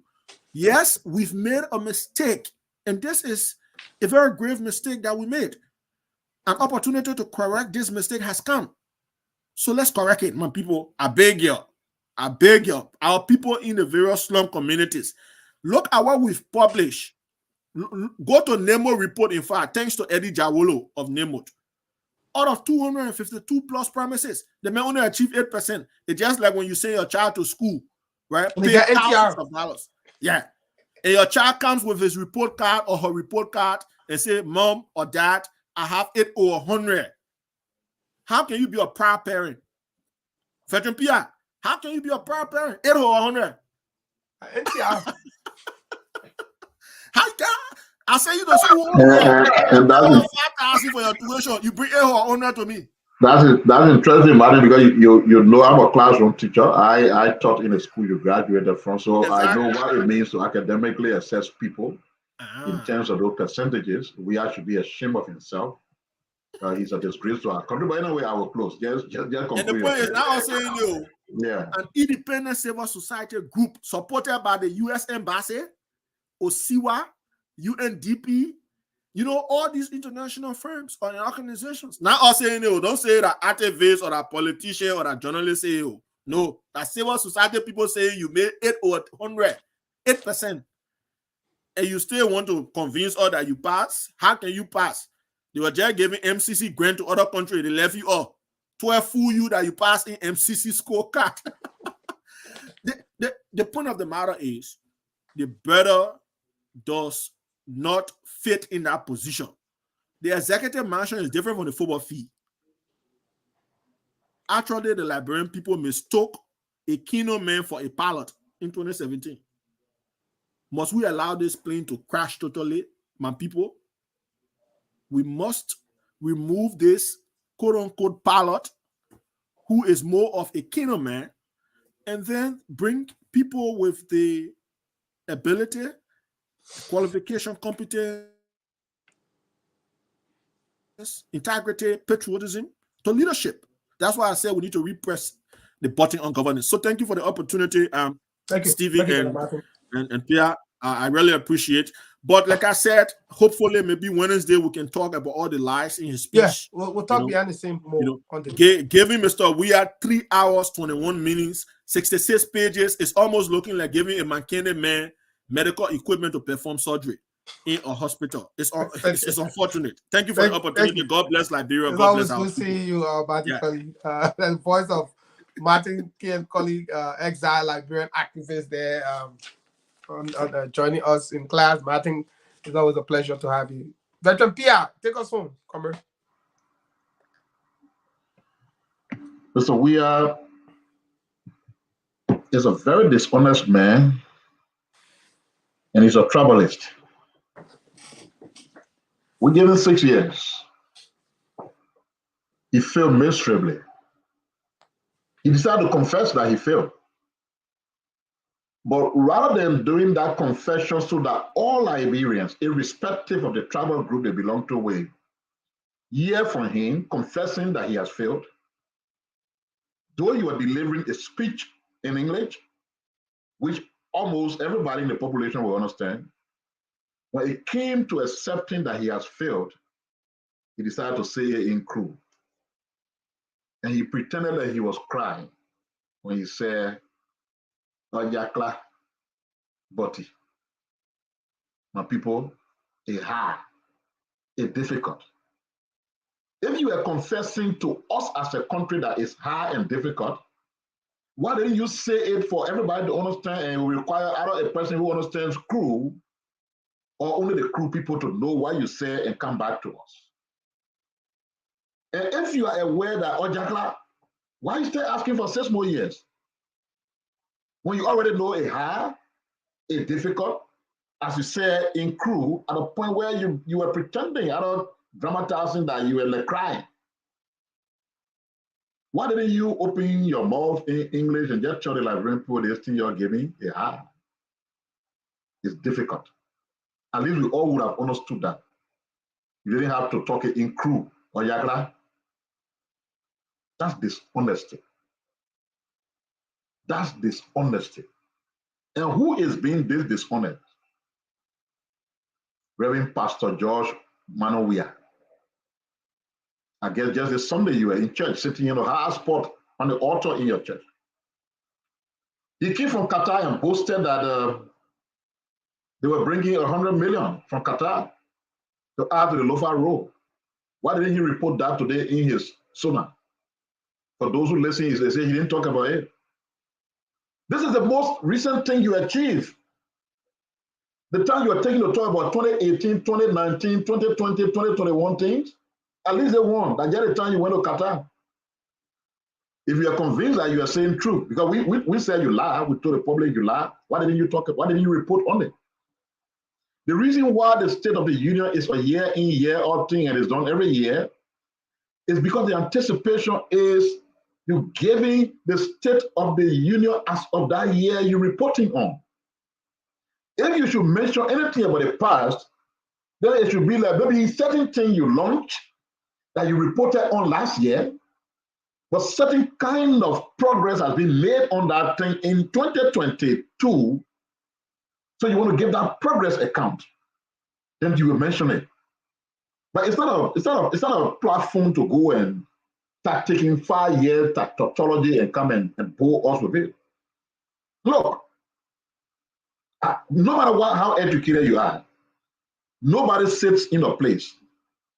Yes, we've made a mistake, and this is a very grave mistake that we made. An opportunity to correct this mistake has come. So let's correct it, my people. I beg you. Our people in the various slum communities. Look at what we've published. Go to Nemo report, in fact, thanks to Eddie Jawolo of Nemo. out of 252 plus promises, the man only achieved 8%. It's just like when you send your child to school, right? And they Pay get thousands ATR. of dollars. Yeah. And your child comes with his report card or her report card and say, Mom or Dad, I have 8 or 100. How can you be a proud parent? Veteran Pierre, how can you be a proud parent? 8 or 100. ATR. How can I say you to school? And that's 5,000 for your tuition. You bring 8 or 100 to me. That's interesting, Martin, because you know I'm a classroom teacher. I taught in a school you graduated from, so I know what it means to academically assess people in terms of those percentages. We should be ashamed of himself. He's a disgrace to our country. But anyway, I will close. Just and the point is now I'm saying an independent civil society group supported by the U.S. Embassy, OSIWA, UNDP, all these international firms or organizations. Now I'm saying don't say that activists or that politician or that journalist say no, that civil society people say you made 8 or 100, 8%, and you still want to convince us that you pass. How can you pass? They were just giving MCC grant to other countries. They left you off. 12 fool you that you pass in MCC scorecard. The point of the matter is the brother does not fit in that position. The executive mansion is different from the football field. Actually, the Liberian people mistook a Kino man for a pilot in 2017. Must we allow this plane to crash totally, my people? We must remove this quote-unquote pilot who is more of a Kino man and then bring people with the ability, qualification, competence, integrity, patriotism to leadership. That's why I said we need to repress the button on governance. So thank you for the opportunity, Thank you. Stevie Thank you, and Pierre. I really appreciate. But like I said, hopefully maybe Wednesday we can talk about all the lies in his speech. Yeah, we'll talk behind the same more on the giving Mr. Weah 3 hours, 21 minutes, 66 pages. It's almost looking like giving a McKinney man medical equipment to perform surgery in a hospital. It's unfortunate. Thank you for the opportunity. God bless Liberia. It's God bless always good seeing you, Martin Colley, the voice of Martin Colley, exile Liberian activist there, joining us in class. Martin, it's always a pleasure to have you. Veteran Pierre, take us home. Come here. Mr. Weah is a very dishonest man, and he's a troublist. We gave him 6 years. He failed miserably. He decided to confess that he failed. But rather than doing that confession so that all Liberians, irrespective of the tribal group they belong to, will hear from him confessing that he has failed, though you are delivering a speech in English, which almost everybody in the population will understand, when it came to accepting that he has failed, he decided to say it in Kru. And he pretended that he was crying when he said, Ojakla, Boti. My people, a hard, a difficult. If you are confessing to us as a country that is hard and difficult, why didn't you say it for everybody to understand and require either a person who understands Kru or only the Kru people to know what you say and come back to us? And if you are aware that Ojakla, why are you still asking for 6 more years? When you already know a hard, a difficult, as you said in Kru, at a point where you were pretending, dramatizing that you were like crying. Why didn't you open your mouth in English and just tell the Liberian people this thing you're giving? A hard. It's difficult. At least we all would have understood that. You didn't have to talk it in Kru or Yagla. That's dishonesty. That's dishonesty. And who is being this dishonest? Reverend Pastor George Manowia. I guess just this Sunday you were in church, sitting in the high spot on the altar in your church. He came from Qatar and boasted that they were bringing 100 million from Qatar to add to the Lofa Road. Why didn't he report that today in his sonar? For those who listen, they say he didn't talk about it. This is the most recent thing you achieved. The time you are taking to talk about 2018, 2019, 2020, 2021 things, at least the one, that's the time you went to Qatar. If you are convinced that you are saying truth, because we said you lie, we told the public you lie, why didn't you talk, why didn't you report on it? The reason why the State of the Union is a year in, year out thing and is done every year is because the anticipation is you giving the State of the Union as of that year you're reporting on. If you should mention anything about the past, then it should be like maybe certain thing you launched that you reported on last year, but certain kind of progress has been made on that thing in 2022. So you want to give that progress account, then you will mention it. But it's not a platform to go and start taking 5 years tautology and come and bore us with it. Look, no matter how educated you are, nobody sits in a place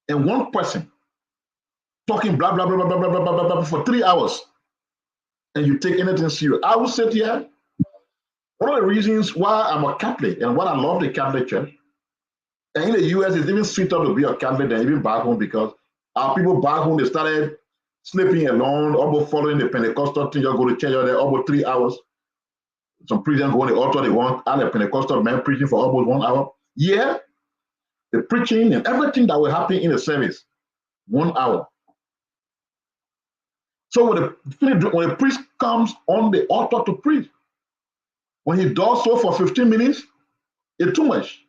and one person talking blah, blah, blah, blah, blah, blah, blah, blah, blah for 3 hours and you take anything serious. I will sit here. One of the reasons why I'm a Catholic and why I love the Catholic Church, and in the US, it's even sweeter to be a Catholic than even back home because our people back home, they started sleeping alone, almost following the Pentecostal thing. You go to church there almost 3 hours. Some preachers go on the altar, they want all the Pentecostal men preaching for almost 1 hour. Yeah, the preaching and everything that will happen in the service, 1 hour. So when the priest comes on the altar to preach, when he does so for 15 minutes, it's too much.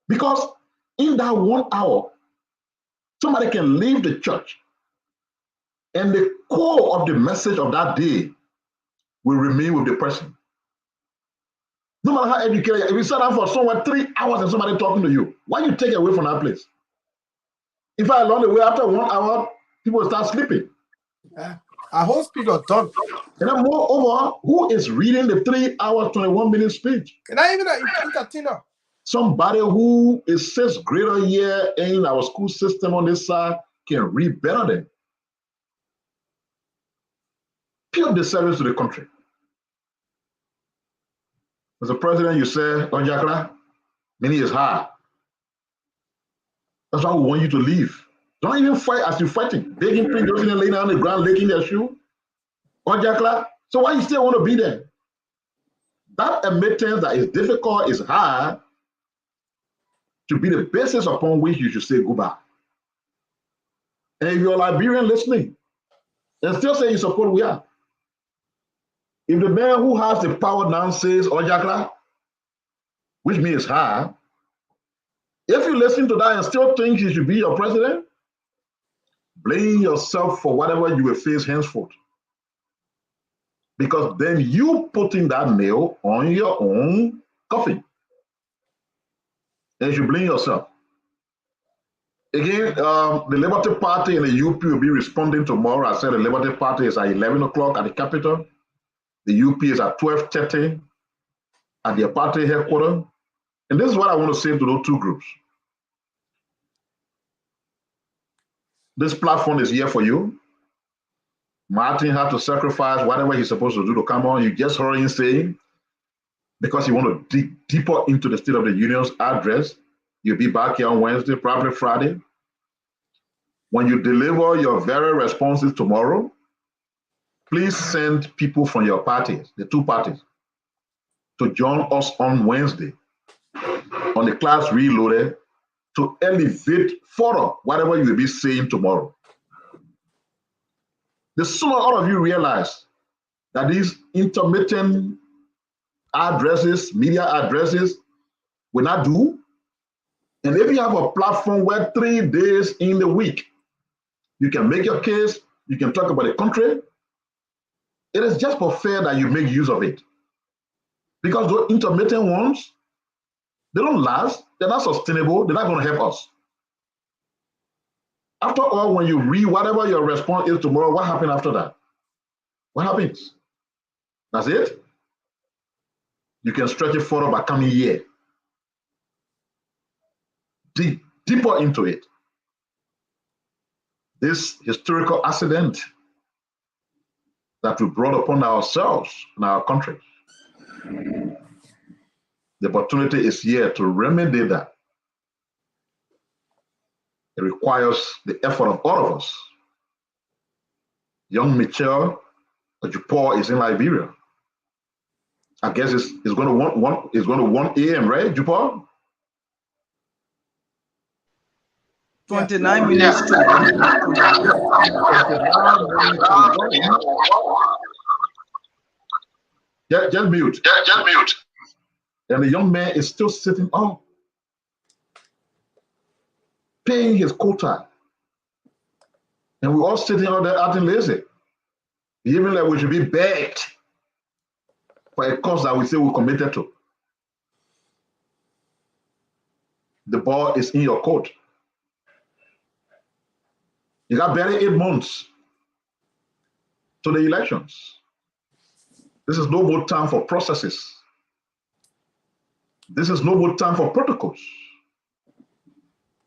Because in that 1 hour, somebody can leave the church and the core of the message of that day will remain with the person. No matter how educated, if you sit down for somewhere 3 hours and somebody talking to you, why you take away from that place? If I along the way after 1 hour, people start sleeping. I whole speech was done. And then moreover, who is reading the 3 hours, 21 minute speech? And I even entertainer. Somebody who is 6th grader year in our school system on this side can read better than. Pure disservice to the country. As a president, you say, Onjakla, meaning is hard. That's why we want you to leave. Don't even fight as you're fighting. Begging people, laying down on the ground, licking their shoe. Onjakla, so why you still want to be there? That admittance that is difficult, is hard, to be the basis upon which you should say goodbye. And if you're a Liberian listening, and still say you support we are. If the man who has the power now says Onjakla, which means hard, if you listen to that and still think you should be your president, blame yourself for whatever you will face henceforth. Because then you putting that nail on your own coffin. And you should blame yourself. Again, the Liberty Party and the UP will be responding tomorrow. I said the Liberty Party is at 11 o'clock at the Capitol. The UP is at 12:30 at their party headquarters. And this is what I want to say to those two groups. This platform is here for you. Martin had to sacrifice whatever he's supposed to do to come on. You just heard him saying, because you want to dig deeper into the State of the Union's address, you'll be back here on Wednesday, probably Friday. When you deliver your very responses tomorrow, please send people from your parties, the two parties, to join us on Wednesday on the Class Reloaded to elevate further whatever you will be saying tomorrow. The sooner all of you realize that these intermittent addresses, media addresses, will not do. And if you have a platform where 3 days in the week, you can make your case, you can talk about the country, it is just for fair that you make use of it. Because those intermittent ones, they don't last, they're not sustainable, they're not going to help us. After all, when you read whatever your response is tomorrow, what happens after that? What happens? That's it? You can stretch it further by coming here. Deeper into it. this historical accident that we brought upon ourselves and our country. The opportunity is here to remedy that. It requires the effort of all of us. Young Michel Ejiofor is in Liberia. I guess it's going to 1 a.m., right, Ejiofor? 29 minutes to just mute. Just mute. And the young man is still sitting up, paying his quota. And we're all sitting out there acting lazy. Even like we should be begged for a cause that we say we're committed to. The ball is in your court. You got barely 8 months to the elections. This is no more time for processes. This is no more time for protocols.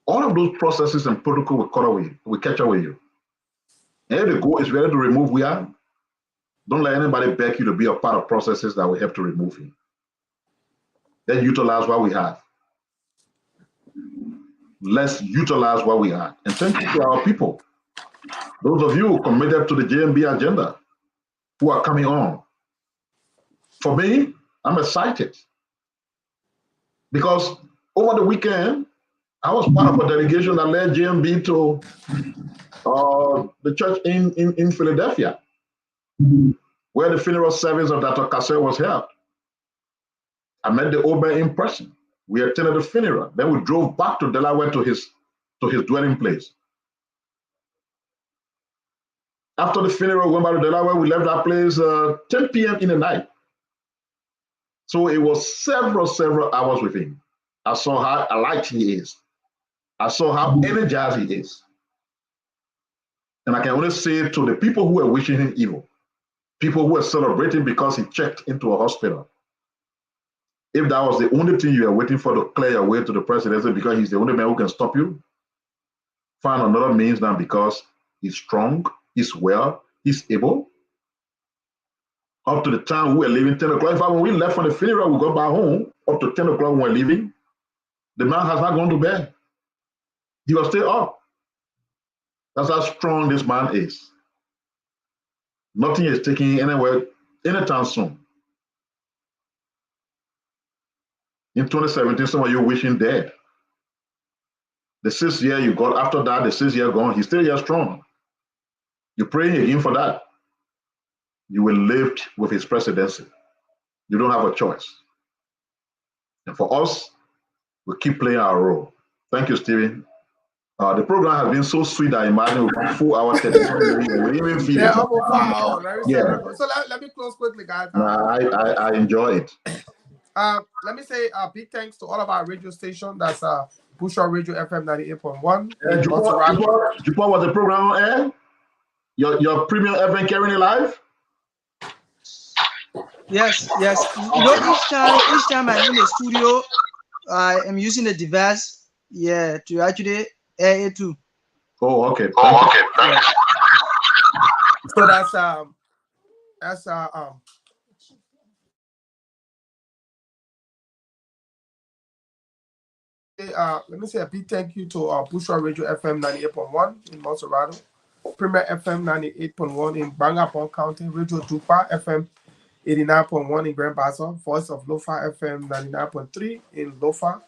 All of those processes and protocols will catch up with you. And if the goal is ready to remove we are, don't let anybody beg you to be a part of processes that will help to remove you. Then utilize what we have. Let's utilize what we have. And thank you to our people. Those of you who committed to the JMB agenda, who are coming on. For me, I'm excited. Because over the weekend, I was part of a delegation that led JMB to the church in Philadelphia, where the funeral service of Dr. Cassell was held. I met the Ober in person. We attended the funeral. Then we drove back to Delaware to his dwelling place. After the funeral, we went back to Delaware. We left that place 10 p.m. in the night. So it was several hours with him. I saw how alert he is. I saw how energized he is. And I can only say to the people who were wishing him evil, people who were celebrating because he checked into a hospital, if that was the only thing you were waiting for to clear your way to the presidency because he's the only man who can stop you, find another means now because he's strong, he's well, he's able. Up to the time we were leaving 10 o'clock. In fact, when we left from the funeral, we got back home up to 10 o'clock when we were leaving. The man has not gone to bed. He was still up. That's how strong this man is. Nothing is taking anywhere anytime soon. In 2017, some of you wish him dead. The 6th year you got, after that, the 6th year gone, he's still here strong. You're praying again for that. You will live with his presidency. You don't have a choice. And for us, we keep playing our role. Thank you, Stephen. The program has been so sweet, I imagine we'll be 4 hours, 30 minutes. We even feel it. So let me close quickly, guys. I enjoy it. Let me say big thanks to all of our radio stations. That's Bushra Radio FM 98.1. Jupiter was the program on air? Your premium FM carrying it live? Yes. You know, each time I'm in the studio, I am using the device, to actually air it too. Oh, okay. Yeah. So that's let me say a big thank you to Bushra Radio FM 98.1 in Monserrado, Premier FM 98.1 in Bangapon County, Radio Jupa FM 89.1 in Grand Bassa, Voice of Lofa FM 99.3 in Lofa,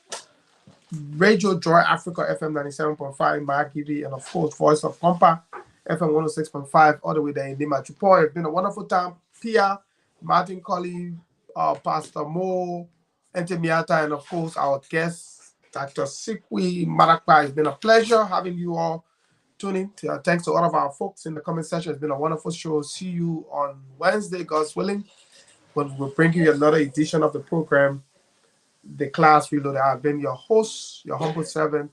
Radio Joy Africa FM 97.5 in Maracaibo, and of course Voice of Compa FM 106.5 all the way there in Lima Chupo. It's been a wonderful time. Pia, Martin Colley, Pastor Mo, Entemiata, and of course our guest, Dr. Sikwi Marakpa. It's been a pleasure having you all tune in. Thanks to all of our folks in the comment section. It's been a wonderful show. See you on Wednesday, God's willing, when we'll bring you another edition of the program, The Class Reloaded. I've been your host, your humble servant,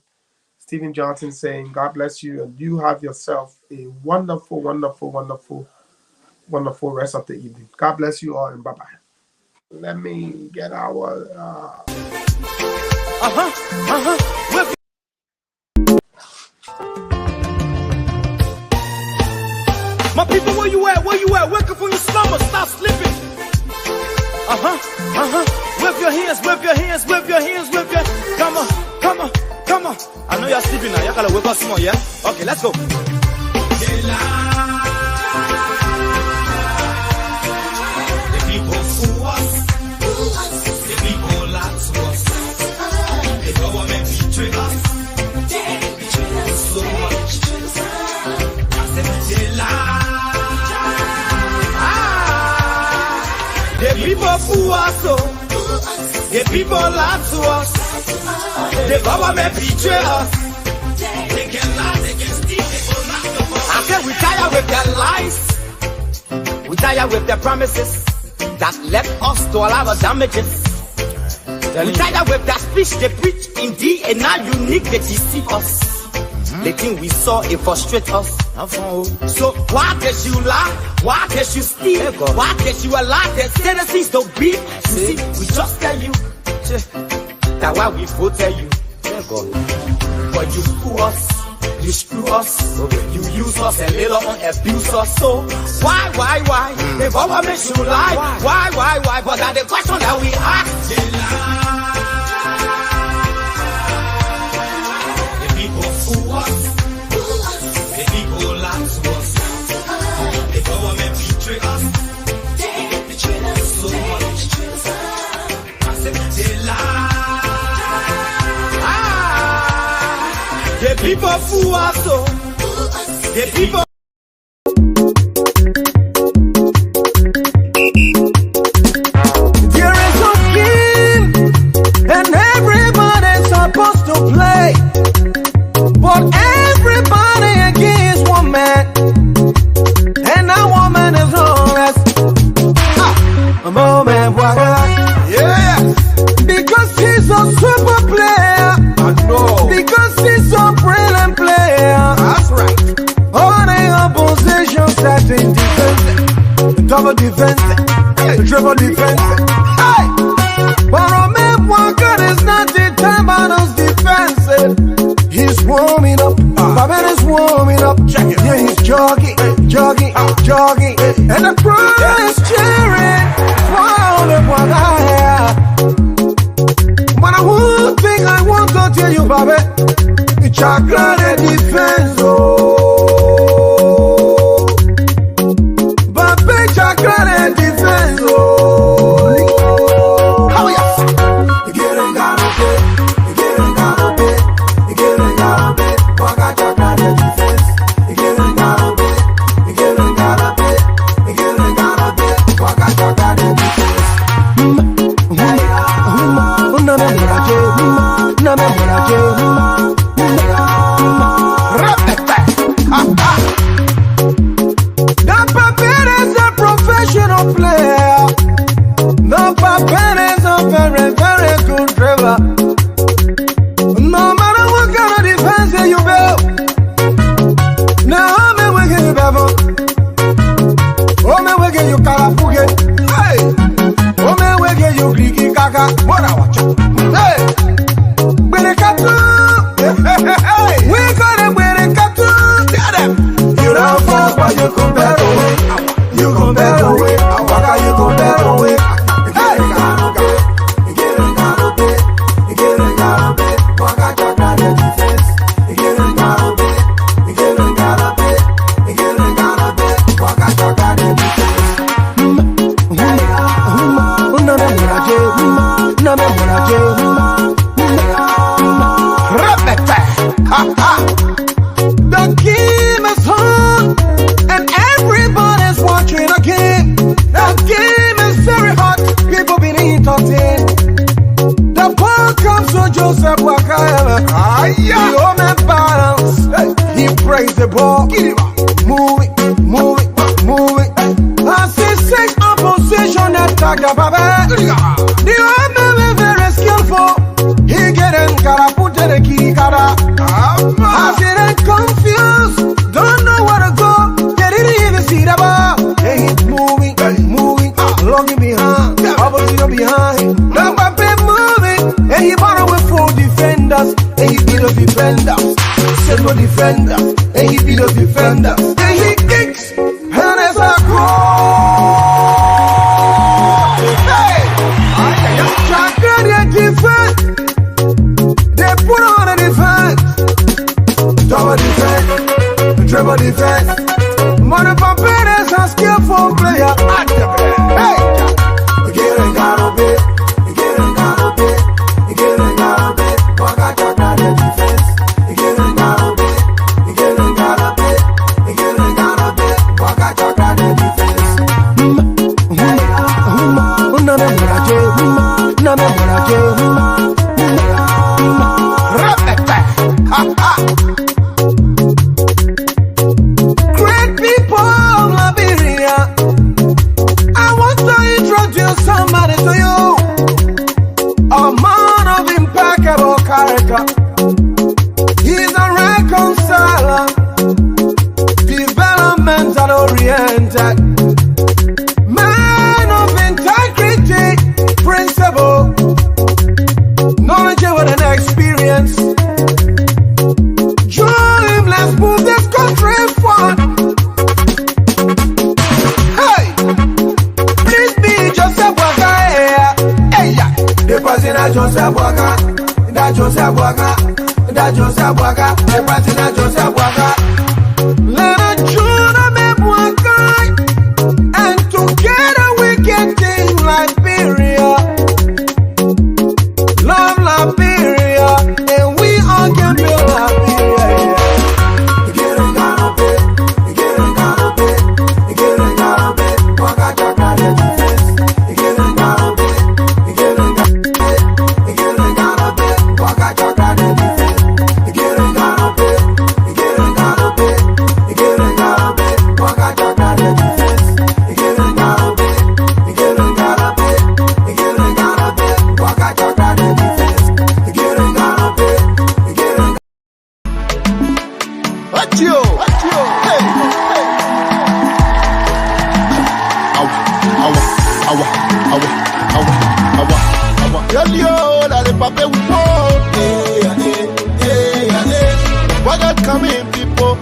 Stephen Johnson, saying God bless you, and you have yourself a wonderful, wonderful, wonderful, wonderful rest of the evening. God bless you all, and bye-bye. Let me get our... My people, where you at? Where you at? Wake up from your slumber, stop sleeping. Wave your hands, wave your hands, wave your hands, wave your. Come on, come on, come on. I know you're sleeping now. You gotta wake up small, yeah? Okay, let's go. The people fool us. The people lie to us. The government betray us. They betray us so much. I said they lie. The people fool us, the people lie to us. The government betray us. They can lie, they can steal, they will not the us. I said we tired with their lies. We tired with their promises that left us to all our damages. We tired with their speech they preach indeed, and now unique they deceive us. The thing we saw, it frustrate us. So why did you lie? Why did you steal? Why did you allow the citizens to be? See, we just tell you that's why we voted you. But you fool us, you screw us, you use us and later on abuse us. So why? The government should lie. Why? But that's the question that we ask. They lie. The people fool us. The people lie to us. The government betray us. They betray us so much. I said they lie. The people fool us, so the people. There is a game, and everybody's supposed to play, but everybody against one man, and that woman is homeless. A moment, yeah, because he's a super player. I know. Because he's a brilliant player. That's right. All the opposition starting defense, double defense, triple defense. Hey! But Romain Walker is not the time on his defense. He's warming up. Babin is warming up. Yeah, he's jogging. And the crowd is cheering. Wow, look what I have. But one thing I want to tell you, Bobby, the chocolate defense, oh. Bobby, chocolate defense, oh. Oh, yes. You get it, got it, you get it, got it, you get it, got it, Waka chocolate defense. You get it, got it, you get it, got it, you get it, got it, Waka chocolate defense. The puppet is a professional player. The puppet is a very, very good driver. No matter what kind of defense you build, now I'm wicked you baby. Oh, me wicked you kalapuke. Hey, oh, me wicked you griki kaka. What I watch? Hey. We got it, you don't fuck, but you compare away. You compare away. Waka, you compare away. You get it, Waka, chocolate defense. You get it, Waka, chocolate defense. The game is on, and everybody's watching the game. The game is very hot, people being entertained. The ball comes to Joseph Wakayama. He owns the balance. He prays the ball. Move it. I see 6 opposition attack the Baba. The old man is very skillful. He getting put in the key kara. I get confused, don't know where to go. They didn't even see the ball. They hit moving, looking behind, opposite behind. The Mbappe moving, and he bought with 4 defenders, and he beat the defenders. Several defenders, and he beat the defenders. And he kicks, Great people of Liberia, I want to introduce somebody to you. A man of impeccable character. He's a reconciler, developmental oriented, man of integrity, principle, knowledge and experience. Join him, let's move this country forward. Hey, please be Joseph Boaga. Hey, yeah, the president Joseph Boaga, that Joseph Boaga, that Joseph Boaga, the president Joseph Boaga. Let us join Boaga, and together we can take Liberia. Love Liberia, and we all can build Liberia. Coming, people,